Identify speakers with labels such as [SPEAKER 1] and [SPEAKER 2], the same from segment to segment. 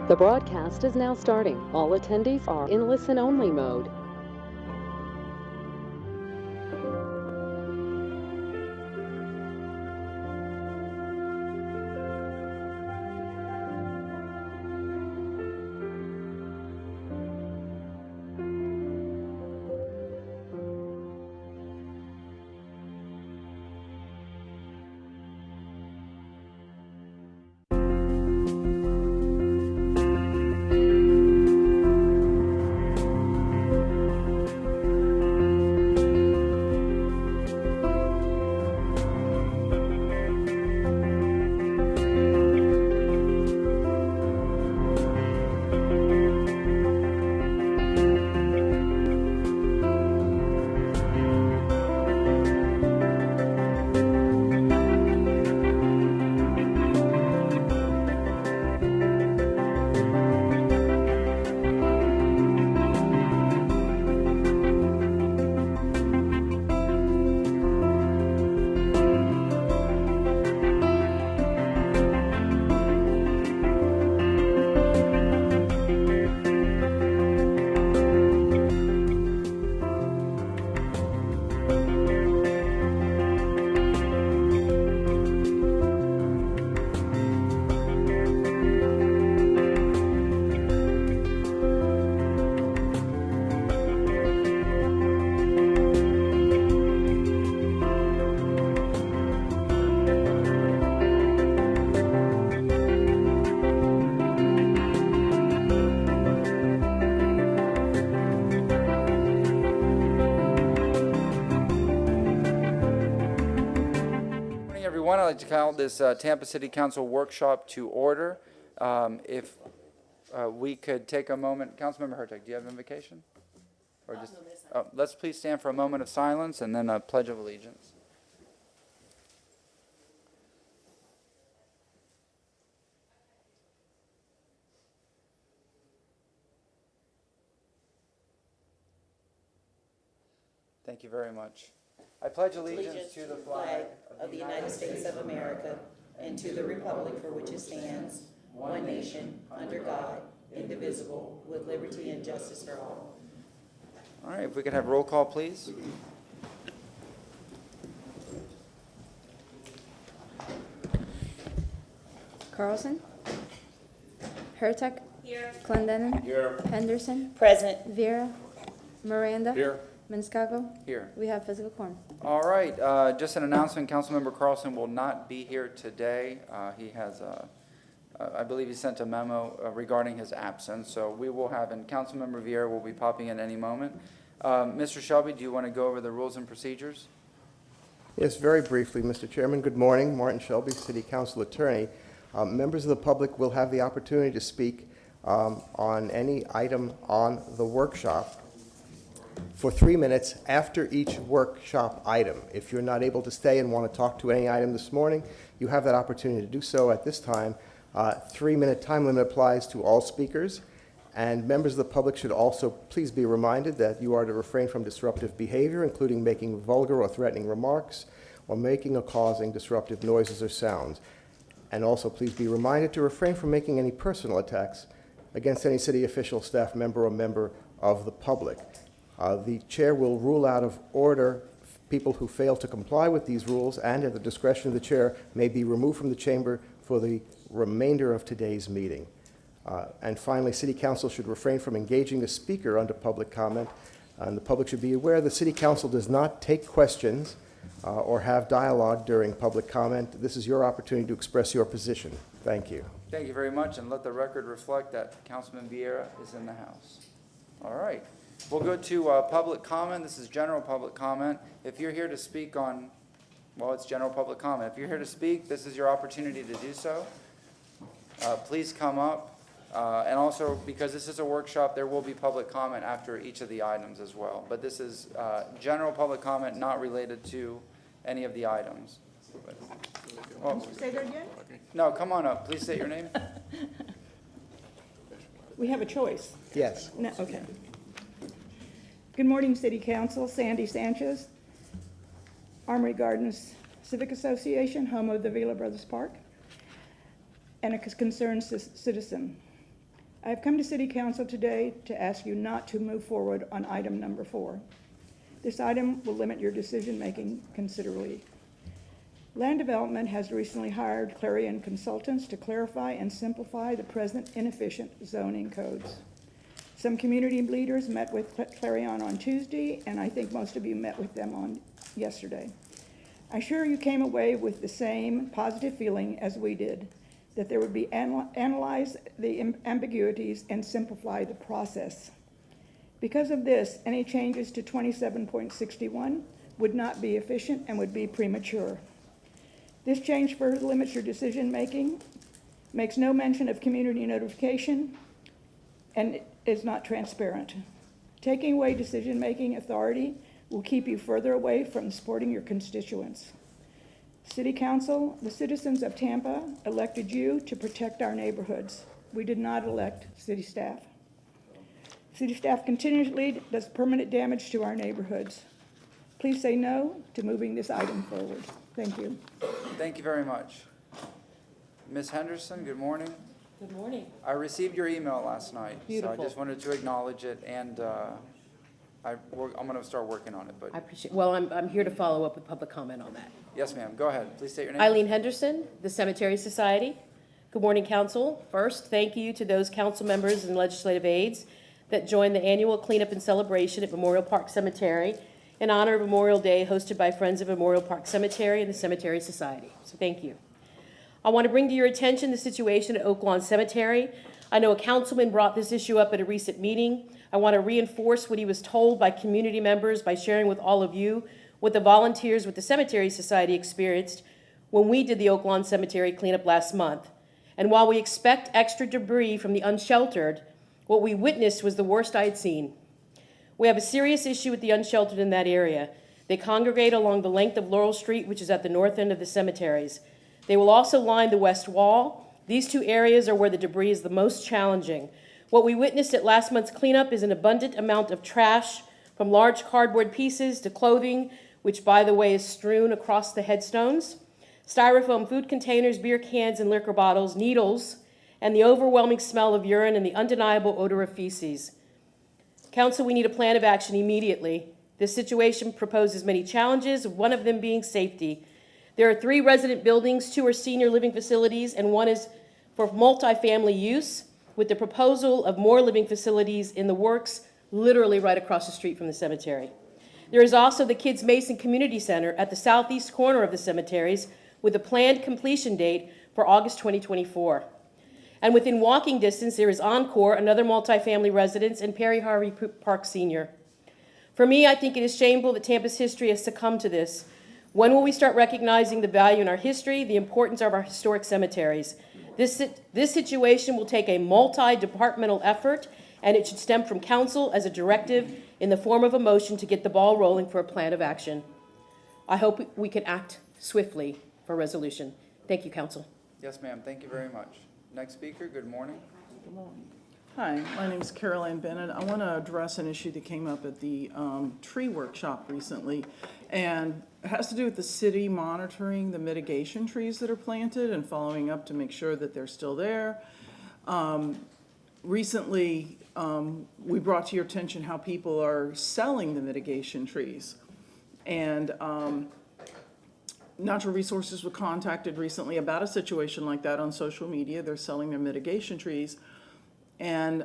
[SPEAKER 1] The broadcast is now starting. All attendees are in listen-only mode.
[SPEAKER 2] I'd like to call this Tampa City Council workshop to order. If we could take a moment. Councilmember Hertog, do you have invocation? Or just, let's please stand for a moment of silence and then a pledge of allegiance. Thank you very much. I pledge allegiance to the flag
[SPEAKER 3] of the United States of America and to the republic for which it stands, one nation, under God, indivisible, with liberty and justice for all.
[SPEAKER 2] All right, if we could have roll call, please.
[SPEAKER 4] Carlson? Hertog? Here. Clendenin?
[SPEAKER 2] Here.
[SPEAKER 4] Henderson?
[SPEAKER 3] Present.
[SPEAKER 4] Vera? Miranda?
[SPEAKER 2] Here.
[SPEAKER 4] Maniscalco?
[SPEAKER 2] Here.
[SPEAKER 4] We have physical quorum.
[SPEAKER 2] All right, just an announcement, Councilmember Carlson will not be here today. He has, I believe he sent a memo regarding his absence, so we will have, and Councilmember Vieira will be popping in any moment. Mr. Shelby, do you want to go over the rules and procedures?
[SPEAKER 5] Yes, very briefly, Mr. Chairman. Good morning. Martin Shelby, City Council Attorney. Members of the public will have the opportunity to speak on any item on the workshop for 3 minutes after each workshop item. If you're not able to stay and want to talk to any item this morning, you have that opportunity to do so at this time. 3-minute time limit applies to all speakers, and members of the public should also please be reminded that you are to refrain from disruptive behavior, including making vulgar or threatening remarks or making or causing disruptive noises or sounds. And also please be reminded to refrain from making any personal attacks against any city official, staff member, or member of the public. The chair will rule out of order people who fail to comply with these rules, and at the discretion of the chair may be removed from the chamber for the remainder of today's meeting. And finally, City Council should refrain from engaging the speaker under public comment, and the public should be aware the City Council does not take questions or have dialogue during public comment. This is your opportunity to express your position. Thank you.
[SPEAKER 2] Thank you very much, and let the record reflect that Councilman Vieira is in the house. All right. We'll go to public comment. This is general public comment. If you're here to speak on, well, it's general public comment. If you're here to speak, this is your opportunity to do so. Please come up. And also, because this is a workshop, there will be public comment after each of the items as well. But this is general public comment, not related to any of the items. Well,
[SPEAKER 6] Say that again?
[SPEAKER 2] no, come on up. Please state your name.
[SPEAKER 6] We have a choice.
[SPEAKER 5] Yes.
[SPEAKER 6] No, okay. Good morning, City Council. Sandy Sanchez, Armory Gardens Civic Association, home of the Villa Brothers Park, and a concerned citizen. I have come to City Council today to ask you not to move forward on item number 4. This item will limit your decision-making considerably. Land Development has recently hired Clarion Consultants to clarify and simplify the present inefficient zoning codes. Some community leaders met with Clarion on Tuesday, and I think most of you met with them on yesterday. I'm sure you came away with the same positive feeling as we did, that there would be analyze the ambiguities and simplify the process. Because of this, any changes to 27.61 would not be efficient and would be premature. This change further limits your decision-making, makes no mention of community notification, and is not transparent. Taking away decision-making authority will keep you further away from supporting your constituents. City Council, the citizens of Tampa elected you to protect our neighborhoods. We did not elect city staff. City staff continually does permanent damage to our neighborhoods. Please say no to moving this item forward. Thank you.
[SPEAKER 2] Thank you very much. Ms. Henderson, good morning.
[SPEAKER 7] Good morning.
[SPEAKER 2] I received your email last night. So
[SPEAKER 7] Beautiful.
[SPEAKER 2] I just wanted to acknowledge it, and I'm going to start working on it. But
[SPEAKER 7] I appreciate, well, I'm here to follow up with public comment on that.
[SPEAKER 2] yes, ma'am. Go ahead. Please state your name.
[SPEAKER 7] Eileen Henderson, the Cemetery Society. Good morning, council. First, thank you to those council members and legislative aides that joined the annual cleanup and celebration at Memorial Park Cemetery in honor of Memorial Day, hosted by Friends of Memorial Park Cemetery and the Cemetery Society. So thank you. I want to bring to your attention the situation at Oak Lawn Cemetery. I know a councilman brought this issue up at a recent meeting. I want to reinforce what he was told by community members by sharing with all of you what the volunteers with the Cemetery Society experienced when we did the Oak Lawn Cemetery cleanup last month. And while we expect extra debris from the unsheltered, what we witnessed was the worst I had seen. We have a serious issue with the unsheltered in that area. They congregate along the length of Laurel Street, which is at the north end of the cemeteries. They will also line the west wall. These two areas are where the debris is the most challenging. What we witnessed at last month's cleanup is an abundant amount of trash, from large cardboard pieces to clothing, which, by the way, is strewn across the headstones, styrofoam food containers, beer cans and liquor bottles, needles, and the overwhelming smell of urine and the undeniable odor of feces. Council, we need a plan of action immediately. This situation proposes many challenges, one of them being safety. There are 3 resident buildings, 2 are senior living facilities, and 1 is for multifamily use, with the proposal of more living facilities in the works, literally right across the street from the cemetery. There is also the Kids Mason Community Center at the southeast corner of the cemeteries, with a planned completion date for August 2024. And within walking distance, there is Encore, another multifamily residence, and Perry Harvey Park Senior. For me, I think it is shameful that Tampa's history has succumbed to this. When will we start recognizing the value in our history, the importance of our historic cemeteries? This situation will take a multi-departmental effort, and it should stem from council as a directive in the form of a motion to get the ball rolling for a plan of action. I hope we can act swiftly for a resolution. Thank you, council.
[SPEAKER 2] Yes, ma'am. Thank you very much. Next speaker, good morning.
[SPEAKER 8] Hi, my name is Caroline Bennett. I want to address an issue that came up at the tree workshop recently, and it has to do with the city monitoring the mitigation trees that are planted and following up to make sure that they're still there. Recently, we brought to your attention how people are selling the mitigation trees, and Natural Resources were contacted recently about a situation like that on social media. They're selling their mitigation trees. And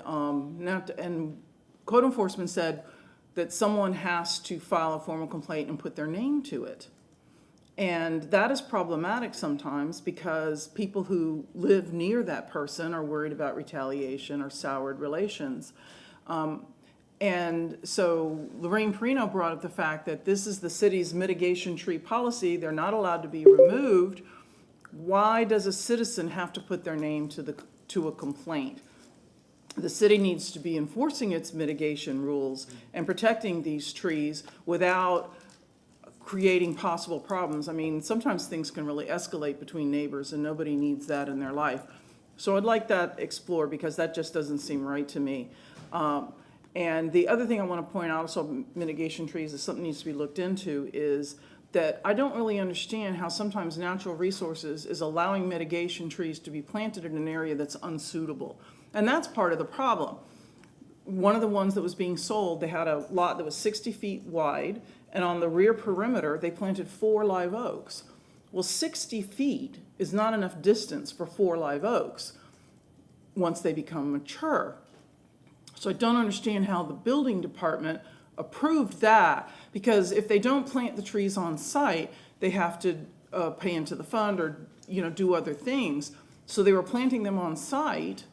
[SPEAKER 8] code enforcement said that someone has to file a formal complaint and put their name to it. And that is problematic sometimes because people who live near that person are worried about retaliation or soured relations. And so Lorraine Perino brought up the fact that this is the city's mitigation tree policy. They're not allowed to be removed. Why does a citizen have to put their name to a complaint? The city needs to be enforcing its mitigation rules and protecting these trees without creating possible problems. I mean, sometimes things can really escalate between neighbors, and nobody needs that in their life. So I'd like that explored because that just doesn't seem right to me. And the other thing I want to point out, also mitigation trees, is something needs to be looked into, is that I don't really understand how sometimes natural resources is allowing mitigation trees to be planted in an area that's unsuitable. And that's part of the problem. One of the ones that was being sold, they had a lot that was 60 feet wide, and on the rear perimeter, they planted 4 live oaks. Well, 60 feet is not enough distance for 4 live oaks once they become mature. So I don't understand how the building department approved that, because if they don't plant the trees on site, they have to pay into the fund or, do other things. So they were planting them on site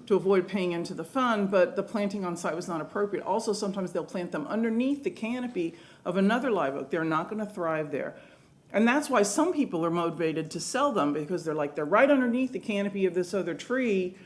[SPEAKER 8] to avoid paying into the fund, but the planting on site was not appropriate. Also, sometimes they'll plant them underneath the canopy of another live oak. They're not going to thrive there. And that's why some people are motivated to sell them, because they're right underneath the canopy of this other tree,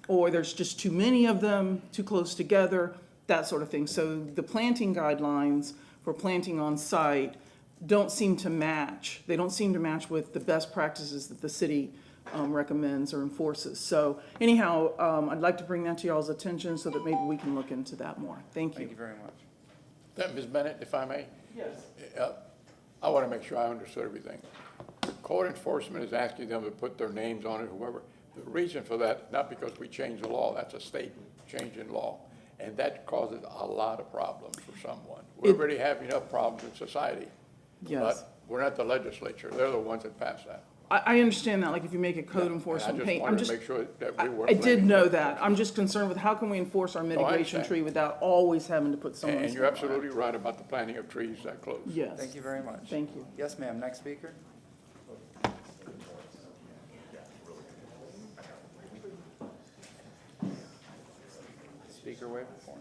[SPEAKER 8] or there's just too many of them, too close together, that sort of thing. So the planting guidelines for planting on site don't seem to match. They don't seem to match with the best practices that the city recommends or enforces. So anyhow, I'd like to bring that to y'all's attention so that maybe we can look into that more. Thank you.
[SPEAKER 2] Thank you very much.
[SPEAKER 9] Ms. Bennett, if I may?
[SPEAKER 8] Yes.
[SPEAKER 9] I want to make sure I understood everything. Code enforcement is asking them to put their names on it, whoever. The reason for that, not because we changed the law, that's a state change in law. And that causes a lot of problems for someone. We already have enough problems in society.
[SPEAKER 8] Yes.
[SPEAKER 9] But we're not the legislature. They're the ones that pass that.
[SPEAKER 8] I understand that, like if you make it code
[SPEAKER 9] And
[SPEAKER 8] enforcement.
[SPEAKER 9] I just wanted to make sure that we weren't.
[SPEAKER 8] I did
[SPEAKER 9] blaming
[SPEAKER 8] know
[SPEAKER 9] them.
[SPEAKER 8] that. I'm just concerned with how can we enforce our mitigation
[SPEAKER 9] understand.
[SPEAKER 8] tree without always having to put someone's
[SPEAKER 9] And
[SPEAKER 8] name
[SPEAKER 9] you're
[SPEAKER 8] on it.
[SPEAKER 9] absolutely right about the planting of trees that close.
[SPEAKER 8] Yes.
[SPEAKER 2] Thank you very much.
[SPEAKER 8] Thank you.
[SPEAKER 2] Yes, ma'am. Next speaker. Speaker waiver form.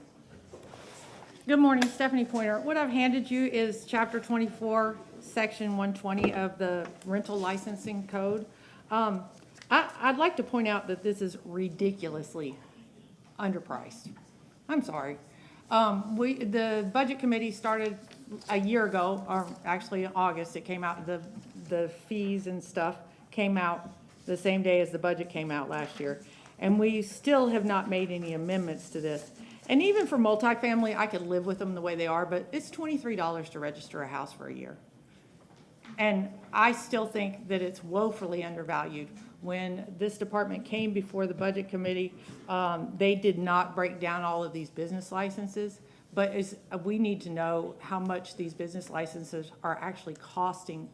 [SPEAKER 10] Good morning, Stephanie Pointer. What I've handed you is Chapter 24, Section 120 of the Rental Licensing Code. I'd like to point out that this is ridiculously underpriced. I'm sorry. The Budget Committee started a year ago, or actually in August, it came out, the fees and stuff came out the same day as the budget came out last year. And we still have not made any amendments to this. And even for multifamily, I could live with them the way they are, but it's $23 to register a house for a year. And I still think that it's woefully undervalued. When this department came before the Budget Committee, they did not break down all of these business licenses, but we need to know how much these business licenses are actually costing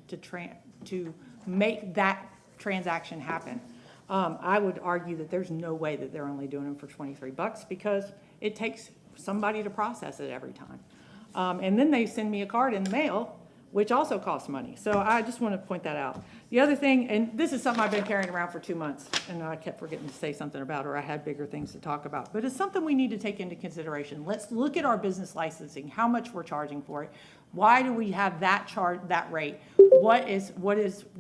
[SPEAKER 10] to make that transaction happen. I would argue that there's no way that they're only doing them for $23 because it takes somebody to process it every time. And then they send me a card in the mail, which also costs money. So I just want to point that out. The other thing, and this is something I've been carrying around for 2 months, and I kept forgetting to say something about it, or I had bigger things to talk about, but it's something we need to take into consideration. Let's look at our business licensing, how much we're charging for it. Why do we have that rate? What is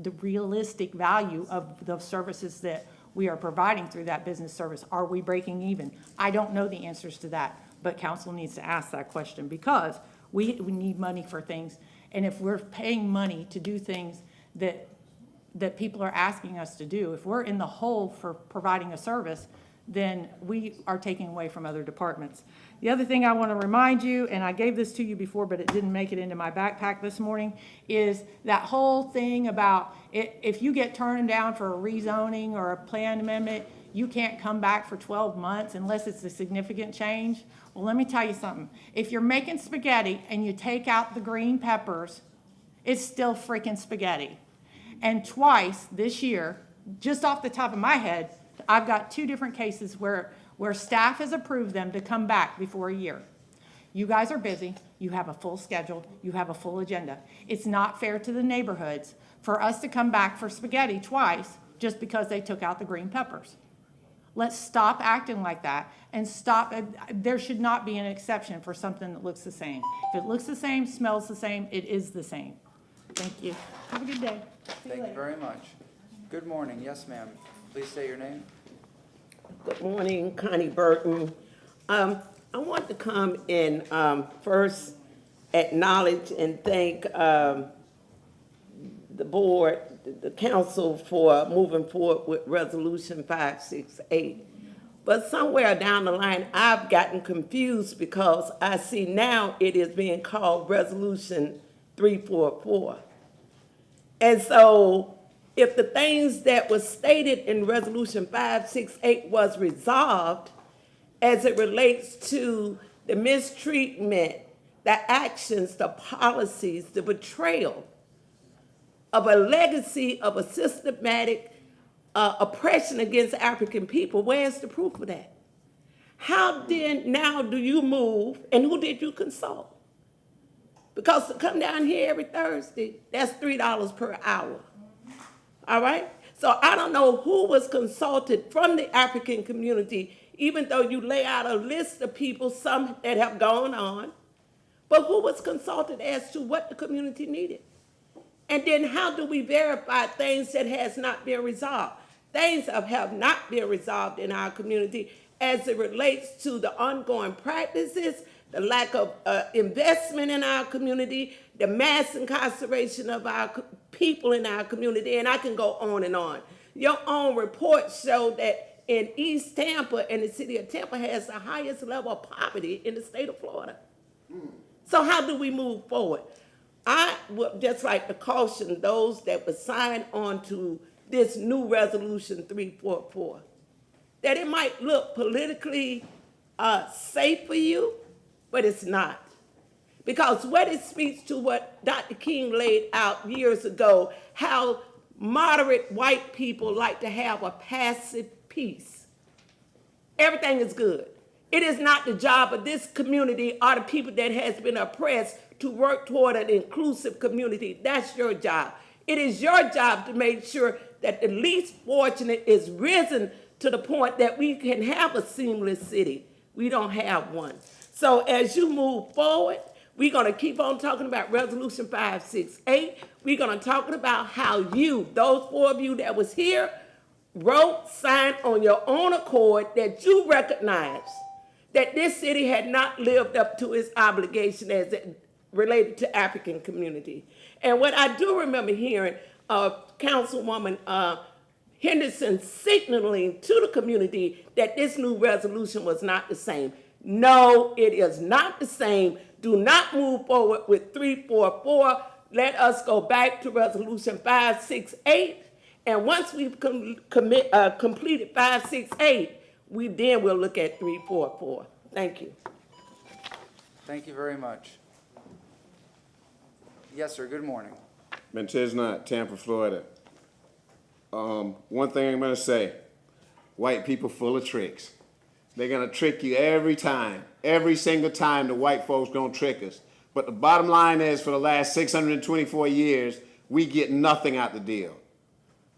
[SPEAKER 10] the realistic value of the services that we are providing through that business service? Are we breaking even? I don't know the answers to that, but council needs to ask that question because we need money for things. And if we're paying money to do things that people are asking us to do, if we're in the hole for providing a service, then we are taking away from other departments. The other thing I want to remind you, and I gave this to you before, but it didn't make it into my backpack this morning, is that whole thing about if you get turned down for a rezoning or a plan amendment, you can't come back for 12 months unless it's a significant change. Well, let me tell you something. If you're making spaghetti and you take out the green peppers, it's still freaking spaghetti. And twice this year, just off the top of my head, I've got 2 different cases where staff has approved them to come back before a year. You guys are busy. You have a full schedule. You have a full agenda. It's not fair to the neighborhoods for us to come back for spaghetti twice just because they took out the green peppers. Let's stop acting like that and stop. There should not be an exception for something that looks the same. If it looks the same, smells the same, it is the same. Thank you. Have a good day.
[SPEAKER 2] Thank you very much. Good morning. Yes, ma'am. Please state your name.
[SPEAKER 11] Good morning, Connie Burton. I want to come and first acknowledge and thank the board, the council for moving forward with Resolution 568. But somewhere down the line, I've gotten confused because I see now it is being called Resolution 344. And so if the things that was stated in Resolution 568 was resolved as it relates to the mistreatment, the actions, the policies, the betrayal of a legacy of a systematic oppression against African people, where's the proof of that? How then now do you move, and who did you consult? Because to come down here every Thursday, that's $3 per hour. All right? So I don't know who was consulted from the African community, even though you lay out a list of people, some that have gone on, but who was consulted as to what the community needed? And then how do we verify things that has not been resolved? Things have not been resolved in our community as it relates to the ongoing practices, the lack of investment in our community, the mass incarceration of our people in our community, and I can go on and on. Your own report showed that in East Tampa and the city of Tampa has the highest level of poverty in the state of Florida. So how do we move forward? I would just like to caution those that would sign on to this new resolution 344, that it might look politically safe for you, but it's not. Because what it speaks to what Dr. King laid out years ago, how moderate white people like to have a passive peace. Everything is good. It is not the job of this community or the people that has been oppressed to work toward an inclusive community. That's your job. It is your job to make sure that the least fortunate is risen to the point that we can have a seamless city. We don't have one. So as you move forward, we're going to keep on talking about Resolution 568. We're going to talk about how you, those 4 of you that was here, wrote, signed on your own accord that you recognize that this city had not lived up to its obligation as it related to African community. And what I do remember hearing Councilwoman Henderson signaling to the community that this new resolution was not the same. No, it is not the same. Do not move forward with 344. Let us go back to Resolution 568. And once we've completed 568, we then will look at 344. Thank you.
[SPEAKER 2] Thank you very much. Yes, sir. Good morning.
[SPEAKER 12] Ben Chesnut, Tampa, Florida. One thing I'm going to say, white people full of tricks. They're going to trick you every time. Every single time the white folks going to trick us. But the bottom line is for the last 624 years, we get nothing out the deal.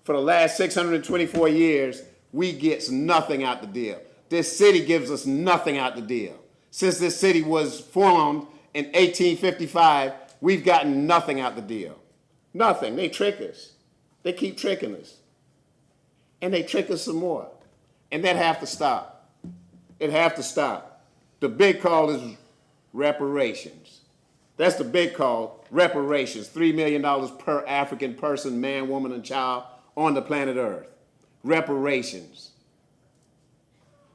[SPEAKER 12] For the last 624 years, we get nothing out the deal. This city gives us nothing out the deal. Since this city was formed in 1855, we've gotten nothing out the deal. Nothing. They trick us. They keep tricking us. And they trick us some more. And that have to stop. It have to stop. The big call is reparations. That's the big call, reparations. $3 million per African person, man, woman, and child on the planet Earth. Reparations.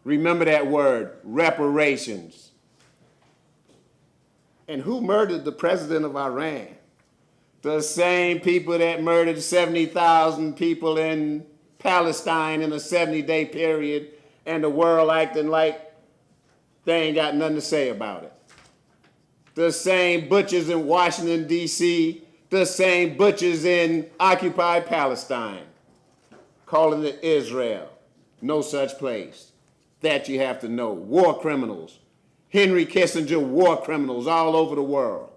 [SPEAKER 12] Remember that word, reparations. And who murdered the president of Iran? The same people that murdered 70,000 people in Palestine in a 70-day period, and the world acting like they ain't got nothing to say about it. The same butchers in Washington, D.C., the same butchers in occupied Palestine, calling it Israel. No such place. That you have to know. War criminals. Henry Kissinger, war criminals all over the world.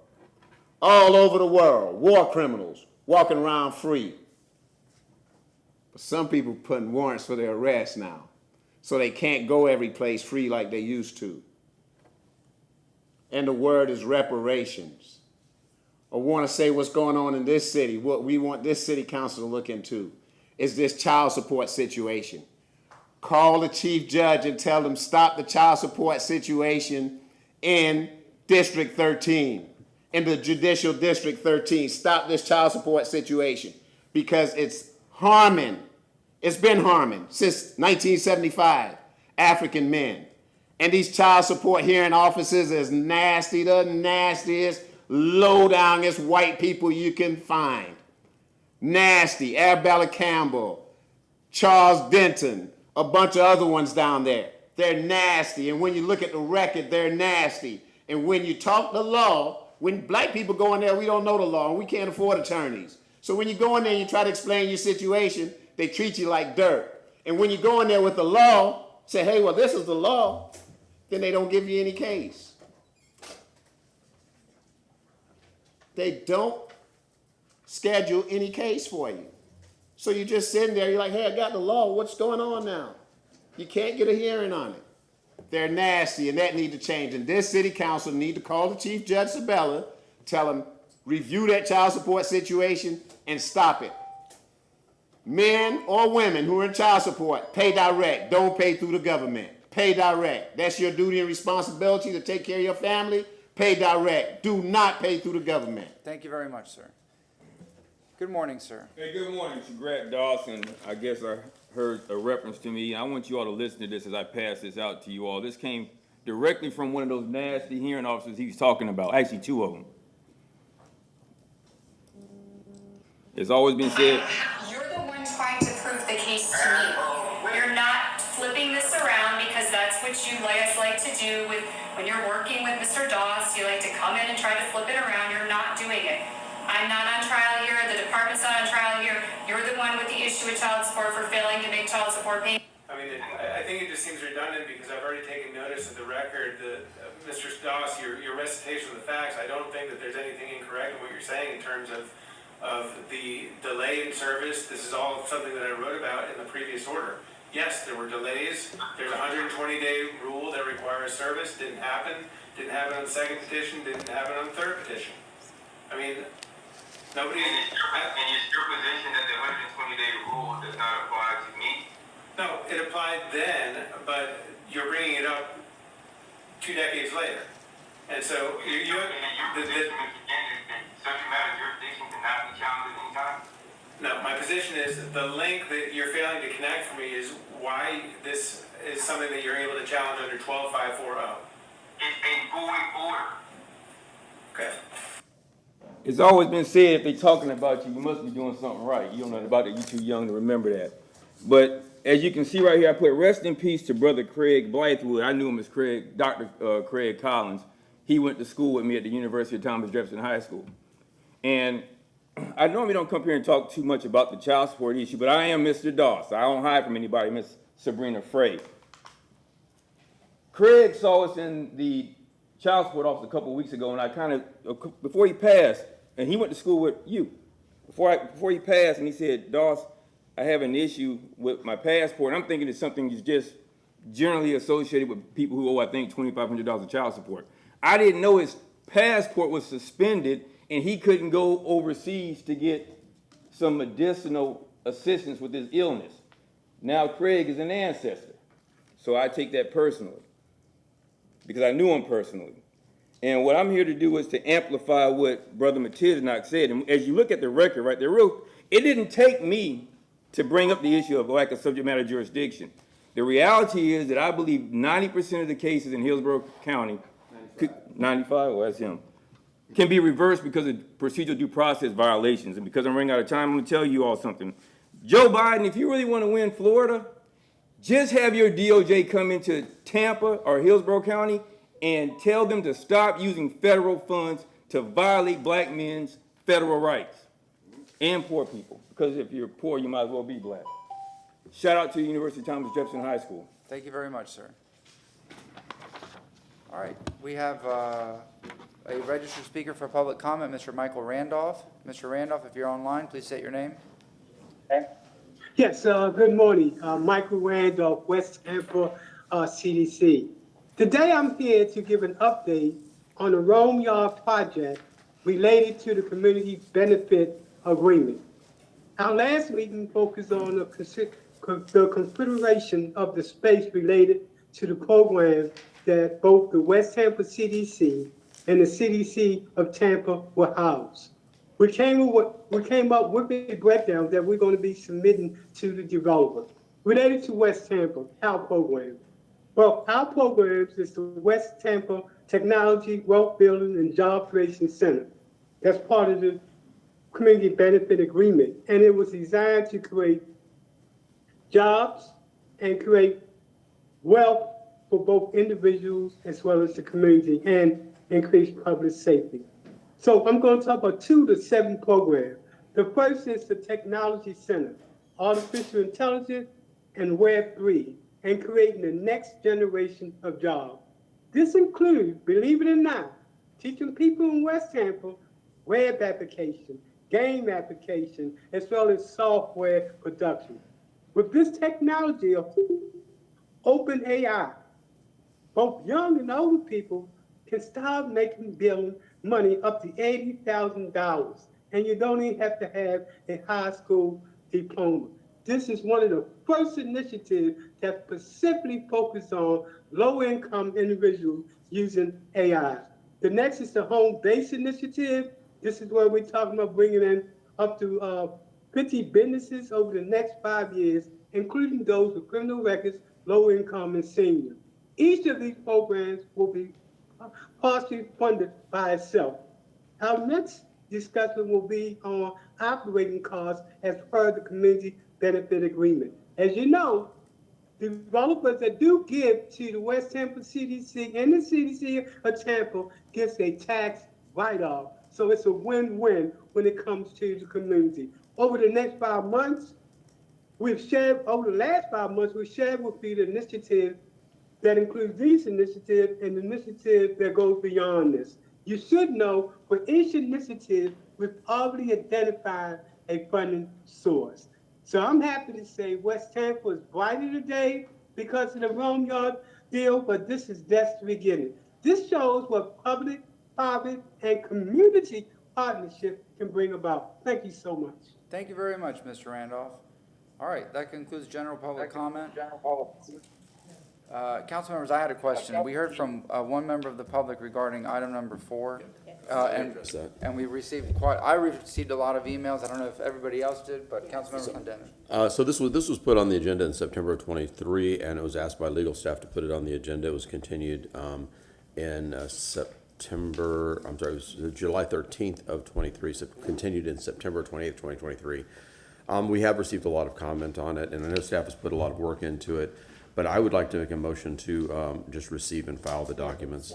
[SPEAKER 12] All over the world, war criminals walking around free. But some people putting warrants for their arrest now, so they can't go every place free like they used to. And the word is reparations. I want to say what's going on in this city. What we want this city council to look into is this child support situation. Call the chief judge and tell them stop the child support situation in District 13. In the Judicial District 13, stop this child support situation because it's harming, it's been harming since 1975, African men. And these child support hearing officers is nasty, the nastiest, low downest white people you can find. Nasty. Arabella Campbell, Charles Denton, a bunch of other ones down there. They're nasty. And when you look at the record, they're nasty. And when you talk the law, when black people go in there, we don't know the law and we can't afford attorneys. So when you go in there and you try to explain your situation, they treat you like dirt. And when you go in there with the law, say, hey, well, this is the law, then they don't give you any case. They don't schedule any case for you. So you're just sitting there, you're like, hey, I got the law, what's going on now? You can't get a hearing on it. They're nasty, and that need to change. And this city council need to call the Chief Judge Sabella, tell him, review that child support situation and stop it. Men or women who are in child support, pay direct. Don't pay through the government. Pay direct. That's your duty and responsibility to take care of your family. Pay direct. Do not pay through the government.
[SPEAKER 2] Thank you very much, sir. Good morning, sir.
[SPEAKER 13] Hey, good morning. It's Grant Dawson. I guess I heard a reference to me. I want you all to listen to this as I pass this out to you all. This came directly from one of those nasty hearing officers he was talking about. Actually, two of them. It's always been said.
[SPEAKER 14] You're the one trying to prove the case to me. You're not flipping this around because that's what you guys like to do with when you're working with Mr. Doss. You like to come in and try to flip it around. You're not doing it. I'm not on trial here. The department's not on trial here. You're the one with the issue with child support for failing to make child support payments.
[SPEAKER 15] I mean, I think it just seems redundant because I've already taken notice of the record. Mr. Doss, your recitation of the facts, I don't think that there's anything incorrect in what you're saying in terms of the delay in service. This is all something that I wrote about in the previous order. Yes, there were delays. There's a 120-day rule that requires service. Didn't happen. Didn't happen on the second petition. Didn't happen on the third petition. I mean, nobody.
[SPEAKER 16] And it's your position that the 120-day rule does not apply to me?
[SPEAKER 15] No, it applied then, but you're bringing it up 2 decades later. And so you
[SPEAKER 16] subject matter jurisdiction cannot be challenged at any time?
[SPEAKER 15] No, my position is the link that you're failing to connect for me is why this is something that you're able to challenge under 12540.
[SPEAKER 16] It's a void order.
[SPEAKER 15] Okay.
[SPEAKER 13] It's always been said if they're talking about you, you must be doing something right. You don't know about it. You're too young to remember that. But as you can see right here, I put rest in peace to Brother Craig Blythewood. I knew him as Dr. Craig Collins. He went to school with me at the University of Thomas Jefferson High School. And I normally don't come here and talk too much about the child support issue, but I am Mr. Doss. I don't hide from anybody, Miss Sabrina Frey. Craig saw us in the child support office a couple of weeks ago, and I kind of, before he passed, and he went to school with you. Before he passed, and he said, Doss, I have an issue with my passport. I'm thinking it's something that's just generally associated with people who owe, I think, $2,500 of child support. I didn't know his passport was suspended and he couldn't go overseas to get some medicinal assistance with his illness. Now Craig is an ancestor, so I take that personally because I knew him personally. And what I'm here to do is to amplify what Brother Matiznak said. And as you look at the record, right, it didn't take me to bring up the issue of lack of subject matter jurisdiction. The reality is that I believe 90% of the cases in Hillsborough County, 95, well, that's him, can be reversed because of procedural due process violations. And because I'm running out of time, I'm going to tell you all something. Joe Biden, if you really want to win Florida, just have your DOJ come into Tampa or Hillsborough County and tell them to stop using federal funds to violate black men's federal rights and poor people. Because if you're poor, you might as well be black. Shout out to the University of Thomas Jefferson High School.
[SPEAKER 2] Thank you very much, sir. All right, we have a registered speaker for public comment, Mr. Michael Randolph. Mr. Randolph, if you're online, please state your name.
[SPEAKER 17] Yes, good morning. Michael Randolph, West Tampa, CDC. Today I'm here to give an update on the Rome Yard project related to the Community Benefit Agreement. Our last meeting focused on the consideration of the space related to the program that both the West Tampa CDC and the CDC of Tampa will house. We came up with a breakdown that we're going to be submitting to the developer related to West Tampa, our program. Well, our programs is the West Tampa Technology, Wealth Building, and Job Creation Center. That's part of the Community Benefit Agreement, and it was designed to create jobs and create wealth for both individuals as well as the community and increase public safety. So I'm going to talk about 2 to 7 programs. The first is the Technology Center, Artificial Intelligence and Web3, and creating the next generation of jobs. This includes, believe it or not, teaching people in West Tampa web application, game application, as well as software production. With this technology of open AI, both young and older people can start billing money up to $80,000, and you don't even have to have a high school diploma. This is one of the first initiatives that specifically focuses on low-income individuals using AI. The next is the Home Base Initiative. This is where we're talking about bringing in up to 50 businesses over the next 5 years, including those with criminal records, low income, and senior. Each of these programs will be partially funded by itself. Our next discussion will be on operating costs as per the Community Benefit Agreement. As you know, developers that do give to the West Tampa CDC and the CDC of Tampa gets a tax write-off. So it's a win-win when it comes to the community. Over the next 5 months, over the last 5 months, we've shared with you the initiative that includes these initiatives and the initiative that goes beyond this. You should know for each initiative, we've already identified a funding source. So I'm happy to say West Tampa is brighter today because of the Rome Yard deal, but this is just the beginning. This shows what public, private, and community partnership can bring about. Thank you so much.
[SPEAKER 2] Thank you very much, Mr. Randolph. All right, that concludes general public comment. Council members, I had a question. We heard from one member of the public regarding item number 4. And we received I received a lot of emails. I don't know if everybody else did, but Councilmember Clendenin.
[SPEAKER 18] So this was put on the agenda in September of 23, and it was asked by legal staff to put it on the agenda. It was continued in September, I'm sorry, it was July 13th of 23, so continued in September 28th, 2023. We have received a lot of comment on it, and I know staff has put a lot of work into it, but I would like to make a motion to just receive and file the documents.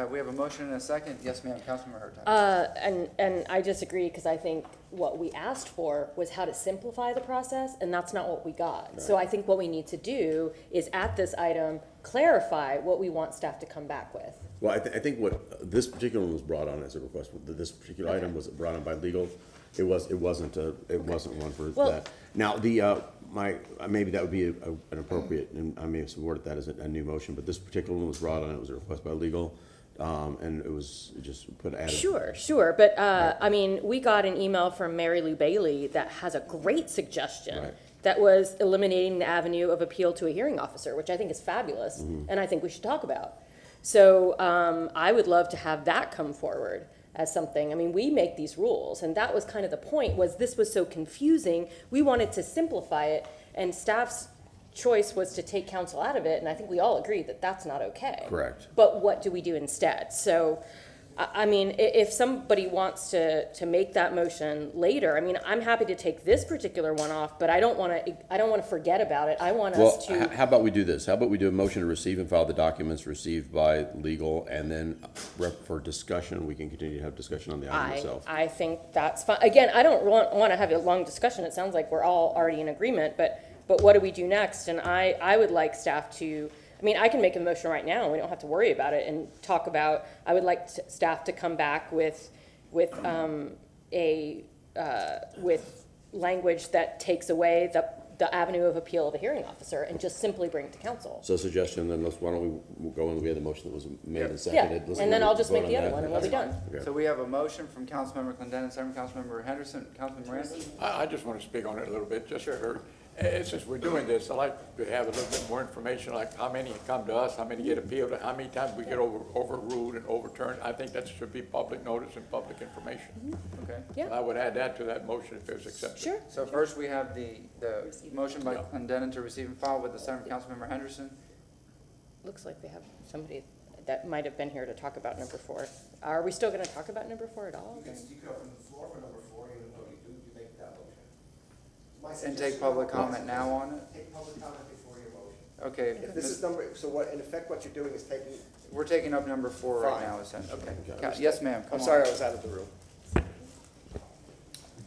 [SPEAKER 2] We have a motion and a second. Yes, ma'am, Councilmember Hurtado.
[SPEAKER 7] And I disagree because I think what we asked for was how to simplify the process, and that's not what we got. Right. So I think what we need to do is at this item, clarify what we want staff to come back with.
[SPEAKER 18] Well, I think what this particular one was brought on as a request, this particular item was brought on by legal. It wasn't one for that. Now, maybe that would be an appropriate, and I may have worded that as a new motion, but this particular one was brought on, it was a request by legal. And it was just put added.
[SPEAKER 7] Sure. But, I mean, we got an email from Mary Lou Bailey that has a great suggestion that was eliminating the avenue of appeal to a hearing officer, which I think is fabulous, and I think we should talk about. So I would love to have that come forward as something. I mean, we make these rules, and that was kind of the point, was this was so confusing. We wanted to simplify it, and staff's choice was to take council out of it, and I think we all agree that that's not okay.
[SPEAKER 18] Correct.
[SPEAKER 7] But what do we do instead? So, I mean, if somebody wants to make that motion later, I mean, I'm happy to take this particular one off, but I don't want to forget about it. I want us to.
[SPEAKER 18] How about we do this? How about we do a motion to receive and file the documents received by legal, and then for discussion, we can continue to have discussion on the item itself.
[SPEAKER 7] I think that's fine. Again, I don't want to have a long discussion. It sounds like we're all already in agreement, but what do we do next? And I would like staff to, I mean, I can make a motion right now. We don't have to worry about it and talk about, I would like staff to come back with language that takes away the avenue of appeal of a hearing officer and just simply bring it to council.
[SPEAKER 18] So suggestion, then why don't we go in the way of the motion that was made and seconded.
[SPEAKER 7] Yeah, and then I'll just make the other one and we'll be done.
[SPEAKER 2] Okay. So we have a motion from Councilmember Clendenin, second Councilmember Henderson, Councilmember Miranda.
[SPEAKER 9] I just want to speak on it a little bit, just sure. Since we're doing this, I'd like to have a little bit more information, like how many come to us, how many get appealed, how many times we get overruled and overturned. I think that should be public notice and public information.
[SPEAKER 2] Okay.
[SPEAKER 7] Yeah.
[SPEAKER 9] I would add that to that motion if it was accepted.
[SPEAKER 7] Sure.
[SPEAKER 2] So first we have the motion by Clendenin to receive and file with the second Councilmember Henderson.
[SPEAKER 7] Looks like we have somebody that might have been here to talk about number 4. Are we still going to talk about number 4 at all?
[SPEAKER 5] You can speak up from the floor for number 4, even though you make that motion.
[SPEAKER 2] And take public comment now on it?
[SPEAKER 5] Take public comment before your motion.
[SPEAKER 2] Okay.
[SPEAKER 5] If this is number, so what, in effect, what you're doing is taking.
[SPEAKER 2] We're taking up number 4 right
[SPEAKER 5] Fine.
[SPEAKER 2] now, essentially.
[SPEAKER 5] Okay.
[SPEAKER 2] Yes, ma'am, come
[SPEAKER 5] I'm
[SPEAKER 2] on.
[SPEAKER 5] sorry I was out of the room.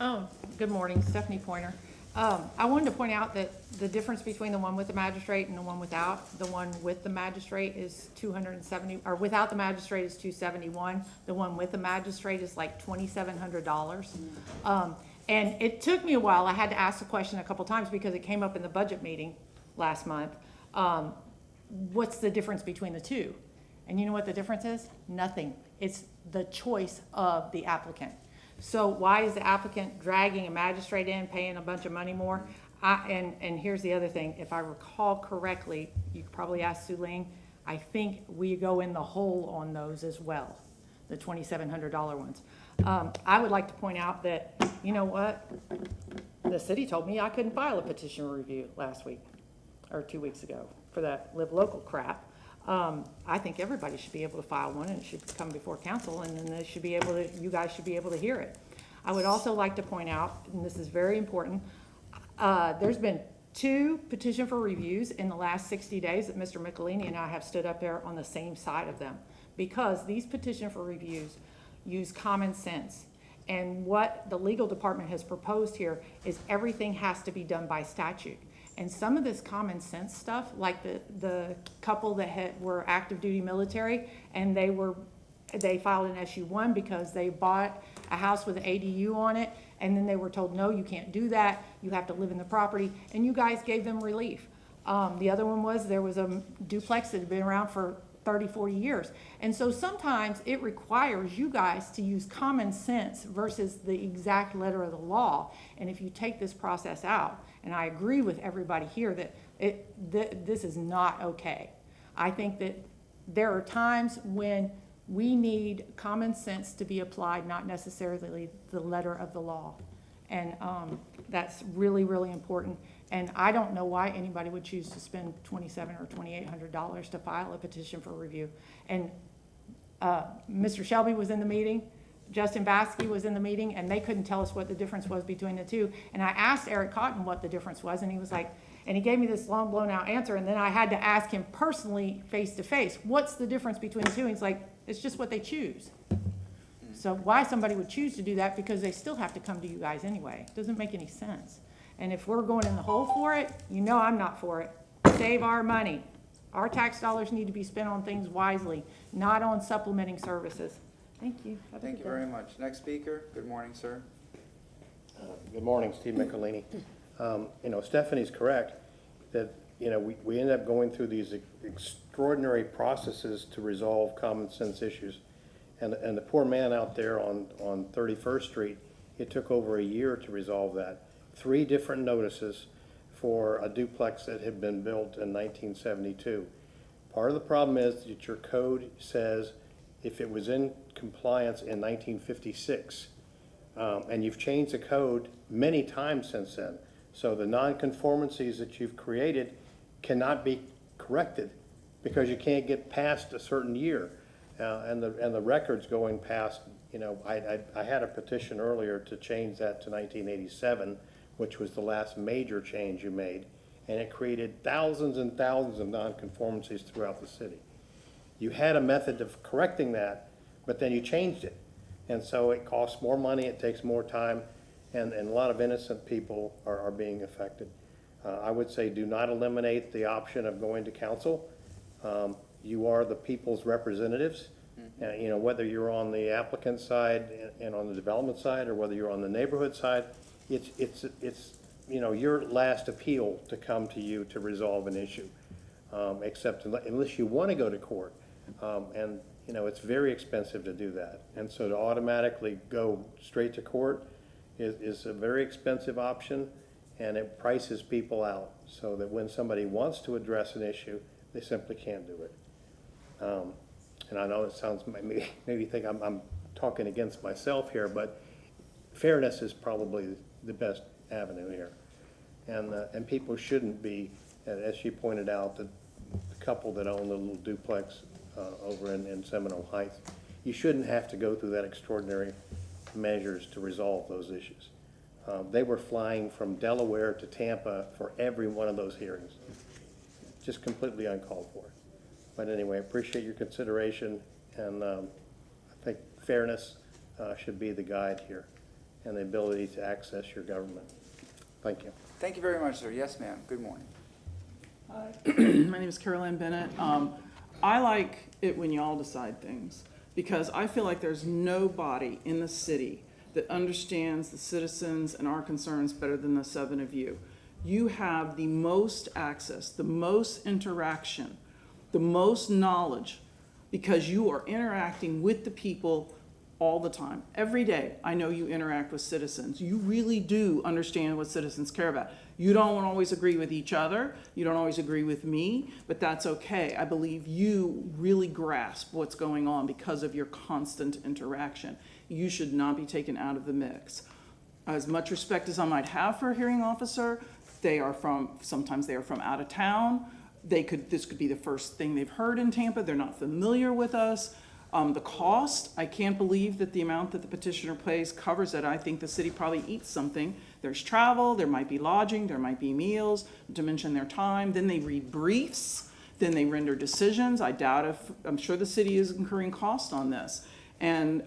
[SPEAKER 10] Oh, good morning, Stephanie Pointer. I wanted to point out that the difference between the one with the magistrate and the one without, the one with the magistrate is 270, or without the magistrate is 271. The one with the magistrate is like $2,700. And it took me a while. I had to ask the question a couple times because it came up in the budget meeting last month. What's the difference between the two? And you know what the difference is? Nothing. It's the choice of the applicant. So why is the applicant dragging a magistrate in, paying a bunch of money more? And here's the other thing. If I recall correctly, you could probably ask Suleen, I think we go in the hole on those as well, the $2,700 ones. I would like to point out that, you know what? The city told me I couldn't file a petition review last week or 2 weeks ago for that Live Local crap. I think everybody should be able to file one, and it should come before council, and then they should be able to, you guys should be able to hear it. I would also like to point out, and this is very important, there's been 2 petition for reviews in the last 60 days that Mr. Michelini and I have stood up there on the same side of them, because these petition for reviews use common sense. And what the legal department has proposed here is everything has to be done by statute. And some of this common sense stuff, like the couple that were active duty military, and they filed an SU-1 because they bought a house with an ADU on it, and then they were told, no, you can't do that, you have to live in the property, and you guys gave them relief. The other one was, there was a duplex that had been around for 30, 40 years. And so sometimes it requires you guys to use common sense versus the exact letter of the law. And if you take this process out, and I agree with everybody here that this is not okay. I think that there are times when we need common sense to be applied, not necessarily the letter of the law. And that's really, really important. And I don't know why anybody would choose to spend $2,700 or $2,800 to file a petition for review. And Mr. Shelby was in the meeting, Justin Baskey was in the meeting, and they couldn't tell us what the difference was between the two. And I asked Eric Cotton what the difference was, and he was like, and he gave me this long blown out answer, and then I had to ask him personally, face to face, what's the difference between the two? And he's like, it's just what they choose. So why somebody would choose to do that, because they still have to come to you guys anyway. It doesn't make any sense. And if we're going in the hole for it, you know I'm not for it. Save our money. Our tax dollars need to be spent on things wisely, not on supplementing services. Thank you.
[SPEAKER 2] Thank you very much. Next speaker. Good morning, sir.
[SPEAKER 5] Good morning, Steve Michelini. You know, Stephanie's correct that, you know, we end up going through these extraordinary processes to resolve common sense issues. And the poor man out there on 31st Street, it took over a year to resolve that. 3 different notices for a duplex that had been built in 1972. Part of the problem is that your code says if it was in compliance in 1956, and you've changed the code many times since then. So the nonconformancies that you've created cannot be corrected because you can't get past a certain year. And the records going past, you know, I had a petition earlier to change that to 1987, which was the last major change you made, and it created thousands and thousands of nonconformancies throughout the city. You had a method of correcting that, but then you changed it. And so it costs more money, it takes more time, and a lot of innocent people are being affected. I would say do not eliminate the option of going to council. You are the people's representatives. You know, whether you're on the applicant side and on the development side, or whether you're on the neighborhood side, it's you know, your last appeal to come to you to resolve an issue, except unless you want to go to court. And you know, it's very expensive to do that. And so to automatically go straight to court is a very expensive option, and it prices people out so that when somebody wants to address an issue, they simply can't do it. And I know it sounds, maybe think I'm talking against myself here, but fairness is probably the best avenue here. And people shouldn't be, as she pointed out, the couple that own the little duplex
[SPEAKER 19] over in Seminole Heights. You shouldn't have to go through that extraordinary measures to resolve those issues. They were flying from Delaware to Tampa for every one of those hearings. Just completely uncalled for. But anyway, I appreciate your consideration, and I think fairness should be the guide here, and the ability to access your government. Thank you.
[SPEAKER 2] Thank you very much, sir. Yes, ma'am. Good morning.
[SPEAKER 8] Hi, my name is Caroline Bennett. I like it when y'all decide things, because I feel like there's nobody in the city that understands the citizens and our concerns better than the 7 of you. You have the most access, the most interaction, the most knowledge, because you are interacting with the people all the time. Every day, I know you interact with citizens. You really do understand what citizens care about. You don't always agree with each other. You don't always agree with me, but that's okay. I believe you really grasp what's going on because of your constant interaction. You should not be taken out of the mix. As much respect as I might have for a hearing officer, sometimes they are from out of town. This could be the first thing they've heard in Tampa. They're not familiar with us. The cost, I can't believe that the amount that the petitioner pays covers it. I think the city probably eats something. There's travel, there might be lodging, there might be meals, to mention their time. Then they read briefs, then they render decisions. I'm sure the city is incurring cost on this. And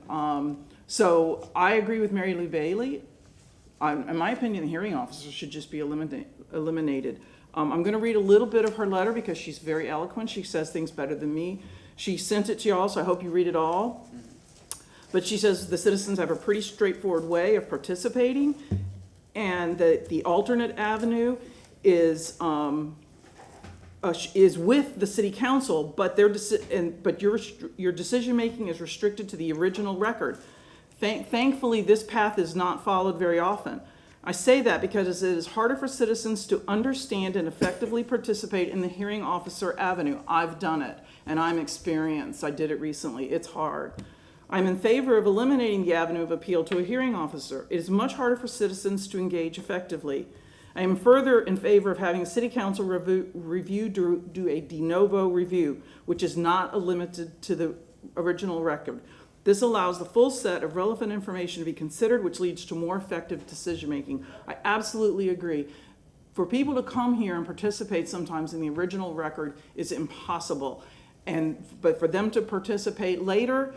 [SPEAKER 8] so I agree with Mary Lou Bailey. In my opinion, the hearing officer should just be eliminated. I'm going to read a little bit of her letter because she's very eloquent. She says things better than me. She sent it to y'all, so I hope you read it all. But she says the citizens have a pretty straightforward way of participating, and that the alternate avenue is with the city council, but your decision making is restricted to the original record. Thankfully, this path is not followed very often. I say that because it is harder for citizens to understand and effectively participate in the hearing officer avenue. I've done it, and I'm experienced. I did it recently. It's hard. I'm in favor of eliminating the avenue of appeal to a hearing officer. It is much harder for citizens to engage effectively. I am further in favor of having the city council do a de novo review, which is not limited to the original record. This allows the full set of relevant information to be considered, which leads to more effective decision-making. I absolutely agree. For people to come here and participate sometimes in the original record is impossible. But for them to participate later,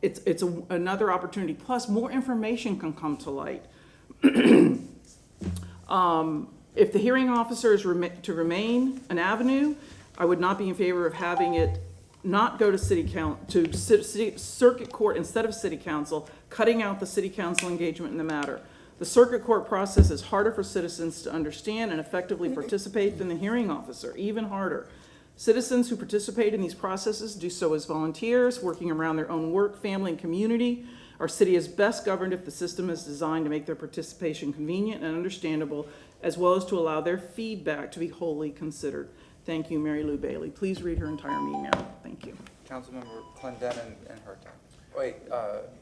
[SPEAKER 8] it's another opportunity. Plus, more information can come to light. If the hearing officer is to remain an avenue, I would not be in favor of having it not go to circuit court instead of city council, cutting out the city council engagement in the matter. The circuit court process is harder for citizens to understand and effectively participate than the hearing officer, even harder. Citizens who participate in these processes do so as volunteers, working around their own work, family, and community. Our city is best governed if the system is designed to make their participation convenient and understandable, as well as to allow their feedback to be wholly considered. Thank you, Mary Lou Bailey. Please read her entire email. Thank you.
[SPEAKER 2] Councilmember Clendenin and Hertog. Wait,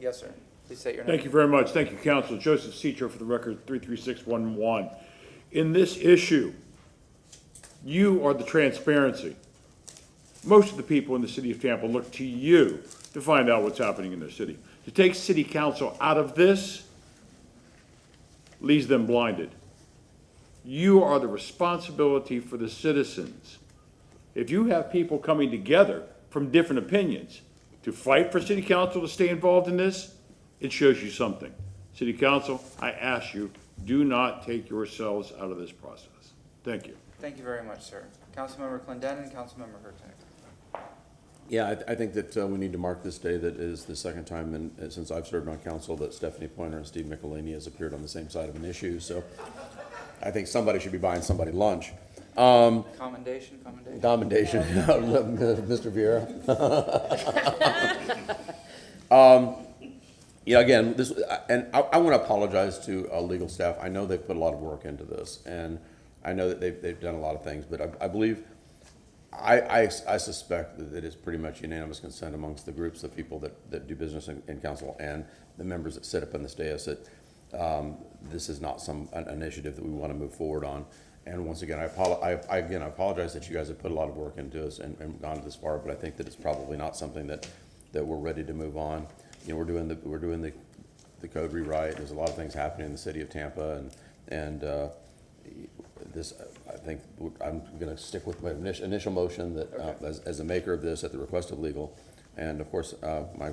[SPEAKER 2] yes, sir. Please state your name.
[SPEAKER 9] Thank you very much. Thank you, Council. Joseph Citro for the record, 33611. In this issue, you are the transparency. Most of the people in the city of Tampa look to you to find out what's happening in their city. To take city council out of this leaves them blinded. You are the responsibility for the citizens. If you have people coming together from different opinions to fight for city council to stay involved in this, it shows you something. City council, I ask you, do not take yourselves out of this process. Thank you.
[SPEAKER 2] Thank you very much, sir. Councilmember Clendenin, Councilmember Hertog.
[SPEAKER 18] Yeah, I think that we need to mark this day. That is the second time since I've served on council that Stephanie Pointer and Steve Michelini has appeared on the same side of an issue. So I think somebody should be buying somebody lunch.
[SPEAKER 2] Commendation.
[SPEAKER 18] Mr. Vieira. Again, I want to apologize to legal staff. I know they've put a lot of work into this, and I know that they've done a lot of things, but I believe, I suspect that it's pretty much unanimous consent amongst the groups of people that do business in council and the members that sit up in this dais that this is not an initiative that we want to move forward on. And once again, I apologize that you guys have put a lot of work into this and gone this far, but I think that it's probably not something that we're ready to move on. You know, we're doing the code rewrite. There's a lot of things happening in the city of Tampa, and this, I think, I'm going to stick with my initial motion that as a maker of this at the request of legal, and of course my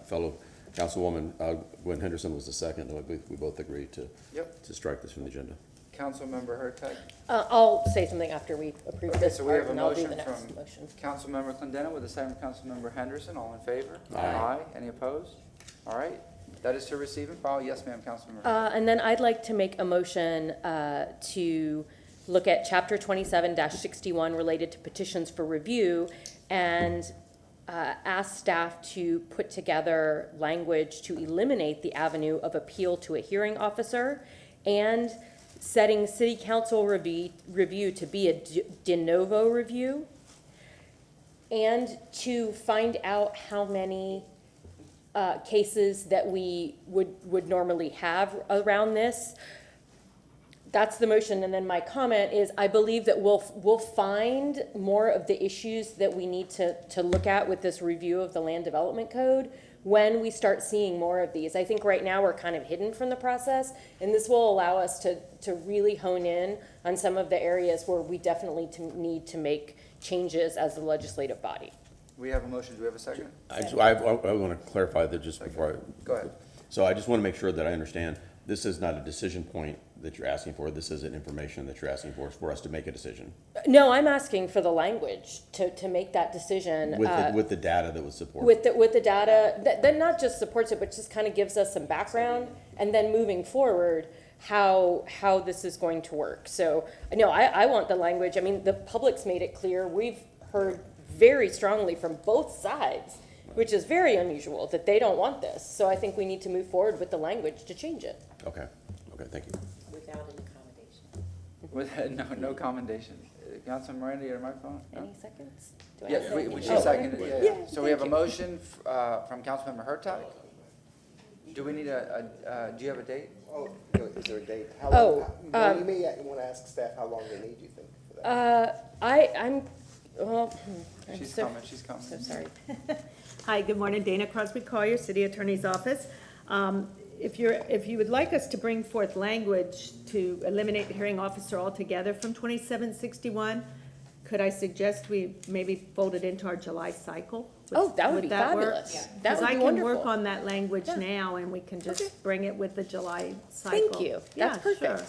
[SPEAKER 18] fellow Councilwoman Gwen Henderson was the second, and we both agreed to strike this from the agenda.
[SPEAKER 2] Councilmember Hurtag?
[SPEAKER 7] I'll say something after we approve this
[SPEAKER 2] So we have
[SPEAKER 7] part,
[SPEAKER 2] a
[SPEAKER 7] and I'll do
[SPEAKER 2] motion
[SPEAKER 7] the next
[SPEAKER 2] from
[SPEAKER 7] motion.
[SPEAKER 2] Councilmember Clendenin with a second from Councilmember Henderson. All in favor?
[SPEAKER 18] Aye.
[SPEAKER 2] Any opposed? All right. That is to receive and file. Yes, ma'am, Councilmember.
[SPEAKER 7] And then I'd like to make a motion to look at Chapter 27-61 related to petitions for review and ask staff to put together language to eliminate the avenue of appeal to a hearing officer and setting city council review to be a de novo review, and to find out how many cases that we would normally have around this. That's the motion, and then my comment is I believe that we'll find more of the issues that we need to look at with this review of the land development code when we start seeing more of these. I think right now we're kind of hidden from the process, and this will allow us to really hone in on some of the areas where we definitely need to make changes as the legislative body.
[SPEAKER 2] We have a motion. Do we have a second?
[SPEAKER 18] I want to clarify that just before
[SPEAKER 2] Go ahead.
[SPEAKER 18] So I just want to make sure that I understand, this is not a decision point that you're asking for. This is an information that you're asking for us to make a decision.
[SPEAKER 7] No, I'm asking for the language to make that decision.
[SPEAKER 18] With the data that would support.
[SPEAKER 7] With the data, that not just supports it, but just kind of gives us some background, and then moving forward, how this is going to work. So, no, I want the language. I mean, the public's made it clear. We've heard very strongly from both sides, which is very unusual, that they don't want this. So I think we need to move forward with the language to change it.
[SPEAKER 18] Okay, thank you.
[SPEAKER 3] Without an accommodation.
[SPEAKER 2] No commendation. Councilman Miranda, your microphone? No?
[SPEAKER 7] Any seconds? Do I
[SPEAKER 2] Yeah,
[SPEAKER 7] have a
[SPEAKER 2] she
[SPEAKER 7] second?
[SPEAKER 2] seconded it. Yeah. So we have a
[SPEAKER 7] thank
[SPEAKER 2] motion from Councilmember Hurtag. Do we need do you have a date?
[SPEAKER 5] Oh, is there a date? How
[SPEAKER 7] Oh,
[SPEAKER 5] long, you may want to ask staff how long they need, you think, for that?
[SPEAKER 7] I'm
[SPEAKER 2] She's
[SPEAKER 7] so,
[SPEAKER 2] coming, she's coming.
[SPEAKER 7] so sorry.
[SPEAKER 20] Hi, good morning. Dana Crosby Collier, City Attorney's Office. If you would like us to bring forth language to eliminate the hearing officer altogether from 2761, could I suggest we maybe fold it into our July cycle?
[SPEAKER 7] Oh, that would be
[SPEAKER 20] that work?
[SPEAKER 7] fabulous. Yeah. That
[SPEAKER 20] Because
[SPEAKER 7] would
[SPEAKER 20] I
[SPEAKER 7] be
[SPEAKER 20] can
[SPEAKER 7] wonderful.
[SPEAKER 20] work on that language now, and we can just bring it with the July cycle.
[SPEAKER 7] Thank you.
[SPEAKER 20] Yeah,
[SPEAKER 7] That's perfect.
[SPEAKER 20] sure.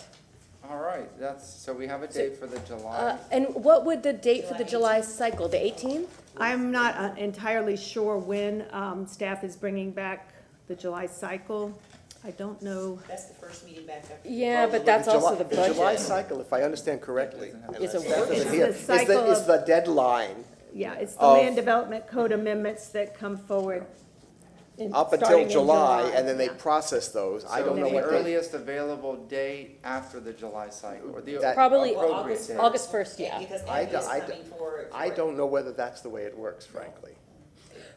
[SPEAKER 2] All right, so we have a date for the July.
[SPEAKER 7] And what would the date for the July cycle, the 18th?
[SPEAKER 20] I'm not entirely sure when staff is bringing back the July cycle. I don't know.
[SPEAKER 3] That's the first meeting back after.
[SPEAKER 7] Yeah, but that's also the budget.
[SPEAKER 5] The July cycle, if I understand correctly,
[SPEAKER 7] Is a
[SPEAKER 5] staff
[SPEAKER 7] work-
[SPEAKER 5] isn't
[SPEAKER 20] It's
[SPEAKER 5] here,
[SPEAKER 20] the cycle
[SPEAKER 5] is
[SPEAKER 20] of-
[SPEAKER 5] the deadline
[SPEAKER 20] Yeah, it's the
[SPEAKER 5] of-
[SPEAKER 20] land development code amendments that come forward
[SPEAKER 5] up
[SPEAKER 20] starting
[SPEAKER 5] until
[SPEAKER 20] in
[SPEAKER 5] July, and then they
[SPEAKER 20] yeah.
[SPEAKER 5] process those. I don't know
[SPEAKER 2] the
[SPEAKER 5] what they,
[SPEAKER 2] earliest available date after the July cycle, or the
[SPEAKER 5] That-
[SPEAKER 7] Probably
[SPEAKER 2] appropriate date.
[SPEAKER 7] August 1st, yeah.
[SPEAKER 3] Because
[SPEAKER 5] I
[SPEAKER 3] Andy is
[SPEAKER 5] don't-
[SPEAKER 3] coming for.
[SPEAKER 5] I don't know whether that's the way it works, frankly.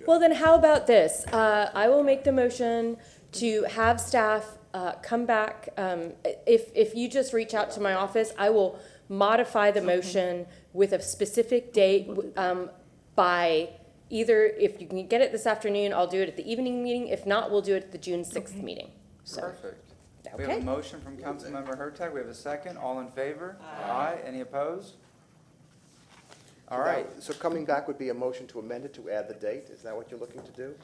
[SPEAKER 7] Well, then how about this? I will make the motion to have staff come back. If you just reach out to my office, I will modify the motion with a specific date by either, if you can get it this afternoon, I'll do it at the evening meeting. If not, we'll do it at the June 6th meeting. So,
[SPEAKER 2] Perfect. We have
[SPEAKER 7] okay.
[SPEAKER 2] a motion from Councilmember Hurtag. We have a second. All in favor? Aye. Any opposed? All right.
[SPEAKER 5] So coming back would be a motion to amend it to add the date? Is that what you're looking to do?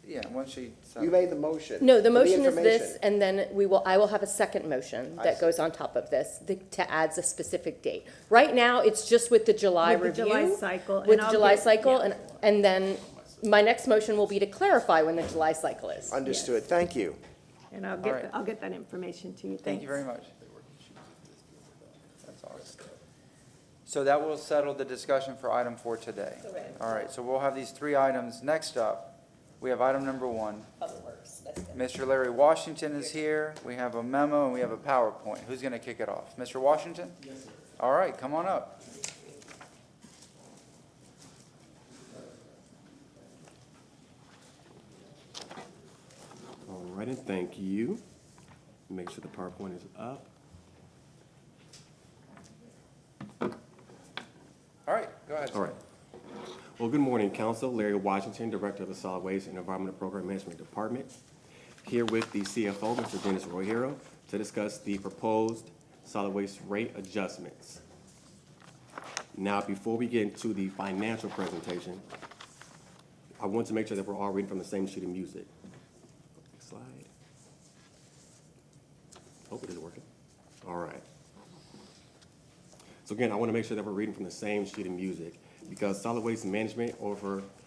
[SPEAKER 2] Yeah, once she.
[SPEAKER 5] You made the motion.
[SPEAKER 7] No, the
[SPEAKER 5] for
[SPEAKER 7] motion is this,
[SPEAKER 5] information.
[SPEAKER 7] and then I will have a second motion
[SPEAKER 5] I
[SPEAKER 7] that
[SPEAKER 5] see.
[SPEAKER 7] goes on top of this to add a specific date. Right now, it's just with the July
[SPEAKER 20] With the
[SPEAKER 7] review.
[SPEAKER 20] July cycle,
[SPEAKER 7] With
[SPEAKER 20] and
[SPEAKER 7] the
[SPEAKER 20] I'll
[SPEAKER 7] July
[SPEAKER 20] get-
[SPEAKER 7] cycle,
[SPEAKER 20] yeah.
[SPEAKER 7] and then my next motion will be to clarify when the July cycle is.
[SPEAKER 5] Understood, thank you.
[SPEAKER 20] And I'll
[SPEAKER 2] All right.
[SPEAKER 20] get, I'll get that information to you.
[SPEAKER 2] Thank you very
[SPEAKER 20] Thanks.
[SPEAKER 2] much. That's all. So that will settle the discussion for item 4 today.
[SPEAKER 3] Correct.
[SPEAKER 2] All right, so we'll have these 3 items. Next up, we have item number 1.
[SPEAKER 3] Public Works, that's good.
[SPEAKER 2] Mr. Larry Washington is here. We have a memo and we have a PowerPoint. Who's going to kick it off? Mr. Washington? Yes, sir. All right, come on up.
[SPEAKER 21] All right, and thank you. Make sure the PowerPoint is up.
[SPEAKER 2] ahead.
[SPEAKER 21] All right. Well, good morning, Council. Larry Washington, Director of the Solid Waste and Environmental Program Management Department, here with the CFO, Mr. Dennis Royero, to discuss the proposed solid waste rate adjustments. Now, before we get into the financial presentation, I want to make sure that we're all reading from the same sheet of music. Next slide. Hope it is working. All right. So again, I want to make sure that we're reading from the same sheet of music, because solid waste management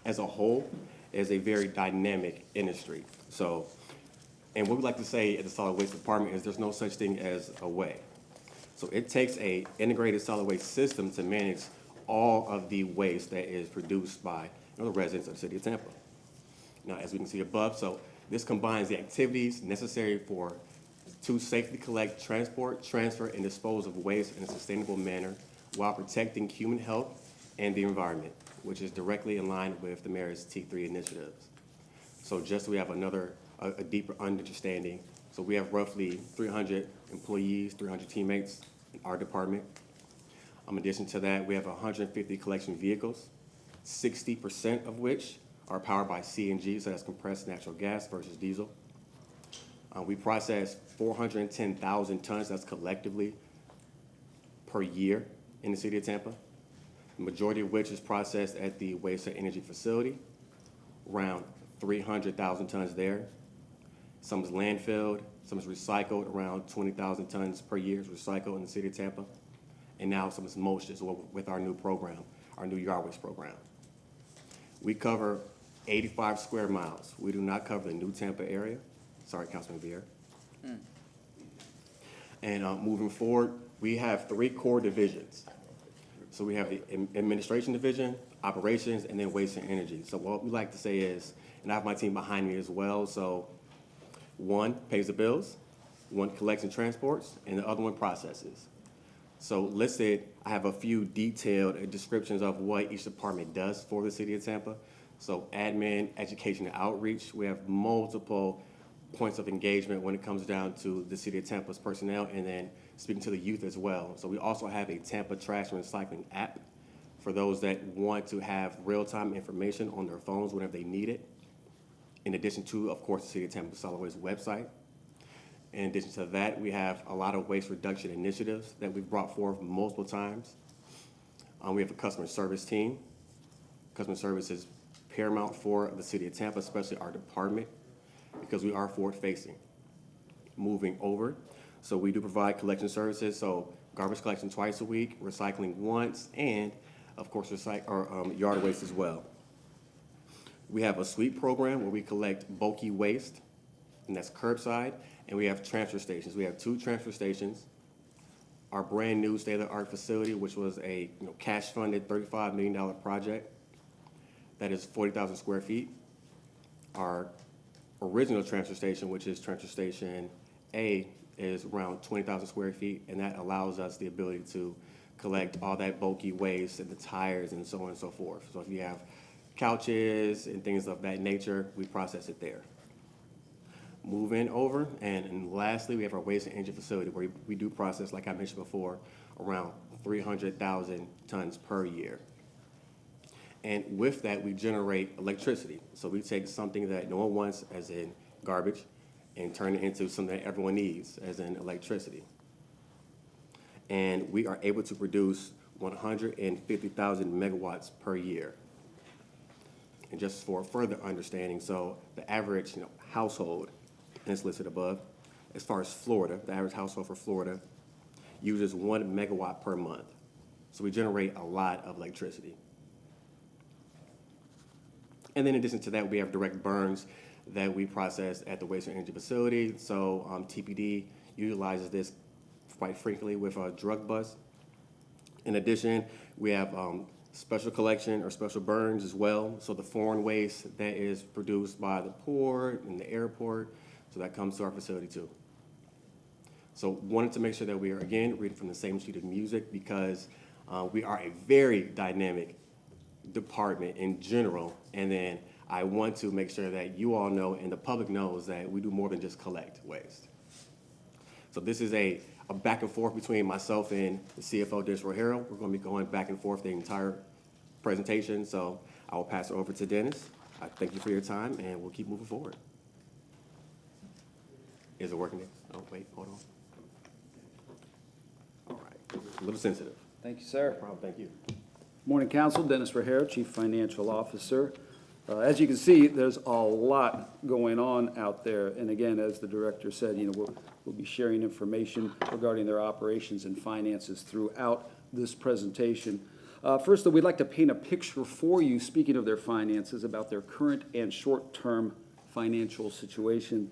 [SPEAKER 21] as a whole is a very dynamic industry. So, and what we like to say at the solid waste department is there's no such thing as a way. So it takes a integrated solid waste system to manage all of the waste that is produced by the residents of the city of Tampa. Now, as we can see above, so this combines the activities necessary to safely collect, transport, transfer, and dispose of waste in a sustainable manner while protecting human health and the environment, which is directly in line with the mayor's T3 initiatives. So just so we have a deeper understanding, so we have roughly 300 employees, 300 teammates in our department. In addition to that, we have 150 collection vehicles, 60% of which are powered by CNG, so that's compressed natural gas versus diesel. We process 410,000 tons, that's collectively, per year in the city of Tampa, the majority of which is processed at the waste and energy facility, around 300,000 tons there. Some is landfilled, some is recycled, around 20,000 tons per year is recycled in the city of Tampa. And now some is mulched as well with our new program, our new yard waste program. We cover 85 square miles. We do not cover the new Tampa area. Sorry, Councilman Vieira. And moving forward, we have 3 core divisions. So we have the administration division, operations, and then waste and energy. So what we like to say is, and I have my team behind me as well, so one pays the bills, one collects and transports, and the other one processes. So listed, I have a few detailed descriptions of what each department does for the city of Tampa. So admin, education, and outreach, we have multiple points of engagement when it comes down to the city of Tampa's personnel, and then speaking to the youth as well. So we also have a Tampa Trash and Recycling app for those that want to have real-time information on their phones whenever they need it. In addition to, of course, the City of Tampa Solid Waste website. In addition to that, we have a lot of waste reduction initiatives that we've brought forth multiple times. We have a customer service team. Customer service is paramount for the City of Tampa, especially our department, because we are forward-facing. Moving over, so we do provide collection services, so garbage collection twice a week, recycling once, and of course yard waste as well. We have a sweep program where we collect bulky waste, and that's curbside, and we have transfer stations. We have 2 transfer stations. Our brand new state-of-the-art facility, which was a cash-funded $35 million project, that is 40,000 square feet. Our original transfer station, which is transfer station A, is around 20,000 square feet, and that allows us the ability to collect all that bulky waste and the tires and so on and so forth. So if you have couches and things of that nature, we process it there. Moving over, and lastly, we have our waste and energy facility where we do process, like I mentioned before, around 300,000 tons per year. And with that, we generate electricity. So we take something that no one wants, as in garbage, and turn it into something that everyone needs, as in electricity. And we are able to produce 150,000 megawatts per year. And just for further understanding, so the average household, and it's listed above, as far as Florida, the average household for Florida uses 1 megawatt per month. So we generate a lot of electricity. And then in addition to that, we have direct burns that we process at the waste and energy facility. So TPD utilizes this quite frequently with a drug bust. In addition, we have special collection or special burns as well. So the foreign waste that is produced by the port and the airport, so that comes to our facility too. So wanted to make sure that we are, again, reading from the same sheet of music, because we are a very dynamic department in general, and then I want to make sure that you all know and the public knows that we do more than just collect waste. So this is a back and forth between myself and the CFO, Dennis Royero. We're going to be going back and forth the entire presentation, so I will pass it over to Dennis. I thank you for your time, and we'll keep moving forward. Is it working? Oh, wait, hold on. All right, a little sensitive.
[SPEAKER 2] Thank you, sir.
[SPEAKER 21] No problem, thank you.
[SPEAKER 1] Morning, Council. Dennis Rajero, Chief Financial Officer. As you can see, there's a lot going on out there. And again, as the director said, we'll be sharing information regarding their operations and finances throughout this presentation. First, though, we'd like to paint a picture for you, speaking of their finances, about their current and short-term financial situation.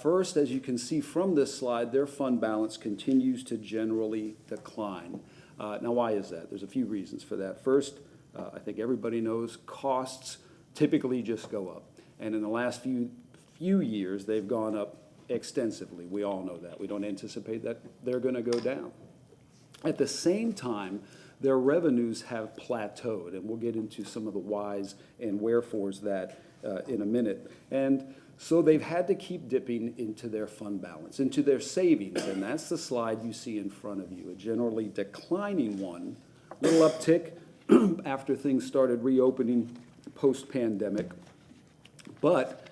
[SPEAKER 1] First, as you can see from this slide, their fund balance continues to generally decline. Now, why is that? There's a few reasons for that. First, I think everybody knows costs typically just go up. And in the last few years, they've gone up extensively. We all know that. We don't anticipate that they're going to go down. At the same time, their revenues have plateaued, and we'll get into some of the whys and wherefores that in a minute. And so they've had to keep dipping into their fund balance, into their savings, and that's the slide you see in front of you, a generally declining one, little uptick after things started reopening post-pandemic, but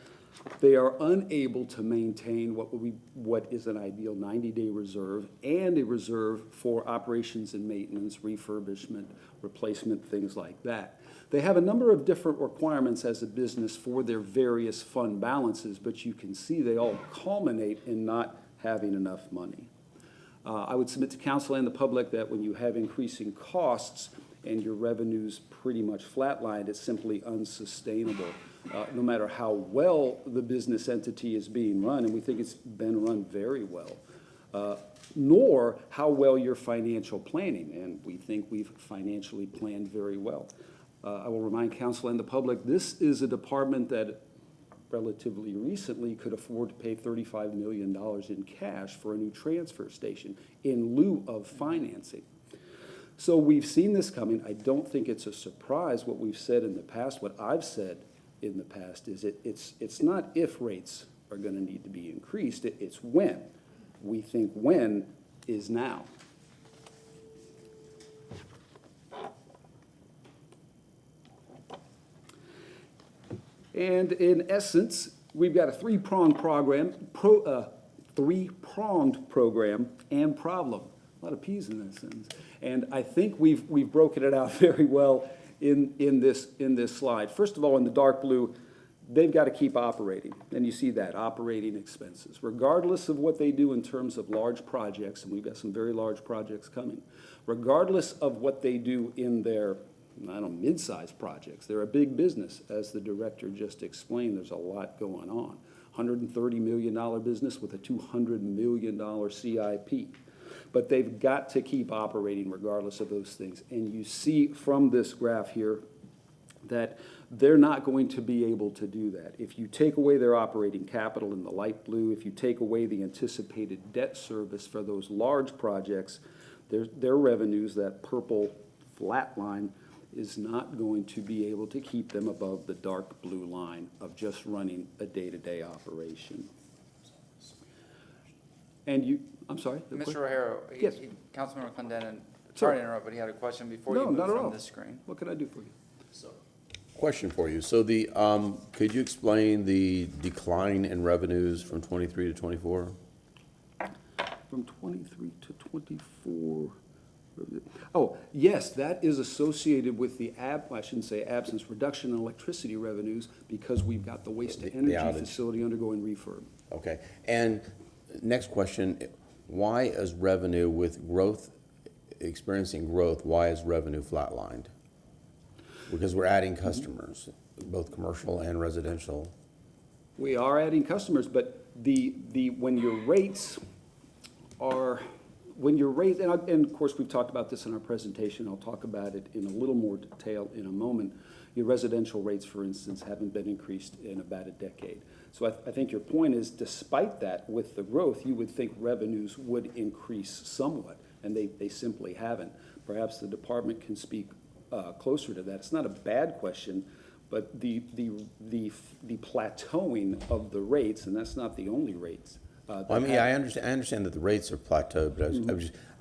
[SPEAKER 1] they are unable to maintain what is an ideal 90-day reserve and a reserve for operations and maintenance, refurbishment, replacement, things like that. They have a number of different requirements as a business for their various fund balances, but you can see they all culminate in not having enough money. I would submit to council and the public that when you have increasing costs and your revenues pretty much flatlined, it's simply unsustainable. No matter how well the business entity is being run, and we think it's been run very well, nor how well your financial planning, and we think we've financially planned very well. I will remind council and the public, this is a department that relatively recently could afford to pay $35 million in cash for a new transfer station in lieu of financing. So we've seen this coming. I don't think it's a surprise what we've said in the past. What I've said in the past is it's not if rates are going to need to be increased, it's when. We think when is now. And in essence, we've got a three-pronged program and problem. A lot of P's in that sentence. And I think we've broken it out very well in this slide. First of all, in the dark blue, they've got to keep operating. And you see that, operating expenses. Regardless of what they do in terms of large projects, and we've got some very large projects coming, regardless of what they do in their, mid-sized projects, they're a big business, as the director just explained. There's a lot going on. $130 million business with a $200 million CIP. But they've got to keep operating regardless of those things. And you see from this graph here that they're not going to be able to do that. If you take away their operating capital in the light blue, if you take away the anticipated debt service for those large projects, their revenues, that purple flat line, is not going to be able to keep them above the dark blue line of just running a day-to-day operation. And I'm sorry?
[SPEAKER 2] Mr. Rajero,
[SPEAKER 1] Yes.
[SPEAKER 2] Councilmember Clendenin,
[SPEAKER 1] Sure.
[SPEAKER 2] sorry to interrupt, but he had a question before you
[SPEAKER 1] No,
[SPEAKER 2] moved
[SPEAKER 1] not at all.
[SPEAKER 2] from this screen.
[SPEAKER 1] What can I do for you?
[SPEAKER 18] Question for you. So could you explain the decline in revenues from 23 to 24?
[SPEAKER 1] From 23 to 24. Oh, yes, that is associated with the absence, reduction in electricity revenues because we've got the waste-to-energy facility undergoing refurb.
[SPEAKER 18] Okay. And next question, why is revenue with growth, experiencing growth, why is revenue flatlined? Because we're adding customers, both commercial and residential.
[SPEAKER 1] We are adding customers, but when your rates, and of course we've talked about this in our presentation, I'll talk about it in a little more detail in a moment. Your residential rates, for instance, haven't been increased in about a decade. So I think your point is, despite that, with the growth, you would think revenues would increase somewhat, and they simply haven't. Perhaps the department can speak closer to that. It's not a bad question, but the plateauing of the rates, and that's not the only rates.
[SPEAKER 18] I understand that the rates are plateaued, but I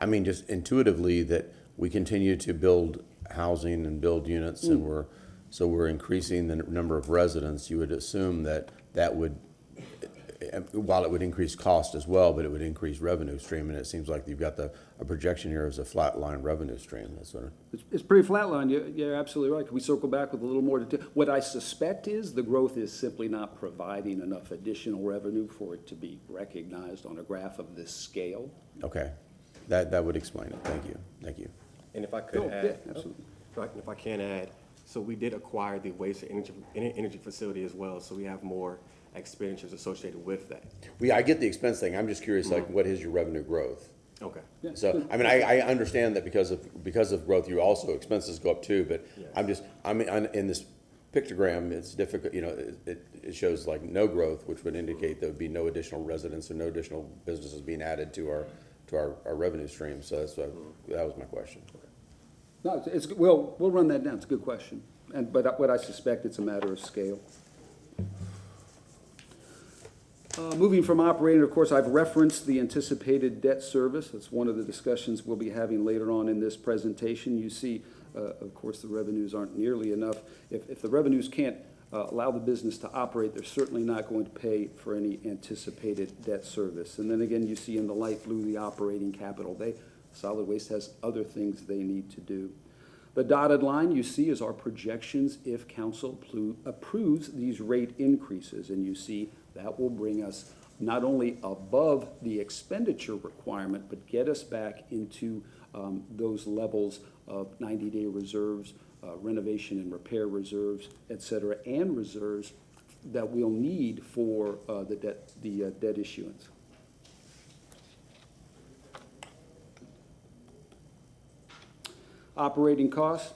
[SPEAKER 18] was just intuitively that we continue to build housing and build units, and we're increasing the number of residents, you would assume that would, while it would increase cost as well, but it would increase revenue stream, and it seems like you've got a projection here as a flatline revenue stream. That's sort of.
[SPEAKER 1] It's pretty flatline. You're absolutely right. Can we circle back with a little more detail? What I suspect is the growth is simply not providing enough additional revenue for it to be recognized on a graph of this scale.
[SPEAKER 18] Okay, that would explain it. Thank you. Thank you.
[SPEAKER 21] And if I could
[SPEAKER 1] Go,
[SPEAKER 21] add,
[SPEAKER 1] yeah, absolutely.
[SPEAKER 21] if I can add, so we did acquire the waste and energy facility as well, so we have more expenditures associated with that.
[SPEAKER 18] I get the expense thing. I'm just curious, like, what is your revenue growth?
[SPEAKER 21] Okay.
[SPEAKER 18] So, I mean, I understand that because of growth, you also, expenses go up too, but
[SPEAKER 21] Yes.
[SPEAKER 18] I'm in this pictogram, it's difficult, you know, it shows like no growth, which would indicate there would be no additional residents or no additional businesses being added to our revenue stream. So that was my question.
[SPEAKER 1] No, we'll run that down. It's a good question. But what I suspect, it's a matter of scale. Moving from operating, of course, I've referenced the anticipated debt service. That's one of the discussions we'll be having later on in this presentation. You see, of course, the revenues aren't nearly enough. If the revenues can't allow the business to operate, they're certainly not going to pay for any anticipated debt service. And then again, you see in the light blue, the operating capital. Solid Waste has other things they need to do. The dotted line you see is our projections if council approves these rate increases. And you see that will bring us not only above the expenditure requirement, but get us back into those levels of 90-day reserves, renovation and repair reserves, et cetera, and reserves that we'll need for the debt issuance. Operating costs,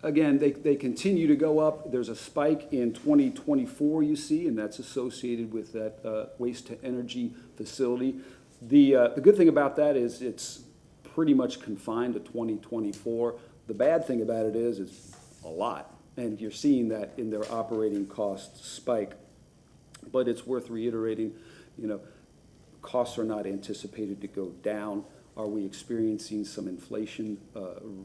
[SPEAKER 1] again, they continue to go up. There's a spike in 2024, you see, and that's associated with that waste-to-energy facility. The good thing about that is it's pretty much confined to 2024. The bad thing about it is it's a lot, and you're seeing that in their operating cost spike. But it's worth reiterating, you know, costs are not anticipated to go down. Are we experiencing some inflation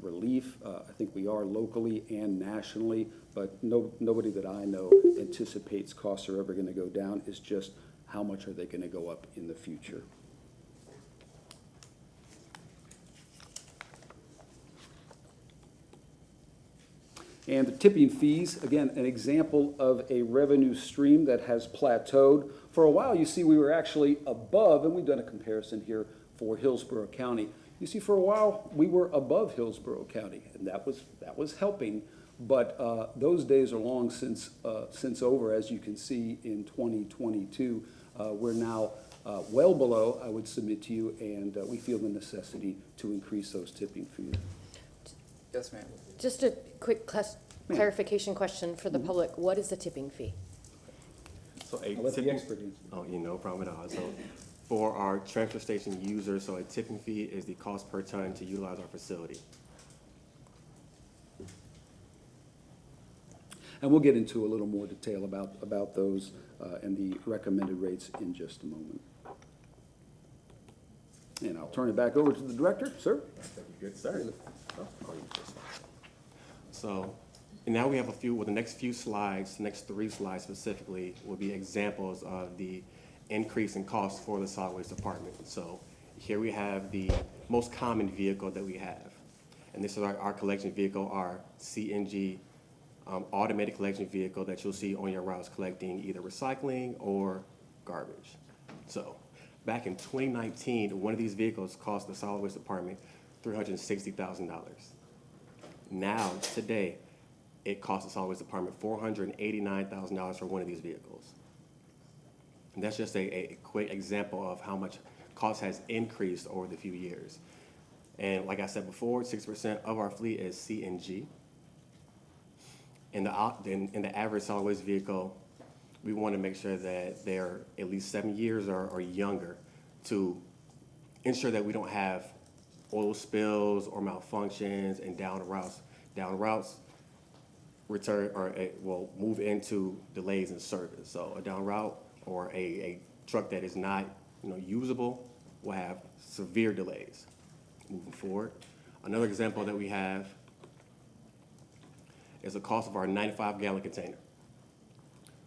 [SPEAKER 1] relief? I think we are locally and nationally, but nobody that I know anticipates costs are ever going to go down. It's just how much are they going to go up in the future? And the tipping fees, again, an example of a revenue stream that has plateaued. For a while, you see we were actually above, and we've done a comparison here for Hillsborough County. You see, for a while, we were above Hillsborough County, and that was helping, but those days are long since over. As you can see in 2022, we're now well below, I would submit to you, and we feel the necessity to increase those tipping fees.
[SPEAKER 2] Yes, ma'am.
[SPEAKER 4] Just a quick clarification question for the public. What is the tipping fee?
[SPEAKER 21] So
[SPEAKER 1] I'll let the expert answer.
[SPEAKER 21] Oh, no problem at all. So for our transfer station users, so a tipping fee is the cost per ton to utilize our facility.
[SPEAKER 1] And we'll get into a little more detail about those and the recommended rates in just a moment. And I'll turn it back over to the director, sir.
[SPEAKER 21] Thank you, good sir. So, and now we have the next few slides, next 3 slides specifically, will be examples of the increase in costs for the solid waste department. So here we have the most common vehicle that we have. And this is our collection vehicle, our CNG automated collection vehicle that you'll see on your routes collecting either recycling or garbage. So back in 2019, one of these vehicles cost the solid waste department $360,000. Now, today, it costs the solid waste department $489,000 for one of these vehicles. And that's just a quick example of how much cost has increased over the few years. And like I said before, 6% of our fleet is CNG. In the average solid waste vehicle, we want to make sure that they're at least 7 years or younger to ensure that we don't have oil spills or malfunctions and down routes return or will move into delays in service. So a down route or a truck that is not usable will have severe delays moving forward. Another example that we have is the cost of our 95-gallon container.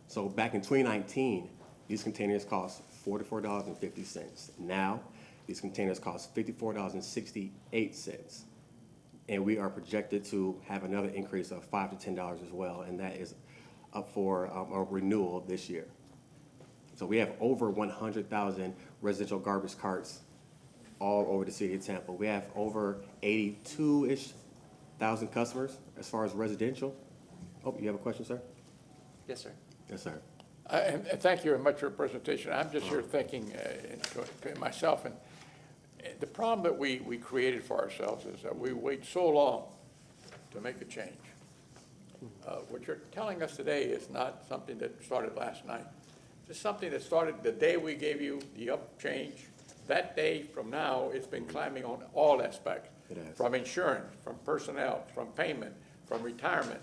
[SPEAKER 21] So back in 2019, these containers cost $44.50. Now, these containers cost $54.68. And we are projected to have another increase of $5 to $10 as well, and that is up for a renewal this year. So we have over 100,000 residential garbage carts all over the city of Tampa. We have over 82-ish thousand customers as far as residential. Oh, you have a question, sir?
[SPEAKER 2] Yes, sir.
[SPEAKER 21] Yes, sir.
[SPEAKER 9] And thank you very much for your presentation. I'm just here thinking to myself, and the problem that we created for ourselves is that we wait so long to make a change. What you're telling us today is not something that started last night. It's something that started the day we gave you the up change. That day from now, it's been climbing on all aspects, from insurance, from personnel, from payment, from retirement,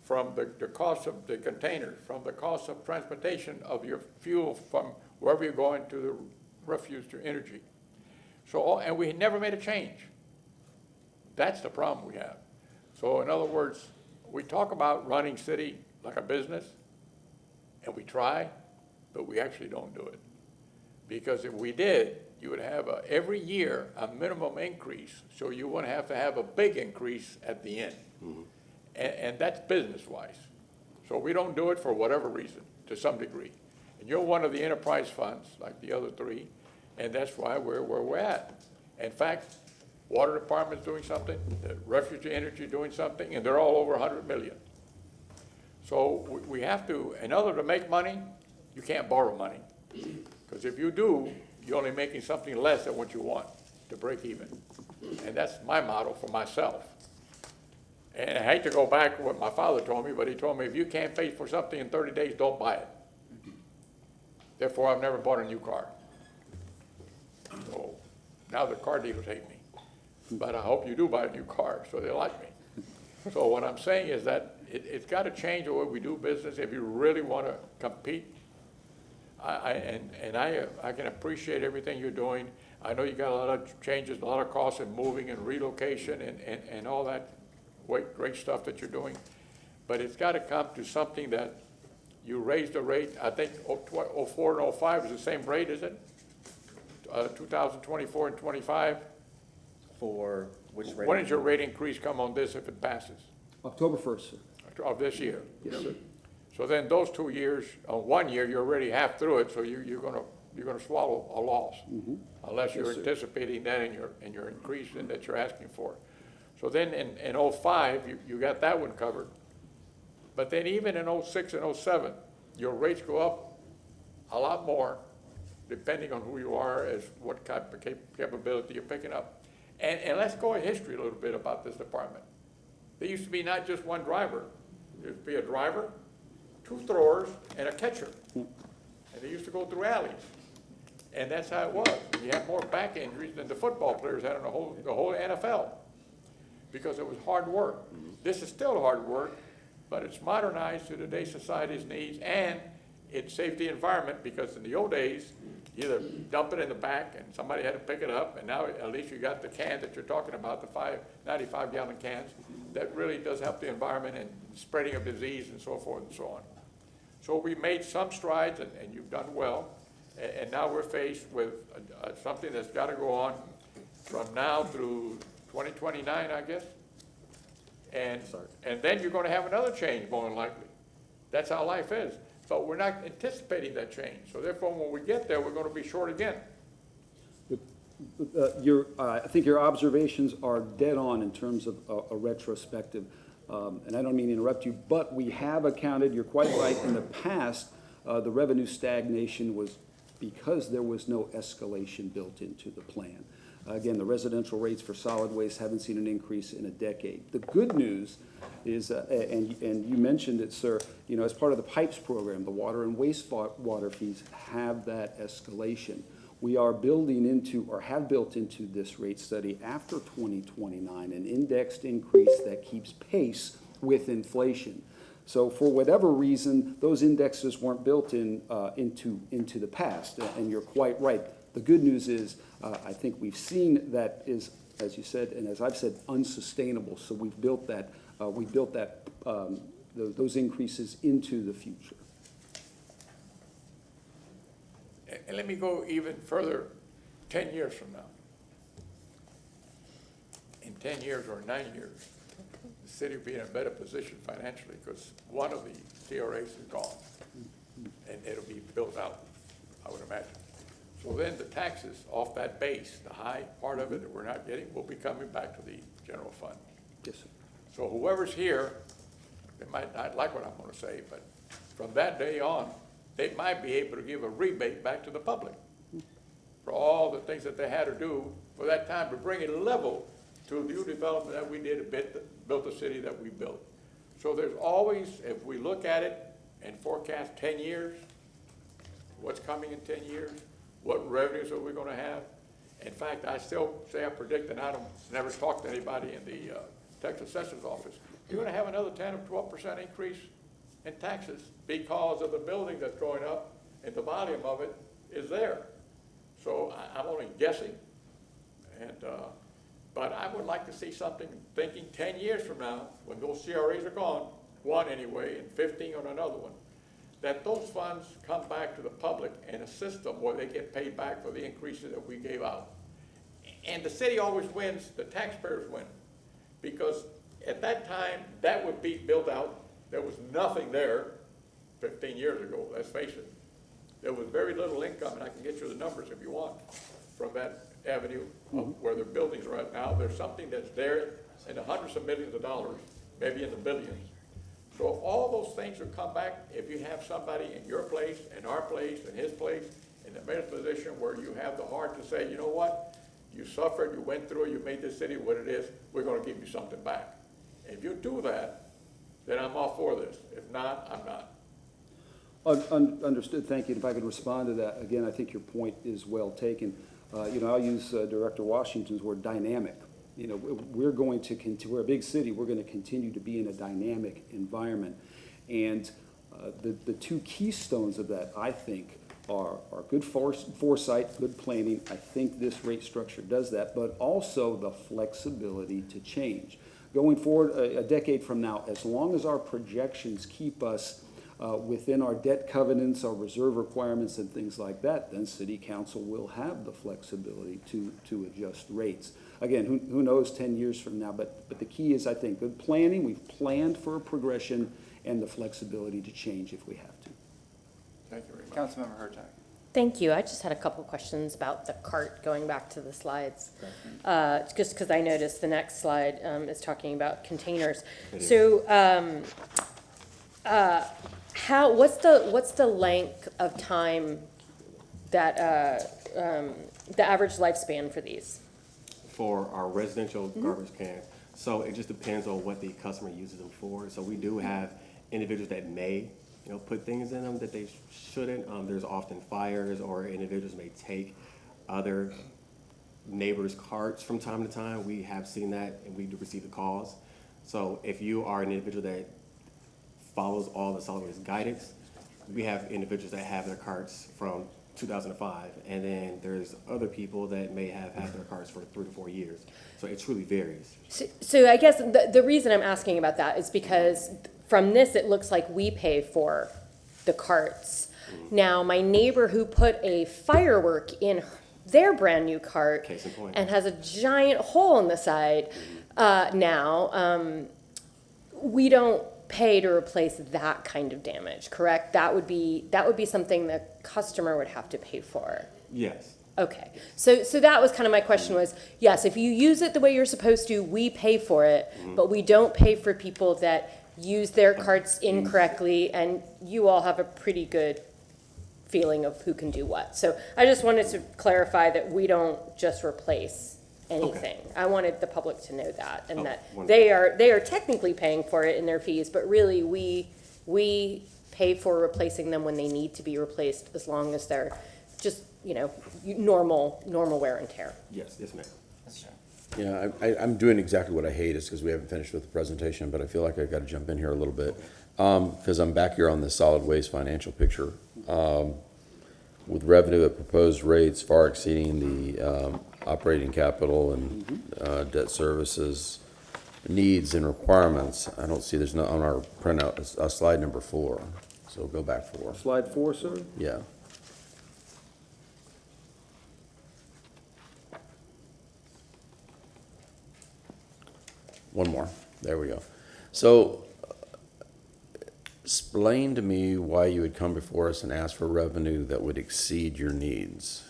[SPEAKER 9] from the cost of the container, from the cost of transportation of your fuel from wherever you're going to the refuse to energy. So, and we never made a change. That's the problem we have. So in other words, we talk about running city like a business, and we try, but we actually don't do it. Because if we did, you would have every year a minimum increase, so you wouldn't have to have a big increase at the end.
[SPEAKER 21] Mm-hmm.
[SPEAKER 9] And that's business-wise. So we don't do it for whatever reason, to some degree. And you're one of the enterprise funds, like the other three, and that's why we're where we're at. In fact, water department's doing something, the refuge energy doing something, and they're all over 100 million. So we have to, in order to make money, you can't borrow money. Because if you do, you're only making something less than what you want to break even. And that's my model for myself. And I hate to go back to what my father told me, but he told me, if you can't pay for something in 30 days, don't buy it. Therefore, I've never bought a new car. So now the car dealers hate me. But I hope you do buy a new car so they like me. So what I'm saying is that it's got to change the way we do business if you really want to compete. I can appreciate everything you're doing. I know you got a lot of changes, a lot of costs in moving and relocation and all that great stuff that you're doing. But it's got to come to something that you raise the rate. I think 04 and 05 is the same rate, is it? 2024 and 25?
[SPEAKER 21] For which rate?
[SPEAKER 9] When does your rate increase come on this if it passes?
[SPEAKER 1] October 1st, sir.
[SPEAKER 9] Of this year?
[SPEAKER 1] Yes, sir.
[SPEAKER 9] So then those 2 years, 1 year, you're already half through it, so you're gonna swallow a loss.
[SPEAKER 1] Mm-hmm.
[SPEAKER 9] Unless you're
[SPEAKER 1] Yes, sir.
[SPEAKER 9] anticipating that in your increase that you're asking for. So then in 05, you got that one covered. But then even in 06 and 07, your rates go up a lot more, depending on who you are, as what type of capability you're picking up. And let's go in history a little bit about this department. There used to be not just one driver. There used to be a driver, 2 throwers, and a catcher. And they used to go through alleys. And that's how it was. And you have more back injuries than the football players had in the whole NFL, because it was hard work. This is still hard work, but it's modernized to today's society's needs, and it saved the environment, because in the old days, you either dump it in the back and somebody had to pick it up, and now at least you got the can that you're talking about, the 95-gallon cans, that really does help the environment and spreading of disease and so forth and so on. So we made some strides, and you've done well, and now we're faced with something that's got to go on from now through 2029, I guess. And then you're going to have another change, more than likely. That's how life is. But we're not anticipating that change. So therefore, when we get there, we're going to be short again.
[SPEAKER 1] I think your observations are dead on in terms of a retrospective. And I don't mean to interrupt you, but we have accounted, you're quite right, in the past, the revenue stagnation was because there was no escalation built into the plan. Again, the residential rates for solid waste haven't seen an increase in a decade. The good news is, and you mentioned it, sir, you know, as part of the PIPES program, the water and wastewater fees have that escalation. We are building into, or have built into this rate study after 2029, an indexed increase that keeps pace with inflation. So for whatever reason, those indexes weren't built in into the past, and you're quite right. The good news is, I think we've seen that is as you said, and as I've said, unsustainable. So we've built that, those increases into the future.
[SPEAKER 9] And let me go even further, 10 years from now. In 10 years or 9 years, the city will be in a better position financially because one of the CRAs is gone, and it'll be built out, I would imagine. So then the taxes off that base, the high part of it that we're not getting, will be coming back to the general fund.
[SPEAKER 1] Yes, sir.
[SPEAKER 9] So whoever's here, they might not like what I'm gonna say, but from that day on, they might be able to give a rebate back to the public for all the things that they had to do for that time to bring it level to the new development that we did, built the city that we built. So there's always, if we look at it and forecast 10 years, what's coming in 10 years, what revenues are we gonna have? In fact, I still say I predict, and I don't never talk to anybody in the Texas Assessor's Office, you're gonna have another 10 or 12% increase in taxes because of the building that's going up and the volume of it is there. So I'm only guessing, and but I would like to see something, thinking 10 years from now, when those CRAs are gone, one anyway, and 15 on another one, that those funds come back to the public in a system where they get paid back for the increases that we gave out. And the city always wins, the taxpayers win, because at that time, that would be built out. There was nothing there 15 years ago, let's face it. There was very little income, and I can get you the numbers if you want, from that avenue of where the buildings are at now. There's something that's there in the hundreds of millions of dollars, maybe in the billions. So all those things will come back if you have somebody in your place, in our place, in his place, in the mayor's position where you have the heart to say, you know what, you suffered, you went through it, you made this city what it is, we're gonna give you something back. If you do that, then I'm all for this. If not, I'm not.
[SPEAKER 1] Understood, thank you. If I could respond to that, again, I think your point is well taken. I'll use Director Washington's word, dynamic. We're going to continue, we're a big city, we're going to continue to be in a dynamic environment. And the two keystones of that, I think, are good foresight, good planning. I think this rate structure does that, but also the flexibility to change. Going forward, a decade from now, as long as our projections keep us within our debt covenants, our reserve requirements, and things like that, then City Council will have the flexibility to adjust rates. Again, who knows 10 years from now, but the key is, I think, good planning. We've planned for a progression and the flexibility to change if we have to.
[SPEAKER 9] Thank you very much.
[SPEAKER 2] Councilmember Hurtak.
[SPEAKER 4] Thank you. I just had a couple questions about the cart, going back to the slides. Just because I noticed the next slide is talking about containers. So what's the length of time that the average lifespan for these?
[SPEAKER 21] For our residential garbage cans. So it just depends on what the customer uses them for. So we do have individuals that may, put things in them that they shouldn't. There's often fires, or individuals may take other neighbors' carts from time to time. We have seen that, and we do receive the calls. So if you are an individual that follows all the solid waste guidance, we have individuals that have their carts from 2005, and then there's other people that may have had their carts for 3 to 4 years. So it truly varies.
[SPEAKER 4] So I guess the reason I'm asking about that is because from this, it looks like we pay for the carts. Now, my neighbor who put a firework in their brand new cart
[SPEAKER 21] Case in point.
[SPEAKER 4] and has a giant hole in the side now, we don't pay to replace that kind of damage, correct? That would be something the customer would have to pay for.
[SPEAKER 21] Yes.
[SPEAKER 4] Okay, so that was kind of my question was, yes, if you use it the way you're supposed to, we pay for it, but we don't pay for people that use their carts incorrectly, and you all have a pretty good feeling of who can do what. So I just wanted to clarify that we don't just replace anything. Okay. I wanted the public to know that, and that wonderful. they are technically paying for it in their fees, but really we pay for replacing them when they need to be replaced, as long as they're just normal wear and tear.
[SPEAKER 21] Yes, ma'am.
[SPEAKER 18] Yeah, I'm doing exactly what I hate, is because we haven't finished with the presentation, but I feel like I've got to jump in here a little bit, because I'm back here on the solid waste financial picture. with revenue at proposed rates far exceeding the operating capital and debt services needs and requirements. I don't see, there's not on our printout, slide number 4. So go back 4.
[SPEAKER 1] Slide 4, sir?
[SPEAKER 18] Yeah. One more. There we go. So explain to me why you would come before us and ask for revenue that would exceed your needs.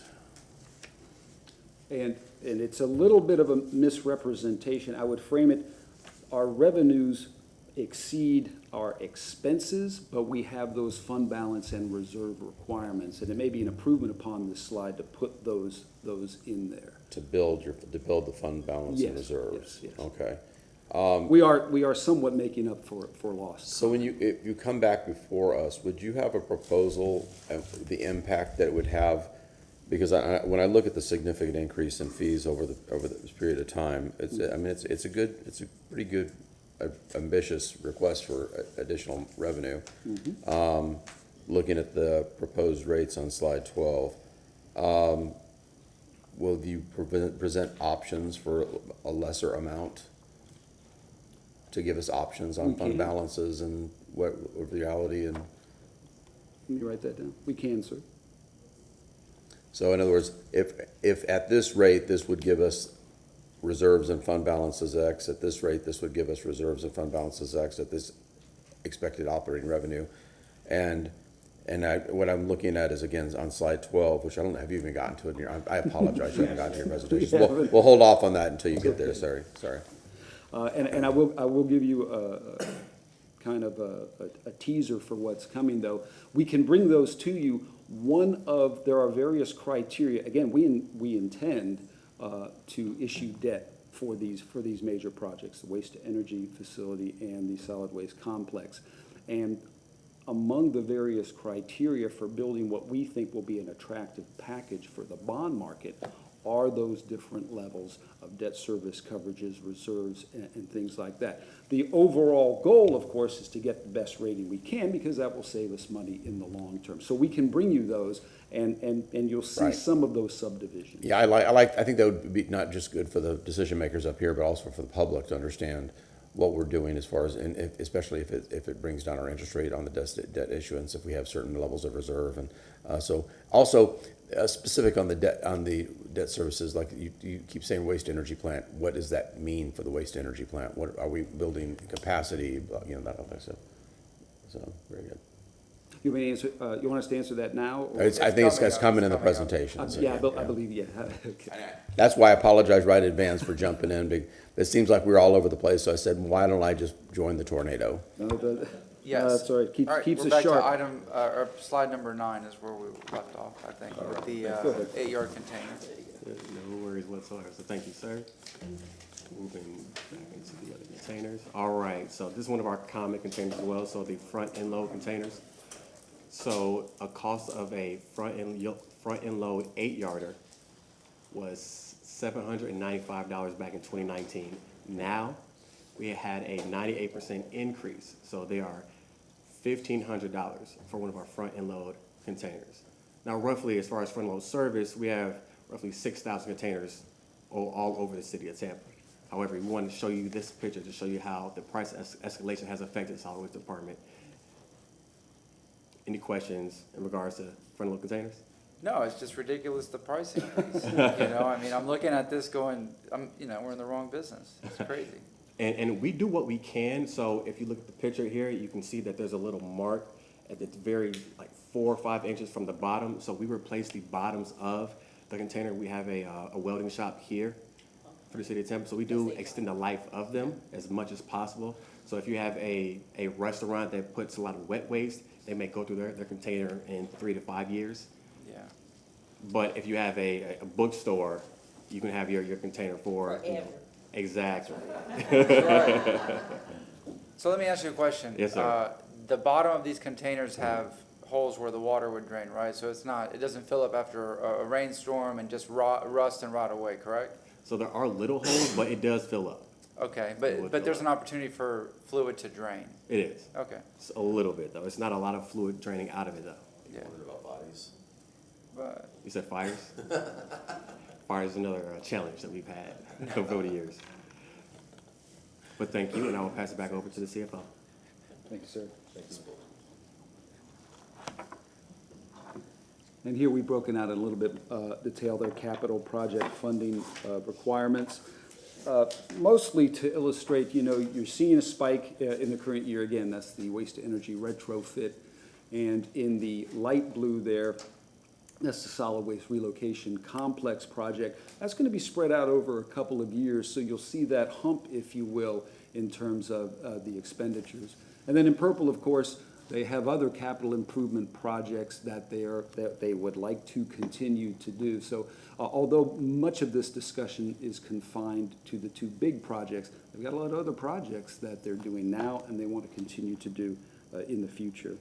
[SPEAKER 1] And it's a little bit of a misrepresentation. I would frame it, our revenues exceed our expenses, but we have those fund balance and reserve requirements. And it may be an improvement upon this slide to put those in there.
[SPEAKER 18] To build the fund balance and reserves?
[SPEAKER 1] Yes.
[SPEAKER 18] Okay.
[SPEAKER 1] We are somewhat making up for loss.
[SPEAKER 18] So if you come back before us, would you have a proposal of the impact that it would have? Because when I look at the significant increase in fees over this period of time, it's a pretty good, ambitious request for additional revenue. Looking at the proposed rates on slide 12, will you present options for a lesser amount? To give us options on fund balances and what reality and.
[SPEAKER 1] Let me write that down. We can, sir.
[SPEAKER 18] So in other words, if at this rate, this would give us reserves and fund balances X, at this rate, this would give us reserves and fund balances X at this expected operating revenue. And what I'm looking at is, again, on slide 12, which I don't know, have you even gotten to it here? I apologize, you haven't gotten to your presentation. We'll hold off on that until you get there, sorry.
[SPEAKER 1] And I will give you a kind of a teaser for what's coming, though. We can bring those to you. There are various criteria. Again, we intend to issue debt for these major projects, the waste-to-energy facility and the solid waste complex. And among the various criteria for building what we think will be an attractive package for the bond market are those different levels of debt service coverages, reserves, and things like that. The overall goal, of course, is to get the best rating we can, because that will save us money in the long term. So we can bring you those, and you'll see some of those subdivisions.
[SPEAKER 18] Yeah, I think that would be not just good for the decision makers up here, but also for the public to understand what we're doing as far as, and especially if it brings down our interest rate on the debt issuance, if we have certain levels of reserve. And so also specific on the debt services, like you keep saying waste energy plant. What does that mean for the waste energy plant? What are we building capacity? That whole thing. So very good.
[SPEAKER 1] You want us to answer that now? Or?
[SPEAKER 18] I think it's coming in the presentation.
[SPEAKER 1] I believe, yeah. Okay.
[SPEAKER 18] That's why I apologize right in advance for jumping in. It seems like we're all over the place, so I said, why don't I just join the tornado?
[SPEAKER 2] Yes.
[SPEAKER 1] That's all right. Keeps
[SPEAKER 2] we're
[SPEAKER 1] us
[SPEAKER 2] back
[SPEAKER 1] sharp.
[SPEAKER 2] to item, or slide number 9 is where we left off, I think, with the 8-yard container.
[SPEAKER 21] No worries whatsoever. So thank you, sir. Moving back into the other containers. All right, so this is one of our common containers as well, so the front end load containers. So a cost of a front end load 8-yarder was $795 back in 2019. Now we had a 98% increase, so they are $1,500 for one of our front end load containers. Now, roughly, as far as front load service, we have roughly 6,000 containers all over the city of Tampa. However, we want to show you this picture to show you how the price escalation has affected the solid waste department. Any questions in regards to front load containers?
[SPEAKER 2] No, it's just ridiculous, the price increase. I'm looking at this going, we're in the wrong business. It's crazy.
[SPEAKER 21] And we do what we can. So if you look at the picture here, you can see that there's a little mark at the very 4 or 5 inches from the bottom. So we replace the bottoms of the container. We have a welding shop here for the city of Tampa. So we do extend the life of them as much as possible. So if you have a restaurant that puts a lot of wet waste, they may go through their container in 3 to 5 years.
[SPEAKER 2] Yeah.
[SPEAKER 21] But if you have a bookstore, you can have your container for exactly.
[SPEAKER 2] So let me ask you a question.
[SPEAKER 21] Yes, sir.
[SPEAKER 2] The bottom of these containers have holes where the water would drain, right? So it doesn't fill up after a rainstorm and just rust and rot away, correct?
[SPEAKER 21] So there are little holes, but it does fill up.
[SPEAKER 2] Okay, but there's an opportunity for fluid to drain.
[SPEAKER 21] It is.
[SPEAKER 2] Okay.
[SPEAKER 21] It's a little bit, though. It's not a lot of fluid draining out of it, though.
[SPEAKER 2] Yeah. but.
[SPEAKER 21] You said fires? Fire is another challenge that we've had over the years. But thank you, and I will pass it back over to the CFO.
[SPEAKER 1] Thank you, sir. Thank you. And here we've broken out in a little bit detail their capital project funding requirements. Mostly to illustrate, you're seeing a spike in the current year. Again, that's the waste to energy retrofit. And in the light blue there, that's the solid waste relocation complex project. That's going to be spread out over a couple of years, so you'll see that hump, if you will, in terms of the expenditures. And then in purple, of course, they have other capital improvement projects that they would like to continue to do. So although much of this discussion is confined to the two big projects, they've got a lot of other projects that they're doing now and they want to continue to do in the future.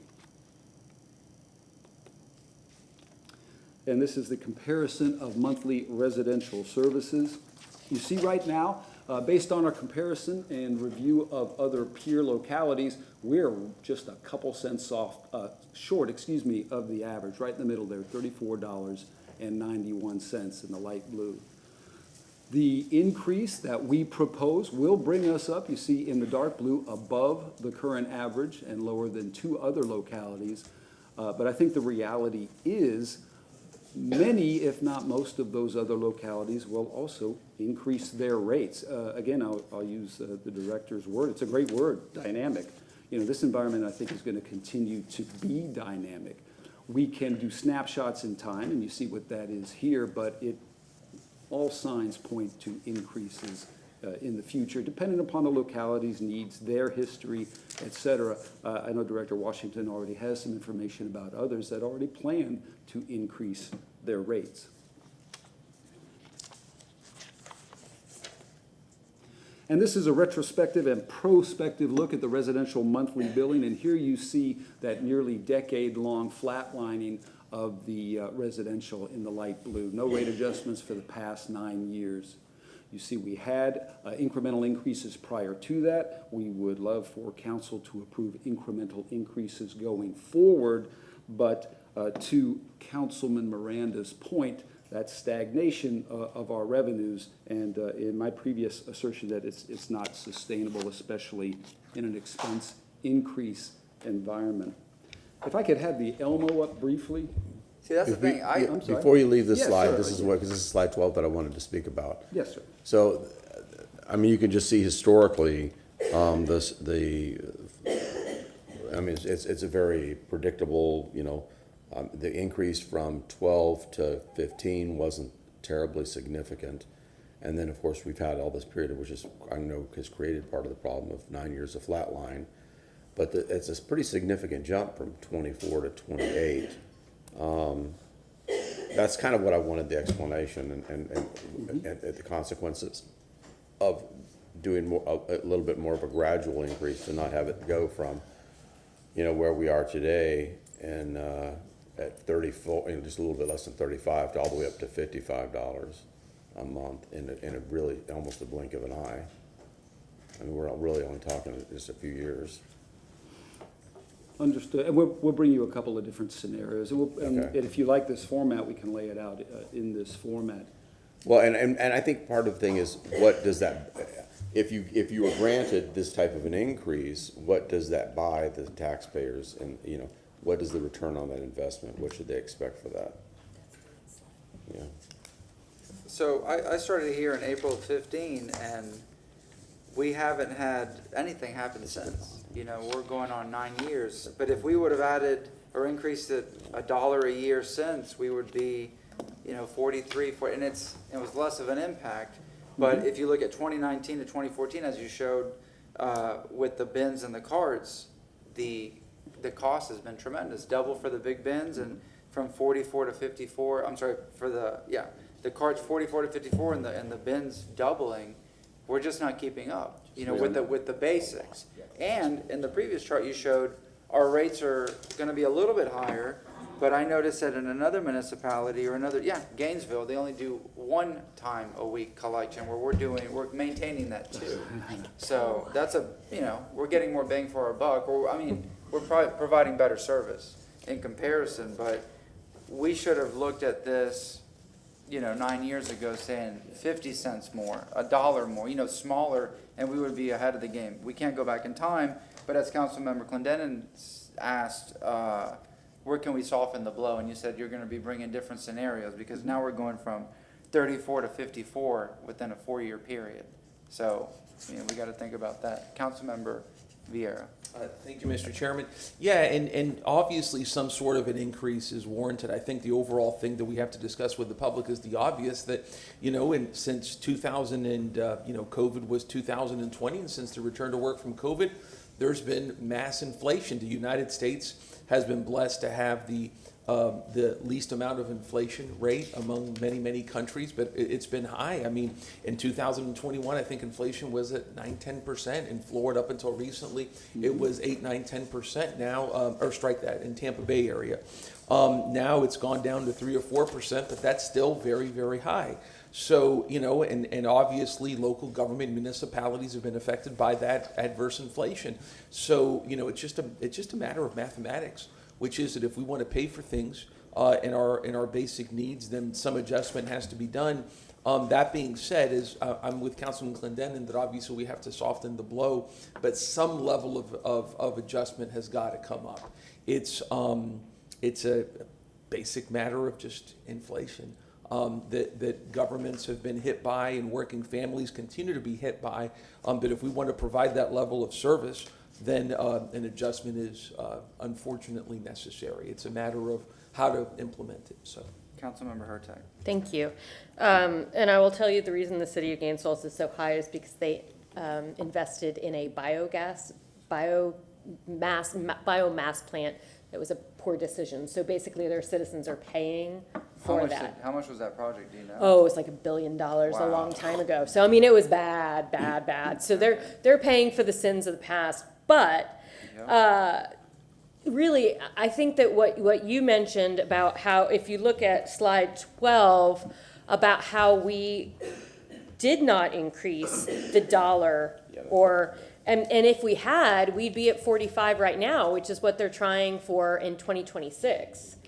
[SPEAKER 1] And this is the comparison of monthly residential services. You see right now, based on our comparison and review of other peer localities, we're just a couple cents short of the average, right in the middle there, $34.91 in the light blue. The increase that we propose will bring us up, you see in the dark blue, above the current average and lower than two other localities. But I think the reality is many, if not most of those other localities will also increase their rates. Again, I'll use the director's word. It's a great word, dynamic. This environment, I think, is going to continue to be dynamic. We can do snapshots in time, and you see what that is here, but all signs point to increases in the future, depending upon the locality's needs, their history, et cetera. I know Director Washington already has some information about others that already plan to increase their rates. And this is a retrospective and prospective look at the residential monthly billing, and here you see that nearly decade-long flatlining of the residential in the light blue. No rate adjustments for the past 9 years. You see we had incremental increases prior to that. We would love for council to approve incremental increases going forward, but to Councilman Miranda's point, that stagnation of our revenues, and in my previous assertion that it's not sustainable, especially in an expense increase environment. If I could have the Elmo up briefly.
[SPEAKER 2] See, that's the thing.
[SPEAKER 1] I'm sorry.
[SPEAKER 18] Before you leave this slide,
[SPEAKER 1] sure.
[SPEAKER 18] this is slide 12 that I wanted to speak about.
[SPEAKER 1] Yes, sir.
[SPEAKER 18] So, you can just see historically, it's a very predictable, the increase from 12 to 15 wasn't terribly significant. And then, of course, we've had all this period, which is, I know, has created part of the problem of 9 years of flat line. But it's a pretty significant jump from 24 to 28. That's kind of what I wanted the explanation and the consequences of doing a little bit more of a gradual increase to not have it go from, where we are today and at 34, just a little bit less than 35 to all the way up to $55 a month in a really almost a blink of an eye. We're really only talking just a few years.
[SPEAKER 1] Understood. And we'll bring you a couple of different scenarios. And if you like this format, we can lay it out in this format.
[SPEAKER 18] Well, and I think part of the thing is, what does that, if you were granted this type of an increase, what does that buy the taxpayers? And, what is the return on that investment? What should they expect for that? Yeah.
[SPEAKER 2] So I started here in April of 15, and we haven't had anything happen since. We're going on 9 years. But if we would have added or increased it $1 a year since, we would be, 43, 40, and it was less of an impact. But if you look at 2019 to 2014, as you showed with the bins and the carts, the cost has been tremendous. Double for the big bins, and from 44 to 54. I'm sorry, for the carts 44 to 54, and the bins doubling. We're just not keeping up, with the basics. And in the previous chart you showed, our rates are going to be a little bit higher, but I noticed that in another municipality or Gainesville, they only do 1 time a week collection, where we're maintaining that too. So that's we're getting more bang for our buck, we're providing better service in comparison, but we should have looked at this, 9 years ago saying 50 cents more, $1 more, smaller, and we would be ahead of the game. We can't go back in time, but as Councilmember Clendenin asked, where can we soften the blow? And you said you're going to be bringing different scenarios, because now we're going from 34 to 54 within a 4-year period. So, we got to think about that. Councilmember Vieira.
[SPEAKER 6] Thank you, Mr. Chairman. Yeah, and obviously some sort of an increase is warranted. I think the overall thing that we have to discuss with the public is the obvious that, and since 2000 and, COVID was 2020, and since the return to work from COVID, there's been mass inflation. The United States has been blessed to have the least amount of inflation rate among many countries, but it's been high. I mean, in 2021, I think inflation was at 9-10%. In Florida, up until recently, it was 8-9-10% now, or strike that, in Tampa Bay area. Now it's gone down to 3 or 4%, but that's still very high. So, and obviously local government municipalities have been affected by that adverse inflation. So, it's just a matter of mathematics, which is that if we want to pay for things in our basic needs, then some adjustment has to be done. That being said, I'm with Councilman Clendenin that obviously we have to soften the blow, but some level of adjustment has got to come up. It's a basic matter of just inflation that governments have been hit by, and working families continue to be hit by. But if we want to provide that level of service, then an adjustment is unfortunately necessary. It's a matter of how to implement it. So,
[SPEAKER 2] Councilmember Hurtak.
[SPEAKER 4] Thank you. And I will tell you the reason the city of Gainesville is so high is because they invested in a biomass plant that was a poor decision. So basically their citizens are paying for that.
[SPEAKER 2] How much was that project, do you know?
[SPEAKER 4] Oh, it was like $1 billion a long time ago. So I mean, it was bad. So they're paying for the sins of the past. But really, I think that what you mentioned about how, if you look at slide 12, about how we did not increase the dollar, and if we had, we'd be at 45 right now, which is what they're trying for in 2026.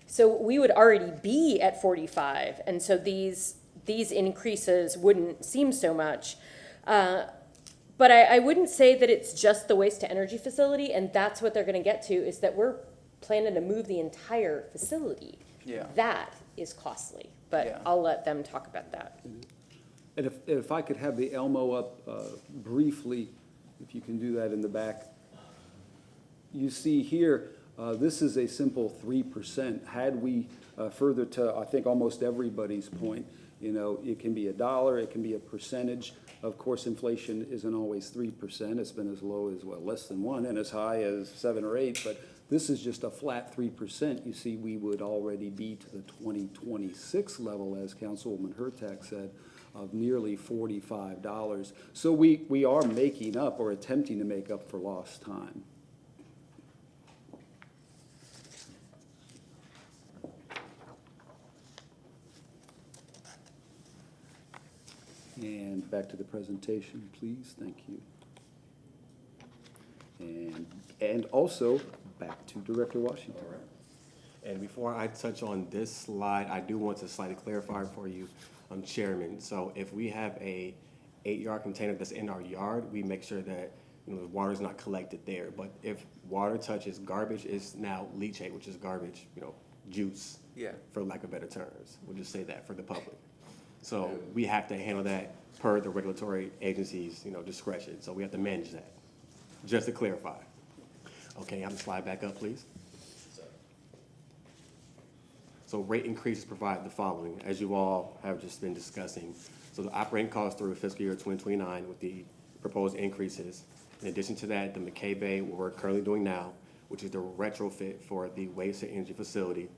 [SPEAKER 4] So we would already be at 45, and so these increases wouldn't seem so much. But I wouldn't say that it's just the waste to energy facility, and that's what they're going to get to, is that we're planning to move the entire facility.
[SPEAKER 2] Yeah.
[SPEAKER 4] That is costly, but I'll let them talk about that.
[SPEAKER 1] And if I could have the Elmo up briefly, if you can do that in the back. You see here, this is a simple 3%. Had we further to, I think, almost everybody's point, it can be $1, it can be a percentage. Of course, inflation isn't always 3%. It's been as low as, less than 1, and as high as 7 or 8. But this is just a flat 3%. You see, we would already be to the 2026 level, as Councilwoman Hurtak said, of nearly $45. So we are making up, or attempting to make up, for lost time. And back to the presentation, please. Thank you. And also back to Director Washington.
[SPEAKER 21] All right. And before I touch on this slide, I do want to slightly clarify for you, Chairman. So if we have a 8-yard container that's in our yard, we make sure that the water is not collected there. But if water touches garbage, it's now leachate, which is garbage, juice, for lack of better terms. We'll just say that for the public. So we have to handle that per the regulatory agency's, discretion. So we have to manage that, just to clarify. Okay, I'm gonna slide back up, please. So rate increases provide the following, as you all have just been discussing. So the operating costs through fiscal year 2029 with the proposed increases. In addition to that, the McKay Bay, what we're currently doing now, which is the retrofit for the waste to energy facility.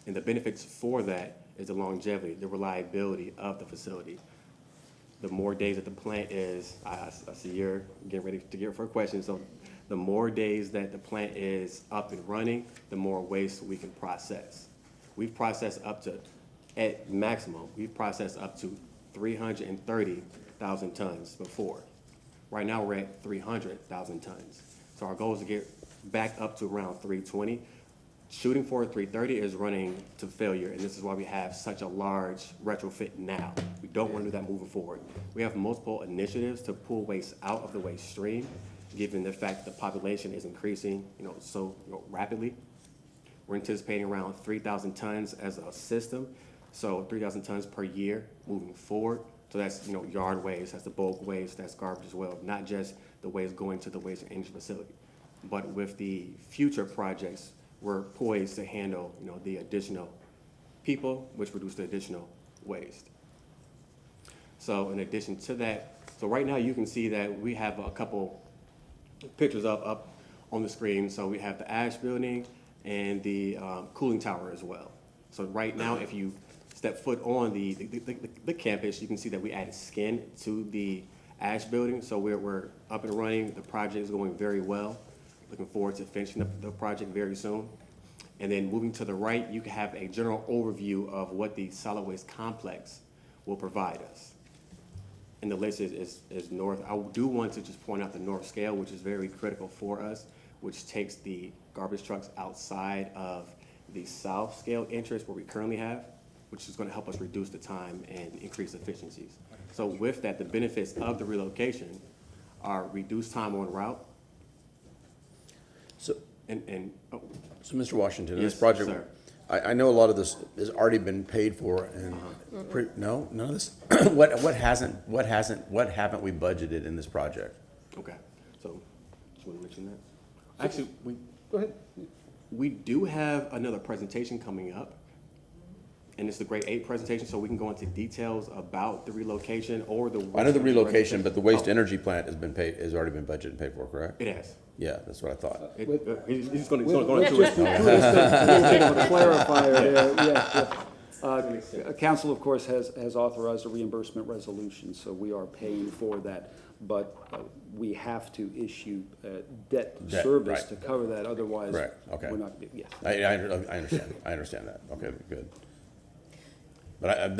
[SPEAKER 21] And the benefits for that is the longevity, the reliability of the facility. The more days that the plant is, I see you're getting ready to get for a question. So the more days that the plant is up and running, the more waste we can process. We've processed up to, at maximum, we've processed up to 330,000 tons before. Right now we're at 300,000 tons. So our goal is to get back up to around 320. shooting for 330 is running to failure, and this is why we have such a large retrofit now. We don't want to do that moving forward. We have multiple initiatives to pull waste out of the waste stream, given the fact that the population is increasing, so rapidly. We're anticipating around 3,000 tons as a system, so 3,000 tons per year moving forward. So that's, yard waste, that's the bulk waste, that's garbage as well, not just the waste going to the waste and energy facility. But with the future projects, we're poised to handle, the additional people, which reduce the additional waste. So in addition to that, so right now you can see that we have a couple pictures up on the screen. So we have the Ash building and the cooling tower as well. So right now, if you step foot on the campus, you can see that we added skin to the Ash building. So we're up and running. The project is going very well. Looking forward to finishing up the project very soon. And then moving to the right, you can have a general overview of what the solid waste complex will provide us. And the list is north. I do want to just point out the north scale, which is very critical for us, which takes the garbage trucks outside of the south scale entrance where we currently have, which is going to help us reduce the time and increase efficiencies. So with that, the benefits of the relocation are reduced time on route.
[SPEAKER 18] So,
[SPEAKER 21] So
[SPEAKER 18] Mr. Washington,
[SPEAKER 21] yes,
[SPEAKER 18] this project,
[SPEAKER 21] sir.
[SPEAKER 18] I know a lot of this has already been paid for, and no, none of this. what haven't we budgeted in this project?
[SPEAKER 21] Okay, so just want to mention that. Actually, go ahead. We do have another presentation coming up, and it's the grade 8 presentation, so we can go into details about the relocation or the.
[SPEAKER 18] I know the relocation, but the waste energy plant has already been budgeted and paid for, correct?
[SPEAKER 21] It has.
[SPEAKER 18] Yeah, that's what I thought.
[SPEAKER 21] He's going to go into it.
[SPEAKER 1] Clarifier there, yeah. Council, of course, has authorized a reimbursement resolution, so we are paying for that. But we have to issue debt service
[SPEAKER 18] right.
[SPEAKER 1] to cover that, otherwise
[SPEAKER 18] Right, okay.
[SPEAKER 1] we're not, yes.
[SPEAKER 18] I understand. I understand that. Okay, good. But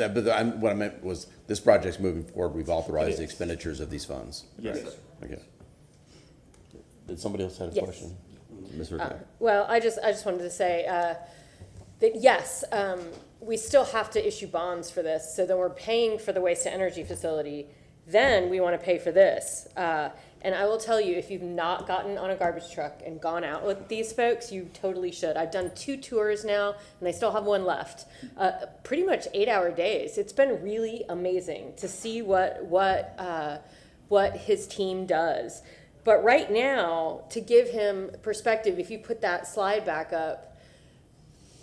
[SPEAKER 18] what I meant was, this project's moving forward. We've authorized the expenditures of these funds.
[SPEAKER 21] Yes.
[SPEAKER 18] Right. Okay. Did somebody else have a
[SPEAKER 4] Yes.
[SPEAKER 18] question? Ms. Ritter?
[SPEAKER 4] Well, I just wanted to say that yes, we still have to issue bonds for this. So then we're paying for the waste to energy facility. Then we want to pay for this. And I will tell you, if you've not gotten on a garbage truck and gone out with these folks, you totally should. I've done 2 tours now, and I still have one left. Pretty much 8-hour days. It's been really amazing to see what his team does. But right now, to give him perspective, if you put that slide back up,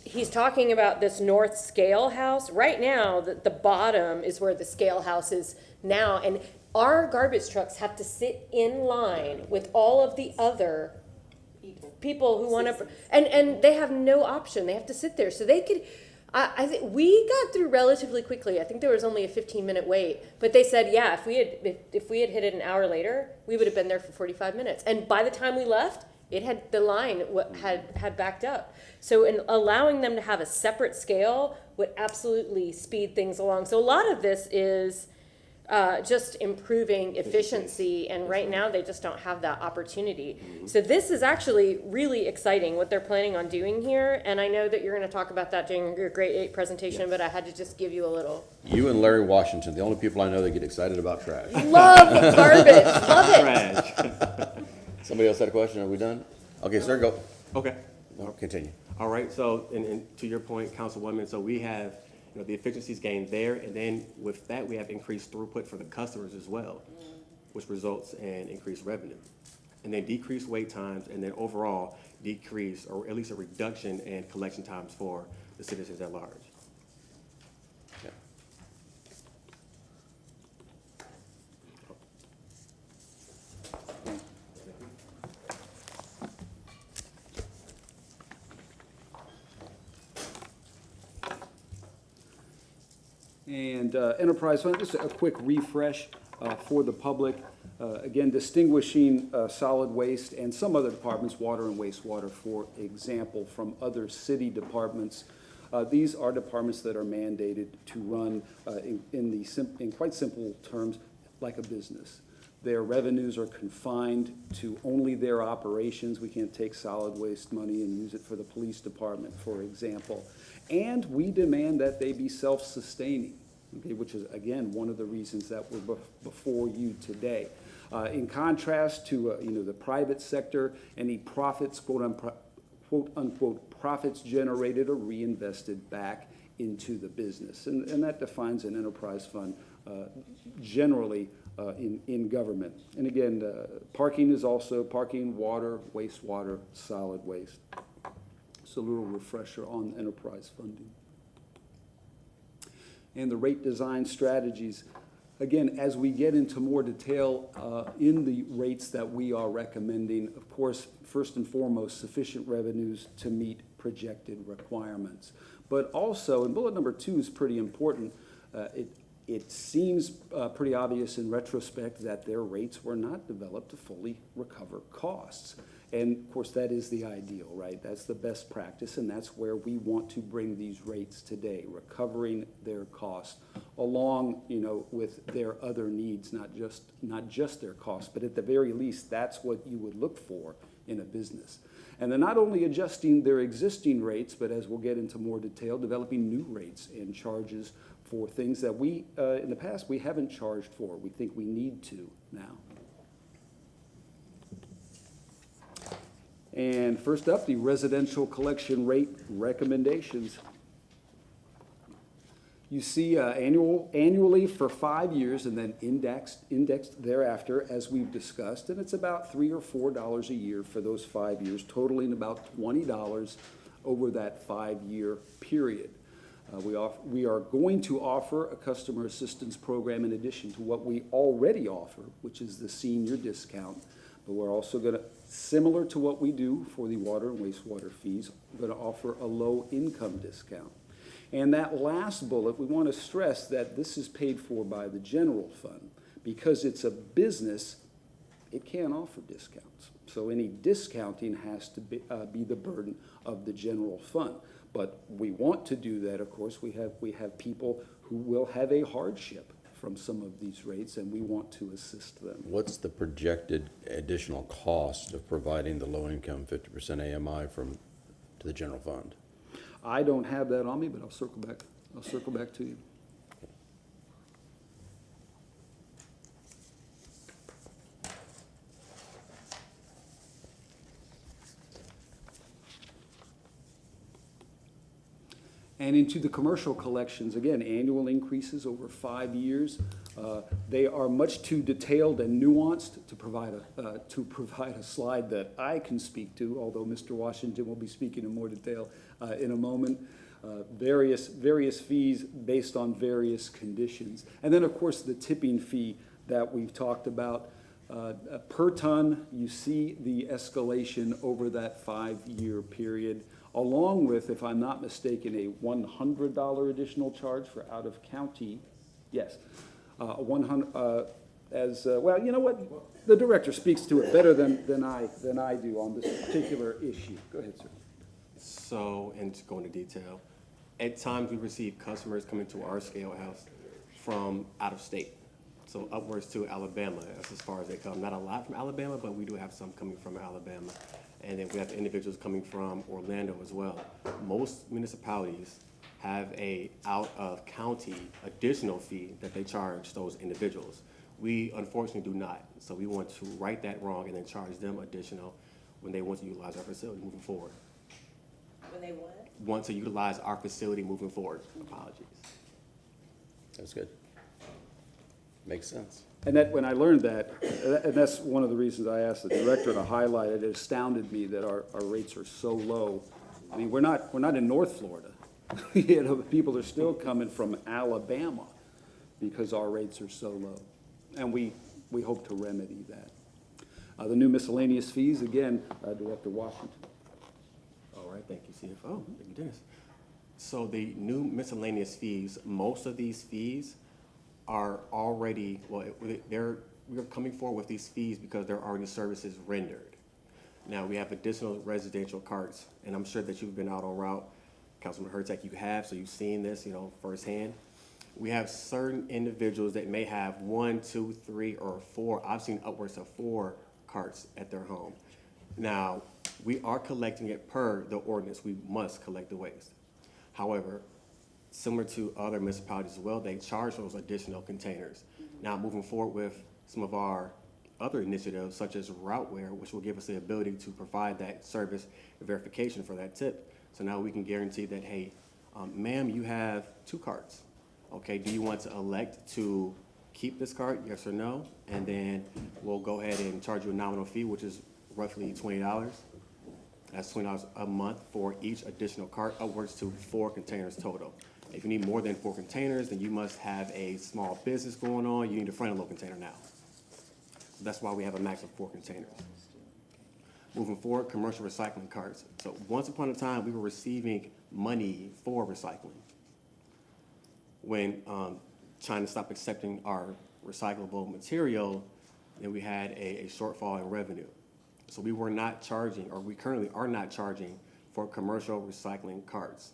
[SPEAKER 4] he's talking about this north scale house. Right now, the bottom is where the scale house is now. And our garbage trucks have to sit in line with all of the other people who want to, and they have no option. They have to sit there. So they could, I think we got through relatively quickly. I think there was only a 15-minute wait, but they said, yeah, if we had hit it an hour later, we would have been there for 45 minutes. And by the time we left, the line had backed up. So in allowing them to have a separate scale would absolutely speed things along. So a lot of this is just improving efficiency, and right now they just don't have that opportunity. So this is actually really exciting what they're planning on doing here, and I know that you're going to talk about that during your grade 8 presentation, but I had to just give you a little.
[SPEAKER 18] You and Larry Washington, the only people I know that get excited about trash.
[SPEAKER 4] Love garbage, love it.
[SPEAKER 21] Trash.
[SPEAKER 18] Somebody else had a question? Are we done? Okay, sir, go.
[SPEAKER 21] Okay.
[SPEAKER 18] No, continue.
[SPEAKER 21] All right, so, and to your point, Councilwoman, so we have, the efficiencies gained there, and then with that, we have increased throughput for the customers as well, which results in increased revenue. And then decreased wait times, and then overall decrease, or at least a reduction in collection times for the citizens at large.
[SPEAKER 18] Yeah.
[SPEAKER 1] And enterprise fund, just a quick refresh for the public. Again, distinguishing solid waste and some other departments, water and wastewater, for example, from other city departments. These are departments that are mandated to run in quite simple terms like a business. Their revenues are confined to only their operations. We can't take solid waste money and use it for the police department, for example. And we demand that they be self-sustaining, okay, which is, again, one of the reasons that we're before you today. In contrast to, the private sector, any profits, quote unquote, profits generated are reinvested back into the business. And that defines an enterprise fund generally in government. And again, parking is also parking, water, wastewater, solid waste. So a little refresher on enterprise funding. And the rate design strategies. Again, as we get into more detail in the rates that we are recommending, of course, first and foremost, sufficient revenues to meet projected requirements. But also, and bullet number 2 is pretty important, it seems pretty obvious in retrospect that their rates were not developed to fully recover costs. And of course, that is the ideal, right? That's the best practice, and that's where we want to bring these rates today, recovering their costs along, with their other needs, not just their costs, but at the very least, that's what you would look for in a business. And they're not only adjusting their existing rates, but as we'll get into more detail, developing new rates and charges for things that we, in the past, we haven't charged for. We think we need to now. And first up, the residential collection rate recommendations. You see annually for 5 years and then indexed thereafter, as we've discussed, and it's about $3 or $4 a year for those 5 years, totaling about $20 over that 5-year period. We are going to offer a customer assistance program in addition to what we already offer, which is the senior discount. But we're also going to, similar to what we do for the water and wastewater fees, we're going to offer a low income discount. And that last bullet, we want to stress that this is paid for by the general fund. Because it's a business, it can't offer discounts. So any discounting has to be the burden of the general fund. But we want to do that, of course. We have people who will have a hardship from some of these rates, and we want to assist them.
[SPEAKER 18] What's the projected additional cost of providing the low-income 50% AMI to the general fund?
[SPEAKER 1] I don't have that on me, but I'll circle back. I'll circle back to you. And into the commercial collections, again, annual increases over 5 years. They are much too detailed and nuanced to provide a slide that I can speak to, although Mr. Washington will be speaking in more detail in a moment. Various fees based on various conditions. And then, of course, the tipping fee that we've talked about. Per ton, you see the escalation over that 5-year period, along with, if I'm not mistaken, a $100 additional charge for out-of-county. Yes, 100. Well, you know what? The director speaks to it better than I do on this particular issue. Go ahead, sir.
[SPEAKER 21] So, and to go into detail, at times we receive customers coming to our scale house from out of state. So upwards to Alabama, that's as far as they come. Not a lot from Alabama, but we do have some coming from Alabama. And then we have individuals coming from Orlando as well. Most municipalities have a out-of-county additional fee that they charge those individuals. We unfortunately do not. So we want to right that wrong and then charge them additional when they want to utilize our facility moving forward.
[SPEAKER 3] When they what?
[SPEAKER 21] Want to utilize our facility moving forward. Apologies.
[SPEAKER 18] That's good. Makes sense.
[SPEAKER 1] And that when I learned that, and that's one of the reasons I asked the director to highlight it, it astounded me that our rates are so low. I mean, we're not in North Florida. People are still coming from Alabama because our rates are so low. And we hope to remedy that. The new miscellaneous fees, again, Director Washington.
[SPEAKER 21] All right, thank you, CFO. Thank you, Dennis. So the new miscellaneous fees, most of these fees are already, we're coming forward with these fees because there are already services rendered. Now, we have additional residential carts, and I'm sure that you've been out on route, Councilman Hurtak, you have, so you've seen this, firsthand. We have certain individuals that may have 1, 2, 3, or 4. I've seen upwards of 4 carts at their home. Now, we are collecting it per the ordinance. We must collect the waste. However, similar to other municipalities as well, they charge those additional containers. Now, moving forward with some of our other initiatives, such as Routeware, which will give us the ability to provide that service verification for that tip. So now we can guarantee that, hey, ma'am, you have 2 carts. Okay, do you want to elect to keep this cart, yes or no? And then we'll go ahead and charge you a nominal fee, which is roughly $20. That's $20 a month for each additional cart, upwards to 4 containers total. If you need more than 4 containers, then you must have a small business going on. You need a front-end load container now. So that's why we have a max of 4 containers. Moving forward, commercial recycling carts. So once upon a time, we were receiving money for recycling. When China stopped accepting our recyclable material, then we had a shortfall in revenue. So we were not charging, or we currently are not charging for commercial recycling carts.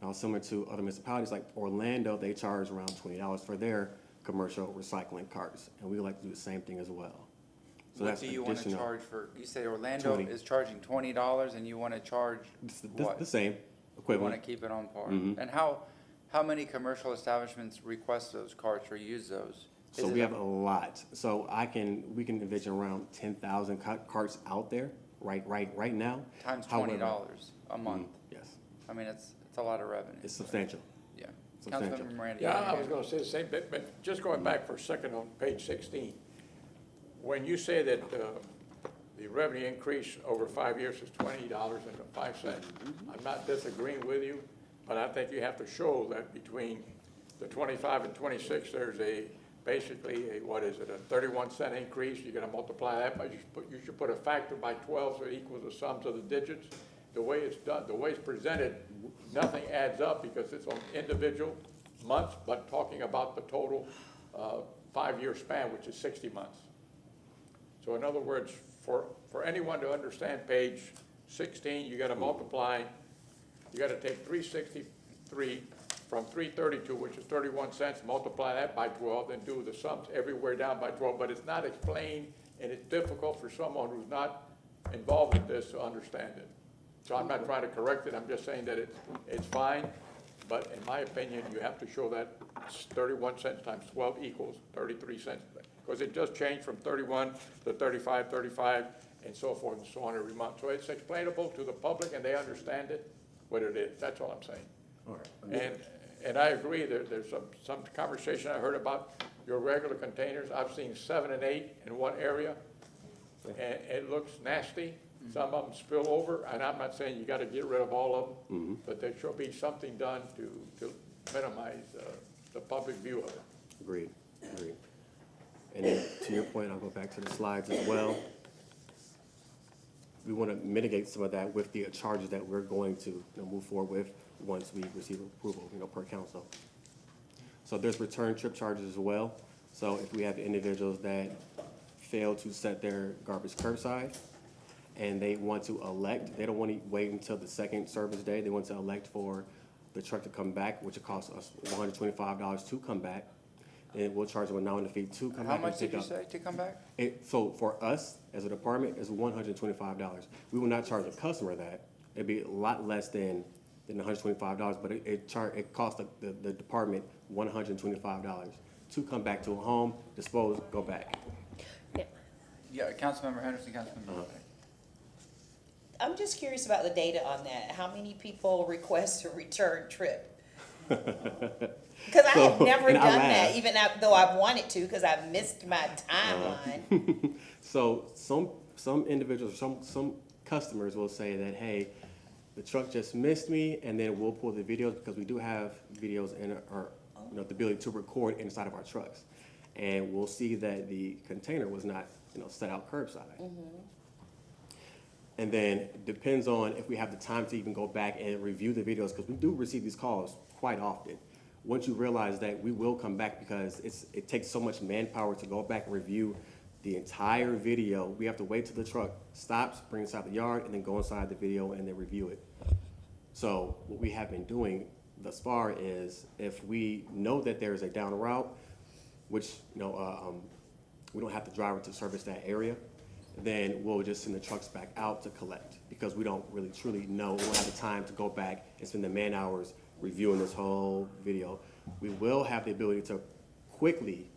[SPEAKER 21] Now, similar to other municipalities like Orlando, they charge around $20 for their commercial recycling carts, and we would like to do the same thing as well. So
[SPEAKER 2] What
[SPEAKER 21] that's
[SPEAKER 2] do you want to
[SPEAKER 21] additional.
[SPEAKER 2] charge for, you say Orlando
[SPEAKER 21] 20.
[SPEAKER 2] is charging $20 and you want to charge what?
[SPEAKER 21] The same,
[SPEAKER 2] You
[SPEAKER 21] equivalent.
[SPEAKER 2] want to keep it on par?
[SPEAKER 21] Mhm.
[SPEAKER 2] And how many commercial establishments request those carts or use those?
[SPEAKER 21] So
[SPEAKER 2] Is it
[SPEAKER 21] we have a lot. So we can envision around 10,000 carts out there right now.
[SPEAKER 2] Times
[SPEAKER 21] However-
[SPEAKER 2] $20 a month.
[SPEAKER 21] Yes,
[SPEAKER 2] I mean, it's a lot of revenue.
[SPEAKER 21] it's substantial.
[SPEAKER 2] Yeah.
[SPEAKER 21] Substantial.
[SPEAKER 2] Councilmember Miranda.
[SPEAKER 9] Yeah, I was gonna say the same bit, but just going back for a second on page 16. When you say that the revenue increase over 5 years is $20.05, I'm not disagreeing with you, but I think you have to show that between the 25 and 26, there's basically a 31-cent increase. You're gonna multiply that by, you should put a factor by 12 so it equals the sums of the digits. The way it's done, the way it's presented, nothing adds up because it's on individual months, but talking about the total 5-year span, which is 60 months. So in other words, for anyone to understand page 16, you gotta multiply, you gotta take 363 from 332, which is 31 cents, multiply that by 12, and do the sums everywhere down by 12. But it's not explained, and it's difficult for someone who's not involved in this to understand it. So I'm not trying to correct it, I'm just saying that it's fine, but in my opinion, you have to show that 31 cents times 12 equals 33 cents. Because it does change from 31 to 35, 35, and so forth and so on every month. So it's explainable to the public and they understand it, what it is. That's all I'm saying.
[SPEAKER 21] All right.
[SPEAKER 9] And I agree, there's some conversation I heard about your regular containers. I've seen 7 and 8 in one area, and it looks nasty. Some of them spill over, and I'm not saying you gotta get rid of all of them, but there should be something done to minimize the public view of it.
[SPEAKER 21] Agreed. And then to your point, I'll go back to the slides as well. We want to mitigate some of that with the charges that we're going to move forward with once we receive approval, per council. So there's return trip charges as well. So if we have individuals that fail to set their garbage curbside and they want to elect, they don't want to wait until the second service day. They want to elect for the truck to come back, which it costs us $125 to come back. And we'll charge them a nominal fee to come back.
[SPEAKER 2] How much did you say to come back?
[SPEAKER 21] So for us, as a department, it's $125. We will not charge a customer that. It'd be a lot less than $125, but it costs the department $125 to come back to a home, dispose, go back.
[SPEAKER 2] Yeah, Councilmember Henderson, Councilmember.
[SPEAKER 3] I'm just curious about the data on that. How many people request a return trip? Because I have never done that, even though I've wanted to, because I've missed my timeline.
[SPEAKER 21] So some individuals, some customers will say that, hey, the truck just missed me, and then we'll pull the videos because we do have videos in our, the ability to record inside of our trucks, and we'll see that the container was not, set out curbside. And then it depends on if we have the time to even go back and review the videos, because we do receive these calls quite often. Once you realize that, we will come back because it takes so much manpower to go back and review the entire video. We have to wait till the truck stops, bring it inside the yard, and then go inside the video and then review it. So what we have been doing thus far is if we know that there is a down route, which, we don't have the driver to service that area, then we'll just send the trucks back out to collect, because we don't really truly know. We don't have the time to go back and spend the man hours reviewing this whole video. We will have the ability to quickly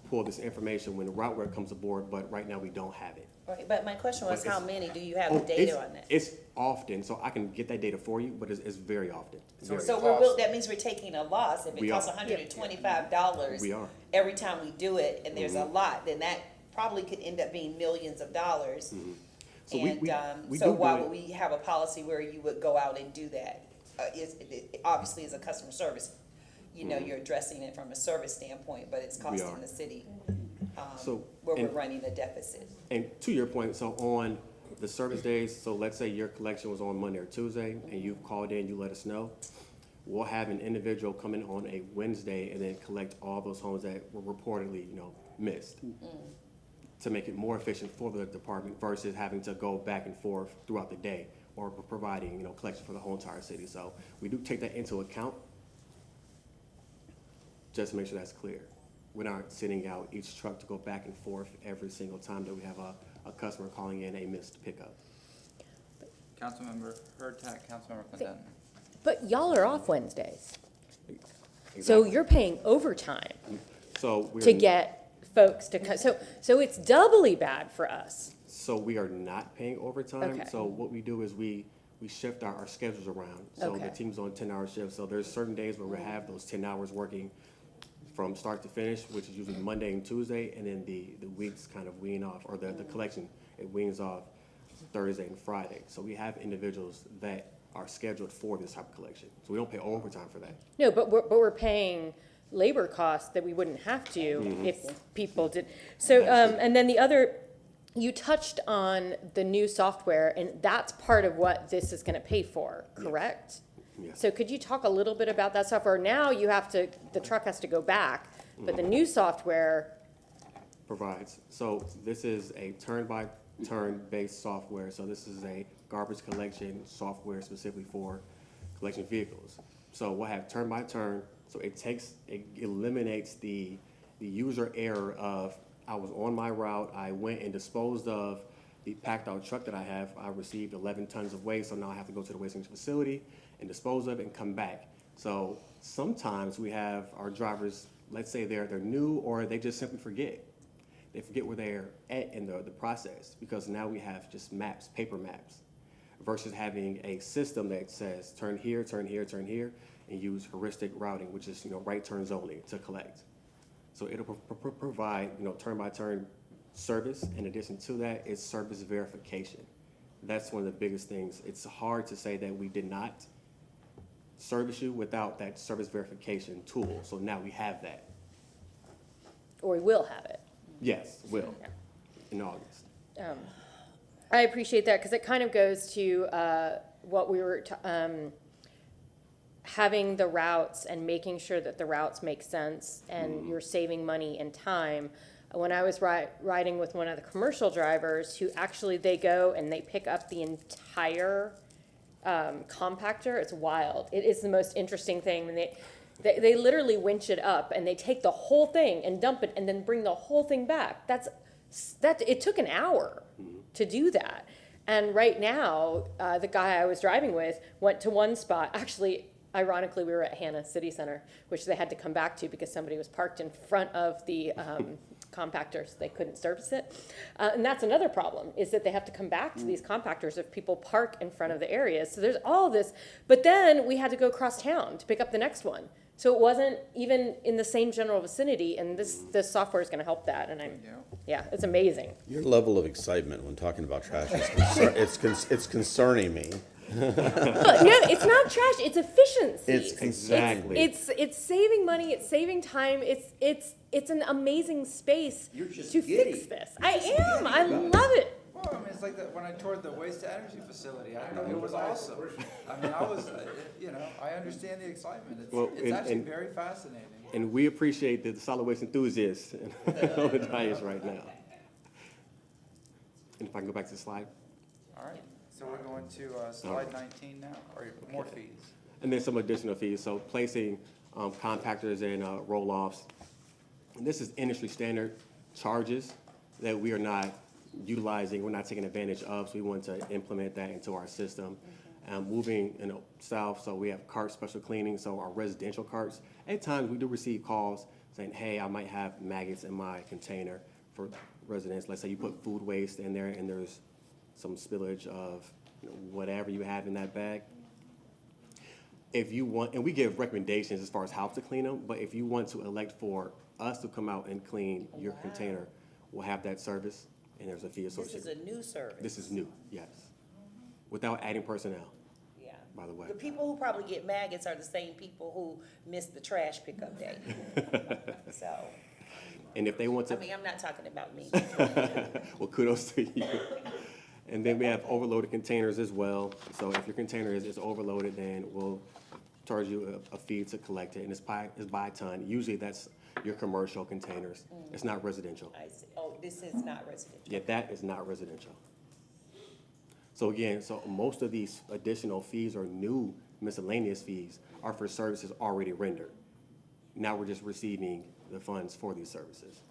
[SPEAKER 21] pull this information when the routeware comes aboard, but right now we don't have it.
[SPEAKER 3] Right, but my question was, how many, do you have
[SPEAKER 21] Oh,
[SPEAKER 3] the data on that?
[SPEAKER 21] It's often, so I can get that data for you, but it's very often.
[SPEAKER 3] So that means we're taking a loss. If it
[SPEAKER 21] We
[SPEAKER 3] costs
[SPEAKER 21] are.
[SPEAKER 3] $125
[SPEAKER 21] We are.
[SPEAKER 3] every time we do it, and there's a lot, then that probably could end up being millions of dollars.
[SPEAKER 21] So
[SPEAKER 3] So why would we have a policy where you would go out and do that? Obviously, as a customer service, you're addressing it from a service standpoint, but it's costing the city, where we're running a deficit.
[SPEAKER 21] And to your point, so on the service days, so let's say your collection was on Monday or Tuesday, and you called in, you let us know, we'll have an individual come in on a Wednesday and then collect all those homes that were reportedly, missed, to make it more efficient for the department versus having to go back and forth throughout the day or providing, collection for the whole entire city. So we do take that into account, just to make sure that's clear. We're not sending out each truck to go back and forth every single time that we have a customer calling in a missed pickup.
[SPEAKER 2] Councilmember Hurtak, Councilmember Clinton.
[SPEAKER 4] But y'all are off Wednesdays. So you're paying overtime to get folks to come. So it's doubly bad for us.
[SPEAKER 21] So we are not paying overtime.
[SPEAKER 4] Okay.
[SPEAKER 21] So what we do is we shift our schedules around. So the team's on 10-hour shifts. So there's certain days where we have those 10 hours working from start to finish, which is usually Monday and Tuesday, and then the weeks kind of wean off, or the collection, it weans off Thursday and Friday. So we have individuals that are scheduled for this type of collection. So we don't pay overtime for that.
[SPEAKER 4] No, but we're paying labor costs that we wouldn't have to if people did. So, and then the other, you touched on the new software, and that's part of what this is gonna pay for, correct?
[SPEAKER 21] Yes.
[SPEAKER 4] So could you talk a little bit about that software? Now the truck has to go back, but the new software
[SPEAKER 21] Provides. So this is a turn-by-turn based software. So this is a garbage collection software specifically for collection vehicles. So we'll have turn by turn. So it eliminates the user error of, I was on my route, I went and disposed of the packed out truck that I have. I received 11 tons of waste, so now I have to go to the waste management facility and dispose of it and come back. So sometimes we have our drivers, let's say they're new, or they just simply forget. They forget where they're at in the process, because now we have just maps, paper maps, versus having a system that says turn here, turn here, turn here, and use heuristic routing, which is right turns only to collect. So it'll provide turn by turn service. In addition to that, it's service verification. That's one of the biggest things. It's hard to say that we did not service you without that service verification tool. So now we have that.
[SPEAKER 4] or we will have it.
[SPEAKER 21] Yes, will, in August.
[SPEAKER 4] I appreciate that, because it kind of goes to what we were having the routes and making sure that the routes make sense and you're saving money and time. When I was riding with one of the commercial drivers who actually, they go and they pick up the entire compactor. It's wild. It is the most interesting thing. And they literally winch it up and they take the whole thing and dump it and then bring the whole thing back. It took an hour to do that. And right now, the guy I was driving with went to one spot. Actually, ironically, we were at Hannah City Center, which they had to come back to because somebody was parked in front of the compactors. They couldn't service it. And that's another problem, is that they have to come back to these compactors if people park in front of the areas. So there's all this. But then we had to go across town to pick up the next one. So it wasn't even in the same general vicinity, and this software is going to help that. And it's amazing.
[SPEAKER 18] Your level of excitement when talking about trash is it's concerning me.
[SPEAKER 4] No, it's not trash. It's efficiency.
[SPEAKER 18] It's exactly.
[SPEAKER 4] It's saving money. It's saving time. It's an amazing space to fix this. I am. I love it.
[SPEAKER 2] Well, I mean, it's like when I toured the waste to energy facility. I thought it was awesome. I mean, I was, I understand the excitement. It's actually very fascinating.
[SPEAKER 21] And we appreciate the solid waste enthusiasts on the dais right now. And if I can go back to the slide.
[SPEAKER 2] All right. So we're going to slide 19 now, or more fees.
[SPEAKER 21] And then some additional fees, so placing compactors and roll-offs. And this is industry standard charges that we are not utilizing, we're not taking advantage of, so we want to implement that into our system. Moving south, so we have cart special cleaning, so our residential carts. At times, we do receive calls saying, hey, I might have maggots in my container for residents. Let's say you put food waste in there and there's some spillage of whatever you have in that bag. If you want, and we give recommendations as far as how to clean them, but if you want to elect for us to come out and clean your container, we'll have that service, and there's a fee associated.
[SPEAKER 3] This is a new service.
[SPEAKER 21] This is new, yes. Without adding personnel,
[SPEAKER 3] Yeah.
[SPEAKER 21] by the way.
[SPEAKER 3] The people who probably get maggots are the same people who miss the trash pickup day. So,
[SPEAKER 21] And if they want to.
[SPEAKER 3] I mean, I'm not talking about me.
[SPEAKER 21] Well, kudos to you. And then we have overloaded containers as well. So if your container is overloaded, then we'll charge you a fee to collect it, and it's by ton. Usually that's your commercial containers. It's not residential.
[SPEAKER 3] I see. Oh, this is not residential.
[SPEAKER 21] Yeah, that is not residential. So again, so most of these additional fees or new miscellaneous fees are for services already rendered. Now we're just receiving the funds for these services.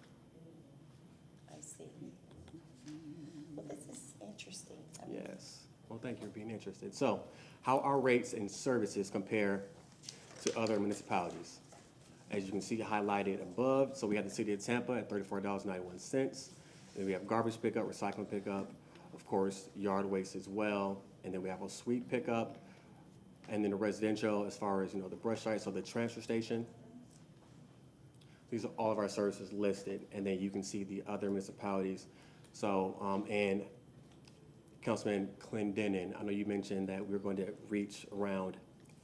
[SPEAKER 3] I see. Well, this is interesting.
[SPEAKER 21] Yes. Well, thank you for being interested. So, how our rates and services compare to other municipalities? As you can see highlighted above, so we have the city of Tampa at $34.91. Then we have garbage pickup, recycling pickup, of course, yard waste as well. And then we have a sweep pickup. And then the residential, as far as, the brush site, so the transfer station. These are all of our services listed. And then you can see the other municipalities. So, and Councilman Clendenin, I know you mentioned that we're going to reach around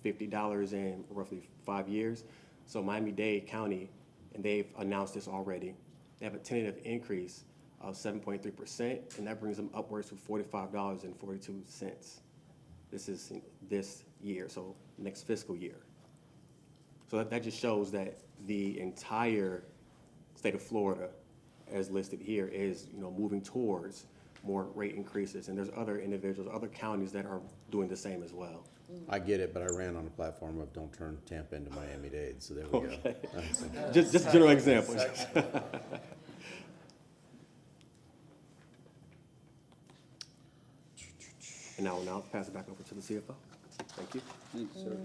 [SPEAKER 21] $50 in roughly 5 years. So Miami-Dade County, and they've announced this already, they have a tentative increase of 7.3%, and that brings them upwards to $45.42. This is this year, so next fiscal year. So that just shows that the entire state of Florida, as listed here, is moving towards more rate increases, and there's other individuals, other counties that are doing the same as well.
[SPEAKER 18] I get it, but I ran on a platform of don't turn Tampa into Miami-Dade, so there we go.
[SPEAKER 21] Just general examples. And now I'll pass it back over to the CFO. Thank you.
[SPEAKER 1] Thank you, sir.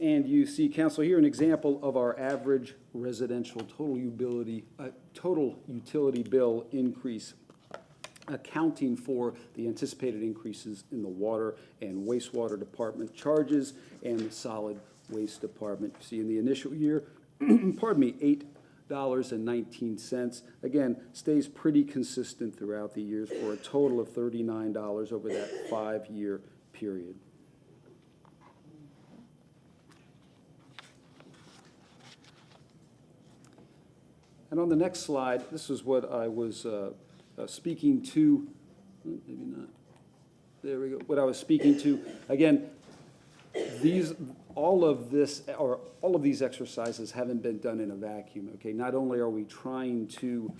[SPEAKER 1] And you see, council, here an example of our average residential total utility bill increase, accounting for the anticipated increases in the water and wastewater department charges and the solid waste department. You see in the initial year, pardon me, $8.19. Again, stays pretty consistent throughout the years for a total of $39 over that 5-year period. And on the next slide, this is what I was speaking to, maybe not, there we go, what I was speaking to. Again, all of these exercises haven't been done in a vacuum, okay? Not only are we trying to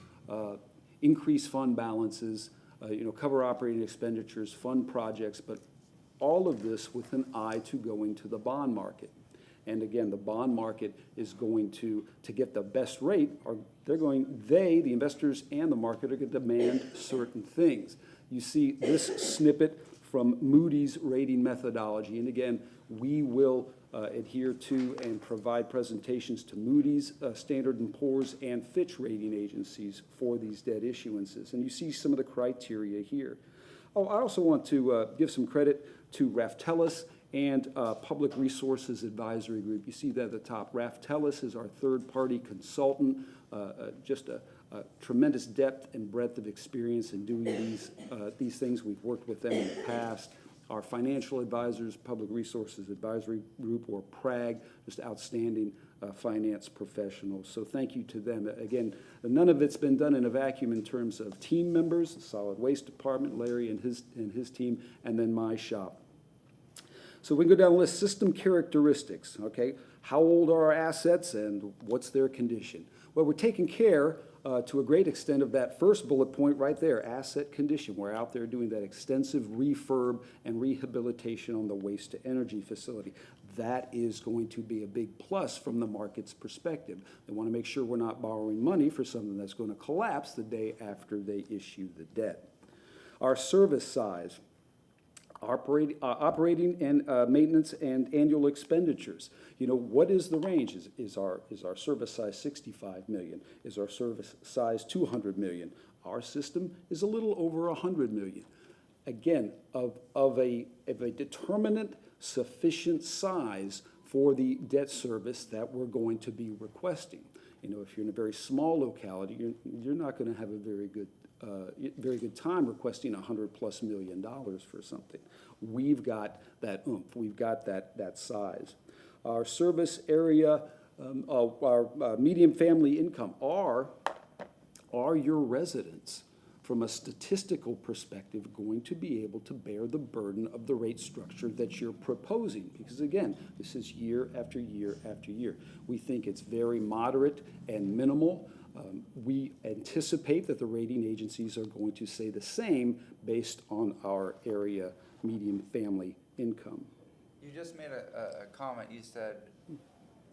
[SPEAKER 1] increase fund balances, cover operating expenditures, fund projects, but all of this with an eye to going to the bond market. And again, the bond market is going to get the best rate, or the investors and the market are going to demand certain things. You see this snippet from Moody's rating methodology. And again, we will adhere to and provide presentations to Moody's, Standard & Poor's, and Fitch rating agencies for these debt issuances. And you see some of the criteria here. Oh, I also want to give some credit to Raftellus and Public Resources Advisory Group. You see that at the top. Raftellus is our third-party consultant, just a tremendous depth and breadth of experience in doing these things. We've worked with them in the past. Our financial advisors, Public Resources Advisory Group, or PRAG, just outstanding finance professionals. So thank you to them. Again, none of it's been done in a vacuum in terms of team members, the Solid Waste Department, Larry and his team, and then my shop. So we can go down the list, system characteristics, okay? How old are our assets and what's their condition? Well, we're taking care to a great extent of that first bullet point right there, asset condition. We're out there doing that extensive refurb and rehabilitation on the waste-to-energy facility. That is going to be a big plus from the market's perspective. They want to make sure we're not borrowing money for something that's going to collapse the day after they issue the debt. Our service size, operating and maintenance and annual expenditures. You know, what is the range? Is our service size 65 million? Is our service size 200 million? Our system is a little over 100 million. Again, of a determinate sufficient size for the debt service that we're going to be requesting. You know, if you're in a very small locality, you're not going to have a very good time requesting $100+ million for something. We've got that oomph. We've got that size. Our service area, our median family income are your residents, from a statistical perspective, going to be able to bear the burden of the rate structure that you're proposing? Because again, this is year after year after year. We think it's very moderate and minimal. We anticipate that the rating agencies are going to say the same based on our area median family income.
[SPEAKER 2] You just made a comment. You said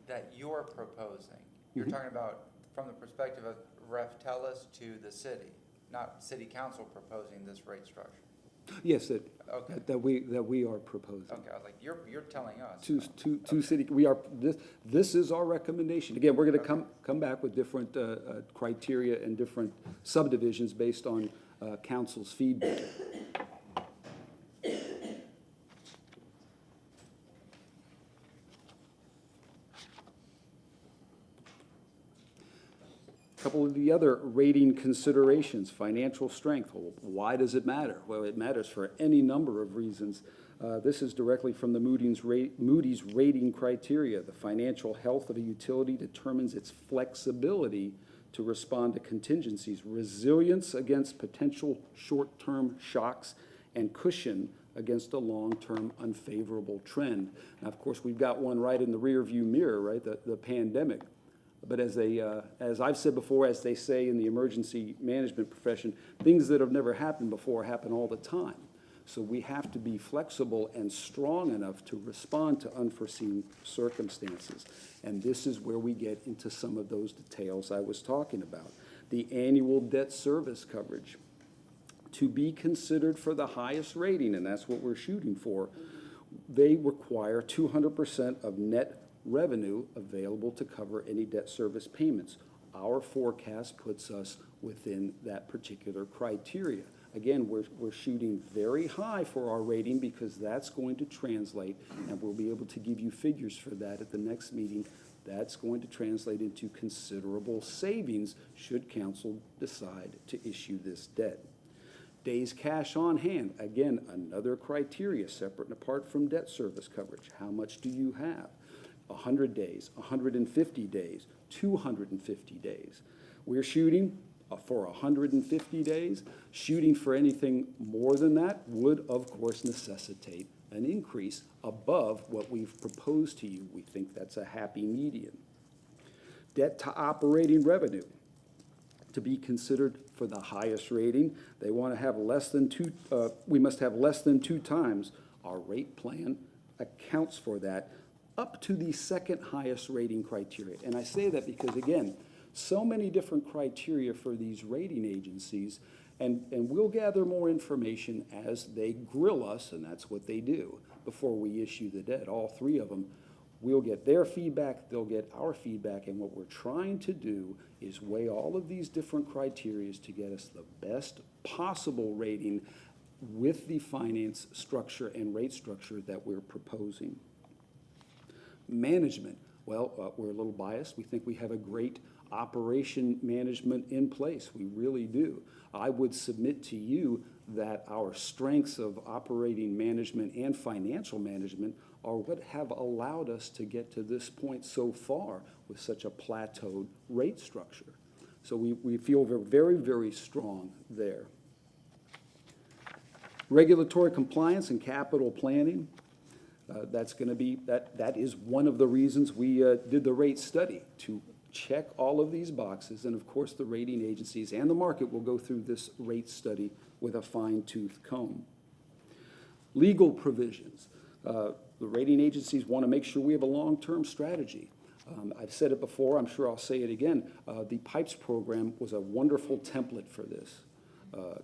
[SPEAKER 2] that you're proposing. You're talking about from the perspective of Ref Telus to the city, not city council proposing this rate structure.
[SPEAKER 1] Yes, that we are proposing.
[SPEAKER 2] Okay, I was like, you're telling us.
[SPEAKER 1] To city, we are, this is our recommendation. Again, we're going to come back with different criteria and different subdivisions based on council's feedback. A couple of the other rating considerations, financial strength. Well, why does it matter? Well, it matters for any number of reasons. This is directly from the Moody's rating criteria. The financial health of a utility determines its flexibility to respond to contingencies, resilience against potential short-term shocks, and cushion against a long-term unfavorable trend. Now, of course, we've got one right in the rearview mirror, right, the pandemic. But as I've said before, as they say in the emergency management profession, things that have never happened before happen all the time. So we have to be flexible and strong enough to respond to unforeseen circumstances. And this is where we get into some of those details I was talking about. The annual debt service coverage. To be considered for the highest rating, and that's what we're shooting for, they require 200% of net revenue available to cover any debt service payments. Our forecast puts us within that particular criteria. Again, we're shooting very high for our rating because that's going to translate, and we'll be able to give you figures for that at the next meeting. That's going to translate into considerable savings should council decide to issue this debt. Days cash on hand, again, another criteria separate and apart from debt service coverage. How much do you have? 100 days, 150 days, 250 days. We're shooting for 150 days. Shooting for anything more than that would, of course, necessitate an increase above what we've proposed to you. We think that's a happy median. Debt to operating revenue. To be considered for the highest rating, they want to have less than we must have less than 2 times. Our rate plan accounts for that, up to the second highest rating criteria. And I say that because, again, so many different criteria for these rating agencies, and we'll gather more information as they grill us, and that's what they do before we issue the debt. All 3 of them, we'll get their feedback, they'll get our feedback, and what we're trying to do is weigh all of these different criteria to get us the best possible rating with the finance structure and rate structure that we're proposing. Management, well, we're a little biased. We think we have a great operation management in place. We really do. I would submit to you that our strengths of operating management and financial management are what have allowed us to get to this point so far with such a plateaued rate structure. So we feel we're very, very strong there. Regulatory compliance and capital planning. That's going to be, that is one of the reasons we did the rate study, to check all of these boxes. And of course, the rating agencies and the market will go through this rate study with a fine-tooth comb. Legal provisions. The rating agencies want to make sure we have a long-term strategy. I've said it before, I'm sure I'll say it again. The PIPES program was a wonderful template for this.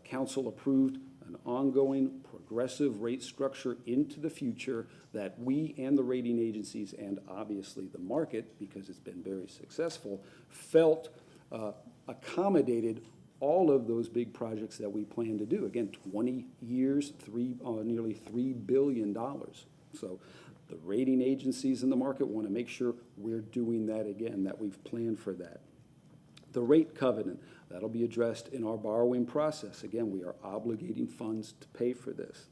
[SPEAKER 1] Council approved an ongoing progressive rate structure into the future that we and the rating agencies, and obviously the market, because it's been very successful, felt accommodated all of those big projects that we plan to do. Again, 20 years, nearly $3 billion. So the rating agencies in the market want to make sure we're doing that again, that we've planned for that. The rate covenant, that'll be addressed in our borrowing process. Again, we are obligating funds to pay for this.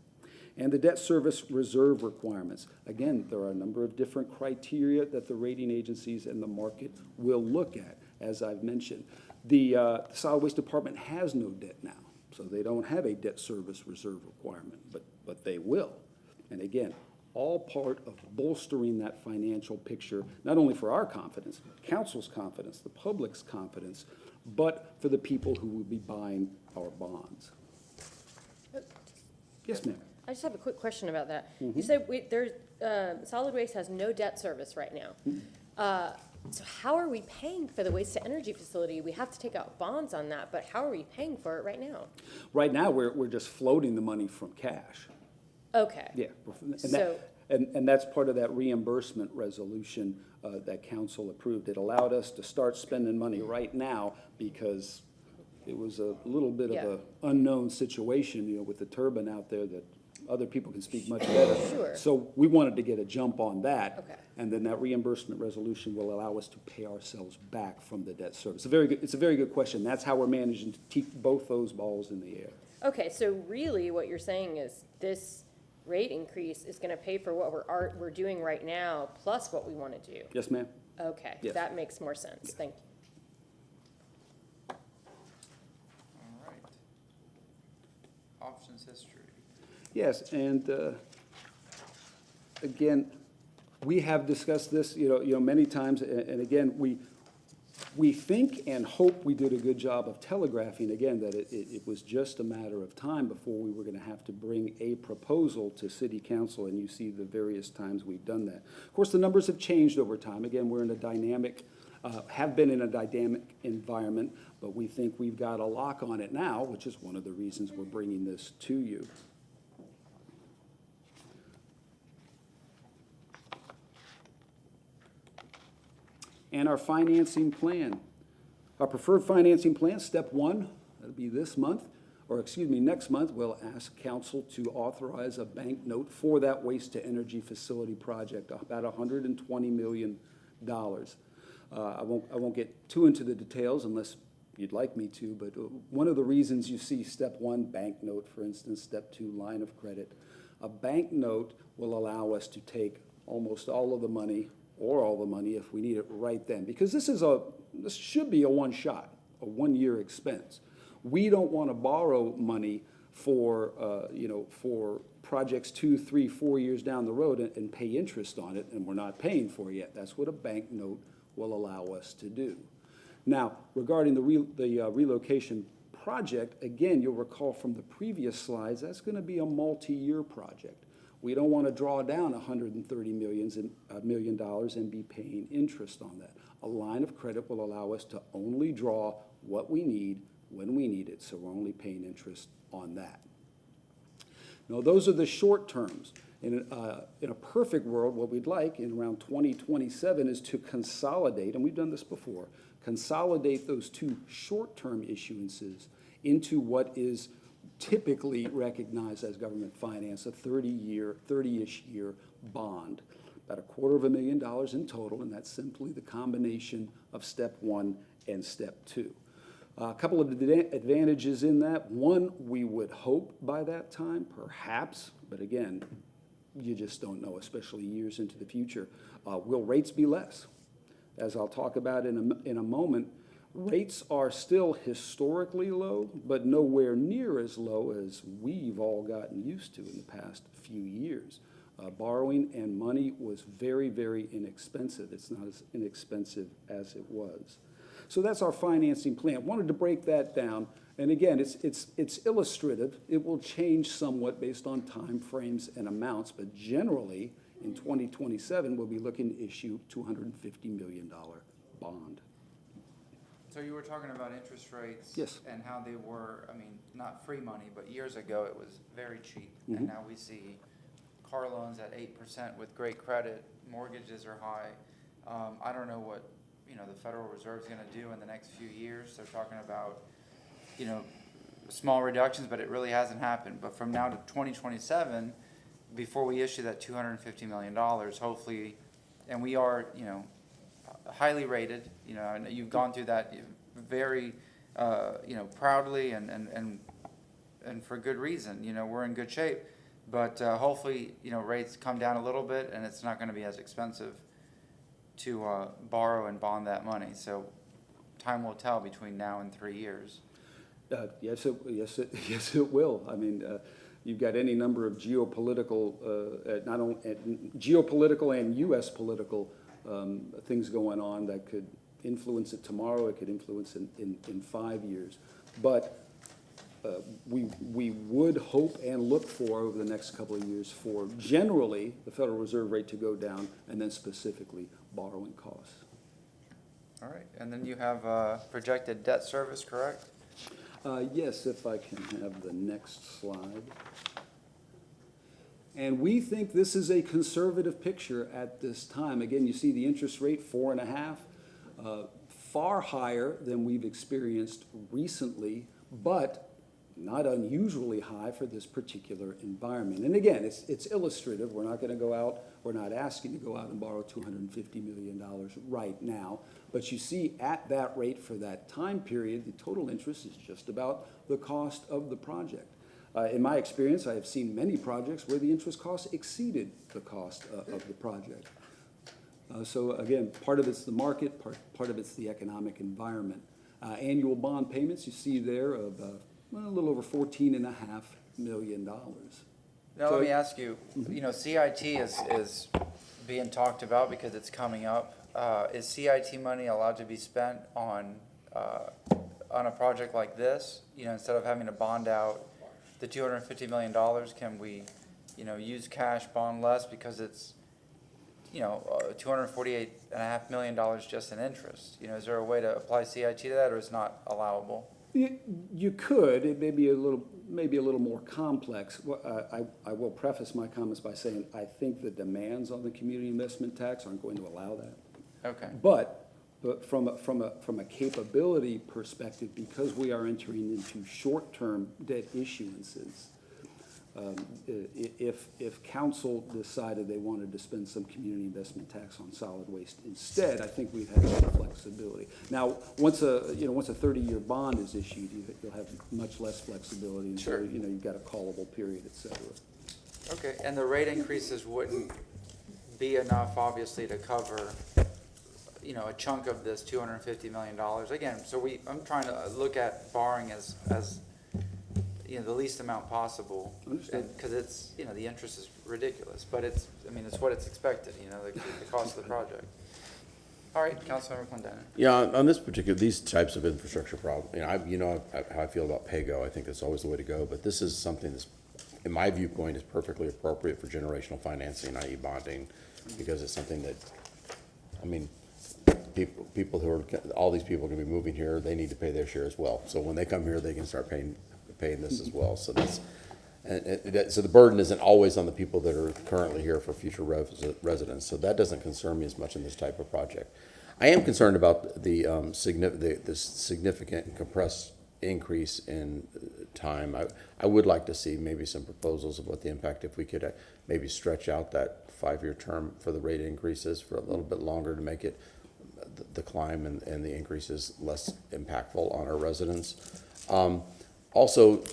[SPEAKER 1] And the debt service reserve requirements. Again, there are a number of different criteria that the rating agencies and the market will look at, as I've mentioned. The solid waste department has no debt now, so they don't have a debt service reserve requirement, but they will. And again, all part of bolstering that financial picture, not only for our confidence, council's confidence, the public's confidence, but for the people who will be buying our bonds. Yes, ma'am.
[SPEAKER 4] I just have a quick question about that. You said solid waste has no debt service right now. So how are we paying for the waste to energy facility? We have to take out bonds on that, but how are we paying for it right now?
[SPEAKER 1] Right now, we're just floating the money from cash.
[SPEAKER 4] Okay.
[SPEAKER 1] Yeah.
[SPEAKER 4] So,
[SPEAKER 1] And that's part of that reimbursement resolution that council approved. It allowed us to start spending money right now because it was a little bit of an unknown situation, with the turbine out there that other people can speak much better.
[SPEAKER 4] Sure.
[SPEAKER 1] So we wanted to get a jump on that.
[SPEAKER 4] Okay.
[SPEAKER 1] And then that reimbursement resolution will allow us to pay ourselves back from the debt service. It's a very good question. That's how we're managing to keep both those balls in the air.
[SPEAKER 4] okay, so really what you're saying is this rate increase is gonna pay for what we're doing right now, plus what we wanna do?
[SPEAKER 1] Yes, ma'am?
[SPEAKER 4] Okay,
[SPEAKER 1] Yes.
[SPEAKER 4] that makes more sense, thank you.
[SPEAKER 2] All right. Options history.
[SPEAKER 1] Yes, and again, we have discussed this, many times, and again, we think and hope we did a good job of telegraphing, again, that it was just a matter of time before we were going to have to bring a proposal to city council, and you see the various times we've done that. Of course, the numbers have changed over time. Again, we're in a dynamic, have been in a dynamic environment, but we think we've got a lock on it now, which is one of the reasons we're bringing this to you. And our financing plan. Our preferred financing plan, step one, that'll be this month, next month, we'll ask council to authorize a bank note for that waste-to-energy facility project, about $120 million. I won't get too into the details unless you'd like me to, but one of the reasons you see step one, bank note, for instance, step two, line of credit, a bank note will allow us to take almost all of the money, or all the money if we need it right then. Because this should be a one-shot, a one-year expense. We don't want to borrow money for, for projects 2, 3, 4 years down the road and pay interest on it, and we're not paying for it yet. That's what a bank note will allow us to do. Now, regarding the relocation project, again, you'll recall from the previous slides, that's going to be a multi-year project. We don't want to draw down $130 million and be paying interest on that. A line of credit will allow us to only draw what we need when we need it, so we're only paying interest on that. Now, those are the short terms. In a perfect world, what we'd like in around 2027 is to consolidate, and we've done this before, consolidate those two short-term issuances into what is typically recognized as government finance, a 30-ish year bond, about $250,000 in total, and that's simply the combination of step one and step two. A couple of advantages in that. One, we would hope by that time, perhaps, but again, you just don't know, especially years into the future. Will rates be less? As I'll talk about in a moment, rates are still historically low, but nowhere near as low as we've all gotten used to in the past few years. Borrowing and money was very, very inexpensive. It's not as inexpensive as it was. So that's our financing plan. Wanted to break that down. And again, it's illustrative. It will change somewhat based on time frames and amounts, but generally, in 2027, we'll be looking to issue $250 million bond.
[SPEAKER 2] So you were talking about interest rates.
[SPEAKER 1] Yes.
[SPEAKER 2] And how they were, I mean, not free money, but years ago it was very cheap.
[SPEAKER 1] Mhm.
[SPEAKER 2] And now we see car loans at 8% with great credit, mortgages are high. I don't know what, the Federal Reserve's gonna do in the next few years. They're talking about, small reductions, but it really hasn't happened. But from now to 2027, before we issue that $250 million, hopefully, and we are, highly rated, and you've gone through that very, proudly and for good reason. We're in good shape, but hopefully, rates come down a little bit, and it's not going to be as expensive to borrow and bond that money. So time will tell between now and 3 years.
[SPEAKER 1] Yes, it will. I mean, you've got any number of geopolitical, not only geopolitical and U.S. political things going on that could influence it tomorrow. It could influence it in 5 years. But we would hope and look for over the next couple of years for generally the Federal Reserve rate to go down, and then specifically borrowing costs.
[SPEAKER 2] All right, and then you have projected debt service, correct?
[SPEAKER 1] Yes, if I can have the next slide. And we think this is a conservative picture at this time. Again, you see the interest rate, 4.5, far higher than we've experienced recently, but not unusually high for this particular environment. And again, it's illustrative. We're not going to go out, we're not asking to go out and borrow $250 million right now. But you see at that rate for that time period, the total interest is just about the cost of the project. In my experience, I have seen many projects where the interest cost exceeded the cost of the project. So again, part of it's the market, part of it's the economic environment. Annual bond payments, you see there of a little over $14.5 million.
[SPEAKER 2] Now, let me ask you, CIT is being talked about because it's coming up. Is CIT money allowed to be spent on a project like this? Instead of having to bond out the $250 million, can we, use cash, bond less, because it's, $248.5 million just in interest? Is there a way to apply CIT to that, or is not allowable?
[SPEAKER 1] You could. It may be a little more complex. I will preface my comments by saying I think the demands on the community investment tax aren't going to allow that.
[SPEAKER 2] Okay.
[SPEAKER 1] But from a capability perspective, because we are entering into short-term debt issuances, if council decided they wanted to spend some community investment tax on solid waste instead, I think we'd have some flexibility. Now, once a 30-year bond is issued, you'll have much less flexibility. And
[SPEAKER 2] Sure.
[SPEAKER 1] so, you've got a callable period, et cetera.
[SPEAKER 2] Okay, and the rate increases wouldn't be enough, obviously, to cover, a chunk of this $250 million. Again, so I'm trying to look at borrowing as the least amount possible. Because it's, the interest is ridiculous, but it's what it's expected, the cost of the project. All right, Councilmember Clendenin.
[SPEAKER 18] Yeah, on these types of infrastructure problems, how I feel about PAYGO. I think that's always the way to go, but this is something that's, in my viewpoint, is perfectly appropriate for generational financing, i.e. bonding, because it's something that, people who are, all these people are going to be moving here, they need to pay their share as well. So when they come here, they can start paying this as well. So so the burden isn't always on the people that are currently here for future residents. So that doesn't concern me as much in this type of project. I am concerned about the significant and compressed increase in time. I would like to see maybe some proposals of what the impact, if we could maybe stretch out that 5-year term for the rate increases for a little bit longer to make it the climb and the increases less impactful on our residents. Also,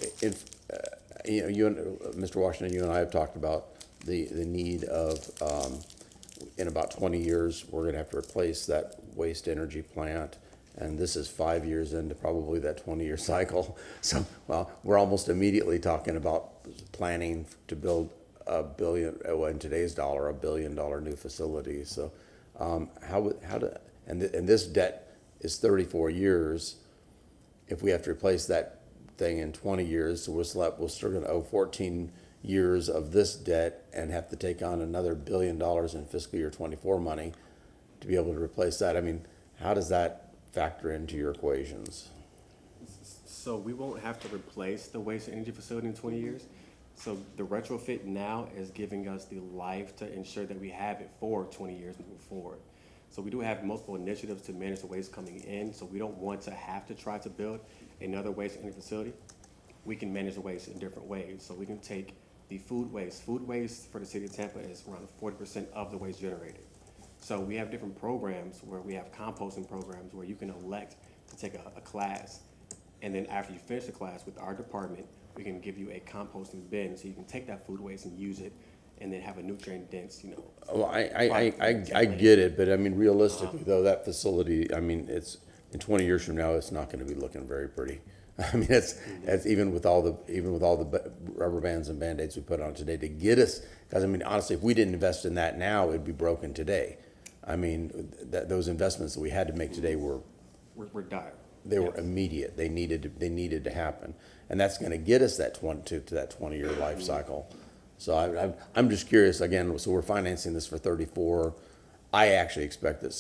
[SPEAKER 18] you and Mr. Washington, you and I have talked about the need of, in about 20 years, we're going to have to replace that waste energy plant. And this is 5 years into probably that 20-year cycle. So, we're almost immediately talking about planning to build a billion, well, in today's dollar, $1 billion new facility. So and this debt is 34 years. If we have to replace that thing in 20 years, so we're still going to owe 14 years of this debt and have to take on another $1 billion in fiscal year 24 money to be able to replace that. I mean, how does that factor into your equations?
[SPEAKER 21] So we won't have to replace the waste and energy facility in 20 years. So the retrofit now is giving us the life to ensure that we have it for 20 years moving forward. So we do have multiple initiatives to manage the waste coming in, so we don't want to have to try to build another waste and energy facility. We can manage the waste in different ways. So we can take the food waste. Food waste for the city of Tampa is around 40% of the waste generated. So we have different programs where we have composting programs where you can elect to take a class, and then after you finish the class with our department, we can give you a composting bin so you can take that food waste and use it and then have a nutrient dense,
[SPEAKER 18] Well, I get it, but I mean, realistically though, that facility, I mean, it's, in 20 years from now, it's not gonna be looking very pretty. I mean, it's even with all the rubber bands and Band-Aids we put on today to get us, because I mean, honestly, if we didn't invest in that now, it'd be broken today. I mean, those investments that we had to make today were
[SPEAKER 21] dire.
[SPEAKER 18] They were immediate. They needed to happen, and that's going to get us that 20-year life cycle. So I'm just curious again. So we're financing this for 34. I actually expect that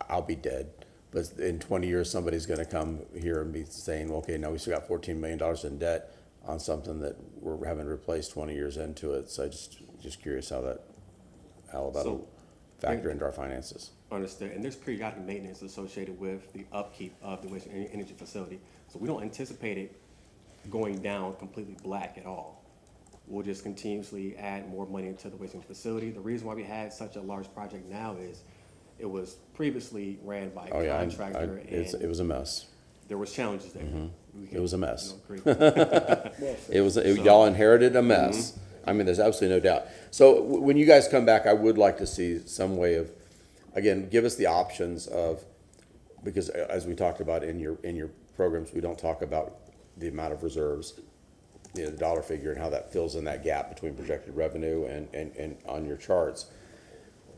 [SPEAKER 18] I'll be dead, but in 20 years somebody's going to come here and be saying, well, okay, now we still got $14 million in debt on something that we're having to replace 20 years into it. So I just curious how that'll factor into our finances.
[SPEAKER 21] Understood. And there's periodic maintenance associated with the upkeep of the waste and energy facility. So we don't anticipate it going down completely black at all. We'll just continuously add more money into the waste and energy facility. The reason why we had such a large project now is it was previously ran by a contractor.
[SPEAKER 18] It was a mess.
[SPEAKER 21] There was challenges there.
[SPEAKER 18] It was a mess. Y'all inherited a mess. I mean, there's absolutely no doubt. So when you guys come back, I would like to see some way of, again, give us the options of, because as we talked about in your programs, we don't talk about the amount of reserves, the dollar figure and how that fills in that gap between projected revenue and on your charts,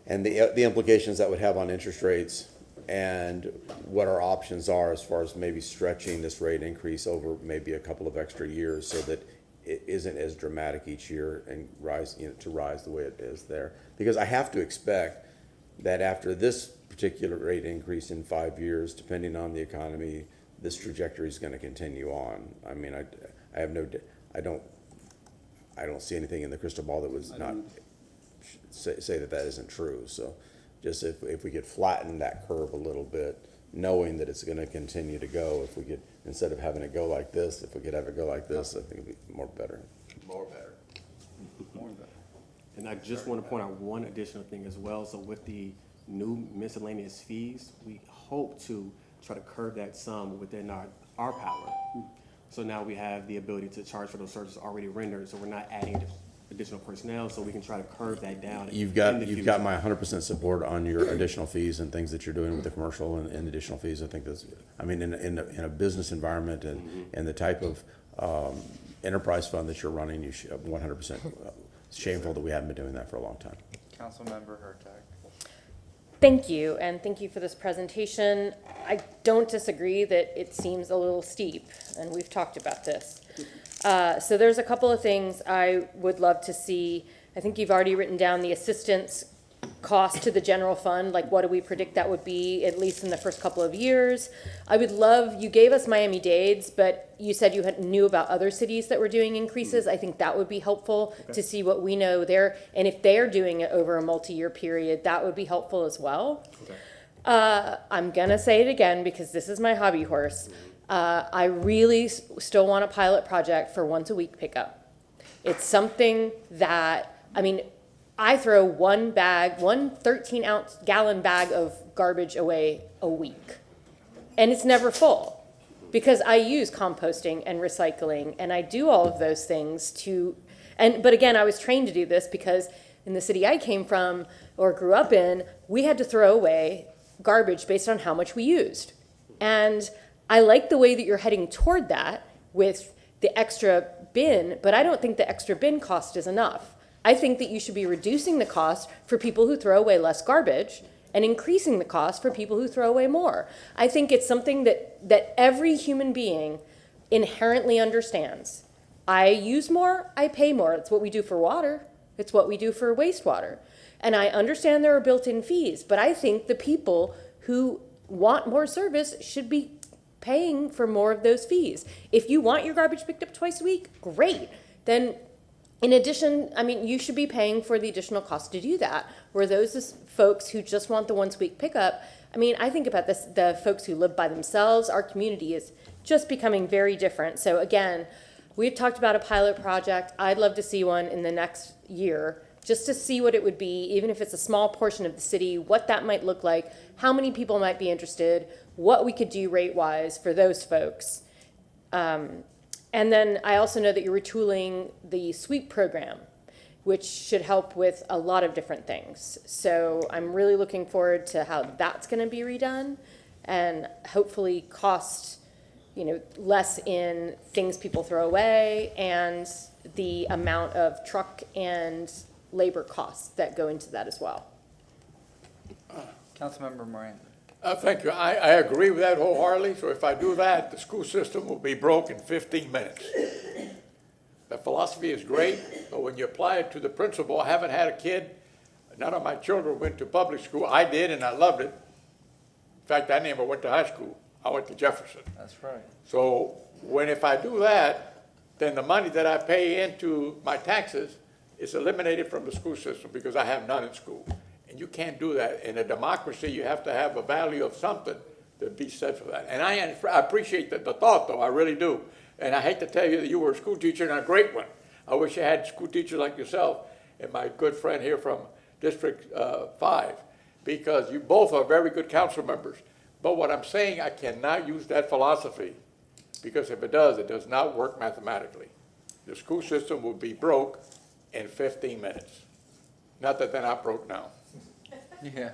[SPEAKER 18] and the implications that would have on interest rates, and what our options are as far as maybe stretching this rate increase over maybe a couple of extra years so that it isn't as dramatic each year and rise the way it is there. Because I have to expect that after this particular rate increase in 5 years, depending on the economy, this trajectory is going to continue on. I mean, I don't see anything in the crystal ball that would not say that isn't true. So just if we could flatten that curve a little bit, knowing that it's going to continue to go, if we could, instead of having it go like this, if we could have it go like this, I think it'd be more better.
[SPEAKER 21] And I just want to point out one additional thing as well. So with the new miscellaneous fees, we hope to try to curb that sum within our power. So now we have the ability to charge for those services already rendered, so we're not adding additional personnel, so we can try to curve that down.
[SPEAKER 18] You've got my 100% support on your additional fees and things that you're doing with the commercial and additional fees. I think that's, I mean, in a business environment and the type of enterprise fund that you're running, you should 100%. It's shameful that we haven't been doing that for a long time.
[SPEAKER 2] Councilmember Hertag.
[SPEAKER 4] Thank you, and thank you for this presentation. I don't disagree that it seems a little steep, and we've talked about this. So there's a couple of things I would love to see. I think you've already written down the assistance cost to the general fund, like what do we predict that would be, at least in the first couple of years. I would love, you gave us Miami-Dades, but you said you knew about other cities that were doing increases. I think that would be helpful to see what we know there. And if they're doing it over a multi-year period, that would be helpful as well. I'm gonna say it again because this is my hobby horse. I really still want a pilot project for once a week pickup. It's something that, I mean, I throw one 13-ounce gallon bag of garbage away a week. And it's never full because I use composting and recycling and I do all of those things but again, I was trained to do this because in the city I came from or grew up in, we had to throw away garbage based on how much we used. And I like the way that you're heading toward that with the extra bin, but I don't think the extra bin cost is enough. I think that you should be reducing the cost for people who throw away less garbage and increasing the cost for people who throw away more. I think it's something that every human being inherently understands. I use more, I pay more. It's what we do for water. It's what we do for wastewater. And I understand there are built-in fees, but I think the people who want more service should be paying for more of those fees. If you want your garbage picked up twice a week, great. Then in addition, I mean, you should be paying for the additional cost to do that. Where those folks who just want the once a week pickup, I mean, I think about this, the folks who live by themselves, our community is just becoming very different. So again, we've talked about a pilot project. I'd love to see one in the next year, just to see what it would be, even if it's a small portion of the city, what that might look like, how many people might be interested, what we could do rate-wise for those folks. And then I also know that you're retooling the sweep program, which should help with a lot of different things. So I'm really looking forward to how that's going to be redone and hopefully cost, less in things people throw away and the amount of truck and labor costs that go into that as well.
[SPEAKER 2] Councilmember Moran.
[SPEAKER 9] Thank you. I agree with that wholeheartedly. So if I do that, the school system will be broke in 15 minutes. The philosophy is great, but when you apply it to the principal, I haven't had a kid. None of my children went to public school. I did, and I loved it. In fact, I never went to high school. I went to Jefferson.
[SPEAKER 2] That's right.
[SPEAKER 9] So if I do that, then the money that I pay into my taxes is eliminated from the school system because I have none in school. And you can't do that. In a democracy, you have to have a value of something to be said for that. And I appreciate the thought, though. I really do. And I hate to tell you that you were a school teacher and a great one. I wish I had school teachers like yourself and my good friend here from District 5, because you both are very good council members. But what I'm saying, I cannot use that philosophy, because if it does not work mathematically. The school system will be broke in 15 minutes. Not that they're not broke now.
[SPEAKER 2] Yeah,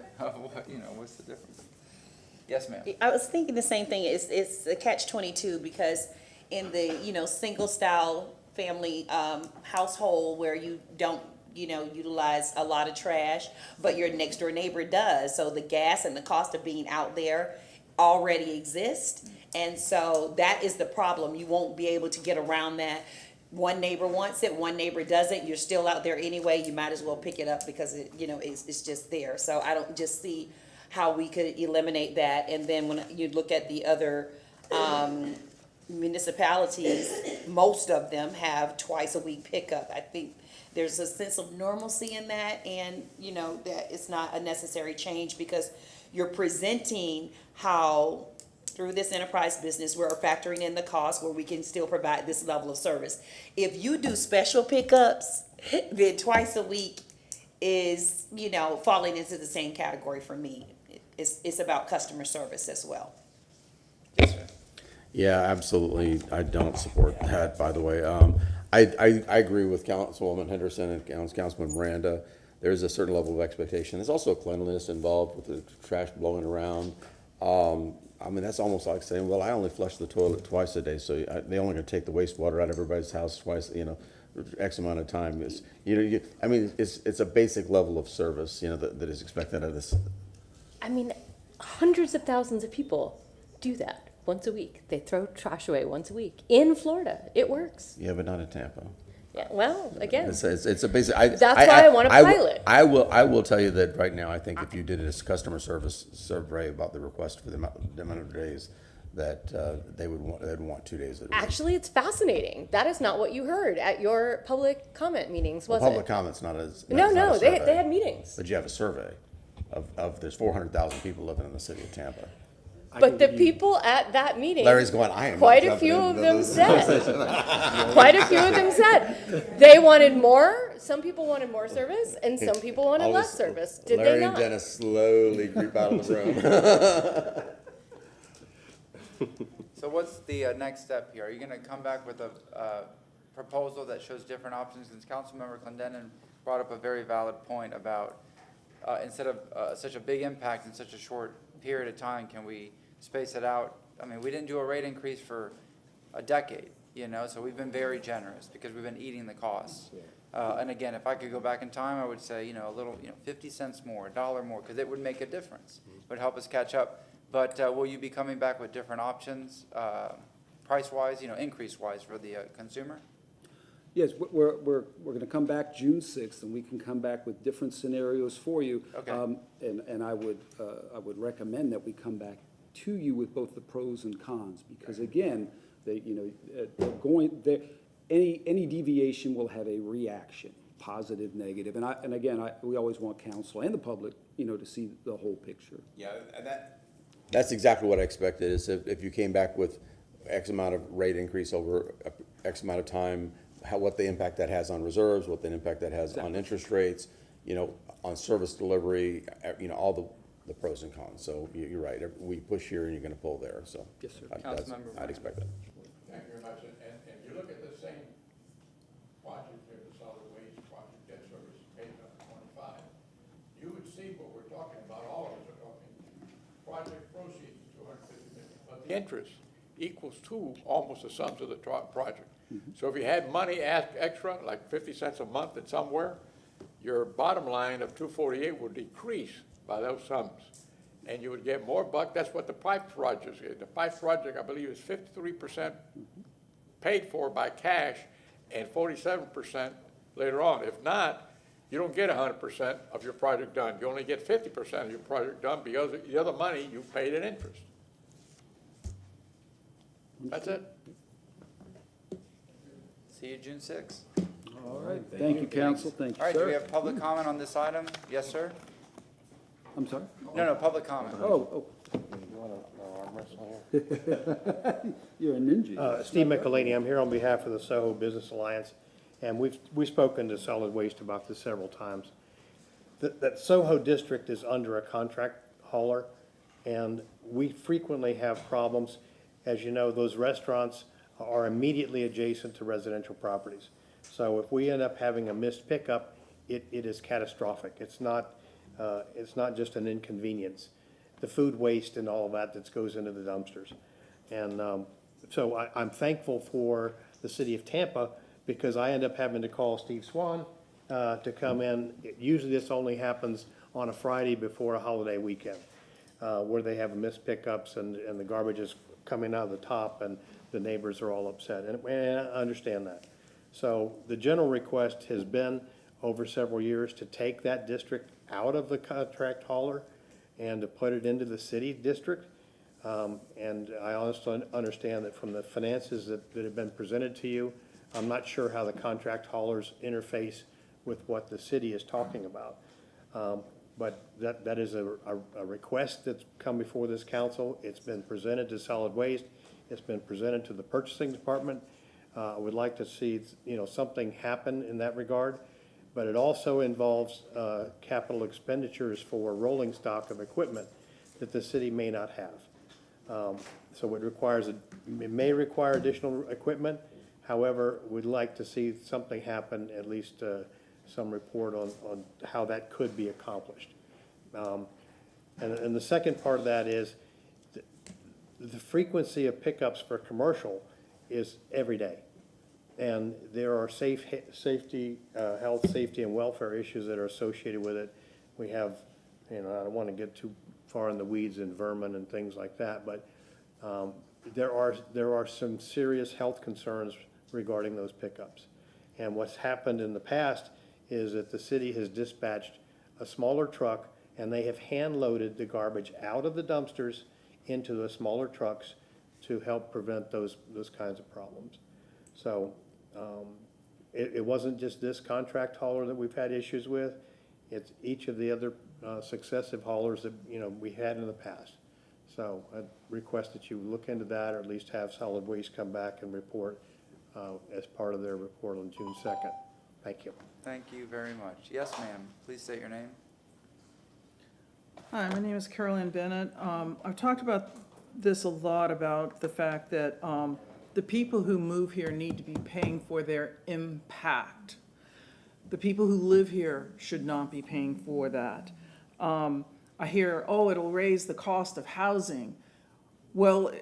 [SPEAKER 2] what's the difference? Yes, ma'am.
[SPEAKER 3] I was thinking the same thing. It's a catch-22 because in the, single style family household where you don't, utilize a lot of trash, but your next door neighbor does. So the gas and the cost of being out there already exist. And so that is the problem. You won't be able to get around that. One neighbor wants it, one neighbor doesn't. You're still out there anyway. You might as well pick it up because it's just there. So I don't just see how we could eliminate that. And then when you look at the other municipalities, most of them have twice a week pickup. I think there's a sense of normalcy in that, and that it's not a necessary change because you're presenting how through this enterprise business we're factoring in the cost where we can still provide this level of service. If you do special pickups, then twice a week is falling into the same category for me. It's about customer service as well.
[SPEAKER 18] Yeah, absolutely. I don't support that, by the way. I agree with Councilwoman Henderson and Councilman Miranda. There's a certain level of expectation. There's also cleanliness involved with the trash blowing around. I mean, that's almost like saying, well, I only flush the toilet twice a day, so they're only going to take the wastewater out of everybody's house twice, X amount of time. It's a basic level of service, that is expected of this.
[SPEAKER 4] I mean, hundreds of thousands of people do that once a week. They throw trash away once a week. In Florida, it works.
[SPEAKER 18] Yeah, but not in Tampa.
[SPEAKER 4] Yeah, well, again,
[SPEAKER 18] it's a basic.
[SPEAKER 4] That's why I want a pilot.
[SPEAKER 18] I will tell you that right now. I think if you did a customer service survey about the request for the amount of days, that they'd want 2 days a week.
[SPEAKER 4] Actually, it's fascinating. That is not what you heard at your public comment meetings, was it?
[SPEAKER 18] Public comment's not as
[SPEAKER 4] No, they had meetings.
[SPEAKER 18] But you have a survey of there's 400,000 people living in the city of Tampa.
[SPEAKER 4] But the people at that meeting,
[SPEAKER 18] Larry's going, I am
[SPEAKER 4] quite a few of them said, they wanted more. Some people wanted more service, and some people wanted less service. Did
[SPEAKER 18] Larry
[SPEAKER 4] they not?
[SPEAKER 18] and Dennis slowly creep out of the room.
[SPEAKER 2] So what's the next step here? Are you going to come back with a proposal that shows different options? Since Councilmember Clendenin brought up a very valid point about instead of such a big impact in such a short period of time, can we space it out? I mean, we didn't do a rate increase for a decade, so we've been very generous because we've been eating the costs. And again, if I could go back in time, I would say, a little, 50 cents more, $1 more, because it would make a difference. It would help us catch up. But will you be coming back with different options, price-wise, increase-wise for the consumer?
[SPEAKER 1] Yes, we're going to come back June 6th, and we can come back with different scenarios for you.
[SPEAKER 2] Okay.
[SPEAKER 1] And I would recommend that we come back to you with both the pros and cons, because again, any deviation will have a reaction, positive, negative. And again, we always want council and the public, to see the whole picture.
[SPEAKER 18] Yeah, and that's exactly what I expected, is if you came back with X amount of rate increase over X amount of time, what the impact that has on reserves, what the impact that has on interest rates, on service delivery, all the pros and cons. So you're right, we push here and you're gonna pull there, so.
[SPEAKER 1] Yes, sir.
[SPEAKER 18] I'd expect that.
[SPEAKER 9] Thank you very much. And you look at the same project here, the solid waste project, debt service, page number 25, you would see what we're talking about, all of us are talking, project proceeds, $250 million. But the interest equals to almost the sums of the project. So if you had money extra, like 50 cents a month in somewhere, your bottom line of 248 would decrease by those sums. And you would get more buck. That's what the pipe project is. The pipe project, I believe, is 53% paid for by cash and 47% later on. If not, you don't get 100% of your project done. You only get 50% of your project done because the other money you paid in interest. That's it.
[SPEAKER 2] See you June 6th.
[SPEAKER 1] All right, thank you, council, thank you, sir.
[SPEAKER 2] All right, do we have public comment on this item? Yes, sir?
[SPEAKER 1] I'm sorry?
[SPEAKER 2] No, public comment.
[SPEAKER 1] Oh. You're a ninja.
[SPEAKER 19] Steve McElhaney, I'm here on behalf of the Soho Business Alliance, and we've spoken to Solid Waste about this several times. That Soho district is under a contract hauler, and we frequently have problems. As you know, those restaurants are immediately adjacent to residential properties. So if we end up having a missed pickup, it is catastrophic. It's not just an inconvenience. The food waste and all of that goes into the dumpsters. And so I'm thankful for the city of Tampa, because I end up having to call Steve Swan to come in. Usually this only happens on a Friday before a holiday weekend, where they have missed pickups and the garbage is coming out of the top and the neighbors are all upset. And I understand that. So the general request has been over several years to take that district out of the contract hauler and to put it into the city district. And I honestly understand that from the finances that have been presented to you, I'm not sure how the contract haulers interface with what the city is talking about. But that is a request that's come before this council. It's been presented to Solid Waste. It's been presented to the purchasing department. I would like to see, something happen in that regard. But it also involves capital expenditures for rolling stock of equipment that the city may not have. So it may require additional equipment. However, we'd like to see something happen, at least some report on how that could be accomplished. And the second part of that is the frequency of pickups for commercial is every day. And there are safety, health, safety, and welfare issues that are associated with it. We have, I don't want to get too far in the weeds and vermin and things like that, but there are some serious health concerns regarding those pickups. And what's happened in the past is that the city has dispatched a smaller truck, and they have hand-loaded the garbage out of the dumpsters into the smaller trucks to help prevent those kinds of problems. So it wasn't just this contract hauler that we've had issues with. It's each of the other successive haulers that we had in the past. So I request that you look into that, or at least have Solid Waste come back and report as part of their report on June 2nd. Thank you.
[SPEAKER 2] Thank you very much. Yes, ma'am. Please state your name.
[SPEAKER 8] Hi, my name is Carolyn Bennett. I've talked about this a lot, about the fact that the people who move here need to be paying for their impact. The people who live here should not be paying for that. I hear, it'll raise the cost of housing. Well,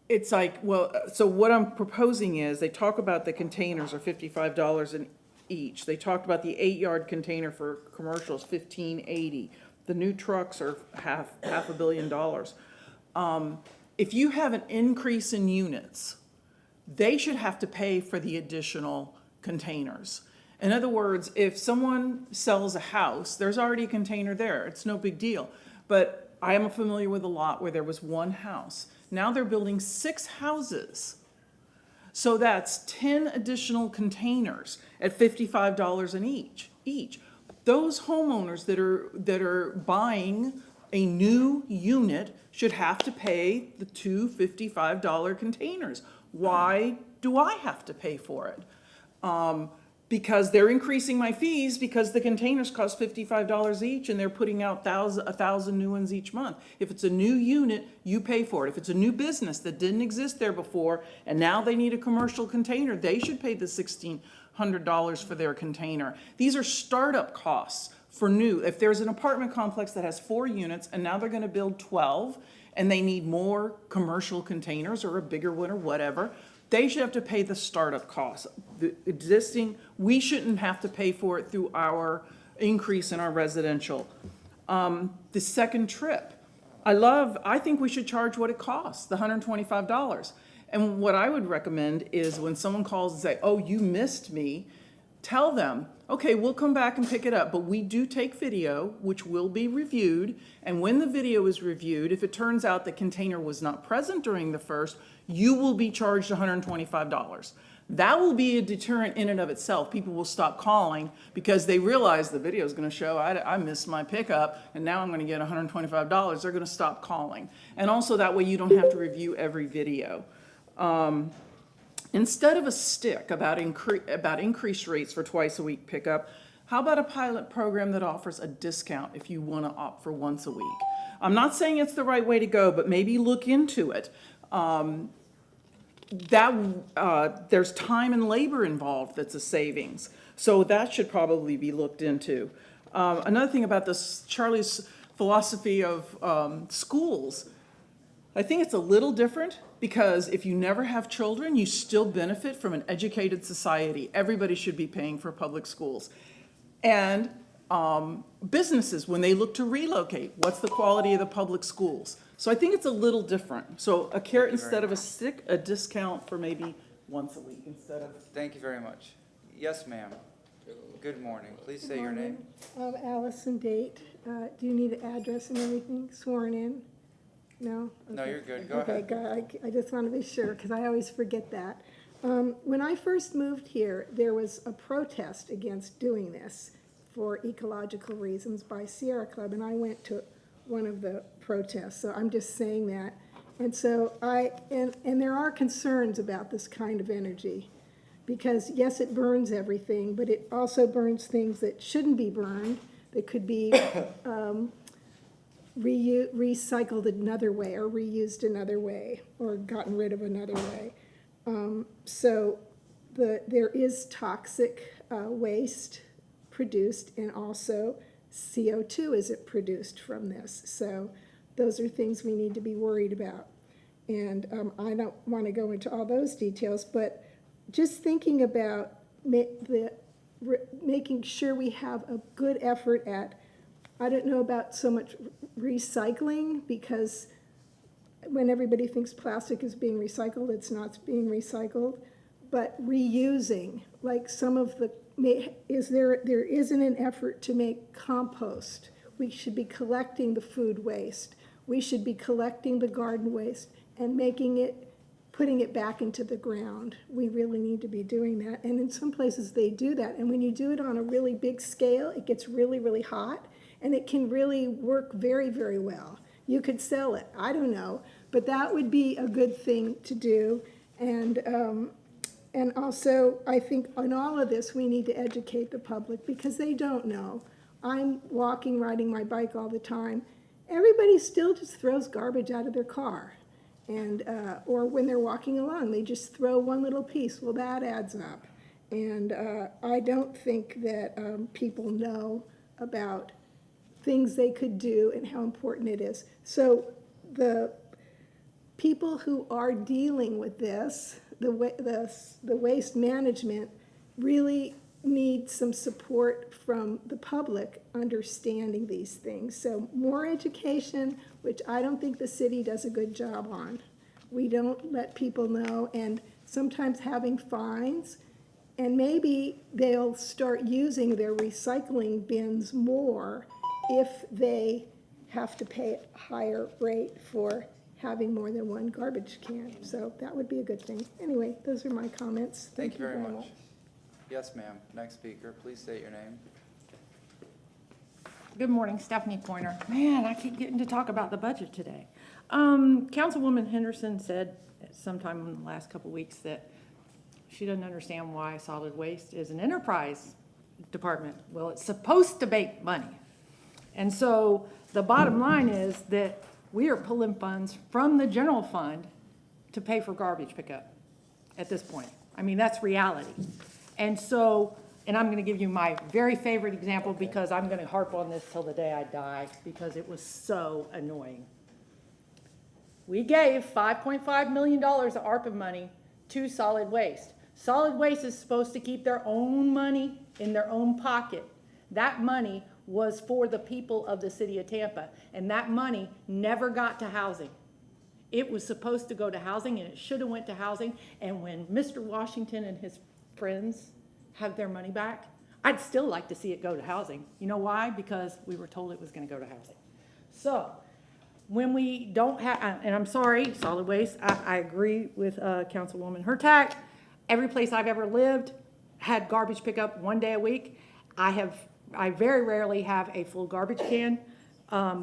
[SPEAKER 8] it's like, well, so what I'm proposing is, they talk about the containers are $55 in each. They talked about the 8-yard container for commercials, $15.80. The new trucks are half $500 million. If you have an increase in units, they should have to pay for the additional containers. In other words, if someone sells a house, there's already a container there. It's no big deal. But I am familiar with a lot where there was one house. Now they're building 6 houses. So that's 10 additional containers at $55 in each. Those homeowners that are buying a new unit should have to pay the two $55 containers. Why do I have to pay for it? Because they're increasing my fees because the containers cost $55 each and they're putting out 1,000 new ones each month. If it's a new unit, you pay for it. If it's a new business that didn't exist there before and now they need a commercial container, they should pay the $1,600 for their container. These are startup costs for new. If there's an apartment complex that has 4 units and now they're going to build 12 and they need more commercial containers or a bigger one or whatever, they should have to pay the startup costs. The existing, we shouldn't have to pay for it through our increase in our residential. The second trip, I think we should charge what it costs, the $125. And what I would recommend is when someone calls and say, oh, you missed me, tell them, okay, we'll come back and pick it up, but we do take video, which will be reviewed, and when the video is reviewed, if it turns out the container was not present during the first, you will be charged $125. That will be a deterrent in and of itself. People will stop calling because they realize the video is going to show I missed my pickup, and now I'm going to get $125. They're going to stop calling. And also that way you don't have to review every video. Instead of a stick about increased rates for twice-a-week pickup, how about a pilot program that offers a discount if you want to opt for once a week? I'm not saying it's the right way to go, but maybe look into it. There's time and labor involved that's a savings, so that should probably be looked into. Another thing about this, Charlie's philosophy of schools, I think it's a little different because if you never have children, you still benefit from an educated society. Everybody should be paying for public schools. And businesses, when they look to relocate, what's the quality of the public schools? So I think it's a little different. So a carrot instead of a stick, a discount for maybe once a week instead of...
[SPEAKER 2] Thank you very much. Yes, ma'am. Good morning. Please say your name.
[SPEAKER 11] Allison Date. Do you need an address and everything sworn in? No? Okay.
[SPEAKER 2] No, you're good. Go ahead.
[SPEAKER 11] Okay, good. I just want to be sure because I always forget that. When I first moved here, there was a protest against doing this for ecological reasons by Sierra Club, and I went to one of the protests, so I'm just saying that. And so and there are concerns about this kind of energy because yes, it burns everything, but it also burns things that shouldn't be burned, that could be recycled another way or reused another way or gotten rid of another way. So there is toxic waste produced, and also CO2 is produced from this. So those are things we need to be worried about. And I don't want to go into all those details, but just thinking about making sure we have a good effort at, I don't know about so much recycling, because when everybody thinks plastic is being recycled, it's not being recycled, but reusing, like some of the, there isn't an effort to make compost. We should be collecting the food waste. We should be collecting the garden waste and putting it back into the ground. We really need to be doing that. And in some places they do that. And when you do it on a really big scale, it gets really, really hot, and it can really work very, very well. You could sell it, I don't know, but that would be a good thing to do. And also, I think on all of this, we need to educate the public because they don't know. I'm riding my bike all the time. Everybody still just throws garbage out of their car. And, or when they're walking along, they just throw one little piece. Well, that adds up. And I don't think that people know about things they could do and how important it is. So people who are dealing with this, the waste management, really need some support from the public understanding these things. So more education, which I don't think the city does a good job on. We don't let people know, and sometimes having fines, and maybe they'll start using their recycling bins more if they have to pay a higher rate for having more than one garbage can. So that would be a good thing. Anyway, those are my comments.
[SPEAKER 2] Thank you very much. Yes, ma'am. Next speaker, please state your name.
[SPEAKER 10] Good morning, Stephanie Pointer. Man, I keep getting to talk about the budget today. Councilwoman Henderson said sometime in the last couple weeks that she doesn't understand why solid waste is an enterprise department. Well, it's supposed to make money. And so the bottom line is that we are pulling funds from the general fund to pay for garbage pickup at this point. I mean, that's reality. And so, and I'm going to give you my very favorite example because I'm going to harp on this till the day I die because it was so annoying. We gave $5.5 million of ARPA money to solid waste. Solid waste is supposed to keep their own money in their own pocket. That money was for the people of the city of Tampa, and that money never got to housing. It was supposed to go to housing, and it should have went to housing, and when Mr. Washington and his friends have their money back, I'd still like to see it go to housing. You know why? Because we were told it was going to go to housing. So when we don't have, and I'm sorry, solid waste, I agree with Councilwoman Hurtak. Every place I've ever lived had garbage pickup one day a week. I very rarely have a full garbage can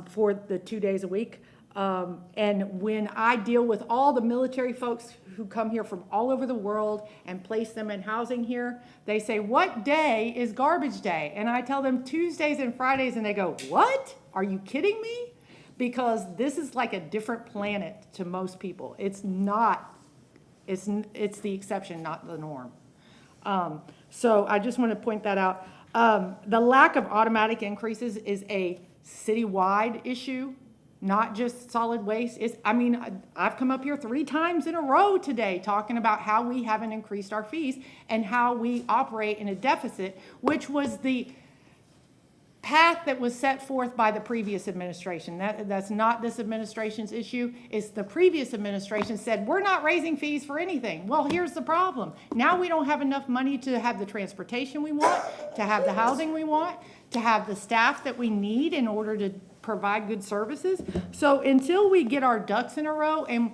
[SPEAKER 10] for the 2 days a week. And when I deal with all the military folks who come here from all over the world and place them in housing here, they say, what day is garbage day? And I tell them Tuesdays and Fridays, and they go, what? Are you kidding me? Because this is like a different planet to most people. It's not, it's the exception, not the norm. So I just want to point that out. The lack of automatic increases is a citywide issue, not just solid waste. I've come up here 3 times in a row today talking about how we haven't increased our fees and how we operate in a deficit, which was the path that was set forth by the previous administration. That's not this administration's issue. It's the previous administration said, we're not raising fees for anything. Well, here's the problem. Now we don't have enough money to have the transportation we want, to have the housing we want, to have the staff that we need in order to provide good services. So until we get our ducks in a row, and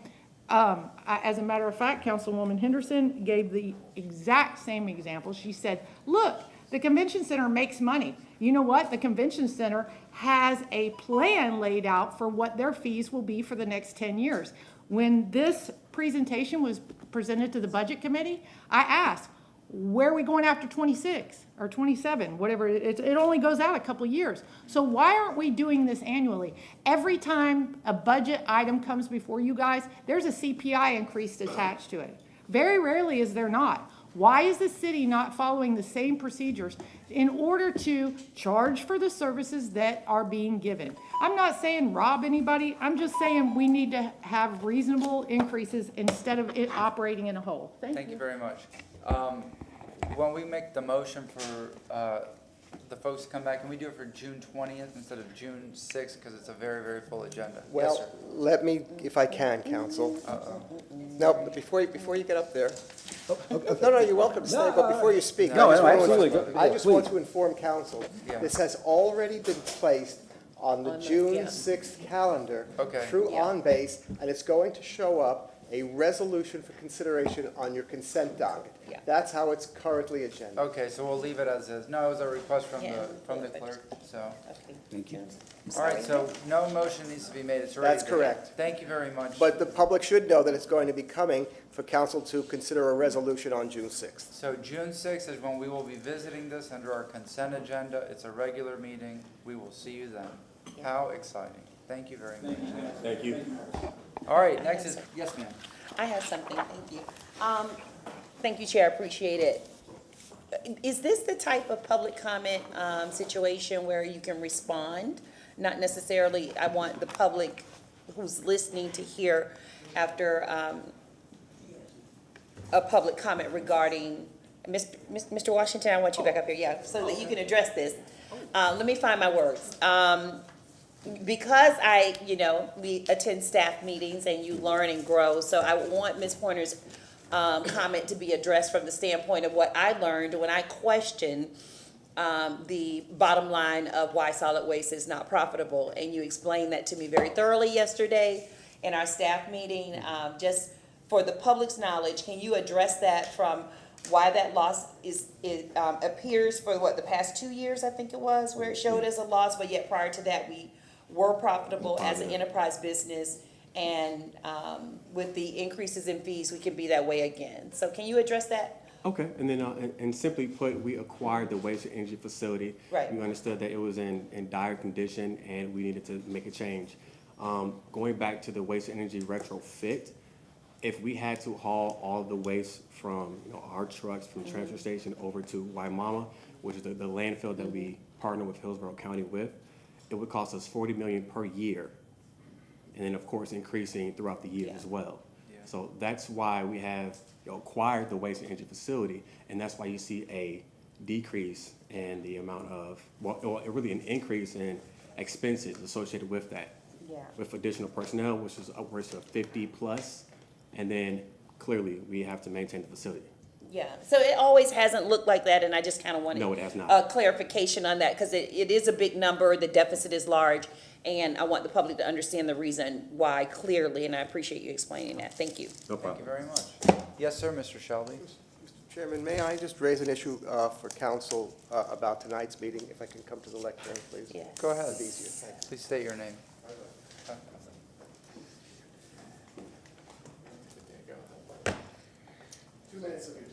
[SPEAKER 10] as a matter of fact, Councilwoman Henderson gave the exact same example. She said, look, the convention center makes money. You know what? The convention center has a plan laid out for what their fees will be for the next 10 years. When this presentation was presented to the budget committee, I asked, where are we going after 26 or 27, whatever? It only goes out a couple of years. So why aren't we doing this annually? Every time a budget item comes before you guys, there's a CPI increase attached to it. Very rarely is there not. Why is the city not following the same procedures in order to charge for the services that are being given? I'm not saying rob anybody. I'm just saying we need to have reasonable increases instead of it operating in a hole. Thank you
[SPEAKER 2] very much. When we make the motion for the folks to come back, can we do it for June 20th instead of June 6th? Because it's a very, very full agenda.
[SPEAKER 5] Well,
[SPEAKER 2] yes, sir.
[SPEAKER 5] let me, if I can, Council. No, but before you get up there. No, you're welcome to stay, but before you speak, I just want to inform Council, this has already been placed on the June 6th calendar through OnBase, and it's going to show up a resolution for consideration on your consent docket. That's how it's currently agenda.
[SPEAKER 2] Okay, so we'll leave it as is. No, it was a request from the clerk, so.
[SPEAKER 1] Thank you.
[SPEAKER 2] All right, so no motion needs to be made. It's already
[SPEAKER 5] That's correct.
[SPEAKER 2] Thank you very much.
[SPEAKER 5] But the public should know that it's going to be coming for council to consider a resolution on June 6th.
[SPEAKER 2] So June 6th is when we will be visiting this under our consent agenda. It's a regular meeting. We will see you then. How exciting. Thank you very much.
[SPEAKER 21] Thank you.
[SPEAKER 2] All right, next is, yes, ma'am.
[SPEAKER 3] I have something, thank you. Thank you, Chair, appreciate it. Is this the type of public comment situation where you can respond? Not necessarily, I want the public who's listening to hear after a public comment regarding, Mr. Washington, I want you back up here, yeah, so that you can address this. Let me find my words. Because we attend staff meetings and you learn and grow, so I want Ms. Pointer's comment to be addressed from the standpoint of what I learned when I questioned the bottom line of why solid waste is not profitable. And you explained that to me very thoroughly yesterday in our staff meeting. Just for the public's knowledge, can you address that from why that loss appears for the past 2 years, I think it was, where it showed as a loss, but yet prior to that, we were profitable as an enterprise business, and with the increases in fees, we can be that way again. So can you address that?
[SPEAKER 21] Okay, and then, and simply put, we acquired the waste and energy facility.
[SPEAKER 3] Right.
[SPEAKER 21] We understood that it was in dire condition and we needed to make a change. Going back to the waste and energy retrofit, if we had to haul all of the waste from our trucks from the transfer station over to Waimama, which is the landfill that we partner with Hillsborough County with, it would cost us $40 million per year. And then of course increasing throughout the year as well. Yeah. So that's why we have acquired the waste and energy facility, and that's why you see a decrease in the amount of, really an increase in expenses associated with that. Yeah. With additional personnel, which is upwards of 50 plus. And then clearly we have to maintain the facility.
[SPEAKER 3] Yeah, so it always hasn't looked like that, and I just kind of wanted
[SPEAKER 21] No, it has not.
[SPEAKER 3] a clarification on that, because it is a big number, the deficit is large, and I want the public to understand the reason why clearly, and I appreciate you explaining that. Thank you.
[SPEAKER 21] No problem.
[SPEAKER 2] Thank you very much. Yes, sir, Mr. Shelby.
[SPEAKER 5] Mr. Chairman, may I just raise an issue for council about tonight's meeting, if I can come to the lectern, please?
[SPEAKER 3] Yes.
[SPEAKER 2] Go ahead.
[SPEAKER 5] It's easier. Thanks.
[SPEAKER 2] Please state your name.
[SPEAKER 5] 2 minutes of your time.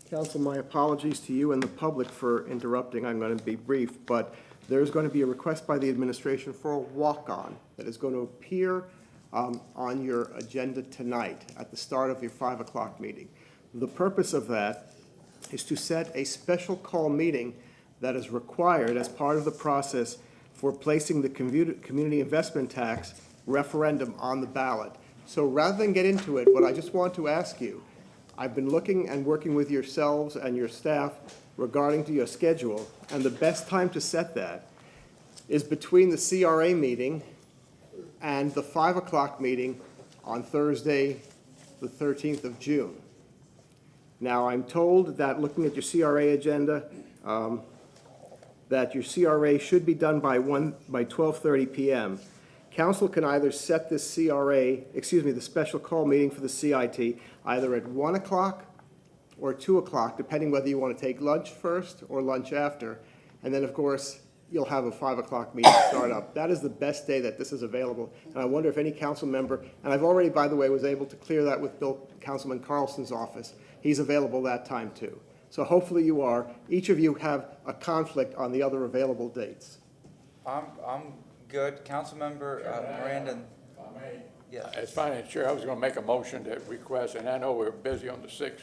[SPEAKER 5] Council, my apologies to you and the public for interrupting. I'm going to be brief, but there's going to be a request by the administration for a walk-on that is going to appear on your agenda tonight at the start of your 5 o'clock meeting. The purpose of that is to set a special call meeting that is required as part of the process for placing the community investment tax referendum on the ballot. So rather than get into it, what I just want to ask you, I've been looking and working with yourselves and your staff regarding to your schedule, and the best time to set that is between the CRA meeting and the 5 o'clock meeting on Thursday, the 13th of June. Now, I'm told that looking at your CRA agenda, that your CRA should be done by 12:30 p.m. Council can either set this the special call meeting for the CIT either at 1 o'clock or 2 o'clock, depending whether you want to take lunch first or lunch after. And then, of course, you'll have a 5 o'clock meeting start up. That is the best day that this is available. And I wonder if any council member, and I've already, by the way, was able to clear that with Councilman Carlson's office. He's available that time too. So hopefully you are. Each of you have a conflict on the other available dates.
[SPEAKER 2] I'm good. Councilmember Miranda.
[SPEAKER 9] Yes. As Finance Chair, I was going to make a motion to request, and I know we're busy on the 6th,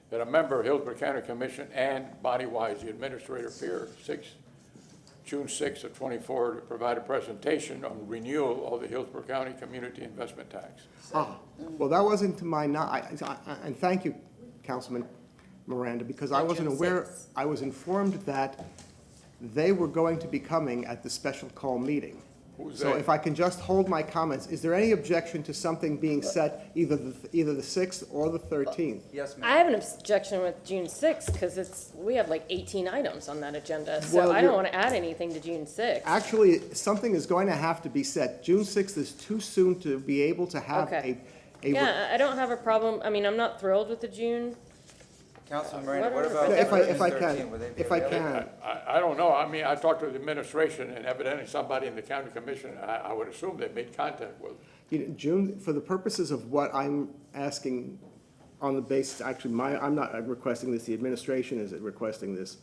[SPEAKER 9] that a member of Hillsborough County Commission and body-wise, the administrator appear June 6th of 24 to provide a presentation on renewal of the Hillsborough County Community Investment Tax.
[SPEAKER 5] Well, that wasn't to my, and thank you, Councilman Miranda, because I wasn't aware, I was informed that they were going to be coming at the special call meeting. So if I can just hold my comments, is there any objection to something being set either the 6th or the 13th?
[SPEAKER 2] Yes, ma'am.
[SPEAKER 4] I have an objection with June 6th because we have like 18 items on that agenda, so
[SPEAKER 5] Well,
[SPEAKER 4] I don't want to add anything to June 6th.
[SPEAKER 5] Actually, something is going to have to be set. June 6th is too soon to be able to have
[SPEAKER 4] Okay. Yeah, I don't have a problem. I mean, I'm not thrilled with the June.
[SPEAKER 2] Councilman Miranda, what
[SPEAKER 4] Whatever.
[SPEAKER 2] about
[SPEAKER 5] If I
[SPEAKER 2] June
[SPEAKER 5] can,
[SPEAKER 2] 13th? Would they be
[SPEAKER 5] if I
[SPEAKER 2] available?
[SPEAKER 5] can.
[SPEAKER 9] I don't know. I mean, I talked to the administration, and evidently somebody in the county commission, I would assume they made contact with.
[SPEAKER 5] June, for the purposes of what I'm asking on the basis, actually, I'm not requesting this, the administration is requesting this.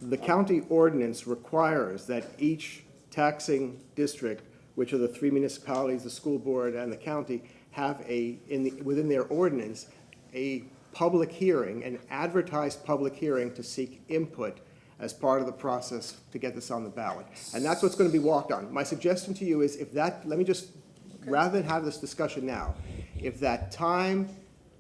[SPEAKER 5] The county ordinance requires that each taxing district, which are the 3 municipalities, the school board, and the county, have within their ordinance, a public hearing, an advertised public hearing to seek input as part of the process to get this on the ballot. And that's what's going to be walked on. My suggestion to you is let me just, rather than have this discussion now, if that time,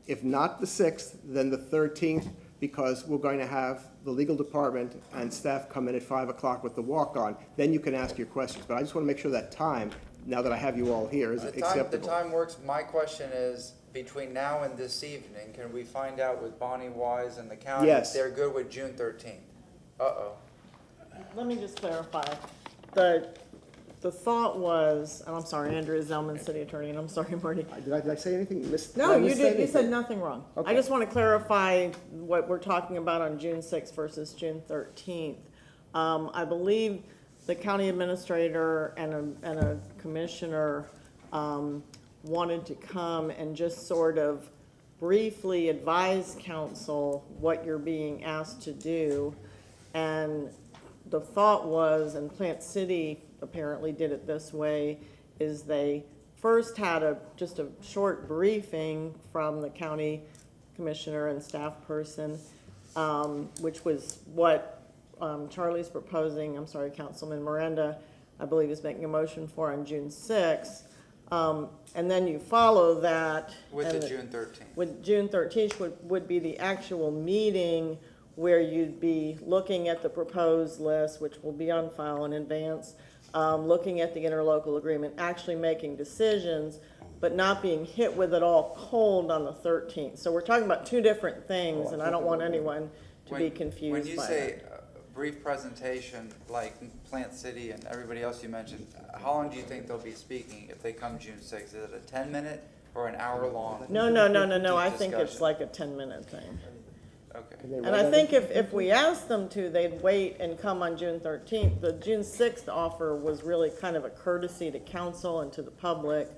[SPEAKER 5] if not the 6th, then the 13th, because we're going to have the legal department and staff come in at 5 o'clock with the walk-on, then you can ask your questions. But I just want to make sure that time, now that I have you all here, is acceptable.
[SPEAKER 2] The time works. My question is, between now and this evening, can we find out with Bonnie Wise and the county
[SPEAKER 5] Yes.
[SPEAKER 2] if they're good with June 13th? Uh-oh.
[SPEAKER 12] Let me just clarify. The thought was, and I'm sorry, Andrea Zellman, City Attorney, and I'm sorry, Marty.
[SPEAKER 5] Did I say anything?
[SPEAKER 12] No, you did. You said nothing wrong.
[SPEAKER 5] Okay.
[SPEAKER 12] I just want to clarify what we're talking about on June 6th versus June 13th. I believe the county administrator and a commissioner wanted to come and just sort of briefly advise council what you're being asked to do. And the thought was, and Plant City apparently did it this way, is they first had just a short briefing from the county commissioner and staff person, which was what Charlie's proposing, I'm sorry, Councilman Miranda, I believe, is making a motion for on June 6th. And then you follow that.
[SPEAKER 2] With the June 13th.
[SPEAKER 12] With June 13th would be the actual meeting where you'd be looking at the proposed list, which will be on file in advance, looking at the interlocal agreement, actually making decisions, but not being hit with it all cold on the 13th. So we're talking about two different things, and I don't want anyone to be confused by that.
[SPEAKER 2] When you say brief presentation, like Plant City and everybody else you mentioned, how long do you think they'll be speaking if they come June 6th? Is it a 10-minute or an hour-long?
[SPEAKER 12] No, I think it's like a 10-minute thing.
[SPEAKER 2] Okay.
[SPEAKER 12] And I think if we asked them to, they'd wait and come on June 13th. The June 6th offer was really kind of a courtesy to council and to the public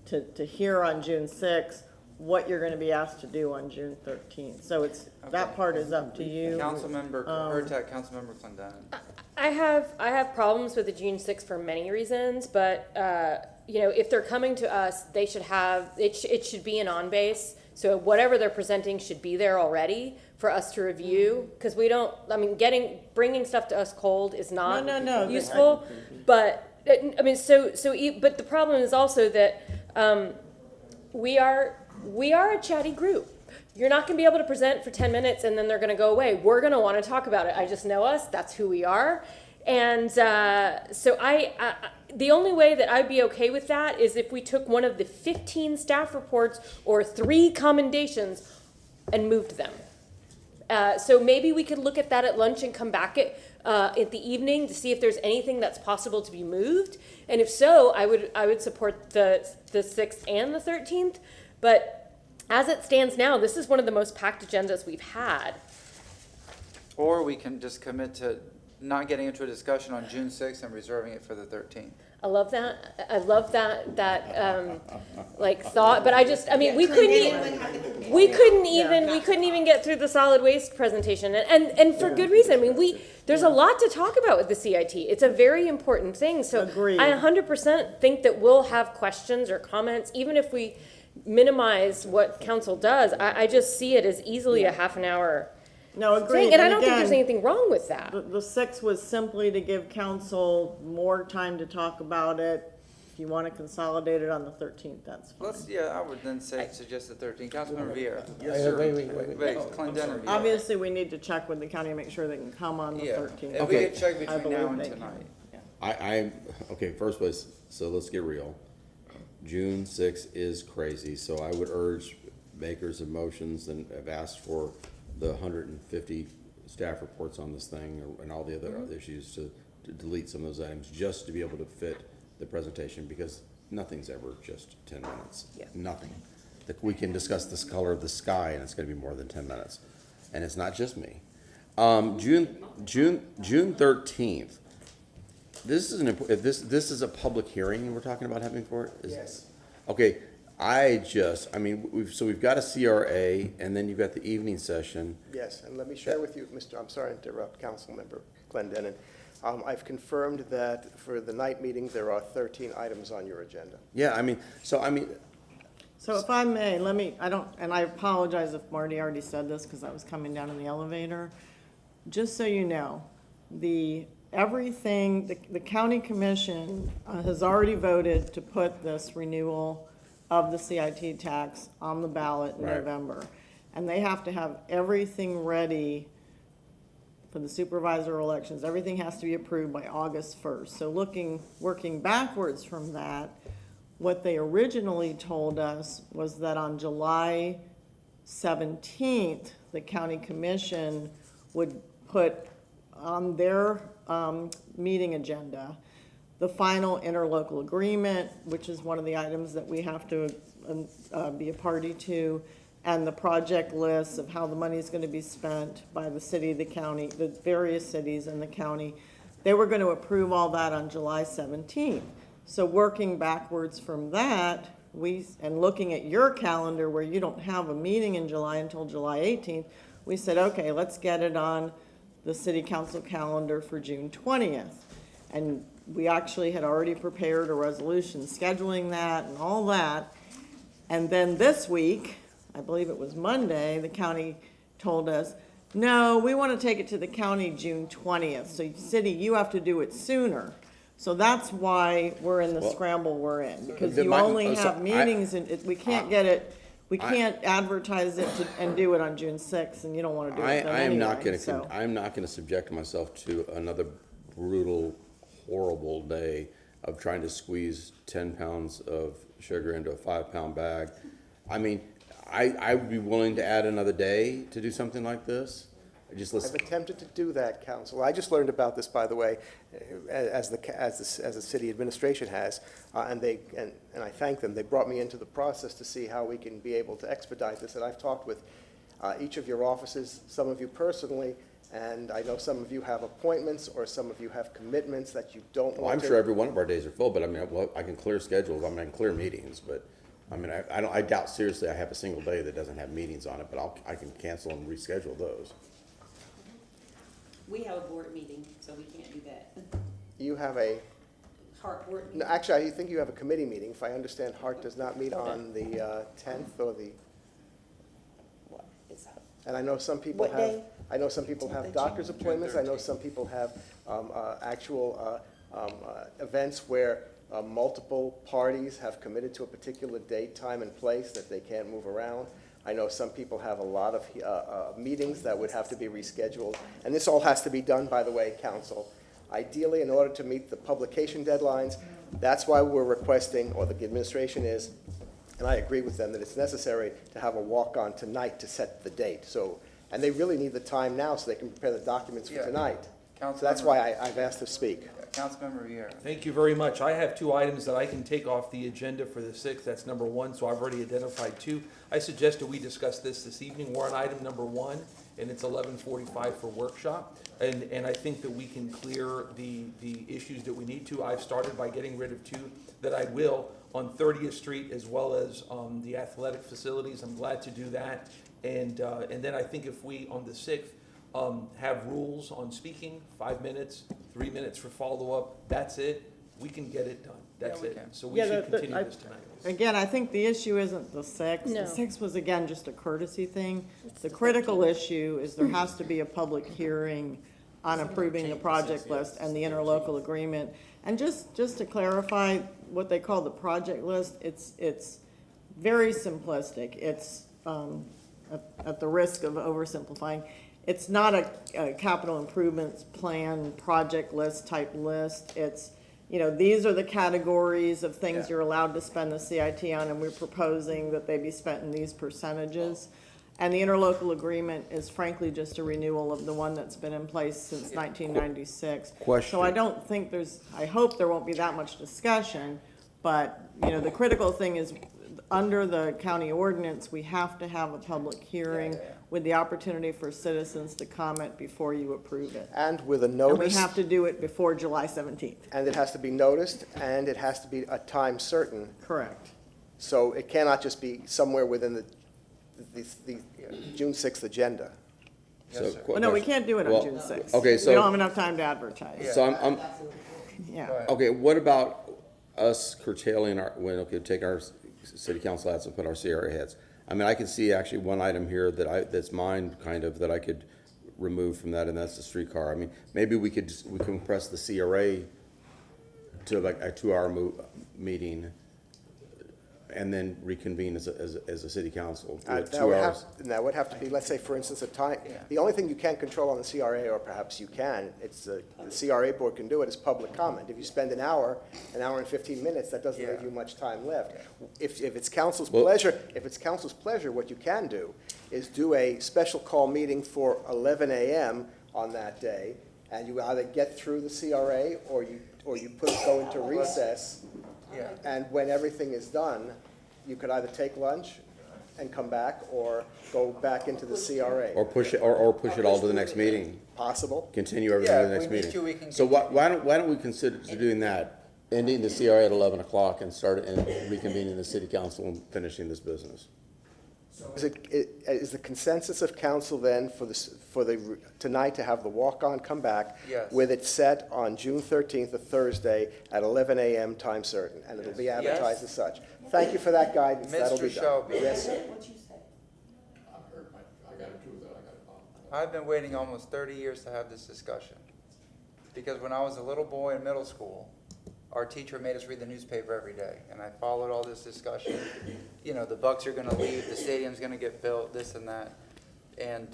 [SPEAKER 12] to hear on June 6th what you're going to be asked to do on June 13th. So that part is up to you.
[SPEAKER 2] Councilmember Hurtak, Councilmember Clendenin.
[SPEAKER 4] I have problems with the June 6th for many reasons, but if they're coming to us, they should have it should be an on base. So whatever they're presenting should be there already for us to review, because we don't. I mean, bringing stuff to us cold is not useful. But I mean, but the problem is also that we are a chatty group. You're not going to be able to present for 10 minutes and then they're going to go away. We're going to want to talk about it. I just know us. That's who we are. And so the only way that I'd be okay with that is if we took one of the 15 staff reports or 3 commendations and moved them. So maybe we could look at that at lunch and come back at the evening to see if there's anything that's possible to be moved. And if so, I would support the 6th and the 13th. But as it stands now, this is one of the most packed agendas we've had.
[SPEAKER 2] Or we can just commit to not getting into a discussion on June 6th and reserving it for the 13th.
[SPEAKER 4] I love that. I love that thought. But we couldn't even get through the solid waste presentation, and for good reason. I mean, there's a lot to talk about with the CIT. It's a very important thing. So
[SPEAKER 12] Agreed.
[SPEAKER 4] I 100% think that we'll have questions or comments, even if we minimize what council does. I just see it as easily a half an hour.
[SPEAKER 12] No, agreed.
[SPEAKER 4] Thing, and I don't think there's anything wrong with that.
[SPEAKER 12] The 6th was simply to give council more time to talk about it. If you want to consolidate it on the 13th, that's fine.
[SPEAKER 2] I would then suggest the 13th. Councilmember Vieira.
[SPEAKER 19] Yes, sir. Wait.
[SPEAKER 2] Clendenin.
[SPEAKER 12] Obviously, we need to check with the county and make sure they can come on the 13th.
[SPEAKER 2] If we could check between now and tonight.
[SPEAKER 18] Okay, first place, so let's get real. June 6th is crazy, so I would urge makers of motions and have asked for the 150 staff reports on this thing and all the other issues to delete some of those items just to be able to fit the presentation, because nothing's ever just 10 minutes.
[SPEAKER 4] Yeah.
[SPEAKER 18] Nothing. We can discuss this color of the sky and it's going to be more than 10 minutes. And it's not just me. June 13th. This is a public hearing we're talking about having for it?
[SPEAKER 5] Yes.
[SPEAKER 18] Okay. We've got a CRA, and then you've got the evening session.
[SPEAKER 5] Yes, and let me share with you, I'm sorry to interrupt, Councilmember Clendenin. I've confirmed that for the night meeting, there are 13 items on your agenda.
[SPEAKER 18] Yeah,
[SPEAKER 12] So if I may, and I apologize if Marty already said this because I was coming down in the elevator. Just so you know, the county commission has already voted to put this renewal of the CIT tax on the ballot in November. And they have to have everything ready for the supervisor elections. Everything has to be approved by August 1st. So working backwards from that, what they originally told us was that on July 17th, the county commission would put on their meeting agenda the final interlocal agreement, which is one of the items that we have to be a party to, and the project lists of how the money is going to be spent by the city, the county, the various cities in the county. They were going to approve all that on July 17th. So working backwards from that, and looking at your calendar where you don't have a meeting in July until July 18th, we said, okay, let's get it on the city council calendar for June 20th. And we actually had already prepared a resolution scheduling that and all that. And then this week, I believe it was Monday, the county told us, no, we want to take it to the county June 20th. So city, you have to do it sooner. So that's why we're in the scramble we're in, because you only have meetings and we can't get it, we can't advertise it and do it on June 6th, and you don't want to do it then anyway.
[SPEAKER 18] I'm not gonna subject myself to another brutal, horrible day of trying to squeeze 10 pounds of sugar into a 5-pound bag. I mean, I would be willing to add another day to do something like this.
[SPEAKER 5] I've attempted to do that, Council. I just learned about this, by the way, as the city administration has, and I thank them. They brought me into the process to see how we can be able to expedite this. And I've talked with each of your offices, some of you personally, and I know some of you have appointments or some of you have commitments that you don't want
[SPEAKER 18] I'm sure every one of our days are full, but I mean, I can clear schedules. I can clear meetings, but I mean, I doubt seriously I have a single day that doesn't have meetings on it, but I can cancel and reschedule those.
[SPEAKER 3] We have a board meeting, so we can't do that.
[SPEAKER 5] You have a
[SPEAKER 3] Hart board meeting.
[SPEAKER 5] No, actually, I think you have a committee meeting. If I understand, Hart does not meet on the 10th or the.
[SPEAKER 3] What is that?
[SPEAKER 5] And I know some people
[SPEAKER 3] What
[SPEAKER 5] have.
[SPEAKER 3] day?
[SPEAKER 5] I know some people have doctor's appointments. I know some people have actual events where multiple parties have committed to a particular date, time, and place that they can't move around. I know some people have a lot of meetings that would have to be rescheduled. And this all has to be done, by the way, Council. Ideally, in order to meet the publication deadlines, that's why we're requesting, or the administration is, and I agree with them, that it's necessary to have a walk-on tonight to set the date. So, and they really need the time now so they can prepare the documents for tonight. So that's why I've asked to speak.
[SPEAKER 2] Councilmember Vieira.
[SPEAKER 6] Thank you very much. I have 2 items that I can take off the agenda for the 6th. That's number 1, so I've already identified 2. I suggest that we discuss this evening. We're on item number 1, and it's 11:45 for workshop. And I think that we can clear the issues that we need to. I've started by getting rid of 2 that I will on 30th Street as well as the athletic facilities. I'm glad to do that. And then I think if we, on the 6th, have rules on speaking, 5 minutes, 3 minutes for follow-up, that's it. We can get it done. That's it. So we should continue this tonight.
[SPEAKER 12] Again, I think the issue isn't the 6th.
[SPEAKER 4] No.
[SPEAKER 12] The 6th was, again, just a courtesy thing. The critical issue is there has to be a public hearing on approving the project list and the interlocal agreement. And just to clarify what they call the project list, it's very simplistic. It's, at the risk of oversimplifying, it's not a capital improvements plan project list type list. It's, these are the categories of things you're allowed to spend the CIT on, and we're proposing that they be spent in these percentages. And the interlocal agreement is frankly just a renewal of the one that's been in place since 1996.
[SPEAKER 18] Question.
[SPEAKER 12] So I don't think I hope there won't be that much discussion, but, the critical thing is, under the county ordinance, we have to have a public hearing with the opportunity for citizens to comment before you approve it.
[SPEAKER 5] And with a notice.
[SPEAKER 12] And we have to do it before July 17th.
[SPEAKER 5] And it has to be noticed, and it has to be a time certain.
[SPEAKER 12] Correct.
[SPEAKER 5] So it cannot just be somewhere within the June 6th agenda.
[SPEAKER 12] Well, no, we can't do it on June 6th.
[SPEAKER 18] Okay, so.
[SPEAKER 12] We don't have enough time to advertise.
[SPEAKER 18] So
[SPEAKER 12] Yeah.
[SPEAKER 18] okay, what about us curtailing take our city council hats and put our CRA hats. I mean, I can see actually one item here that's mine, kind of, that I could remove from that, and that's the streetcar. I mean, maybe we could compress the CRA to like a 2-hour meeting, and then reconvene as a city council.
[SPEAKER 5] That would have to be, let's say, for instance, a time. The only thing you can't control on the CRA, or perhaps you can, it's the CRA board can do it, is public comment. If you spend an hour and 15 minutes, that doesn't leave you much time left. If it's council's pleasure, what you can do is do a special call meeting for 11 a.m. on that day, and you either get through the CRA or you go into recess. And when everything is done, you could either take lunch and come back, or go back into the CRA.
[SPEAKER 18] Or push it all to the next meeting.
[SPEAKER 5] Possible.
[SPEAKER 18] Continue everything to the next meeting. So why don't we consider doing that, ending the CRA at 11 o'clock and reconvening the city council and finishing this business?
[SPEAKER 5] Is the consensus of council then for tonight to have the walk-on come back?
[SPEAKER 2] Yes.
[SPEAKER 5] With it set on June 13th, a Thursday, at 11 a.m. time certain, and it'll be advertised as such. Thank you for that guidance. That'll be done.
[SPEAKER 2] Mr. Shelby.
[SPEAKER 5] Yes, sir.
[SPEAKER 2] I've been waiting almost 30 years to have this discussion. Because when I was a little boy in middle school, our teacher made us read the newspaper every day, and I followed all this discussion. You know, the Bucks are gonna leave, the stadium's gonna get built, this and that. And,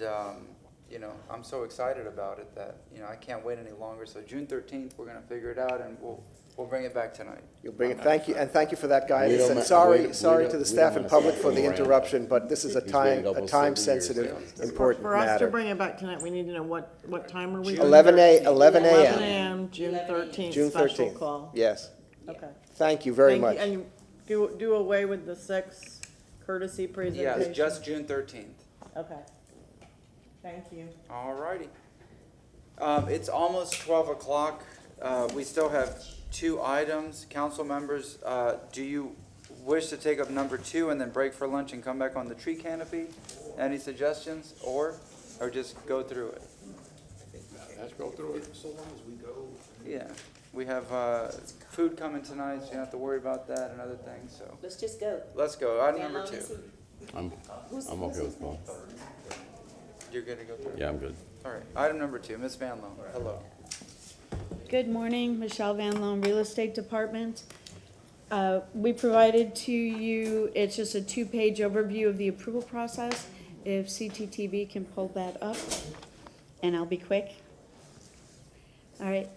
[SPEAKER 2] you know, I'm so excited about it that, you know, I can't wait any longer. So June 13th, we're gonna figure it out, and we'll bring it back tonight.
[SPEAKER 5] You'll bring it, thank you, and thank you for that guidance, and sorry to the staff and public for the interruption, but this is a time-sensitive, important
[SPEAKER 12] For us to
[SPEAKER 5] matter.
[SPEAKER 12] bring it back tonight, we need to know what time are we?
[SPEAKER 5] 11 a.m.
[SPEAKER 12] 11 a.m., June 13th,
[SPEAKER 5] June
[SPEAKER 12] special
[SPEAKER 5] 13th.
[SPEAKER 12] call.
[SPEAKER 5] Yes.
[SPEAKER 12] Okay.
[SPEAKER 5] Thank you very much.
[SPEAKER 12] And you do away with the 6 courtesy presentation?
[SPEAKER 2] Yes, just June 13th.
[SPEAKER 12] Okay. Thank you.
[SPEAKER 2] All righty. It's almost 12 o'clock. We still have 2 items. Council members, do you wish to take up number 2 and then break for lunch and come back on the tree canopy? Any suggestions, or just go through it?
[SPEAKER 9] Let's go through it.
[SPEAKER 6] So long as we go.
[SPEAKER 2] Yeah, we have food coming tonight, so you don't have to worry about that and other things, so.
[SPEAKER 3] Let's just go.
[SPEAKER 2] Let's go, item number 2.
[SPEAKER 18] I'm okay with going.
[SPEAKER 2] You're good to go through?
[SPEAKER 18] Yeah, I'm good.
[SPEAKER 2] All right, item number 2, Ms. Van Loan, hello.
[SPEAKER 14] Good morning, Michelle Van Loan, Real Estate Department. We provided to you, it's just a 2-page overview of the approval process. If CTTV can pull that up, and I'll be quick. All right.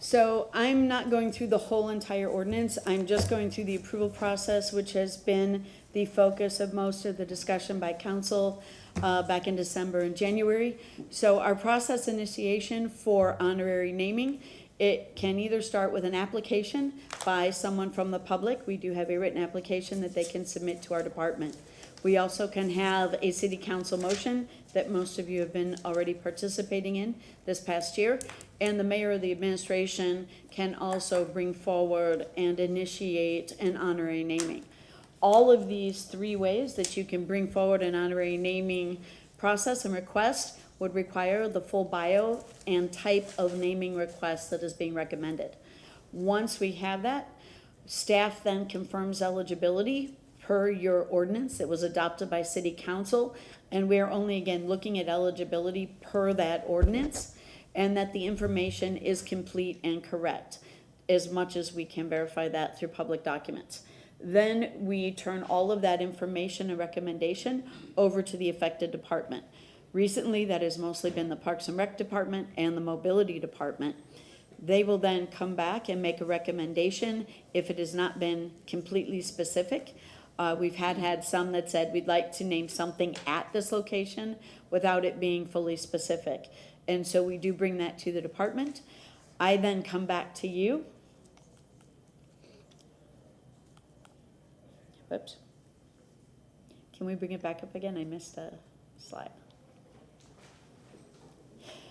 [SPEAKER 14] So I'm not going through the whole entire ordinance. I'm just going through the approval process, which has been the focus of most of the discussion by council back in December and January. So our process initiation for honorary naming, it can either start with an application by someone from the public. We do have a written application that they can submit to our department. We also can have a city council motion that most of you have been already participating in this past year. And the mayor of the administration can also bring forward and initiate an honorary naming. All of these 3 ways that you can bring forward an honorary naming process and request would require the full bio and type of naming request that is being recommended. Once we have that, staff then confirms eligibility per your ordinance that was adopted by city council, and we are only again looking at eligibility per that ordinance, and that the information is complete and correct, as much as we can verify that through public documents. Then we turn all of that information and recommendation over to the affected department. Recently, that has mostly been the Parks and Rec Department and the Mobility Department. They will then come back and make a recommendation if it has not been completely specific. We've had some that said we'd like to name something at this location without it being fully specific. And so we do bring that to the department. I then come back to you. Whoops. Can we bring it back up again? I missed a slide.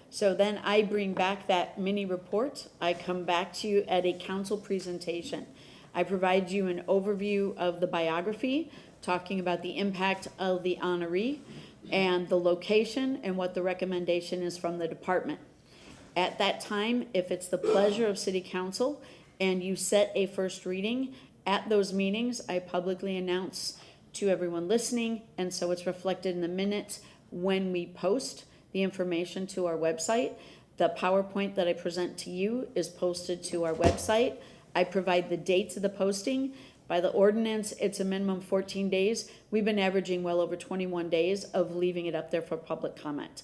[SPEAKER 14] So then I bring back that mini report. I come back to you at a council presentation. I provide you an overview of the biography, talking about the impact of the honoree and the location and what the recommendation is from the department. At that time, if it's the pleasure of city council and you set a first reading, at those meetings, I publicly announce to everyone listening, and so it's reflected in the minutes when we post the information to our website. The PowerPoint that I present to you is posted to our website. I provide the dates of the posting. By the ordinance, it's a minimum 14 days. We've been averaging well over 21 days of leaving it up there for public comment.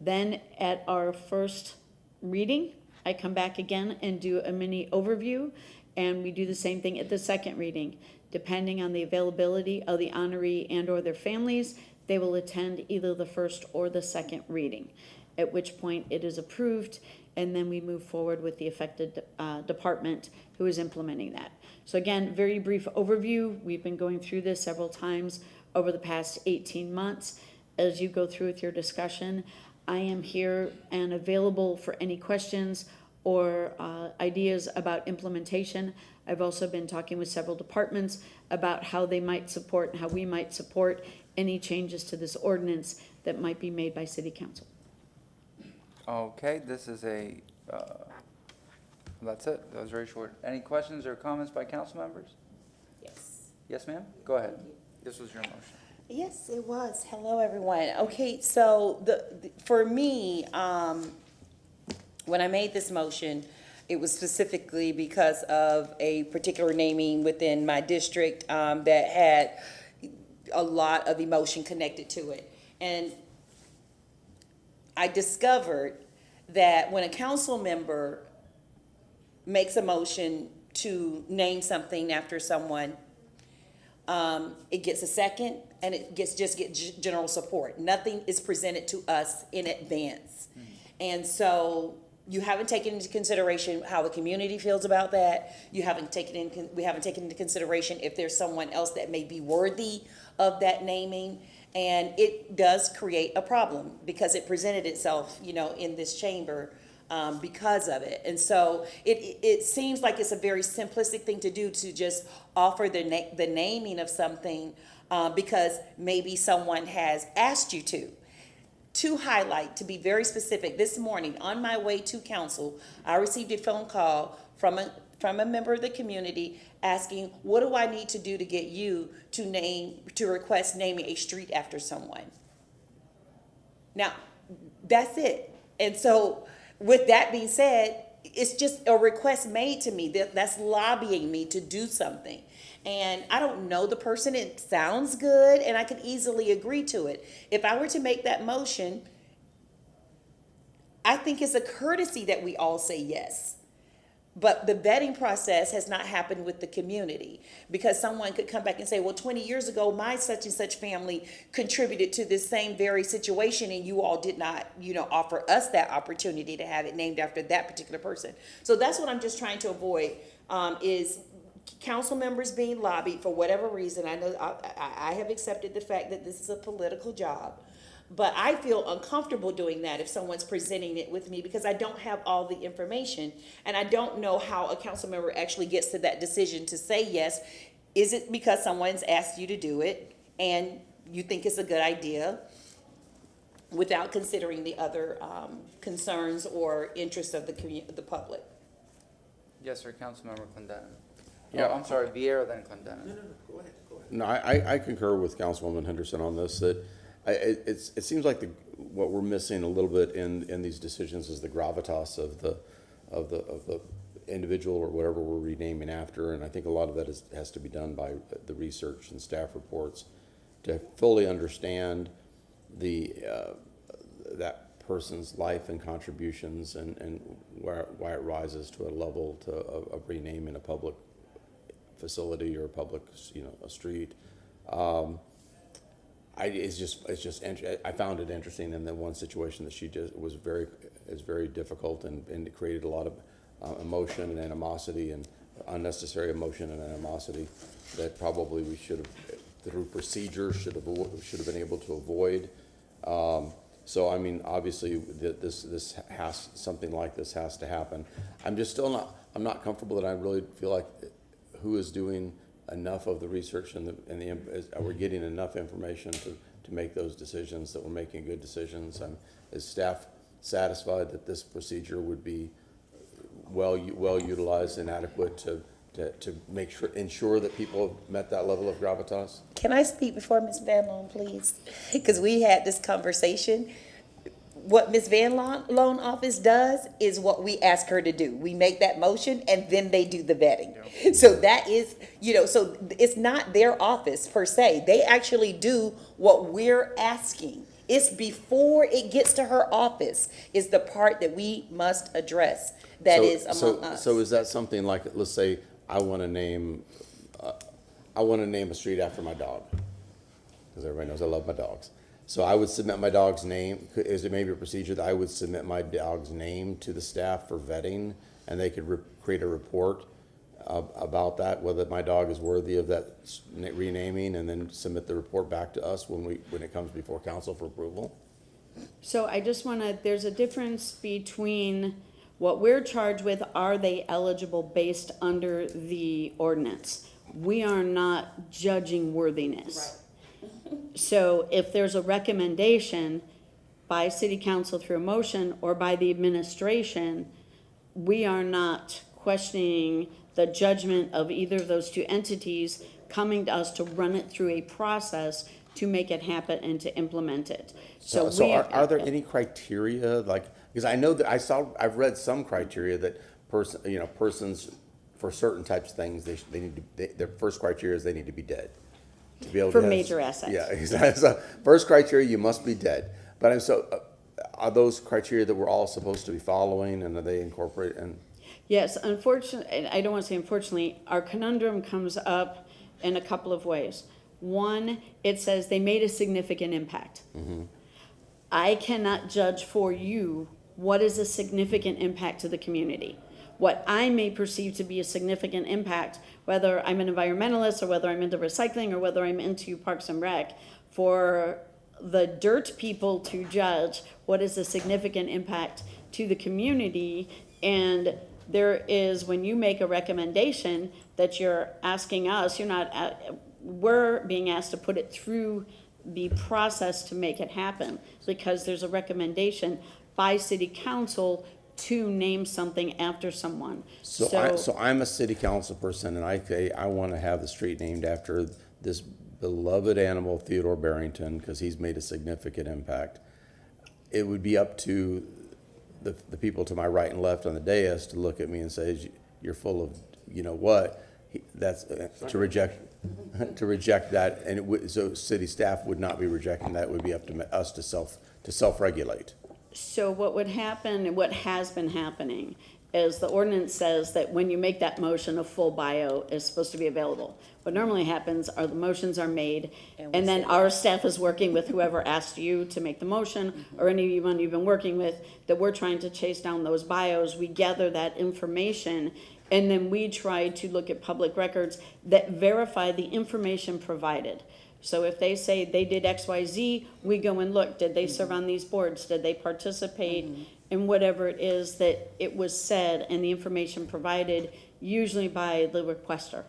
[SPEAKER 14] Then at our first reading, I come back again and do a mini overview, and we do the same thing at the second reading. Depending on the availability of the honoree and or their families, they will attend either the first or the second reading, at which point it is approved, and then we move forward with the affected department who is implementing that. So again, very brief overview. We've been going through this several times over the past 18 months. As you go through with your discussion, I am here and available for any questions or ideas about implementation. I've also been talking with several departments about how they might support and how we might support any changes to this ordinance that might be made by City Council.
[SPEAKER 2] Okay, this is a, that's it. That was very short. Any questions or comments by council members?
[SPEAKER 3] Yes.
[SPEAKER 2] Yes, ma'am? Go ahead. This was your motion.
[SPEAKER 3] Yes, it was. Hello, everyone. Okay, so for me, when I made this motion, it was specifically because of a particular naming within my district that had a lot of emotion connected to it. And I discovered that when a council member makes a motion to name something after someone, it gets a second and it gets general support. Nothing is presented to us in advance. And so you haven't taken into consideration how the community feels about that. We haven't taken into consideration if there's someone else that may be worthy of that naming. And it does create a problem because it presented itself, in this chamber because of it. And so it seems like it's a very simplistic thing to do, to just offer the naming of something because maybe someone has asked you to. To highlight, to be very specific, this morning on my way to council, I received a phone call from a member of the community asking, what do I need to do to get you to request naming a street after someone? Now, that's it. And so with that being said, it's just a request made to me that's lobbying me to do something. And I don't know the person. It sounds good, and I could easily agree to it. If I were to make that motion, I think it's a courtesy that we all say yes. But the vetting process has not happened with the community, because someone could come back and say, well, 20 years ago, my such and such family contributed to this same very situation, and you all did not, offer us that opportunity to have it named after that particular person. So that's what I'm just trying to avoid, is council members being lobbied for whatever reason. I know I have accepted the fact that this is a political job, but I feel uncomfortable doing that if someone's presenting it with me, because I don't have all the information and I don't know how a council member actually gets to that decision to say yes. Is it because someone's asked you to do it and you think it's a good idea without considering the other concerns or interests of the public?
[SPEAKER 2] Yes, sir. Councilmember Clendenin. Yeah, I'm sorry, Vieira, then Clendenin.
[SPEAKER 18] No, go ahead. No, I concur with Councilwoman Henderson on this, that it seems like what we're missing a little bit in these decisions is the gravitas of the individual or whatever we're renaming after, and I think a lot of that has to be done by the research and staff reports to fully understand that person's life and contributions and why it rises to a level of renaming a public facility or a public, a street. It's just I found it interesting in the one situation that she just is very difficult and it created a lot of emotion and animosity and unnecessary emotion and animosity that probably we should have, through procedure, should have been able to avoid. So I mean, obviously, something like this has to happen. I'm not comfortable that I really feel like who is doing enough of the research and are we getting enough information to make those decisions, that we're making good decisions. Is staff satisfied that this procedure would be well utilized and adequate to ensure that people have met that level of gravitas?
[SPEAKER 3] Can I speak before Ms. Van Loan, please? Because we had this conversation. What Ms. Van Loan office does is what we ask her to do. We make that motion and then they do the vetting. So that is, so it's not their office per se. They actually do what we're asking. It's before it gets to her office is the part that we must address. That is among us.
[SPEAKER 18] So is that something like, let's say, I want to name a street after my dog, because everybody knows I love my dogs. So I would submit my dog's name. Is there maybe a procedure that I would submit my dog's name to the staff for vetting, and they could create a report about that, whether my dog is worthy of that renaming, and then submit the report back to us when it comes before council for approval?
[SPEAKER 14] So I just want to, there's a difference between what we're charged with, are they eligible based under the ordinance? We are not judging worthiness. So if there's a recommendation by city council through a motion or by the administration, we are not questioning the judgment of either of those two entities coming to us to run it through a process to make it happen and to implement it.
[SPEAKER 18] So are there any criteria, like, because I know that I've read some criteria that persons for certain types of things, they need to, their first criteria is they need to be dead. To be able
[SPEAKER 14] For
[SPEAKER 18] to
[SPEAKER 14] major assets.
[SPEAKER 18] Yeah, exactly. So first criteria, you must be dead. But are those criteria that we're all supposed to be following, and are they incorporated? And
[SPEAKER 14] yes, unfortunately, I don't want to say unfortunately, our conundrum comes up in a couple of ways. One, it says they made a significant impact.
[SPEAKER 18] Mm-hmm.
[SPEAKER 14] I cannot judge for you what is a significant impact to the community. What I may perceive to be a significant impact, whether I'm an environmentalist or whether I'm into recycling or whether I'm into Parks and Rec, for the dirt people to judge what is a significant impact to the community. And there is, when you make a recommendation that you're asking us, we're being asked to put it through the process to make it happen, because there's a recommendation by city council to name something after someone.
[SPEAKER 18] So I'm a city council person, and I say I want to have the street named after this beloved animal, Theodore Barrington, because he's made a significant impact. It would be up to the people to my right and left on the dais to look at me and say, "You're full of, what?" That's to reject that, and so city staff would not be rejecting that. It would be up to us to self-regulate.
[SPEAKER 14] So what would happen, and what has been happening, is the ordinance says that when you make that motion, a full bio is supposed to be available. What normally happens are the motions are made, and then our staff is working with whoever asked you to make the motion, or anyone you've been working with, that we're trying to chase down those bios. We gather that information, and then we try to look at public records that verify the information provided. So if they say they did X, Y, Z, we go and look. Did they serve on these boards? Did they participate in whatever it is that it was said and the information provided, usually by the requester?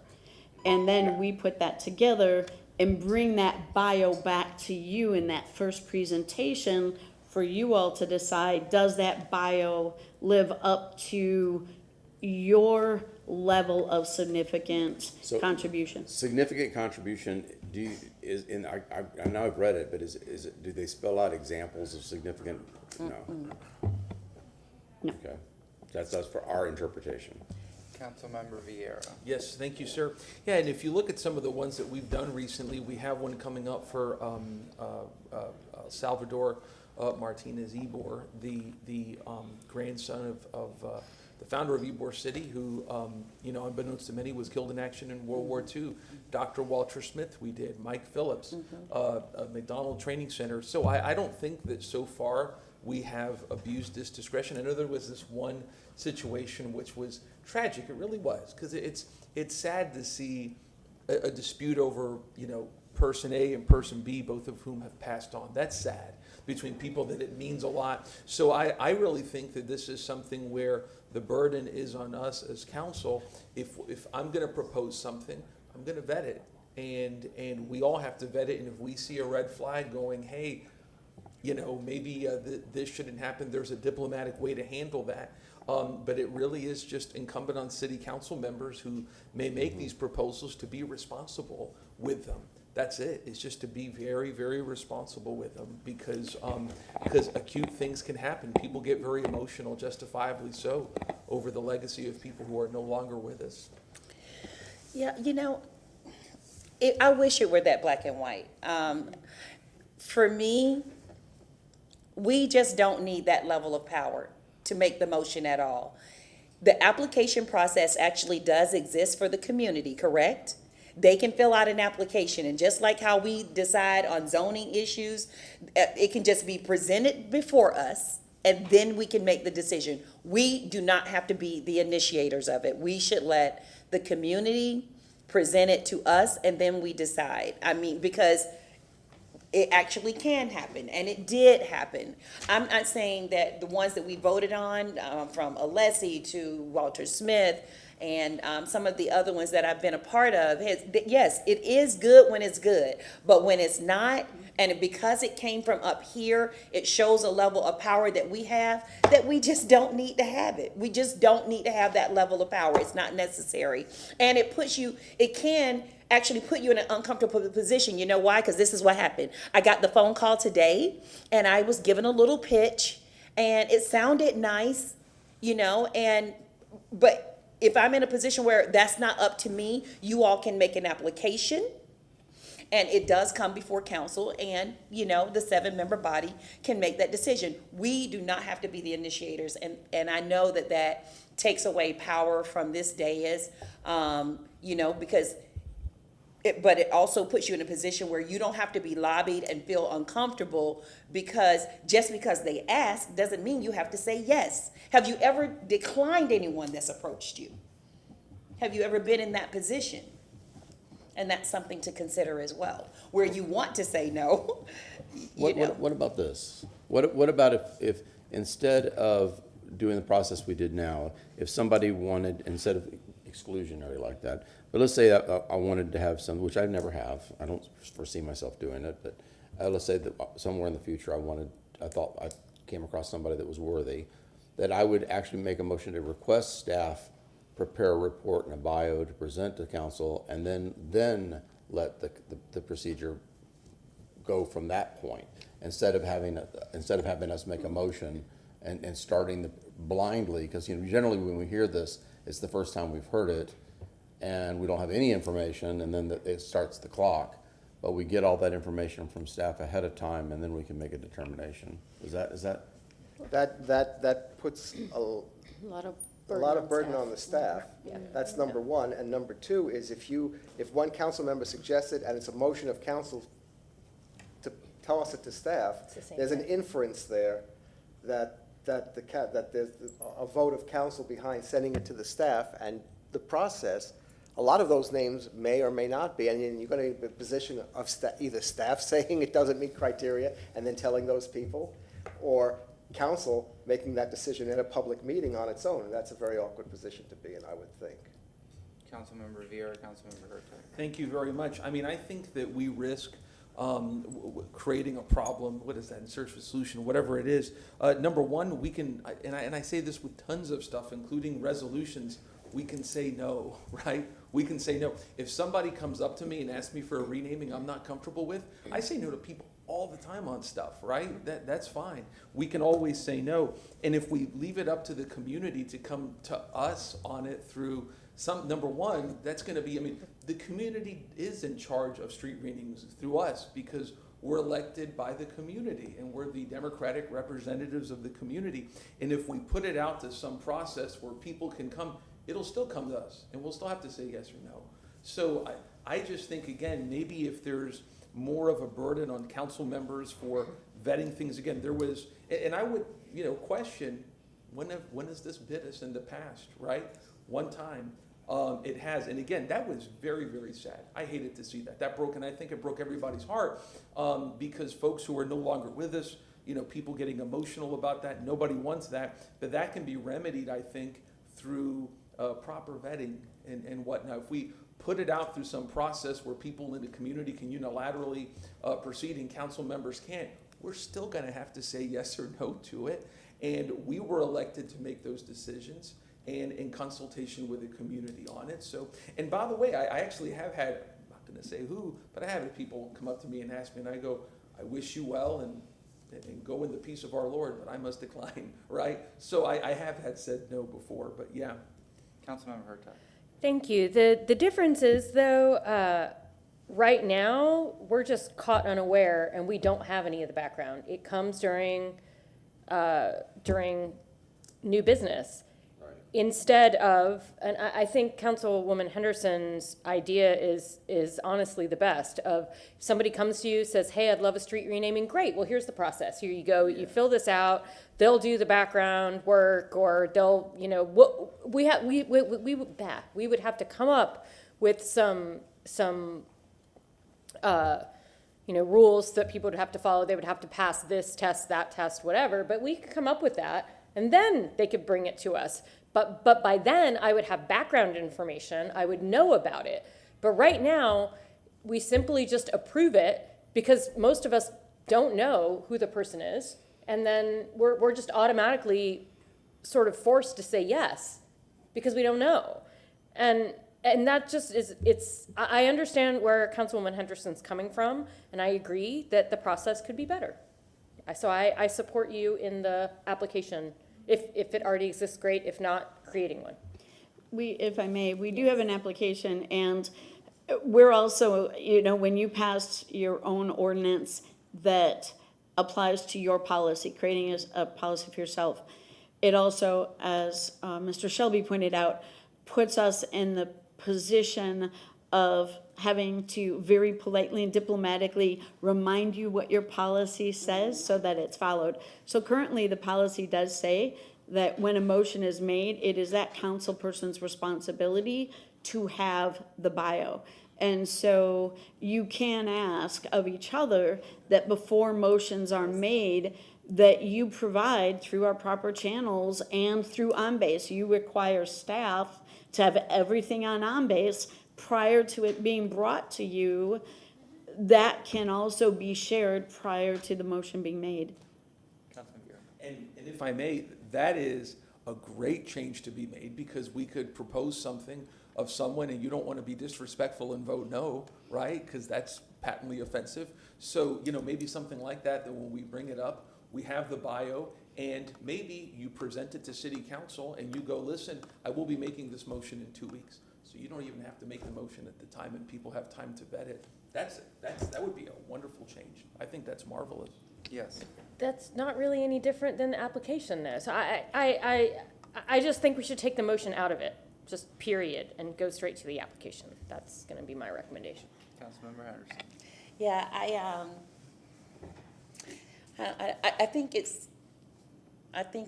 [SPEAKER 14] And then we put that together and bring that bio back to you in that first presentation for you all to decide, does that bio live up to your level of significant contribution?
[SPEAKER 18] Significant contribution. I know I've read it, but is it? Do they spell out examples of significant? No.
[SPEAKER 14] No.
[SPEAKER 18] Okay, that's for our interpretation.
[SPEAKER 2] Councilmember Vieira.
[SPEAKER 6] Yes, thank you, sir. Yeah, and if you look at some of the ones that we've done recently, we have one coming up for Salvador Martinez Ybor, the grandson of the founder of Ybor City, who, unbeknownst to many, was killed in action in World War II. Dr. Walter Smith, we did. Mike Phillips, McDonald Training Center. So I don't think that so far we have abused this discretion. I know there was this one situation which was tragic. It really was, because it's sad to see a dispute over, person A and person B, both of whom have passed on. That's sad, between people that it means a lot. So I really think that this is something where the burden is on us as council. If I'm going to propose something, I'm going to vet it, and we all have to vet it. And if we see a red flag going, hey, maybe this shouldn't happen, there's a diplomatic way to handle that. But it really is just incumbent on city council members who may make these proposals to be responsible with them. That's it. It's just to be very, very responsible with them because acute things can happen. People get very emotional, justifiably so, over the legacy of people who are no longer with us.
[SPEAKER 3] Yeah, I wish it were that black and white. For me, we just don't need that level of power to make the motion at all. The application process actually does exist for the community, correct? They can fill out an application, and just like how we decide on zoning issues, it can just be presented before us, and then we can make the decision. We do not have to be the initiators of it. We should let the community present it to us, and then we decide. I mean, because it actually can happen, and it did happen. I'm not saying that the ones that we voted on, from Alessi to Walter Smith, and some of the other ones that I've been a part of, yes, it is good when it's good, but when it's not, and because it came from up here, it shows a level of power that we have, that we just don't need to have it. We just don't need to have that level of power. It's not necessary. And it can actually put you in an uncomfortable position. You know why? Because this is what happened. I got the phone call today, and I was given a little pitch, and it sounded nice, but if I'm in a position where that's not up to me, you all can make an application, and it does come before council, and, the 7-member body can make that decision. We do not have to be the initiators, and I know that takes away power from this dais, because but it also puts you in a position where you don't have to be lobbied and feel uncomfortable, because just because they ask doesn't mean you have to say yes. Have you ever declined anyone that's approached you? Have you ever been in that position? And that's something to consider as well, where you want to say no.
[SPEAKER 18] What about this? What about if instead of doing the process we did now, if somebody wanted, instead of exclusionary like that, but let's say I wanted to have some, which I never have, I don't foresee myself doing it, but let's say that somewhere in the future I thought I came across somebody that was worthy, that I would actually make a motion to request staff prepare a report and a bio to present to council, and then let the procedure go from that point, instead of having us make a motion and starting blindly, because generally when we hear this, it's the first time we've heard it, and we don't have any information, and then it starts the clock. But we get all that information from staff ahead of time, and then we can make a determination.
[SPEAKER 5] That puts a lot of burden on the staff.
[SPEAKER 4] Yeah.
[SPEAKER 5] That's number one. And number two is if one council member suggests it and it's a motion of council to toss it to staff, there's an inference there that there's a vote of council behind sending it to the staff, and the process, a lot of those names may or may not be, and you're going to be in a position of either staff saying it doesn't meet criteria and then telling those people, or council making that decision in a public meeting on its own, and that's a very awkward position to be in, I would think.
[SPEAKER 2] Councilmember Vieira, Councilmember Hurtado.
[SPEAKER 6] Thank you very much. I mean, I think that we risk creating a problem, what is that, in search for solution, whatever it is. Number one, we can, and I say this with tons of stuff, including resolutions, we can say no, right? We can say no. If somebody comes up to me and asks me for a renaming I'm not comfortable with, I say no to people all the time on stuff, right? That's fine. We can always say no. And if we leave it up to the community to come to us on it through number one, that's going to be, the community is in charge of street renamings through us, because we're elected by the community and we're the democratic representatives of the community. And if we put it out to some process where people can come, it'll still come to us and we'll still have to say yes or no. So I just think, again, maybe if there's more of a burden on council members for vetting things, again, there was, and I would, question, when has this bit us in the past, right? One time. It has, and again, that was very, very sad. I hated to see that. That broke, and I think it broke everybody's heart, because folks who are no longer with us, people getting emotional about that, nobody wants that, but that can be remedied, I think, through proper vetting and whatnot. If we put it out through some process where people in the community can unilaterally proceed and council members can't, we're still going to have to say yes or no to it. And we were elected to make those decisions and in consultation with the community on it. So, and by the way, I actually have had, I'm not gonna say who, but I have had people come up to me and ask me, and I go, I wish you well and go in the peace of our Lord, but I must decline, right? So I have had said no before, but yeah.
[SPEAKER 2] Councilmember Hurtado.
[SPEAKER 4] Thank you. The difference is, though, right now, we're just caught unaware, and we don't have any of the background. It comes during new business. Instead of, and I think Councilwoman Henderson's idea is honestly the best, of if somebody comes to you, says, hey, I'd love a street renaming, great, well, here's the process. Here you go, you fill this out, they'll do the background work, or they'll, you know, we would have to come up with some you know, rules that people would have to follow. They would have to pass this test, that test, whatever, but we could come up with that, and then they could bring it to us. But by then, I would have background information. I would know about it. But right now, we simply just approve it because most of us don't know who the person is. And then we're just automatically sort of forced to say yes because we don't know. And that just is, I understand where Councilwoman Henderson's coming from, and I agree that the process could be better. So I support you in the application. If it already exists, great. If not, creating one.
[SPEAKER 14] If I may, we do have an application, and we're also, you know, when you pass your own ordinance that applies to your policy, creating a policy for yourself, it also, as Mr. Shelby pointed out, puts us in the position of having to very politely and diplomatically remind you what your policy says so that it's followed. So currently, the policy does say that when a motion is made, it is that council person's responsibility to have the bio. And so you can ask of each other that before motions are made, that you provide through our proper channels and through OnBase. You require staff to have everything on OnBase prior to it being brought to you. That can also be shared prior to the motion being made.
[SPEAKER 6] And if I may, that is a great change to be made, because we could propose something of someone and you don't want to be disrespectful and vote no, right? Because that's patently offensive. So, you know, maybe something like that when we bring it up, we have the bio, and maybe you present it to city council and you go, listen, I will be making this motion in 2 weeks. So you don't even have to make the motion at the time, and people have time to vet it. That would be a wonderful change. I think that's marvelous.
[SPEAKER 2] Yes.
[SPEAKER 4] That's not really any different than the application though. So I just think we should take the motion out of it, just period, and go straight to the application. That's gonna be my recommendation.
[SPEAKER 2] Councilmember Henderson.
[SPEAKER 3] Yeah, I think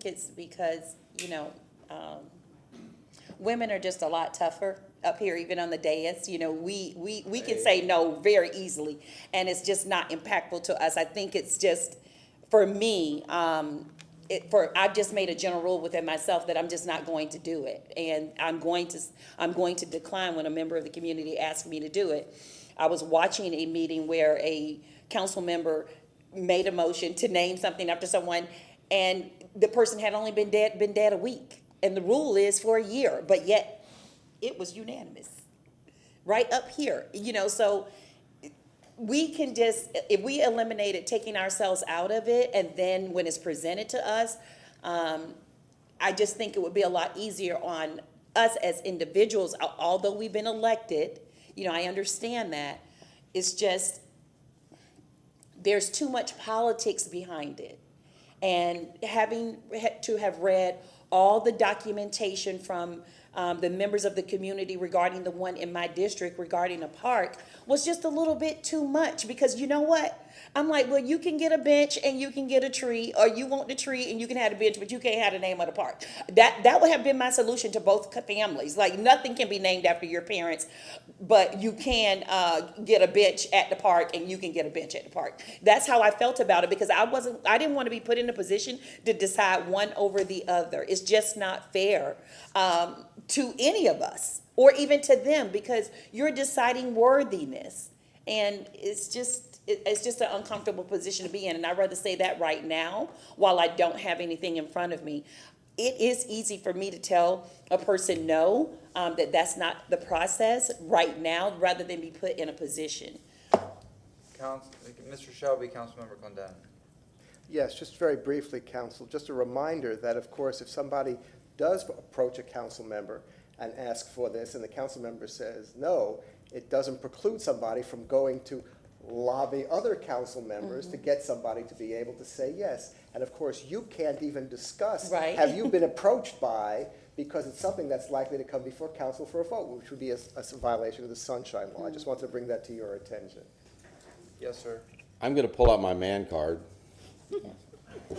[SPEAKER 3] it's because, you know, women are just a lot tougher up here, even on the dais. You know, we can say no very easily, and it's just not impactful to us. I think it's just, for me, I've just made a general rule within myself that I'm just not going to do it, and I'm going to decline when a member of the community asks me to do it. I was watching a meeting where a council member made a motion to name something after someone, and the person had only been dead a week, and the rule is for a year, but yet it was unanimous, right up here, you know. So we can just, if we eliminated taking ourselves out of it, and then when it's presented to us, I just think it would be a lot easier on us as individuals, although we've been elected. You know, I understand that. It's just, there's too much politics behind it. And having to have read all the documentation from the members of the community regarding the one in my district regarding a park was just a little bit too much, because you know what? I'm like, well, you can get a bench and you can get a tree, or you want the tree and you can have a bench, but you can't have the name of the park. That would have been my solution to both families. Like, nothing can be named after your parents, but you can get a bench at the park and you can get a bench at the park. That's how I felt about it, because I didn't want to be put in a position to decide one over the other. It's just not fair to any of us, or even to them, because you're deciding worthiness. And it's just, it's just an uncomfortable position to be in, and I'd rather say that right now while I don't have anything in front of me. It is easy for me to tell a person no, that that's not the process right now, rather than be put in a position.
[SPEAKER 2] Mr. Shelby, Councilmember Condon.
[SPEAKER 5] Yes, just very briefly, Council, just a reminder that, of course, if somebody does approach a council member and ask for this, and the council member says no, it doesn't preclude somebody from going to lobby other council members to get somebody to be able to say yes. And of course, you can't even discuss, have you been approached by, because it's something that's likely to come before council for a vote, which would be a violation of the Sunshine Law. I just want to bring that to your attention.
[SPEAKER 2] Yes, sir.
[SPEAKER 18] I'm going to pull out my man card.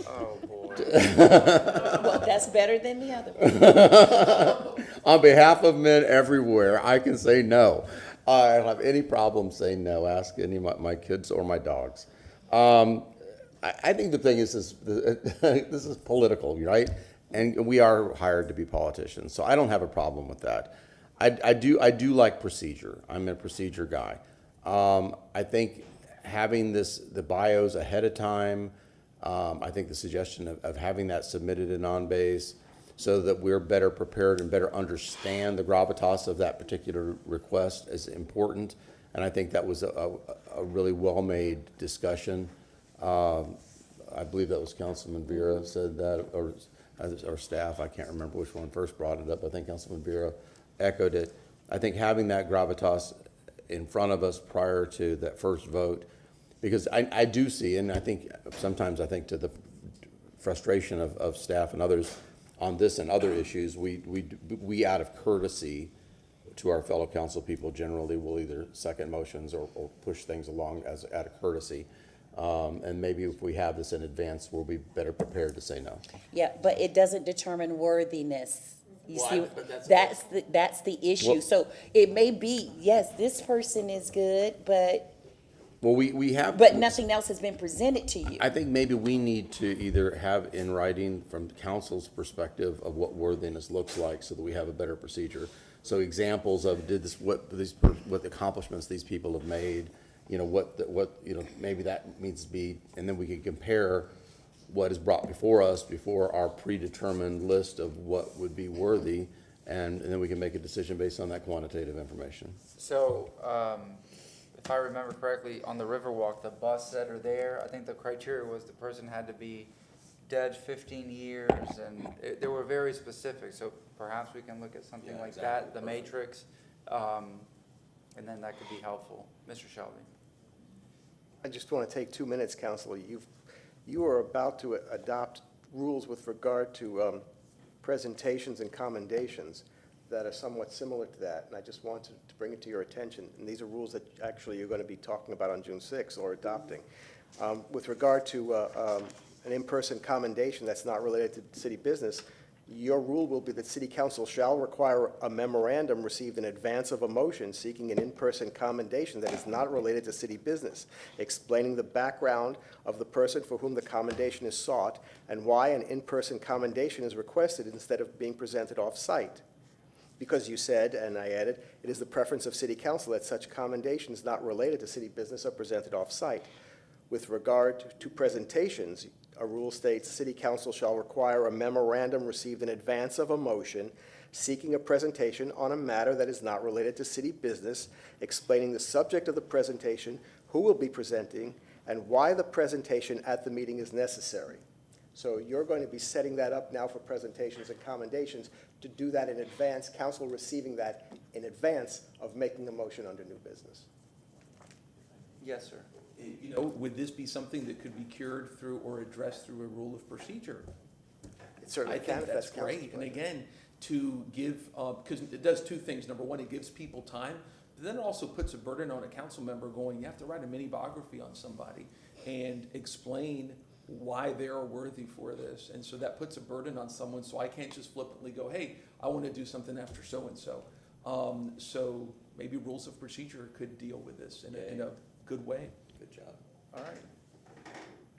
[SPEAKER 2] Oh, boy.
[SPEAKER 3] Well, that's better than the other one.
[SPEAKER 18] On behalf of men everywhere, I can say no. I don't have any problem saying no. Ask any of my kids or my dogs. I think the thing is this is political, right? And we are hired to be politicians, so I don't have a problem with that. I do like procedure. I'm a procedure guy. I think having the bios ahead of time, I think the suggestion of having that submitted in on-base so that we're better prepared and better understand the gravitas of that particular request is important. And I think that was a really well-made discussion. I believe that was Councilman Vera said that, or staff, I can't remember which one first brought it up. I think Councilman Vera echoed it. I think having that gravitas in front of us prior to that first vote, because I do see, and I think sometimes to the frustration of staff and others on this and other issues, we out of courtesy to our fellow council people generally will either second motions or push things along as out of courtesy. And maybe if we have this in advance, we'll be better prepared to say no.
[SPEAKER 3] Yeah, but it doesn't determine worthiness. You see, that's the issue.
[SPEAKER 18] Well,
[SPEAKER 3] so it may be, yes, this person is good, but
[SPEAKER 18] well, we have.
[SPEAKER 3] But nothing else has been presented to you.
[SPEAKER 18] I think maybe we need to either have in writing from council's perspective of what worthiness looks like, so that we have a better procedure. So examples of what accomplishments these people have made. Maybe that needs to be, and then we can compare what is brought before us before our predetermined list of what would be worthy, and then we can make a decision based on that quantitative information.
[SPEAKER 2] So, if I remember correctly, on the Riverwalk, the busts that are there, I think the criteria was the person had to be dead 15 years, and they were very specific. So perhaps we can look at something like that, the matrix, and then that could be helpful. Mr. Shelby.
[SPEAKER 5] I just want to take 2 minutes, Council. You are about to adopt rules with regard to presentations and commendations that are somewhat similar to that, and I just wanted to bring it to your attention. And these are rules that actually you're going to be talking about on June 6th or adopting. With regard to an in-person commendation that's not related to city business, your rule will be that City Council shall require a memorandum received in advance of a motion seeking an in-person commendation that is not related to city business, explaining the background of the person for whom the commendation is sought and why an in-person commendation is requested instead of being presented off-site. Because you said, and I added, it is the preference of City Council that such commendations not related to city business are presented off-site. With regard to presentations, a rule states City Council shall require a memorandum received in advance of a motion seeking a presentation on a matter that is not related to city business, explaining the subject of the presentation, who will be presenting, and why the presentation at the meeting is necessary. So you're going to be setting that up now for presentations and commendations to do that in advance, council receiving that in advance of making a motion under new business.
[SPEAKER 2] Yes, sir.
[SPEAKER 6] Would this be something that could be cured through or addressed through a rule of procedure?
[SPEAKER 5] It certainly
[SPEAKER 6] I think that's great. And again, to give, because it does two things. Number one, it gives people time, but then it also puts a burden on a council member going, you have to write a mini biography on somebody and explain why they are worthy for this. And so that puts a burden on someone, so I can't just flippantly go, hey, I want to do something after so-and-so. So maybe rules of procedure could deal with this in a good way.
[SPEAKER 2] Good job. All right.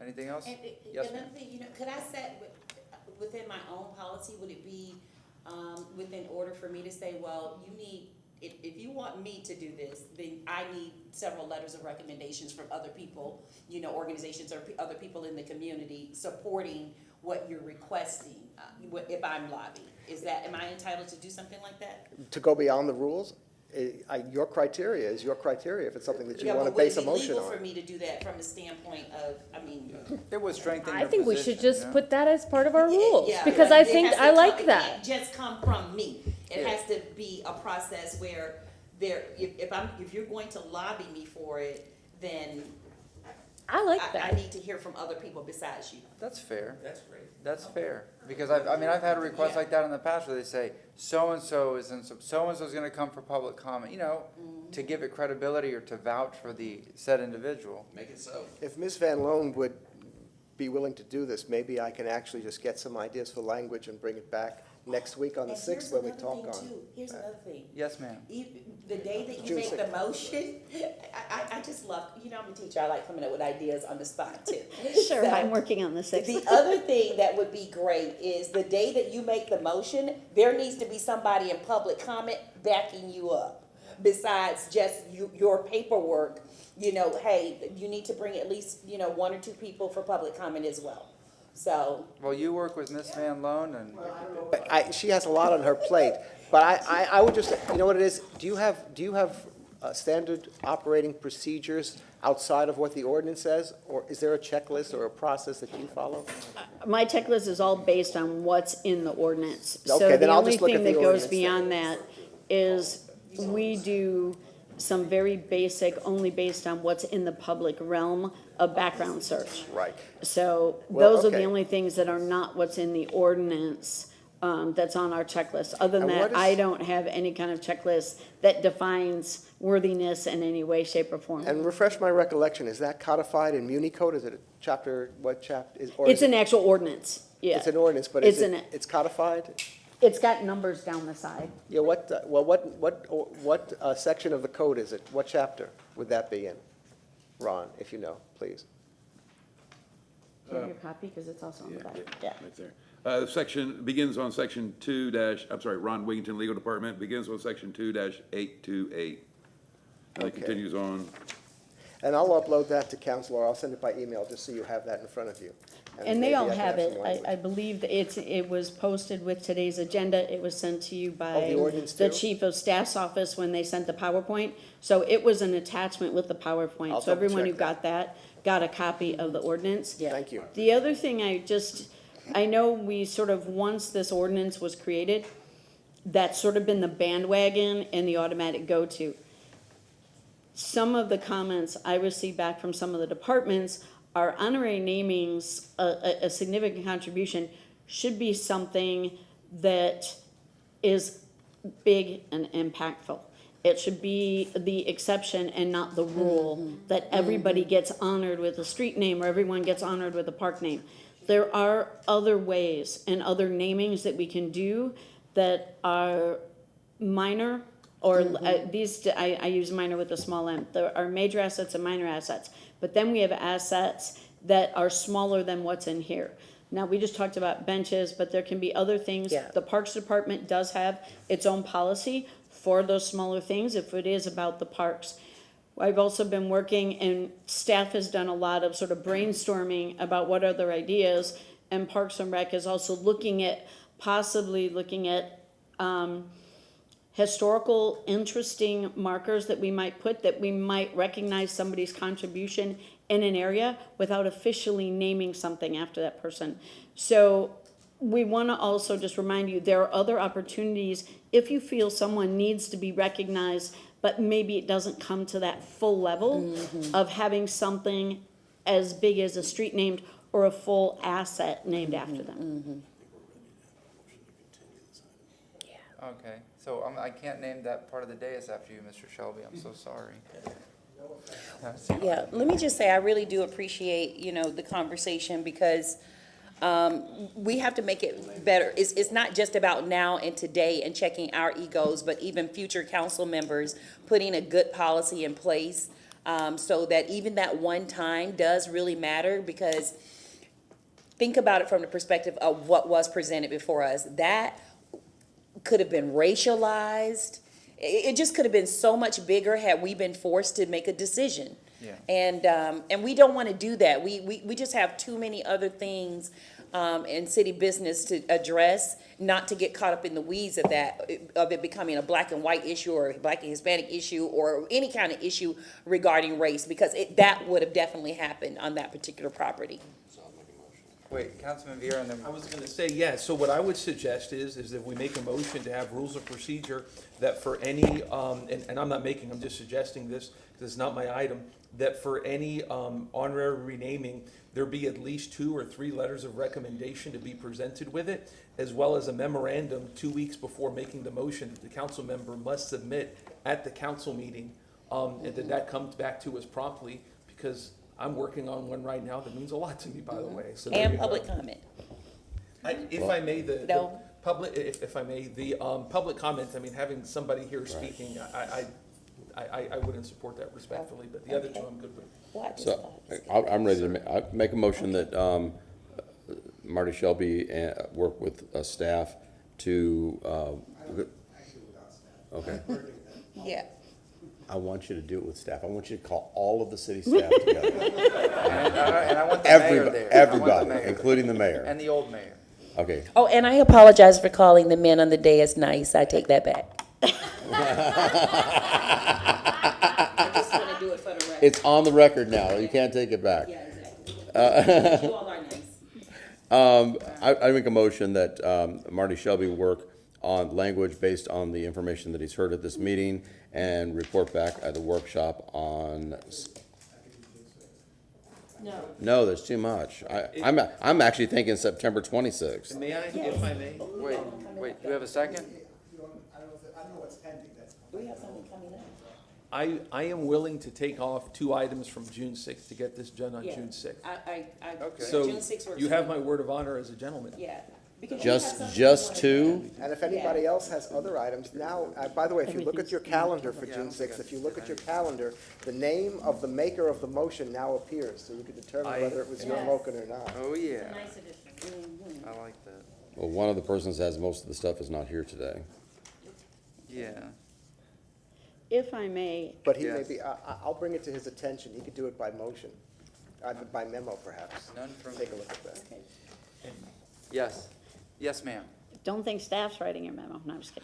[SPEAKER 2] Anything else?
[SPEAKER 3] And
[SPEAKER 2] Yes,
[SPEAKER 3] another
[SPEAKER 2] ma'am.
[SPEAKER 3] thing, could I set within my own policy, would it be within order for me to say, well, you need if you want me to do this, then I need several letters of recommendations from other people, organizations or other people in the community supporting what you're requesting, if I'm lobbying. Am I entitled to do something like that?
[SPEAKER 5] To go beyond the rules, your criteria is your criteria if it's something that you want to base a motion
[SPEAKER 3] Would it be legal
[SPEAKER 5] on.
[SPEAKER 3] for me to do that from the standpoint of,
[SPEAKER 2] It would strengthen
[SPEAKER 4] I
[SPEAKER 2] your
[SPEAKER 4] think we should
[SPEAKER 2] position,
[SPEAKER 4] just
[SPEAKER 2] yeah.
[SPEAKER 4] put that as part of our rules,
[SPEAKER 3] Yeah,
[SPEAKER 4] because
[SPEAKER 3] but
[SPEAKER 4] I
[SPEAKER 3] it
[SPEAKER 4] think,
[SPEAKER 3] has to
[SPEAKER 4] I like
[SPEAKER 3] come-
[SPEAKER 4] that.
[SPEAKER 3] It can't just come from me. It has to be a process where if you're going to lobby me for it, then
[SPEAKER 4] I like
[SPEAKER 3] I
[SPEAKER 4] that.
[SPEAKER 3] need to hear from other people besides you.
[SPEAKER 2] That's fair.
[SPEAKER 6] That's great.
[SPEAKER 2] That's fair, because I've had a request like that in the past where they say, so-and-so so-and-so's gonna come for public comment, to give it credibility or to vouch for the said individual.
[SPEAKER 6] Make it so.
[SPEAKER 5] If Ms. Van Loan would be willing to do this, maybe I can actually just get some ideas for language and bring it back next week on the
[SPEAKER 3] And
[SPEAKER 5] 6th
[SPEAKER 3] here's
[SPEAKER 5] where we
[SPEAKER 3] another
[SPEAKER 5] talk
[SPEAKER 3] thing,
[SPEAKER 5] on.
[SPEAKER 3] too. Here's another thing.
[SPEAKER 2] Yes, ma'am.
[SPEAKER 3] The day that you
[SPEAKER 5] June
[SPEAKER 3] make the
[SPEAKER 5] 6th.
[SPEAKER 3] motion, I just love, I'm a teacher, I like coming up with ideas on the spot too.
[SPEAKER 14] Sure,
[SPEAKER 3] So,
[SPEAKER 14] I'm working on the 6th.
[SPEAKER 3] The other thing that would be great is the day that you make the motion, there needs to be somebody in public comment backing you up. Besides just your paperwork, hey, you need to bring at least, 1 or 2 people for public comment as well. So,
[SPEAKER 2] Well, you work with Ms. Van Loan and
[SPEAKER 5] She has a lot on her plate, but I would just, you know what it is? Do you have standard operating procedures outside of what the ordinance says? Or is there a checklist or a process that you follow?
[SPEAKER 14] My checklist is all based on what's in the ordinance.
[SPEAKER 5] Okay,
[SPEAKER 14] So
[SPEAKER 5] then
[SPEAKER 14] the
[SPEAKER 5] I'll
[SPEAKER 14] only
[SPEAKER 5] just look at
[SPEAKER 14] thing
[SPEAKER 5] the
[SPEAKER 14] that goes
[SPEAKER 5] ordinance
[SPEAKER 14] beyond that is we do some very basic, only based on what's in the public realm of background search.
[SPEAKER 5] Right.
[SPEAKER 14] So
[SPEAKER 5] Well,
[SPEAKER 14] those are the
[SPEAKER 5] okay.
[SPEAKER 14] only things that are not what's in the ordinance that's on our checklist. Other than
[SPEAKER 5] And what
[SPEAKER 14] that,
[SPEAKER 5] is-
[SPEAKER 14] I don't have any kind of checklist that defines worthiness in any way, shape, or form.
[SPEAKER 5] And refresh my recollection, is that codified in Muni Code? Is it a chapter, what chapter?
[SPEAKER 14] It's an actual ordinance, yeah.
[SPEAKER 5] It's an ordinance, but
[SPEAKER 14] It's
[SPEAKER 5] is
[SPEAKER 14] in
[SPEAKER 5] it,
[SPEAKER 14] it.
[SPEAKER 5] it's codified?
[SPEAKER 14] It's got numbers down the side.
[SPEAKER 5] Yeah, what section of the code is it? What chapter would that be in? Ron, if you know, please.
[SPEAKER 14] Do you have your copy? Because it's also on the back. Yeah.
[SPEAKER 16] Right there. Section, begins on section Ron Wigington, Legal Department, begins on section 2-828. And it continues on.
[SPEAKER 5] And I'll upload that to council, or I'll send it by email, just so you have that in front of you.
[SPEAKER 14] And they
[SPEAKER 5] maybe
[SPEAKER 14] all
[SPEAKER 5] I can
[SPEAKER 14] have
[SPEAKER 5] some
[SPEAKER 14] it.
[SPEAKER 5] language.
[SPEAKER 14] I believe that it was posted with today's agenda. It was sent to you by
[SPEAKER 5] the ordinance
[SPEAKER 14] the
[SPEAKER 5] too?
[SPEAKER 14] chief of staff's office when they sent the PowerPoint. So it was an attachment with the PowerPoint.
[SPEAKER 5] I'll
[SPEAKER 14] So everyone who
[SPEAKER 5] double check
[SPEAKER 14] got that got a copy of the ordinance.
[SPEAKER 5] Thank you.
[SPEAKER 14] The other thing I know we sort of, once this ordinance was created, that's sort of been the bandwagon and the automatic go-to. Some of the comments I received back from some of the departments are honorary namings, a significant contribution should be something that is big and impactful. It should be the exception and not the rule, that everybody gets honored with a street name or everyone gets honored with a park name. There are other ways and other namings that we can do that are minor, or I use minor with a small m. There are major assets and minor assets, but then we have assets that are smaller than what's in here. Now, we just talked about benches, but there can be other things.
[SPEAKER 3] Yeah.
[SPEAKER 14] The Parks Department does have its own policy for those smaller things if it is about the parks. I've also been working, and staff has done a lot of sort of brainstorming about what other ideas, and Parks and Rec is also possibly looking at historical, interesting markers that we might put, that we might recognize somebody's contribution in an area without officially naming something after that person. So we want to also just remind you, there are other opportunities if you feel someone needs to be recognized, but maybe it doesn't come to that full level of having something as big as a street named or a full asset named after them.
[SPEAKER 2] Okay, so I can't name that part of the dais after you, Mr. Shelby, I'm so sorry.
[SPEAKER 3] yeah, let me just say, I really do appreciate, the conversation, because we have to make it better. It's not just about now and today and checking our egos, but even future council members putting a good policy in place, so that even that one time does really matter. Because think about it from the perspective of what was presented before us. That could have been racialized. It just could have been so much bigger had we been forced to make a decision.
[SPEAKER 2] Yeah.
[SPEAKER 3] And we don't want to do that. We just have too many other things in city business to address, not to get caught up in the weeds of that, of it becoming a black and white issue or a black and Hispanic issue or any kind of issue regarding race, because that would have definitely happened on that particular property.
[SPEAKER 2] Wait, Councilman Vieira, and then.
[SPEAKER 6] I was gonna say, yeah, so what I would suggest is that we make a motion to have rules of procedure that for any, and I'm not making, I'm just suggesting this, because it's not my item, that for any honorary renaming, there be at least 2 or 3 letters of recommendation to be presented with it, as well as a memorandum 2 weeks before making the motion that the council member must submit at the council meeting, and that comes back to us promptly, because I'm working on one right now that means a lot to me, by the way. So there
[SPEAKER 3] And
[SPEAKER 6] you go.
[SPEAKER 3] public comment.
[SPEAKER 6] If I may, the
[SPEAKER 3] No.
[SPEAKER 6] public, if I may, the public comment, I mean, having somebody here speaking, I wouldn't support that respectfully, but the other two I'm good with.
[SPEAKER 18] So I'm ready to make a motion that Marty Shelby work with staff to, okay.
[SPEAKER 3] Yeah.
[SPEAKER 18] I want you to do it with staff. I want you to call all of the city staff together.
[SPEAKER 2] And I want the mayor there. I want the
[SPEAKER 18] Everybody,
[SPEAKER 2] mayor
[SPEAKER 18] including the mayor.
[SPEAKER 2] And the old mayor.
[SPEAKER 18] Okay.
[SPEAKER 3] Oh, and I apologize for calling the men on the dais nice. I take that back. I just want to do it for the record.
[SPEAKER 18] It's on the record now. You can't take it back.
[SPEAKER 3] Yeah, exactly. You all are nice.
[SPEAKER 18] I make a motion that Marty Shelby work on language based on the information that he's heard at this meeting and report back at the workshop on. No, there's too much. I'm actually thinking September 26th.
[SPEAKER 6] May I, if I may?
[SPEAKER 2] Wait, do you have a second?
[SPEAKER 3] We have something coming up.
[SPEAKER 6] I am willing to take off 2 items from June 6th to get this done on
[SPEAKER 3] Yeah.
[SPEAKER 6] June 6th.
[SPEAKER 2] Okay.
[SPEAKER 6] So
[SPEAKER 3] June 6th works
[SPEAKER 6] you
[SPEAKER 3] for
[SPEAKER 6] have
[SPEAKER 3] me.
[SPEAKER 6] my word of honor as a gentleman.
[SPEAKER 3] Yeah. Because you have something
[SPEAKER 18] Just
[SPEAKER 3] you wanna
[SPEAKER 18] 2?
[SPEAKER 5] And if anybody else has other items, now, by the way, if you look at your calendar for June 6th, if you look at your calendar, the name of the maker of the motion now appears, so you can determine whether it was your motion or not.
[SPEAKER 2] Oh, yeah.
[SPEAKER 3] Nice addition.
[SPEAKER 2] I like that.
[SPEAKER 18] Well, one of the persons that has most of the stuff is not here today.
[SPEAKER 2] Yeah.
[SPEAKER 14] If I may,
[SPEAKER 5] But he may
[SPEAKER 2] Yes.
[SPEAKER 5] be, I'll bring it to his attention, he could do it by motion, by memo perhaps.
[SPEAKER 2] None from.
[SPEAKER 5] Take a look at that.
[SPEAKER 2] Yes. Yes, ma'am.
[SPEAKER 14] don't think staff's writing your memo. No, I'm just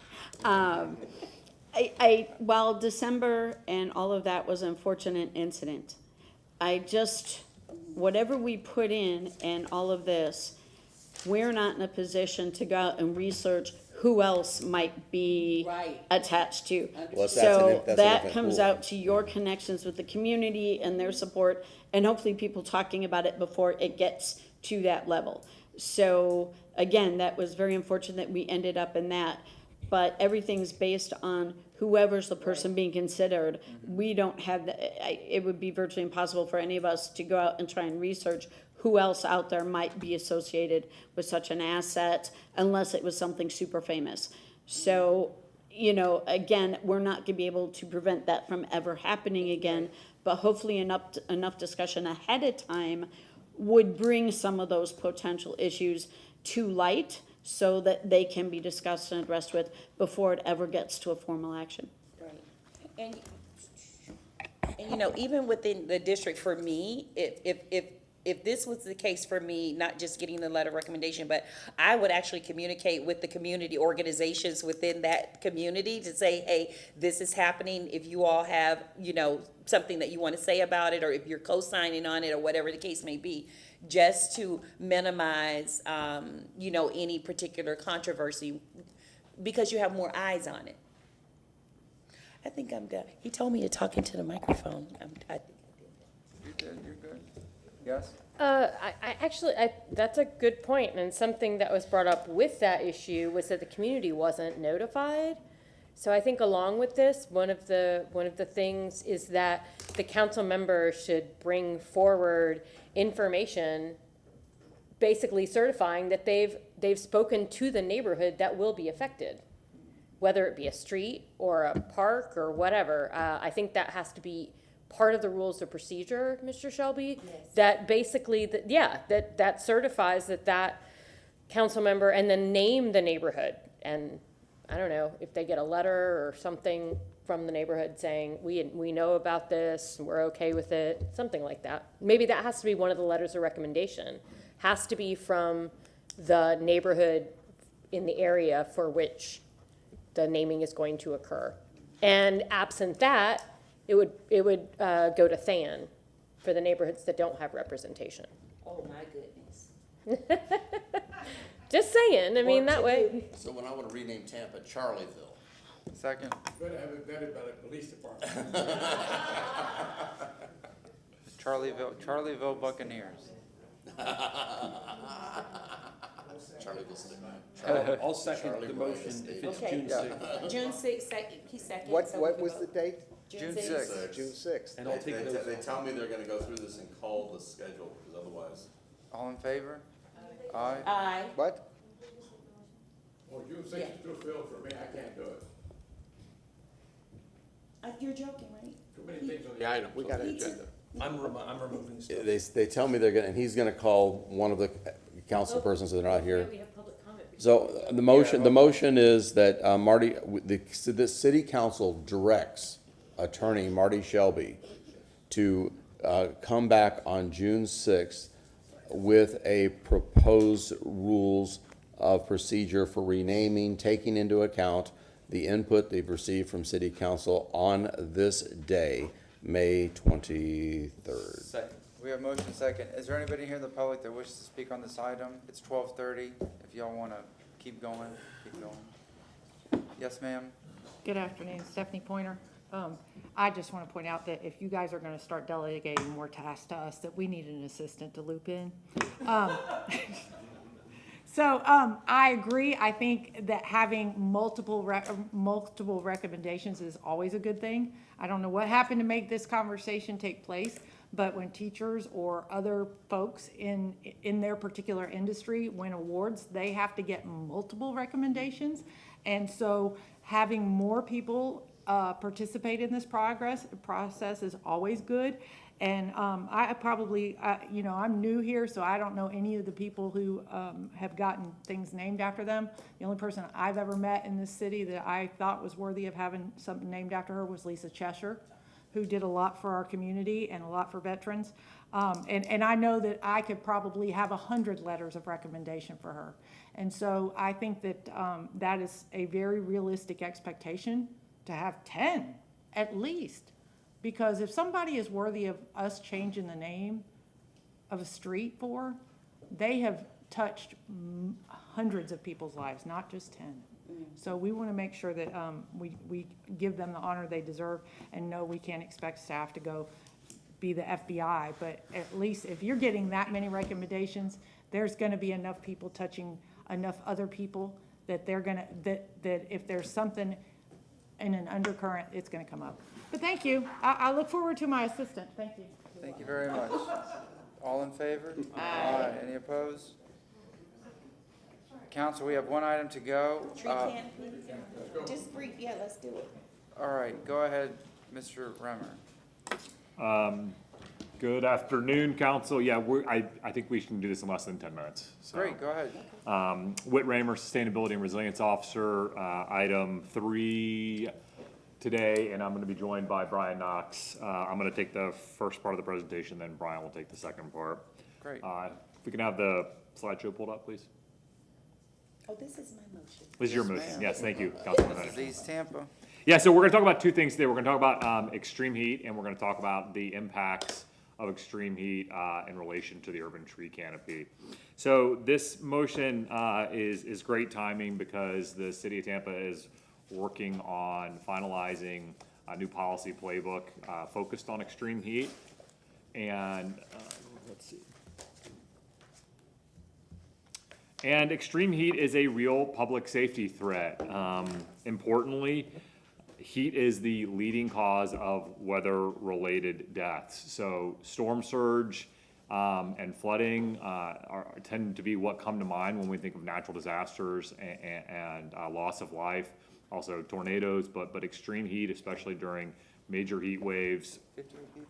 [SPEAKER 14] kidding. While December and all of that was an unfortunate incident, whatever we put in and all of this, we're not in a position to go out and research who else might be attached to.
[SPEAKER 18] Well,
[SPEAKER 14] So
[SPEAKER 18] that's
[SPEAKER 14] that
[SPEAKER 18] an
[SPEAKER 14] comes
[SPEAKER 18] pool.
[SPEAKER 14] out to your connections with the community and their support, and hopefully people talking about it before it gets to that level. So again, that was very unfortunate that we ended up in that, but everything's based on whoever's the person being considered. We don't have, it would be virtually impossible for any of us to go out and try and research who else out there might be associated with such an asset, unless it was something super famous. So, again, we're not gonna be able to prevent that from ever happening again, but hopefully enough discussion ahead of time would bring some of those potential issues to light so that they can be discussed and addressed with before it ever gets to a formal action.
[SPEAKER 3] Right. And even within the district, for me, if this was the case for me, not just getting the letter of recommendation, but I would actually communicate with the community organizations within that community to say, hey, this is happening. If you all have, something that you want to say about it, or if you're co-signing on it, or whatever the case may be, just to minimize, any particular controversy, because you have more eyes on it. I think I'm done. He told me to talk into the microphone.
[SPEAKER 2] You're good, you're good. Yes?
[SPEAKER 4] That's a good point, and something that was brought up with that issue was that the community wasn't notified. So I think along with this, one of the things is that the council member should bring forward information basically certifying that they've spoken to the neighborhood that will be affected, whether it be a street or a park or whatever. I think that has to be part of the rules of procedure, Mr. Shelby, that basically, that certifies that council member, and then name the neighborhood. And I don't know, if they get a letter or something from the neighborhood saying, we know about this, we're okay with it, something like that. Maybe that has to be one of the letters of recommendation. Has to be from the neighborhood in the area for which the naming is going to occur. And absent that, it would go to THAN for the neighborhoods that don't have representation.
[SPEAKER 3] Oh, my goodness.
[SPEAKER 4] Just saying, I mean, that way.
[SPEAKER 15] So when I want to rename Tampa Charlieville.
[SPEAKER 2] Second.
[SPEAKER 9] Better have it vetted by the police department.
[SPEAKER 2] Charlieville Buccaneers.
[SPEAKER 15] Charlieville Stick.
[SPEAKER 6] I'll second the motion if it's
[SPEAKER 3] Okay.
[SPEAKER 6] June 6th.
[SPEAKER 3] June 6th, he second.
[SPEAKER 5] What
[SPEAKER 3] so
[SPEAKER 5] was
[SPEAKER 3] we
[SPEAKER 5] the
[SPEAKER 3] vote.
[SPEAKER 5] date?
[SPEAKER 2] June 6th.
[SPEAKER 5] June 6th.
[SPEAKER 6] And I'll take those.
[SPEAKER 15] They tell me they're gonna go through this and call the schedule, because otherwise.
[SPEAKER 2] All in favor? Aye.
[SPEAKER 3] Aye.
[SPEAKER 5] What?
[SPEAKER 9] Well, June 6th is too filled for me, I can't do it.
[SPEAKER 3] You're joking, right?
[SPEAKER 9] Too many things on the item,
[SPEAKER 5] We
[SPEAKER 9] on
[SPEAKER 5] got
[SPEAKER 9] the
[SPEAKER 5] it.
[SPEAKER 9] agenda.
[SPEAKER 6] I'm removing stuff.
[SPEAKER 18] They tell me they're gonna, and he's gonna call one of the council persons that are not here.
[SPEAKER 4] We have public comment.
[SPEAKER 18] So the motion is that Marty, the city council directs Attorney Marty Shelby to come back on June 6th with a proposed rules of procedure for renaming, taking into account the input they've received from city council on this day, May 23rd.
[SPEAKER 2] Second. We have motion second. Is there anybody here in the public that wishes to speak on this item? It's 12:30. If y'all want to keep going, keep going. Yes, ma'am?
[SPEAKER 10] Good afternoon, Stephanie Pointer. I just want to point out that if you guys are going to start delegating more tasks to us, that we need an assistant to loop in. So I agree. I think that having multiple recommendations is always a good thing. I don't know what happened to make this conversation take place, but when teachers or other folks in their particular industry win awards, they have to get multiple recommendations. And so having more people participate in this process is always good. And I probably, I'm new here, so I don't know any of the people who have gotten things named after them. The only person I've ever met in this city that I thought was worthy of having something named after her was Lisa Cheshire, who did a lot for our community and a lot for veterans. And I know that I could probably have 100 letters of recommendation for her. And so I think that that is a very realistic expectation, to have 10 at least. Because if somebody is worthy of us changing the name of a street for, they have touched hundreds of people's lives, not just 10. So we want to make sure that we give them the honor they deserve, and no, we can't expect staff to go be the FBI, but at least if you're getting that many recommendations, there's going to be enough people touching enough other people that they're going to, that if there's something in an undercurrent, it's going to come up. But thank you. I look forward to my assistant. Thank you.
[SPEAKER 2] Thank you very much. All in favor? Aye. Any opposed? Council, we have one item to go.
[SPEAKER 3] Tree canopy, just brief, yeah, let's do it.
[SPEAKER 2] All right, go ahead, Mr. Remmer.
[SPEAKER 22] Good afternoon, council. Yeah, I think we can do this in less than 10 minutes. So,
[SPEAKER 2] Great, go ahead.
[SPEAKER 22] Whit Raymer, Sustainability and Resilience Officer, item 3 today, and I'm going to be joined by Brian Knox. I'm going to take the first part of the presentation, then Brian will take the second part.
[SPEAKER 2] Great.
[SPEAKER 22] If we can have the slideshow pulled up, please.
[SPEAKER 3] Oh, this is my motion.
[SPEAKER 22] This is your motion. Yes, thank you, Councilman Henderson.
[SPEAKER 2] East Tampa.
[SPEAKER 22] Yeah, so we're going to talk about two things today. We're going to talk about extreme heat, and we're going to talk about the impacts of extreme heat in relation to the urban tree canopy. So this motion is great timing because the city of Tampa is working on finalizing a new policy playbook focused on extreme heat. And let's see. And extreme heat is a real public safety threat. Importantly, heat is the leading cause of weather-related deaths. So storm surge and flooding tend to be what come to mind when we think of natural disasters and loss of life. Also tornadoes, but extreme heat, especially during major heat waves,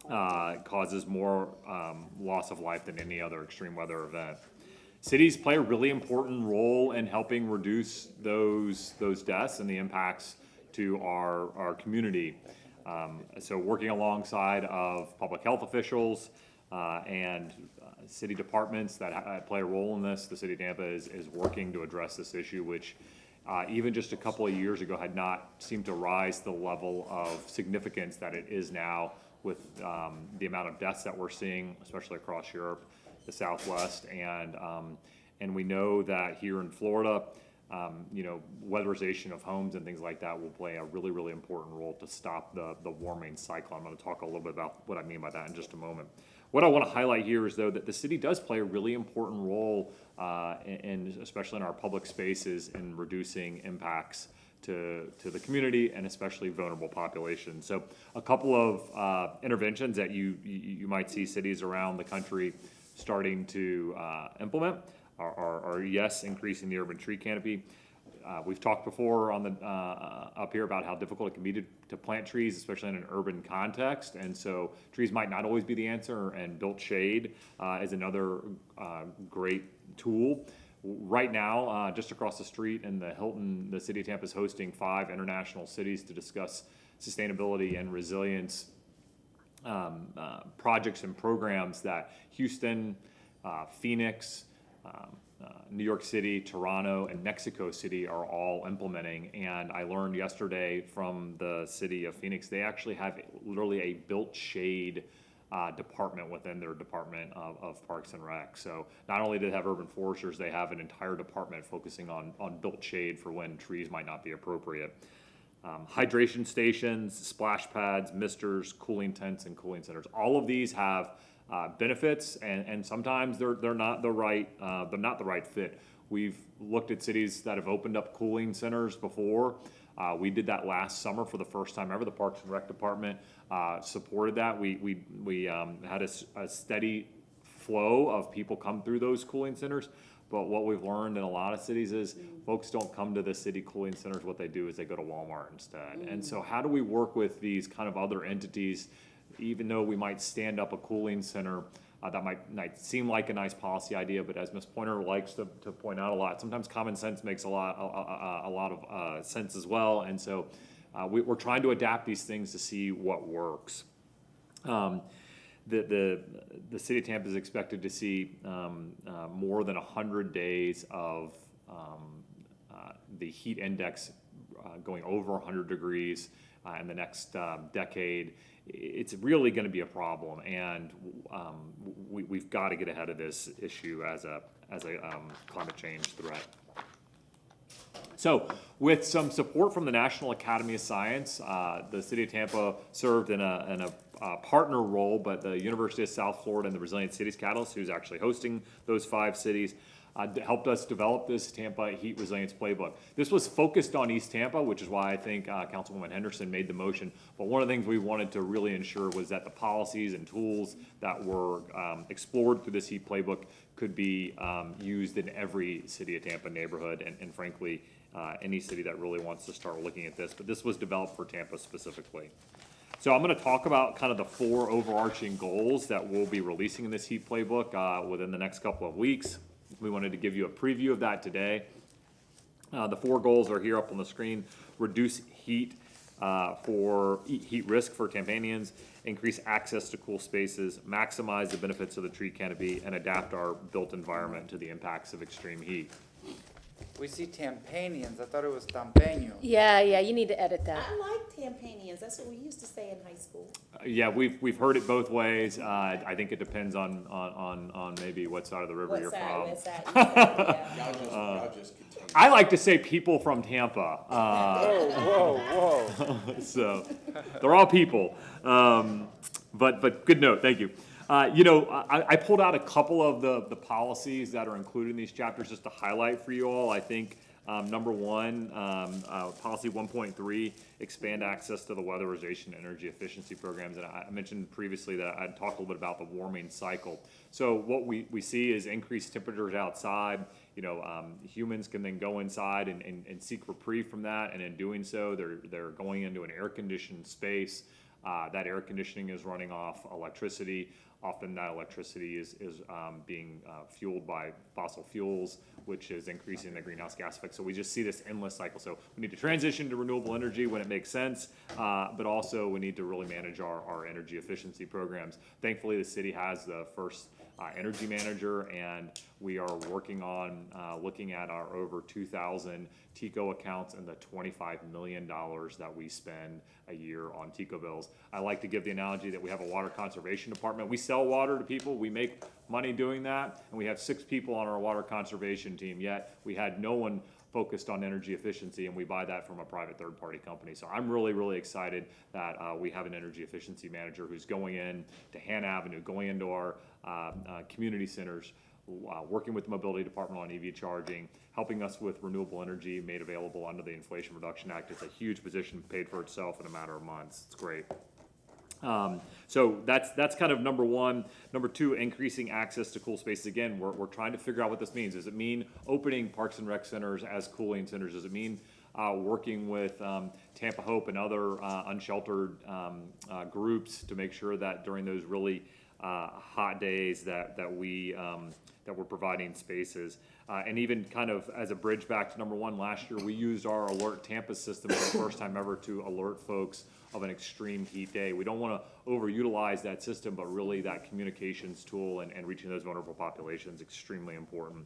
[SPEAKER 22] causes more loss of life than any other extreme weather event. cities play a really important role in helping reduce those deaths and the impacts to our community. So working alongside of public health officials and city departments that play a role in this, the city of Tampa is working to address this issue, which even just a couple of years ago had not seemed to rise to the level of significance that it is now, with the amount of deaths that we're seeing, especially across Europe, the Southwest, and we know that here in Florida, weatherization of homes and things like that will play a really, really important role to stop the warming cycle. I'm going to talk a little bit about what I mean by that in just a moment. What I want to highlight here is, though, that the city does play a really important role, especially in our public spaces, in reducing impacts to the community and especially vulnerable populations. So a couple of interventions that you might see cities around the country starting to implement are yes, increasing the urban tree canopy. We've talked before on the up here about how difficult it can be to plant trees, especially in an urban context, and so trees might not always be the answer, and built shade is another great tool. Right now, just across the street in the Hilton, the city of Tampa is hosting 5 international cities to discuss sustainability and resilience projects and programs that Houston, Phoenix, New York City, Toronto, and Mexico City are all implementing. And I learned yesterday from the city of Phoenix, they actually have literally a built shade department within their department of Parks and Rec. So not only do they have urban foresters, they have an entire department focusing on built shade for when trees might not be appropriate. Hydration stations, splash pads, misters, cooling tents, and cooling centers. All of these have benefits, and sometimes they're not the right fit. We've looked at cities that have opened up cooling centers before. We did that last summer for the first time ever. The Parks and Rec Department supported that. We had a steady flow of people come through those cooling centers. But what we've learned in a lot of cities is folks don't come to the city cooling centers. What they do is they go to Walmart instead. And so how do we work with these kind of other entities, even though we might stand up a cooling center that might seem like a nice policy idea, but as Ms. Pointer likes to point out a lot, sometimes common sense makes a lot of sense as well. And so we're trying to adapt these things to see what works. The city of Tampa is expected to see more than 100 days of the heat index going over 100 degrees in the next decade. It's really going to be a problem, and we've got to get ahead of this issue as a climate change threat. So, with some support from the National Academy of Science, the city of Tampa served in a partner role, but the University of South Florida and the Resilient Cities Catalyst, who's actually hosting those 5 cities, helped us develop this Tampa Heat Resilience Playbook. This was focused on East Tampa, which is why I think Councilwoman Henderson made the motion. But one of the things we wanted to really ensure was that the policies and tools that were explored through this Heat Playbook could be used in every city of Tampa neighborhood, and frankly, any city that really wants to start looking at this. But this was developed for Tampa specifically. So I'm going to talk about kind of the 4 overarching goals that we'll be releasing in this Heat Playbook within the next couple of weeks. We wanted to give you a preview of that today. The 4 goals are here up on the screen. Reduce heat risk for Tampanians, increase access to cool spaces, maximize the benefits of the tree canopy, and adapt our built environment to the impacts of extreme heat.
[SPEAKER 2] We see Tampanians. I thought it was Tampeño.
[SPEAKER 4] Yeah, you need to edit that.
[SPEAKER 3] I like Tampanians. That's what we used to say in high school.
[SPEAKER 22] Yeah, we've heard it both ways. I think it depends on maybe what side of the river you're from.
[SPEAKER 3] West side, east side, yeah.
[SPEAKER 22] Y'all just continue. I like to say people from Tampa.
[SPEAKER 2] Whoa.
[SPEAKER 22] So they're all people. But good note. Thank you. I pulled out a couple of the policies that are included in these chapters just to highlight for you all. I think number 1, policy 1.3, expand access to the weatherization and energy efficiency programs. And I mentioned previously that I'd talk a little bit about the warming cycle. So what we see is increased temperatures outside. Humans can then go inside and seek reprieve from that. And in doing so, they're going into an air-conditioned space. That air conditioning is running off electricity. often that electricity is being fueled by fossil fuels, which is increasing the greenhouse gas effect. So we just see this endless cycle. So we need to transition to renewable energy when it makes sense, but also we need to really manage our energy efficiency programs. Thankfully, the city has the first energy manager, and we are working on looking at our over 2,000 TICO accounts and the $25 million that we spend a year on TICO bills. I like to give the analogy that we have a water conservation department. We sell water to people, we make money doing that, and we have 6 people on our water conservation team, yet we had no one focused on energy efficiency, and we buy that from a private third-party company. So I'm really, really excited that we have an energy efficiency manager who's going in to Han Avenue, going into our community centers, working with the mobility department on EV charging, helping us with renewable energy made available under the Inflation Reduction Act. It's a huge position, paid for itself in a matter of months. It's great. So that's kind of number one. Number two, increasing access to cool spaces. Again, we're trying to figure out what this means. Does it mean opening parks and rec centers as cooling centers? Does it mean working with Tampa Hope and other unsheltered groups to make sure that during those really hot days that we're providing spaces? And even kind of as a bridge back to number one, last year we used our Alert Tampa system for the first time ever to alert folks of an extreme heat day. We don't want to overutilize that system, but really that communications tool and reaching those vulnerable populations extremely important.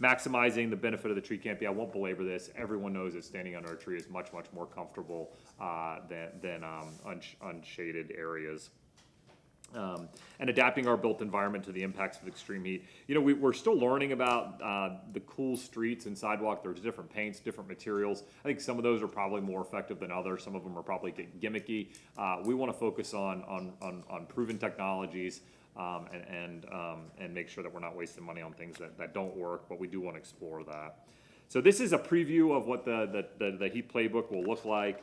[SPEAKER 22] Maximizing the benefit of the tree canopy. I won't belabor this. Everyone knows that standing under a tree is much, much more comfortable than unshaded areas. And adapting our built environment to the impacts of extreme heat. You know, we're still learning about the cool streets and sidewalk. There's different paints, different materials. I think some of those are probably more effective than others. Some of them are probably gimmicky. We want to focus on proven technologies and make sure that we're not wasting money on things that don't work, but we do want to explore that. So this is a preview of what the heat playbook will look like.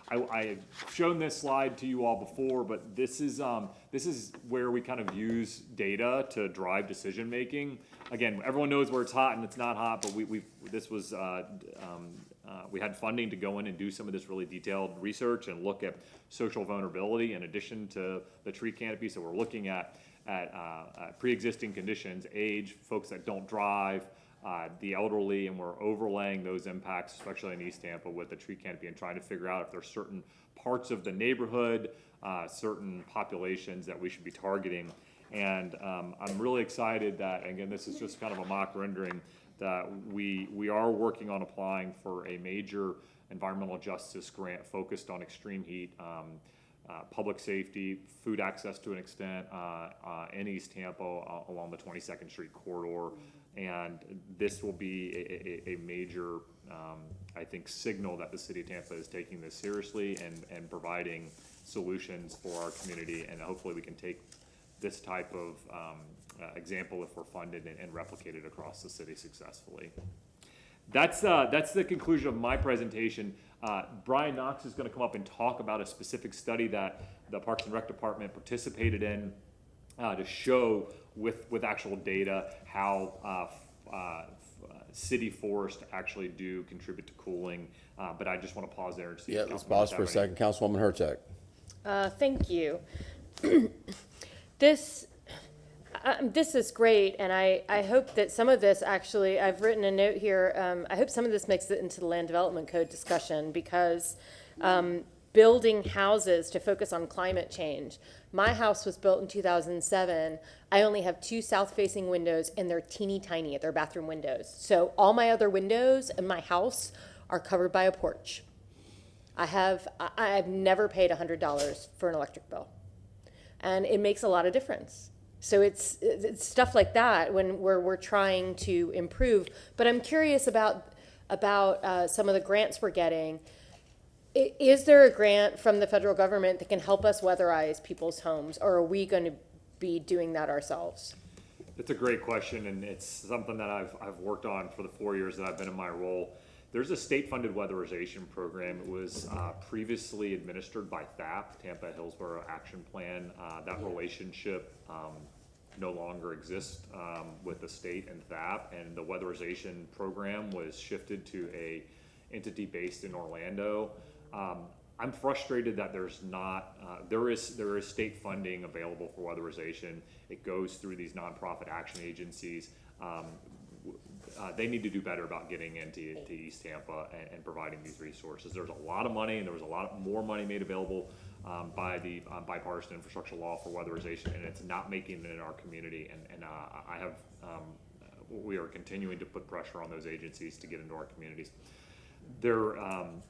[SPEAKER 22] I've shown this slide to you all before, but this is where we kind of use data to drive decision making. Again, everyone knows where it's hot and it's not hot, but we had funding to go in and do some of this really detailed research and look at social vulnerability in addition to the tree canopy. So we're looking at pre-existing conditions, age, folks that don't drive, the elderly, and we're overlaying those impacts, especially in East Tampa, with the tree canopy and trying to figure out if there's certain parts of the neighborhood, certain populations that we should be targeting. And I'm really excited that, again, this is just kind of a mock rendering, that we are working on applying for a major environmental justice grant focused on extreme heat, public safety, food access to an extent in East Tampa along the 22nd Street corridor. And this will be a major, I think, signal that the city of Tampa is taking this seriously and providing solutions for our community. And hopefully we can take this type of example, if we're funded, and replicate it across the city successfully. That's the conclusion of my presentation. Brian Knox is going to come up and talk about a specific study that the Parks and Rec Department participated in to show with actual data how city forests actually do contribute to cooling. But I just want to pause there and see.
[SPEAKER 18] Yeah, let's pause for a second. Councilwoman Hurtak.
[SPEAKER 4] Thank you. This is great, and I hope that some of this actually, I've written a note here, I hope some of this makes it into the land development code discussion, because building houses to focus on climate change. My house was built in 2007. I only have 2 south-facing windows, and they're teeny tiny. They're bathroom windows. So all my other windows in my house are covered by a porch. I've never paid $100 for an electric bill, and it makes a lot of difference. So it's stuff like that where we're trying to improve. But I'm curious about some of the grants we're getting. Is there a grant from the federal government that can help us weatherize people's homes, or are we going to be doing that ourselves?
[SPEAKER 22] It's a great question, and it's something that I've worked on for the 4 years that I've been in my role. There's a state-funded weatherization program. It was previously administered by THAP, Tampa Hillsborough Action Plan. That relationship no longer exists with the state and THAP, and the weatherization program was shifted to a entity based in Orlando. I'm frustrated that there's not, there is state funding available for weatherization. It goes through these nonprofit action agencies. They need to do better about getting into to East Tampa and providing these resources. There's a lot of money, and there was a lot more money made available by the bipartisan infrastructure law for weatherization, and it's not making it in our community. And I have, we are continuing to put pressure on those agencies to get into our communities. There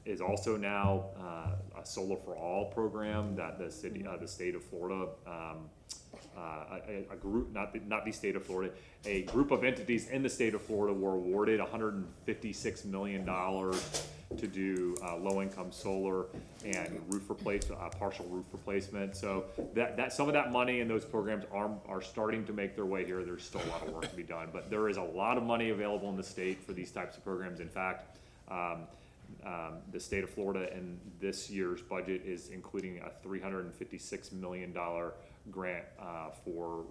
[SPEAKER 22] is also now a Solar for All program that the state of Florida, a group, not the state of Florida, a group of entities in the state of Florida were awarded $156 million to do low-income solar and roof replacement, partial roof replacement. So that some of that money in those programs are starting to make their way here. There's still a lot of work to be done, but there is a lot of money available in the state for these types of programs. In fact, the state of Florida in this year's budget is including a $356 million grant for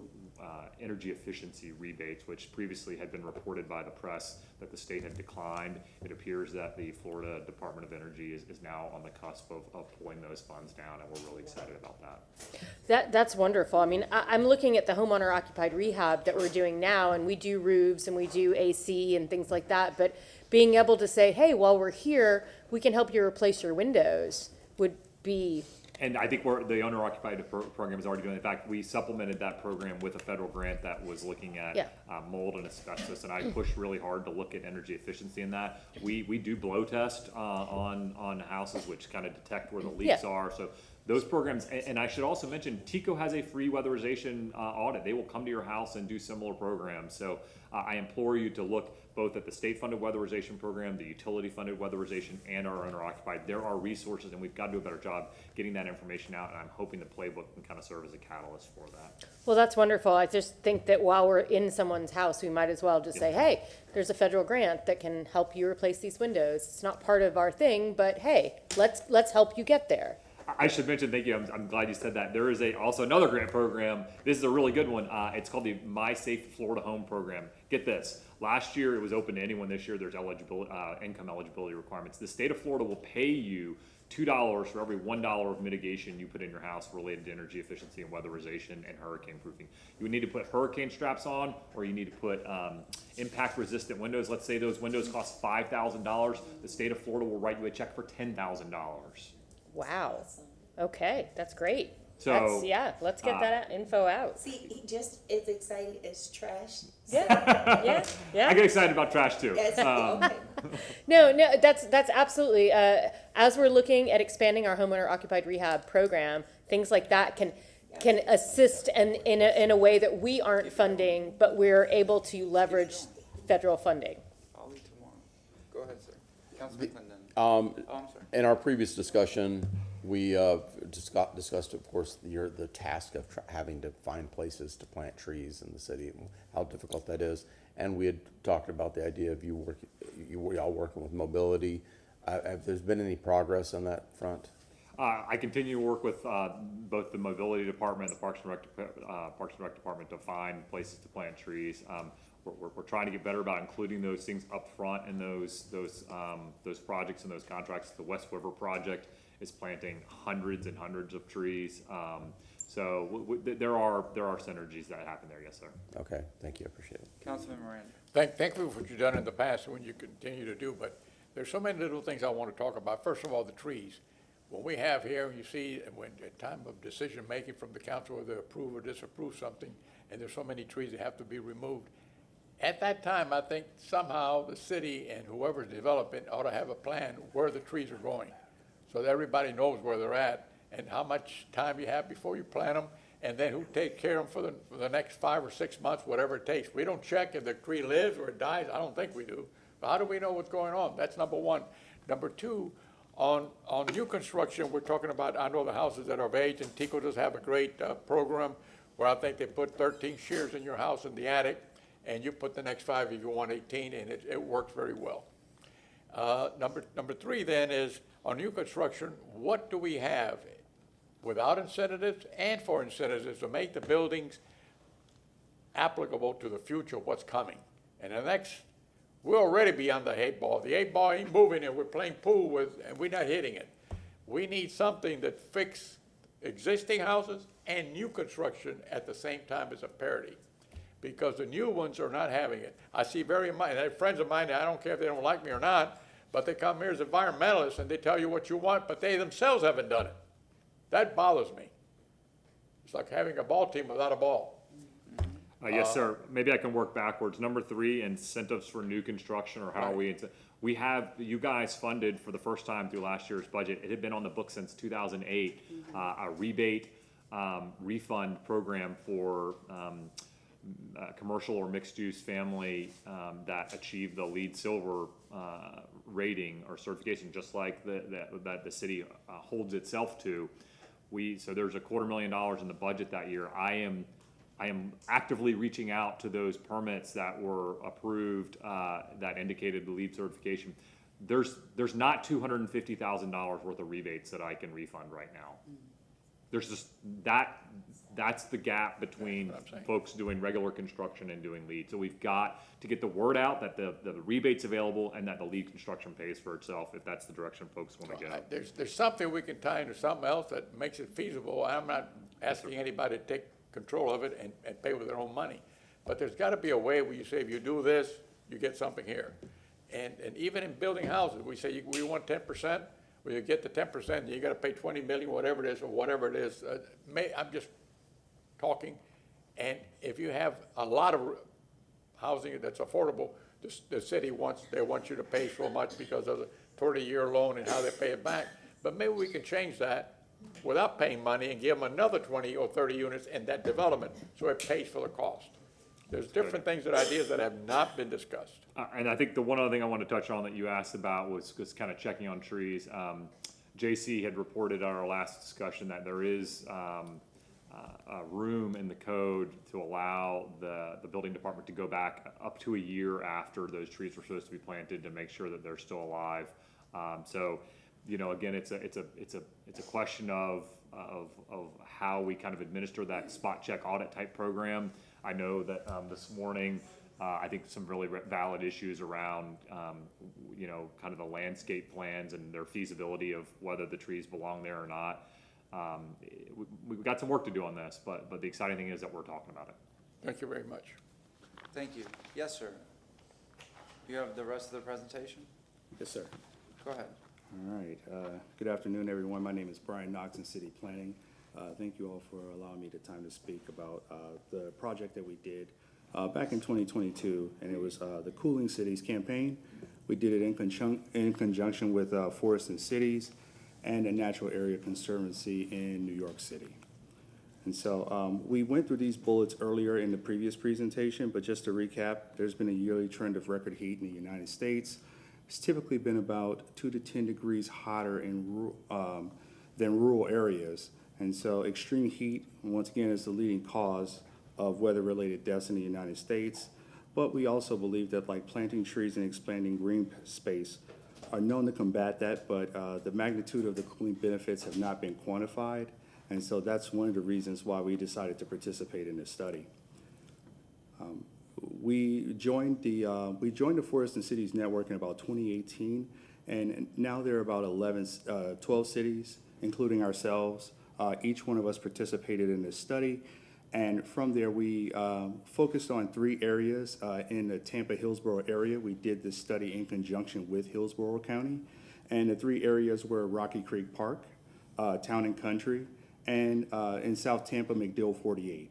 [SPEAKER 22] energy efficiency rebates, which previously had been reported by the press that the state had declined. It appears that the Florida Department of Energy is now on the cusp of pulling those funds down, and we're really excited about that.
[SPEAKER 4] That's wonderful. I mean, I'm looking at the homeowner occupied rehab that we're doing now, and we do roofs and we do AC and things like that, but being able to say, hey, while we're here, we can help you replace your windows would be.
[SPEAKER 22] And I think the owner occupied program is already doing it. In fact, we supplemented that program with a federal grant that was looking at mold and asbestos, and I pushed really hard to look at energy efficiency in that. We do blow test on houses, which kind of detect where the leaks are. So those programs, and I should also mention, TECO has a free weatherization audit. They will come to your house and do similar programs. So I implore you to look both at the state-funded weatherization program, the utility-funded weatherization, and our owner-occupied. There are resources, and we've got to do a better job getting that information out, and I'm hoping the playbook can kind of serve as a catalyst for that.
[SPEAKER 4] Well, that's wonderful. I just think that while we're in someone's house, we might as well just say, hey, there's a federal grant that can help you replace these windows. It's not part of our thing, but hey, let's help you get there.
[SPEAKER 22] I should mention, thank you, I'm glad you said that. There is also another grant program. This is a really good one. It's called the My Safe Florida Home Program. Get this. Last year, it was open to anyone. This year, there's income eligibility requirements. The state of Florida will pay you $2 for every $1 of mitigation you put in your house related to energy efficiency and weatherization and hurricane proofing. You would need to put hurricane straps on, or you need to put impact resistant windows. Let's say those windows cost $5,000. The state of Florida will write you a check for $10,000.
[SPEAKER 4] Wow. Okay, that's great.
[SPEAKER 22] So
[SPEAKER 4] let's get that info out.
[SPEAKER 3] See, he just as excited as trash.
[SPEAKER 4] Yeah.
[SPEAKER 22] I get excited about trash too.
[SPEAKER 3] Yes, okay.
[SPEAKER 4] No, that's absolutely. As we're looking at expanding our homeowner occupied rehab program, things like that can assist in a way that we aren't funding, but we're able to leverage federal funding.
[SPEAKER 2] I'll leave tomorrow. Go ahead, sir. Councilman Clinton.
[SPEAKER 18] I'm
[SPEAKER 2] sorry.
[SPEAKER 18] In our previous discussion, we discussed, of course, the task of having to find places to plant trees in the city, and how difficult that is. And we had talked about the idea of you all working with mobility. Have there been any progress on that front?
[SPEAKER 22] I continue to work with both the mobility department and the Parks and Rec department to find places to plant trees. We're trying to get better about including those things up front in those projects and those contracts. The West River project is planting hundreds and hundreds of trees. So there are synergies that happen there. Yes, sir.
[SPEAKER 18] Okay, thank you. I appreciate it.
[SPEAKER 2] Councilman Miranda.
[SPEAKER 9] Thank you for what you've done in the past and what you continue to do, but there's so many little things I want to talk about. First of all, the trees. What we have here, you see, when at time of decision-making from the council, whether they approve or disapprove something, and there's so many trees that have to be removed. At that time, I think somehow the city and whoever's developing ought to have a plan where the trees are going, so that everybody knows where they're at and how much time you have before you plant them, and then who take care of them for the next 5 or 6 months, whatever it takes. We don't check if the tree lives or it dies. I don't think we do. But how do we know what's going on? That's number one. Number two, on new construction, we're talking about, I know the houses that are of age, and TECO does have a great program where I think they put 13 shears in your house in the attic, and you put the next 5 if you want 18, and it works very well. Number three then is, on new construction, what do we have without incentives and for incentives to make the buildings applicable to the future of what's coming? And the next, we're already beyond the 8 ball. The 8 ball ain't moving, and we're playing pool with, and we're not hitting it. We need something that fix existing houses and new construction at the same time as a parity. Because the new ones are not having it. I see friends of mine, I don't care if they don't like me or not, but they come here as environmentalists and they tell you what you want, but they themselves haven't done it. That bothers me. It's like having a ball team without a ball.
[SPEAKER 22] Yes, sir. Maybe I can work backwards. Number 3, incentives for new construction, or how we have, you guys funded for the first time through last year's budget. It had been on the book since 2008, a rebate refund program for commercial or mixed-use family that achieved the LEED Silver rating or certification, just like that the city holds itself to. So there's $250,000 in the budget that year. I am actively reaching out to those permits that were approved that indicated the LEED certification. There's not $250,000 worth of rebates that I can refund right now. There's just that's the gap between folks doing regular construction and doing LEED. So we've got to get the word out that the rebate's available and that the LEED construction pays for itself, if that's the direction folks want to go.
[SPEAKER 9] There's something we can tie into something else that makes it feasible. I'm not asking anybody to take control of it and pay with their own money. But there's got to be a way where you say, if you do this, you get something here. And even in building houses, we say we want 10%. Well, you get the 10%, you got to pay 20 million, whatever it is, or whatever it is. I'm just talking. And if you have a lot of housing that's affordable, the city want you to pay so much because of the 30-year loan and how they pay it back. But maybe we can change that without paying money and give them another 20 or 30 units in that development, so it pays for the cost. There's different things and ideas that have not been discussed.
[SPEAKER 22] And I think the one other thing I want to touch on that you asked about was just kind of checking on trees. JC had reported at our last discussion that there is a room in the code to allow the building department to go back up to a year after those trees were supposed to be planted to make sure that they're still alive. So, you know, again, it's a question of how we kind of administer that spot check audit type program. I know that this morning, I think some really valid issues around, you know, kind of the landscape plans and their feasibility of whether the trees belong there or not. We've got some work to do on this, but the exciting thing is that we're talking about it.
[SPEAKER 9] Thank you very much.
[SPEAKER 2] Thank you. Yes, sir. You have the rest of the presentation?
[SPEAKER 1] Yes, sir.
[SPEAKER 2] Go ahead.
[SPEAKER 1] All right. Good afternoon, everyone. My name is Brian Knox in City Planning. Thank you all for allowing me the time to speak about the project that we did back in 2022, and it was the Cooling Cities campaign. We did it in conjunction with Forests and Cities and the Natural Area Conservancy in New York City. And so we went through these bullets earlier in the previous presentation, but just to recap, there's been a yearly trend of record heat in the United States. It's typically been about 2 to 10 degrees hotter in than rural areas. And so extreme heat, once again, is the leading cause of weather-related deaths in the United States. But we also believe that like planting trees and expanding green space are known to combat that, but the magnitude of the cooling benefits have not been quantified. And so that's one of the reasons why we decided to participate in this study. We joined the Forests and Cities Network in about 2018, and now there are about 12 cities, including ourselves. Each one of us participated in this study, and from there we focused on 3 areas in the Tampa Hillsborough area. We did this study in conjunction with Hillsborough County, and the 3 areas were Rocky Creek Park, Town and Country, and in South Tampa, McDill 48.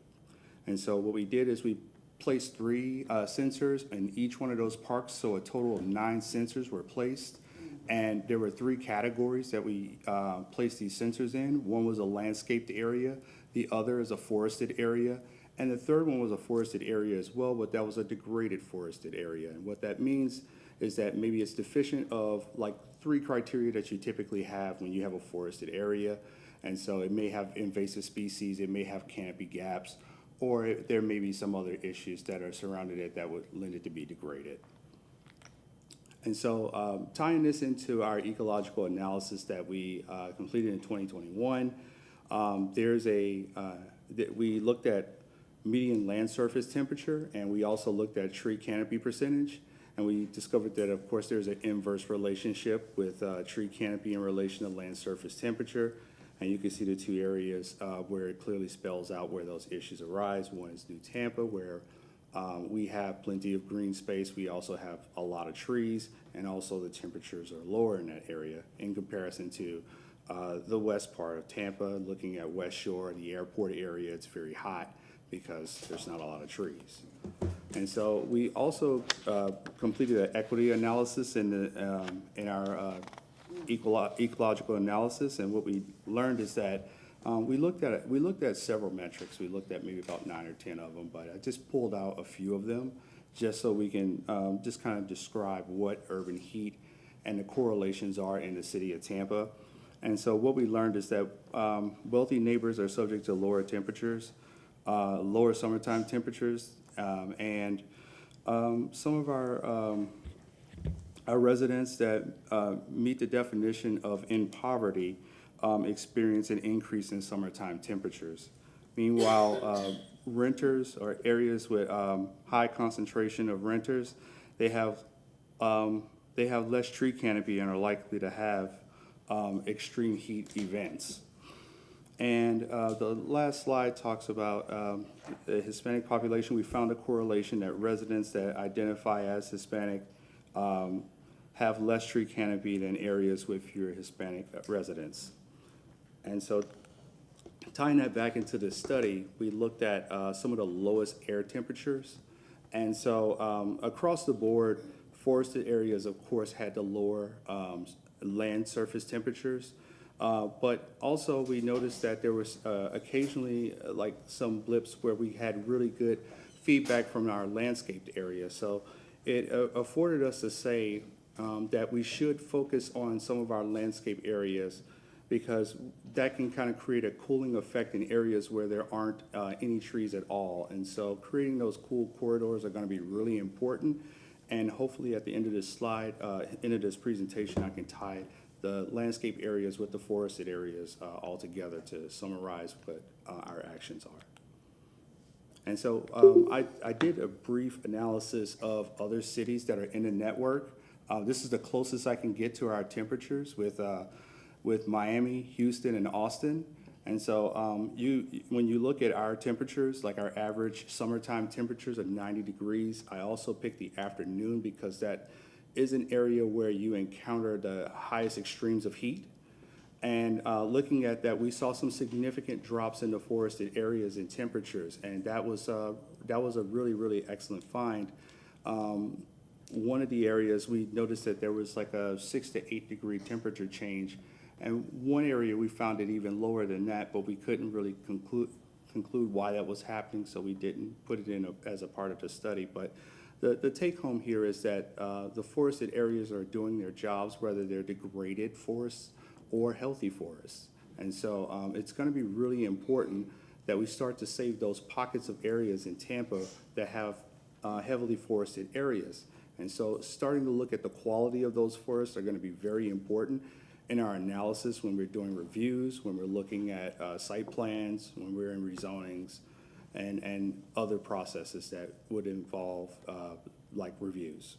[SPEAKER 1] And so what we did is we placed 3 sensors in each one of those parks, so a total of 9 sensors were placed. And there were 3 categories that we placed these sensors in. One was a landscaped area, the other is a forested area, and the third one was a forested area as well, but that was a degraded forested area. And what that means is that maybe it's deficient of like 3 criteria that you typically have when you have a forested area. And so it may have invasive species, it may have canopy gaps, or there may be some other issues that are surrounding it that would lend it to be degraded. And so tying this into our ecological analysis that we completed in 2021, we looked at median land surface temperature, and we also looked at tree canopy percentage. And we discovered that, of course, there's an inverse relationship with tree canopy in relation to land surface temperature. And you can see the two areas where it clearly spells out where those issues arise. One is New Tampa, where we have plenty of green space. We also have a lot of trees, and also the temperatures are lower in that area in comparison to the west part of Tampa. Looking at West Shore, the airport area, it's very hot because there's not a lot of trees. And so we also completed an equity analysis in our ecological analysis, and what we learned is that we looked at several metrics. We looked at maybe about 9 or 10 of them, but I just pulled out a few of them just so we can just kind of describe what urban heat and the correlations are in the city of Tampa. And so what we learned is that wealthy neighbors are subject to lower temperatures, lower summertime temperatures, and some of our residents that meet the definition of in poverty experience an increase in summertime temperatures. Meanwhile, renters or areas with high concentration of renters, they have less tree canopy and are likely to have extreme heat events. And the last slide talks about the Hispanic population. We found a correlation that residents that identify as Hispanic have less tree canopy than areas with fewer Hispanic residents. And so tying that back into the study, we looked at some of the lowest air temperatures. And so across the board, forested areas, of course, had the lower land surface temperatures. But also we noticed that there was occasionally like some blips where we had really good feedback from our landscaped area. So it afforded us to say that we should focus on some of our landscape areas, because that can kind of create a cooling effect in areas where there aren't any trees at all. And so creating those cool corridors are going to be really important. And hopefully at the end of this slide, end of this presentation, I can tie the landscape areas with the forested areas all together to summarize what our actions are. And so I did a brief analysis of other cities that are in the network. This is the closest I can get to our temperatures with Miami, Houston, and Austin. And so when you look at our temperatures, like our average summertime temperatures of 90 degrees, I also picked the afternoon because that is an area where you encounter the highest extremes of heat. And looking at that, we saw some significant drops in the forested areas in temperatures, and that was a really, really excellent find. One of the areas, we noticed that there was like a 6 to 8 degree temperature change, and one area we found it even lower than that, but we couldn't really conclude why that was happening, so we didn't put it in as a part of the study. But the take home here is that the forested areas are doing their jobs, whether they're degraded forests or healthy forests. And so it's going to be really important that we start to save those pockets of areas in Tampa that have heavily forested areas. And so starting to look at the quality of those forests are going to be very important in our analysis when we're doing reviews, when we're looking at site plans, when we're in rezonings, and other processes that would involve like reviews.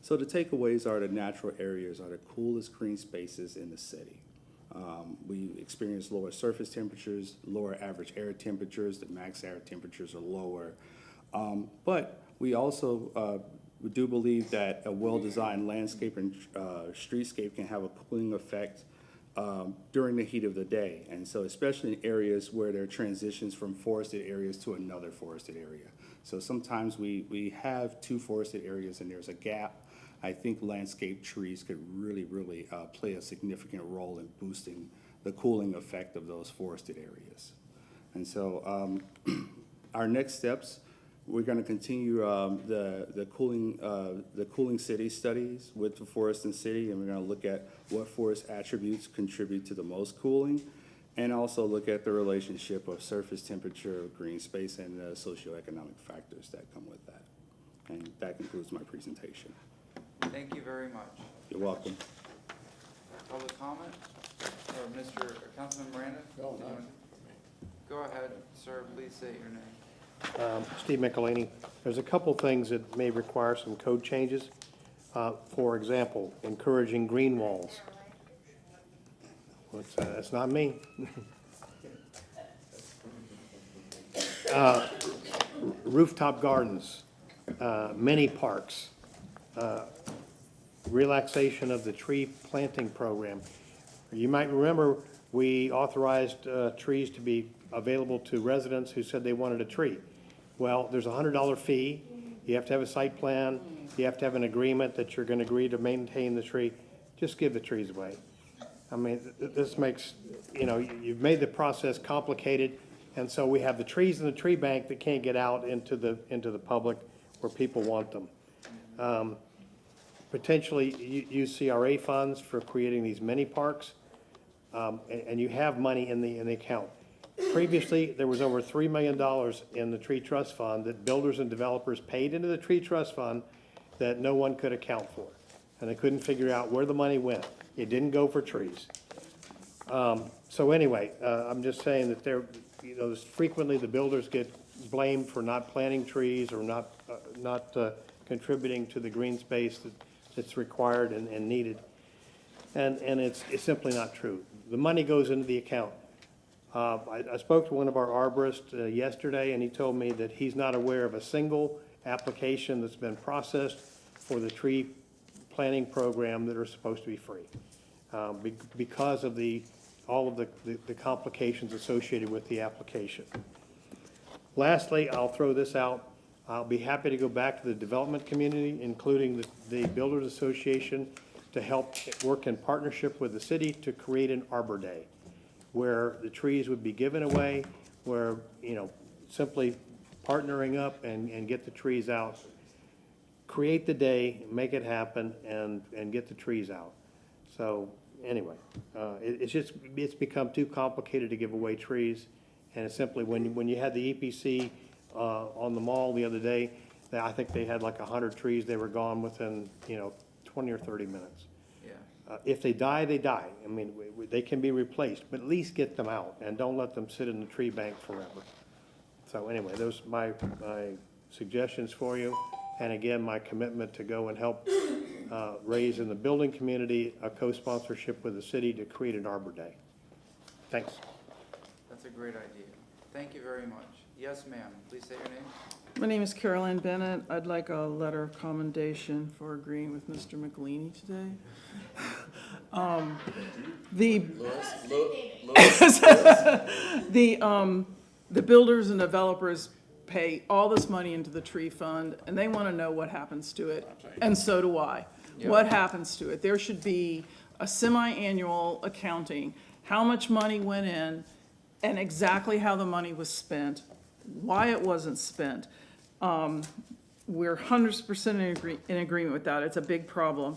[SPEAKER 1] So the takeaways are the natural areas are the coolest green spaces in the city. We experience lower surface temperatures, lower average air temperatures, the max air temperatures are lower. But we also we do believe that a well-designed landscape and streetscape can have a cooling effect during the heat of the day. And so especially in areas where there are transitions from forested areas to another forested area. So sometimes we have two forested areas and there's a gap. I think landscape trees could really, really play a significant role in boosting the cooling effect of those forested areas. And so our next steps, we're going to continue the cooling city studies with the forest and city, and we're going to look at what forest attributes contribute to the most cooling, and also look at the relationship of surface temperature, green space, and the socioeconomic factors that come with that. And that concludes my presentation.
[SPEAKER 2] Thank you very much.
[SPEAKER 1] You're welcome.
[SPEAKER 2] Public comment? Or Councilman Miranda?
[SPEAKER 9] No, no.
[SPEAKER 2] Go ahead, sir, please state your name.
[SPEAKER 19] Steve Michelini. There's a couple things that may require some code changes. For example, encouraging green walls. That's not me. Rooftop gardens, mini parks, relaxation of the tree planting program. You might remember we authorized trees to be available to residents who said they wanted a tree. Well, there's a $100 fee. You have to have a site plan. You have to have an agreement that you're going to agree to maintain the tree. Just give the trees away. I mean, this makes, you've made the process complicated, and so we have the trees in the tree bank that can't get out into the public where people want them. Potentially use CRA funds for creating these mini parks, and you have money in the account. Previously, there was over $3 million in the tree trust fund that builders and developers paid into the tree trust fund that no one could account for, and they couldn't figure out where the money went. It didn't go for trees. So anyway, I'm just saying that frequently the builders get blamed for not planting trees or not contributing to the green space that's required and needed. And it's simply not true. The money goes into the account. I spoke to one of our arborists yesterday, and he told me that he's not aware of a single application that's been processed for the tree planting program that are supposed to be free because of all of the complications associated with the application. Lastly, I'll throw this out. I'll be happy to go back to the development community, including the Builders Association, to help work in partnership with the city to create an Arbor Day, where the trees would be given away, where, simply partnering up and get the trees out. Create the day, make it happen, and get the trees out. So anyway, it's become too complicated to give away trees, and it's simply when you had the EPC on the mall the other day, I think they had like 100 trees. They were gone within 20 or 30 minutes.
[SPEAKER 2] Yeah.
[SPEAKER 19] If they die, they die. I mean, they can be replaced, but at least get them out and don't let them sit in the tree bank forever. So anyway, those are my suggestions for you. And again, my commitment to go and help raise in the building community a co-sponsorship with the city to create an Arbor Day. Thanks.
[SPEAKER 2] That's a great idea. Thank you very much. Yes, ma'am. Please say your name.
[SPEAKER 8] My name is Caroline Bennett. I'd like a letter of commendation for agreeing with Mr. McLeany today. The builders and developers pay all this money into the tree fund, and they want to know what happens to it, and so do I.
[SPEAKER 2] Yeah.
[SPEAKER 8] What happens to it? There should be a semi-annual accounting, how much money went in, and exactly how the money was spent, why it wasn't spent. We're 100% in agreement with that. It's a big problem.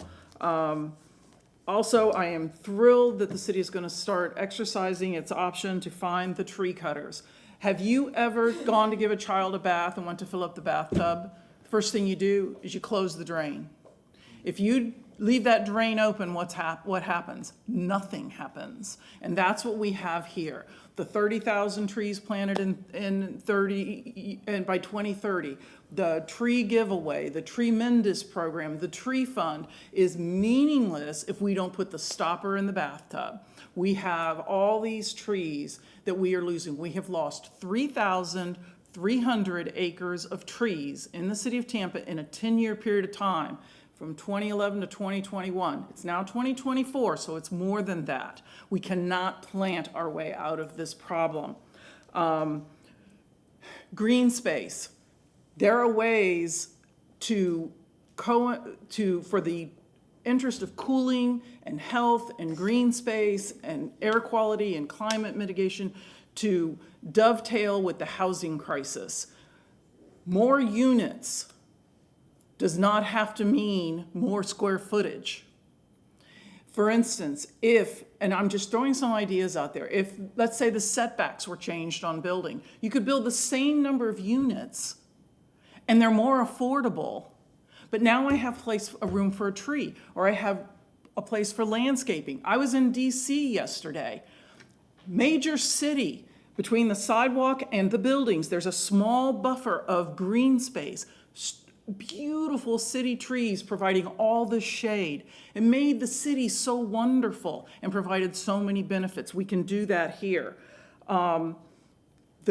[SPEAKER 8] Also, I am thrilled that the city is going to start exercising its option to find the tree cutters. Have you ever gone to give a child a bath and went to fill up the bathtub? First thing you do is you close the drain. If you leave that drain open, what happens? Nothing happens. And that's what we have here. The 30,000 trees planted by 2030, the tree giveaway, the Tremendous program, the tree fund is meaningless if we don't put the stopper in the bathtub. We have all these trees that we are losing. We have lost 3,300 acres of trees in the city of Tampa in a 10-year period of time, from 2011 to 2021. It's now 2024, so it's more than that. We cannot plant our way out of this problem. Green space. There are ways for the interest of cooling and health and green space and air quality and climate mitigation to dovetail with the housing crisis. More units does not have to mean more square footage. For instance, and I'm just throwing some ideas out there, if, let's say, the setbacks were changed on building, you could build the same number of units and they're more affordable, but now I have a room for a tree, or I have a place for landscaping. I was in DC yesterday, major city, Between the sidewalk and the buildings, there's a small buffer of green space. Beautiful city trees providing all the shade. It made the city so wonderful and provided so many benefits. We can do that here. The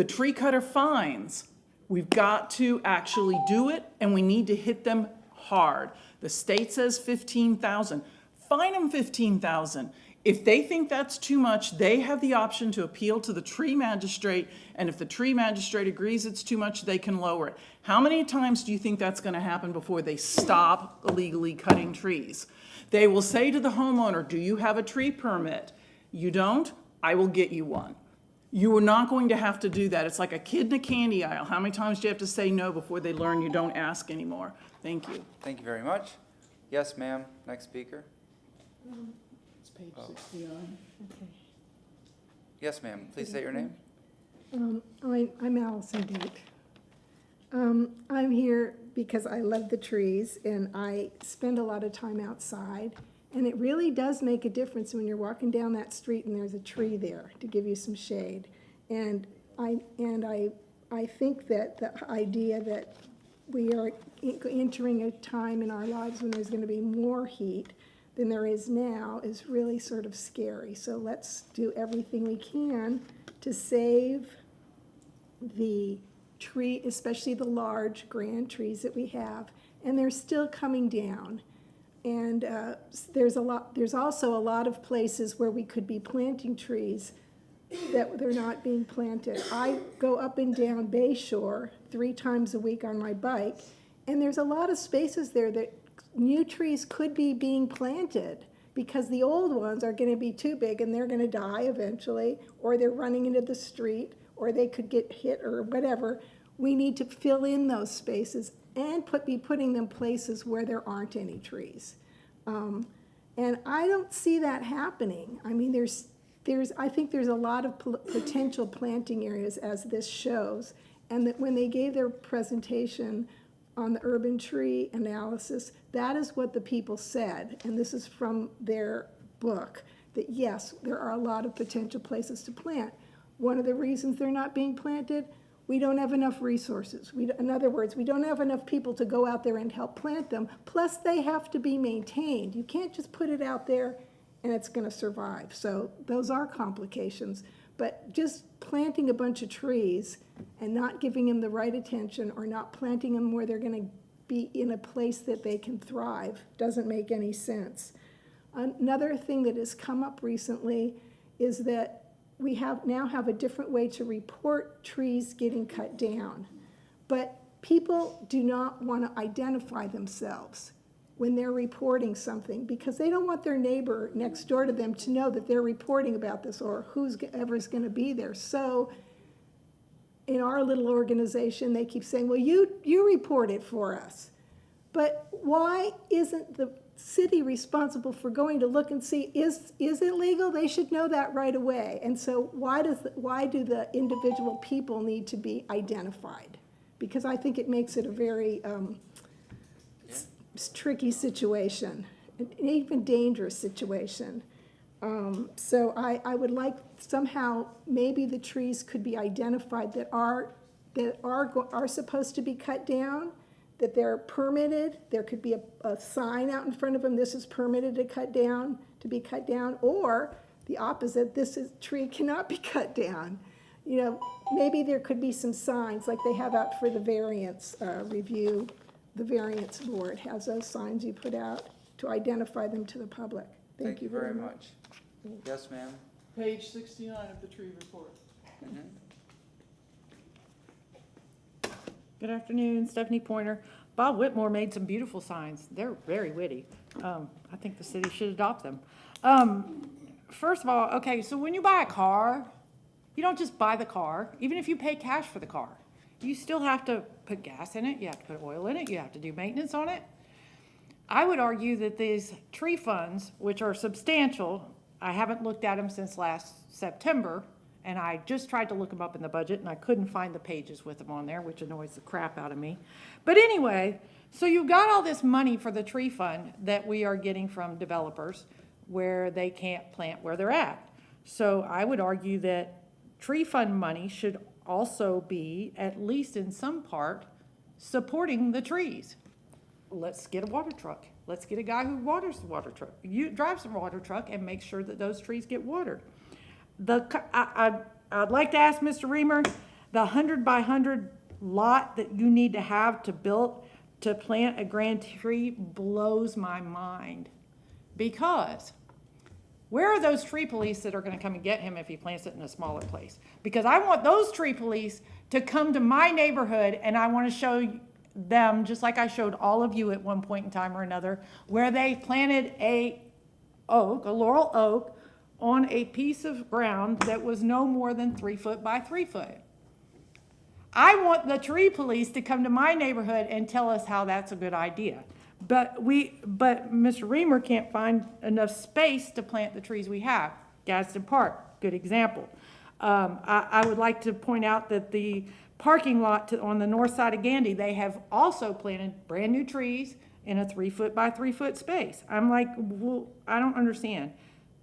[SPEAKER 8] tree cutter fines, we've got to actually do it, and we need to hit them hard. The state says 15,000. Fine them 15,000. If they think that's too much, they have the option to appeal to the tree magistrate, and if the tree magistrate agrees it's too much, they can lower it. How many times do you think that's going to happen before they stop illegally cutting trees? They will say to the homeowner, do you have a tree permit? You don't? I will get you one. You are not going to have to do that. It's like a kid in a candy aisle. How many times do you have to say no before they learn you don't ask anymore? Thank you.
[SPEAKER 2] Thank you very much. Yes, ma'am. Next speaker.
[SPEAKER 8] It's page 69.
[SPEAKER 2] Yes, ma'am. Please state your name.
[SPEAKER 11] I'm Allison Deep. I'm here because I love the trees and I spend a lot of time outside. And it really does make a difference when you're walking down that street and there's a tree there to give you some shade. And I think that the idea that we are entering a time in our lives when there's going to be more heat than there is now is really sort of scary. So let's do everything we can to save the tree, especially the large grand trees that we have. And they're still coming down. And there's also a lot of places where we could be planting trees that they're not being planted. I go up and down Bayshore 3 times a week on my bike, and there's a lot of spaces there that new trees could be being planted because the old ones are going to be too big and they're going to die eventually, or they're running into the street, or they could get hit or whatever. We need to fill in those spaces and be putting them places where there aren't any trees. And I don't see that happening. I mean, I think there's a lot of potential planting areas, as this shows, and that when they gave their presentation on the urban tree analysis, that is what the people said, and this is from their book, that yes, there are a lot of potential places to plant. One of the reasons they're not being planted, we don't have enough resources. In other words, we don't have enough people to go out there and help plant them, plus they have to be maintained. You can't just put it out there and it's going to survive. So those are complications. But just planting a bunch of trees and not giving them the right attention, or not planting them where they're going to be in a place that they can thrive, doesn't make any sense. Another thing that has come up recently is that we now have a different way to report trees getting cut down. But people do not want to identify themselves when they're reporting something because they don't want their neighbor next door to them to know that they're reporting about this, or whoever's going to be there. So in our little organization, they keep saying, well, you report it for us. But why isn't the city responsible for going to look and see, is it legal? They should know that right away. And so why do the individual people need to be identified? Because I think it makes it a very tricky situation, an even dangerous situation. So I would like somehow maybe the trees could be identified that are supposed to be cut down, that they're permitted. There could be a sign out in front of them, this is permitted to be cut down, or the opposite, tree cannot be cut down. You know, maybe there could be some signs like they have out for the variance review. The variance board has those signs you put out to identify them to the public.
[SPEAKER 2] Thank you very much. Yes, ma'am.
[SPEAKER 8] Page 69 of the tree report.
[SPEAKER 10] Good afternoon, Stephanie Pointer. Bob Whitmore made some beautiful signs. They're very witty. I think the city should adopt them. First of all, okay, so when you buy a car, you don't just buy the car, even if you pay cash for the car. You still have to put gas in it, you have to put oil in it, you have to do maintenance on it. I would argue that these tree funds, which are substantial, I haven't looked at them since last September, and I just tried to look them up in the budget, and I couldn't find the pages with them on there, which annoys the crap out of me. But anyway, so you've got all this money for the tree fund that we are getting from developers where they can't plant where they're at. So I would argue that tree fund money should also be, at least in some part, supporting the trees. Let's get a water truck. Let's get a guy who waters the water truck, drives the water truck and makes sure that those trees get watered. I'd like to ask Mr. Reamer, the 100 by 100 lot that you need to have to plant a grand tree blows my mind. Because where are those tree police that are gonna come and get him if he plants it in a smaller place? Because I want those tree police to come to my neighborhood, and I wanna show them, just like I showed all of you at one point in time or another, where they planted a laurel oak, on a piece of ground that was no more than 3 foot by 3 foot. I want the tree police to come to my neighborhood and tell us how that's a good idea. But Mr. Reamer can't find enough space to plant the trees we have. Gadsden Park, good example. I would like to point out that the parking lot on the north side of Gandy, they have also planted brand new trees in a 3 foot by 3 foot space. I'm like, well, I don't understand.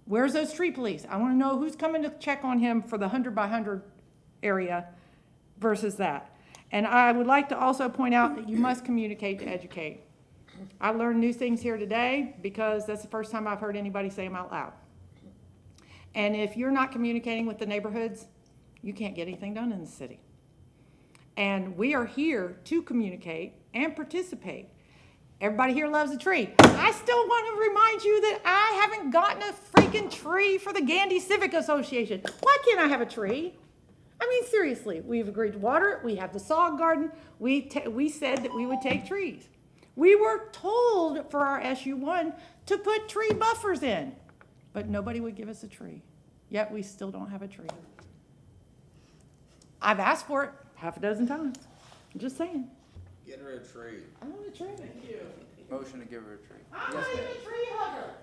[SPEAKER 10] Where's those tree police? I want to know who's coming to check on him for the 100 by 100 area versus that. And I would like to also point out that you must communicate to educate. I learned new things here today because that's the first time I've heard anybody say them out loud. And if you're not communicating with the neighborhoods, you can't get anything done in the city. And we are here to communicate and participate. Everybody here loves a tree. I still want to remind you that I haven't gotten a freaking tree for the Gandy Civic Association. Why can't I have a tree? I mean, seriously, we've agreed to water it. We have the sod garden. We said that we would take trees. We were told for our SU1 to put tree buffers in, but nobody would give us a tree. Yet we still don't have a tree. I've asked for it half a dozen times. I'm just saying.
[SPEAKER 15] Get her a tree.
[SPEAKER 10] I want a tree. Thank you.
[SPEAKER 2] Motion to give her a tree.
[SPEAKER 10] I'm not even a tree hugger.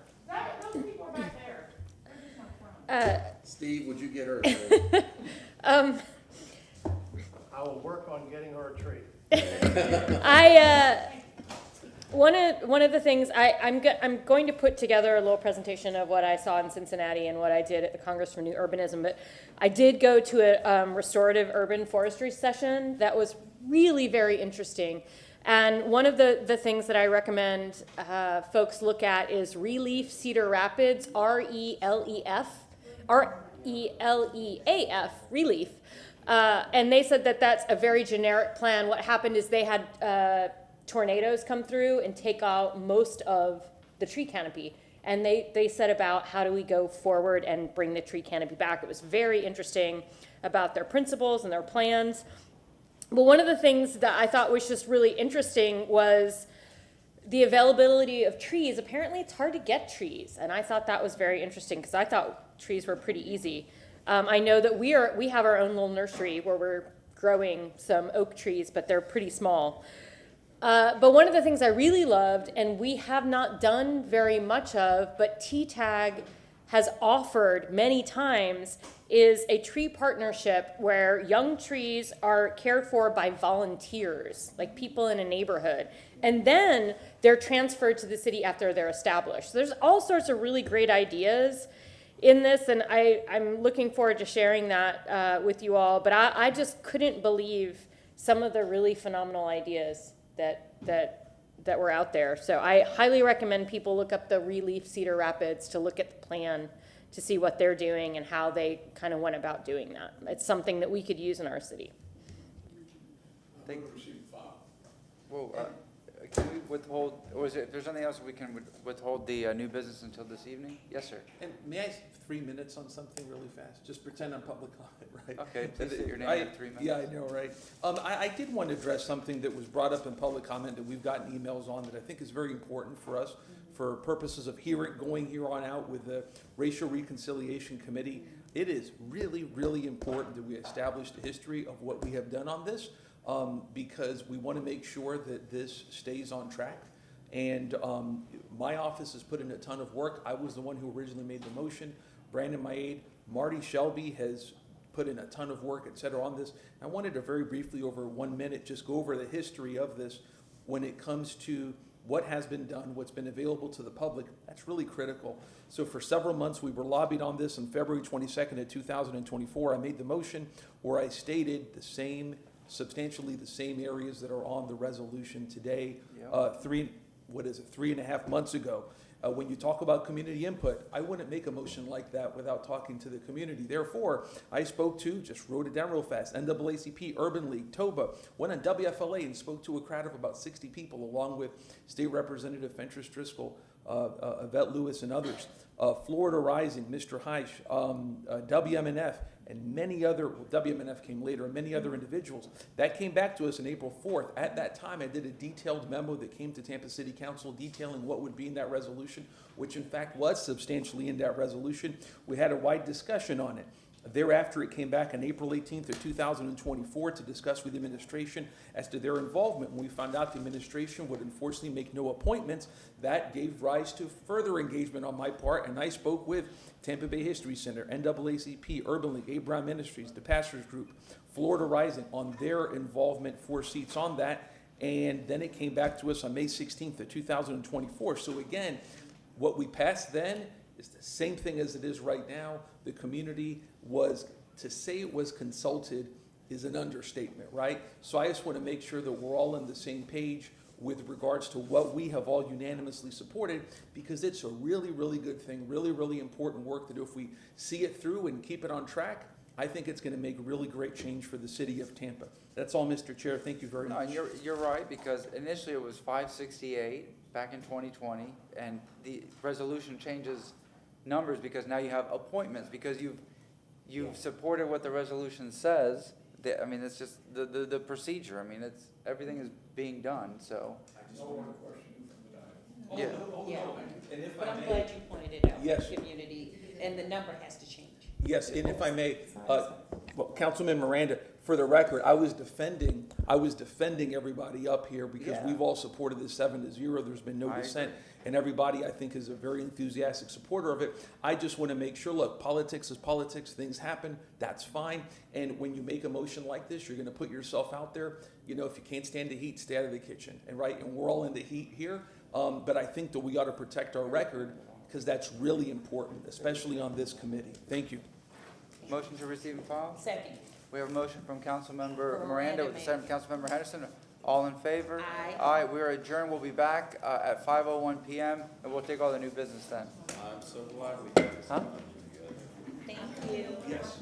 [SPEAKER 10] Those people are back there. They're just my friends.
[SPEAKER 15] Steve, would you get her a tree?
[SPEAKER 19] I will work on getting her a tree.
[SPEAKER 4] One of the things I'm going to put together a little presentation of what I saw in Cincinnati and what I did at the Congress for New Urbanism. But I did go to a restorative urban forestry session that was really very interesting. And one of the things that I recommend folks look at is Relief Cedar Rapids, RELEAF, Relief. And they said that that's a very generic plan. What happened is they had tornadoes come through and take out most of the tree canopy. And they set about how do we go forward and bring the tree canopy back. It was very interesting about their principles and their plans. But one of the things that I thought was just really interesting was the availability of trees. Apparently it's hard to get trees. And I thought that was very interesting because I thought trees were pretty easy. I know that we have our own little nursery where we're growing some oak trees, but they're pretty small. But one of the things I really loved, and we have not done very much of, but TTAG has offered many times, is a tree partnership where young trees are cared for by volunteers, like people in a neighborhood. And then they're transferred to the city after they're established. So there's all sorts of really great ideas in this, and I'm looking forward to sharing that with you all. But I just couldn't believe some of the really phenomenal ideas that were out there. So I highly recommend people look up the Relief Cedar Rapids to look at the plan to see what they're doing and how they kind of went about doing that. It's something that we could use in our city.
[SPEAKER 2] Well, can we withhold, or is it, if there's anything else we can withhold the new business until this evening? Yes, sir.
[SPEAKER 6] And may I have 3 minutes on something really fast? Just pretend I'm public comment, right?
[SPEAKER 2] Okay, please state your name in 3 minutes.
[SPEAKER 6] Yeah, I know, right? I did want to address something that was brought up in public comment that we've gotten emails on that I think is very important for us for purposes of going here on out with the Racial Reconciliation Committee. It is really, really important that we establish the history of what we have done on this. Because we want to make sure that this stays on track. And my office has put in a ton of work. I was the one who originally made the motion. Brandon, my aide, Marty Shelby has put in a ton of work, et cetera, on this. I wanted to very briefly, over 1 minute, just go over the history of this when it comes to what has been done, what's been available to the public, that's really critical. So for several months, we were lobbied on this. On February 22nd of 2024, I made the motion where I stated substantially the same areas that are on the resolution today.
[SPEAKER 2] Yeah.
[SPEAKER 6] 3.5 months ago. When you talk about community input, I wouldn't make a motion like that without talking to the community. Therefore, I spoke to, just wrote it down real fast, NAACP, Urban League, TOBA, went on WFLA and spoke to a crowd of about 60 people, along with State Representative Fentress Driscoll, Yvette Lewis, and others. Florida Rising, Mr. Heisch, WMNF, and many other, WMNF came later, and many other individuals. That came back to us on April 4th. At that time, I did a detailed memo that came to Tampa City Council detailing what would be in that resolution, which in fact was substantially in that resolution. We had a wide discussion on it. Thereafter, it came back on April 18th of 2024 to discuss with the administration as to their involvement. When we found out the administration would unfortunately make no appointments, that gave rise to further engagement on my part, and I spoke with Tampa Bay History Center, NAACP, Urban League, Abraham Ministries, the Pastors Group, Florida Rising, on their involvement, 4 seats on that, and then it came back to us on May 16th of 2024. So again, what we passed then is the same thing as it is right now. The community was, to say it was consulted is an understatement, right? So I just want to make sure that we're all on the same page with regards to what we have all unanimously supported, because it's a really, really good thing, really, really important work that if we see it through and keep it on track, I think it's going to make really great change for the city of Tampa. That's all, Mr. Chair. Thank you very much.
[SPEAKER 2] No, you're right, because initially it was 568 back in 2020, and the resolution changes numbers because now you have appointments, because you've supported what the resolution says. I mean, it's just the procedure. I mean, everything is being done, so.
[SPEAKER 6] I just want a question from the
[SPEAKER 2] Yeah.
[SPEAKER 3] Yeah,
[SPEAKER 6] And if
[SPEAKER 3] but
[SPEAKER 6] I
[SPEAKER 3] I'm
[SPEAKER 6] may,
[SPEAKER 3] glad you pointed it out for
[SPEAKER 6] Yes.
[SPEAKER 3] the community, and the number has to change.
[SPEAKER 6] yes, and if I may, well, Councilman Miranda, for the record, I was defending everybody up here because
[SPEAKER 2] Yeah.
[SPEAKER 6] we've all supported this 7-0. There's been no
[SPEAKER 2] I
[SPEAKER 6] dissent.
[SPEAKER 2] agree.
[SPEAKER 6] And everybody, I think, is a very enthusiastic supporter of it. I just want to make sure, look, politics is politics. Things happen. That's fine. And when you make a motion like this, you're going to put yourself out there. You know, if you can't stand the heat, stay out of the kitchen. And right, and we're all in the heat here. But I think that we got to protect our record because that's really important, especially on this committee. Thank you.
[SPEAKER 2] Motion to receive and file?
[SPEAKER 3] Second.
[SPEAKER 2] We have a motion from Councilmember Miranda with a
[SPEAKER 3] made.
[SPEAKER 2] second from Councilmember Henderson. All in favor?
[SPEAKER 3] Aye.
[SPEAKER 2] Aye, we are adjourned. We'll be back at 5:01 PM, and we'll take all the new business then.
[SPEAKER 15] I'm so glad we got this.
[SPEAKER 2] Huh?
[SPEAKER 3] Thank you.
[SPEAKER 6] Yes.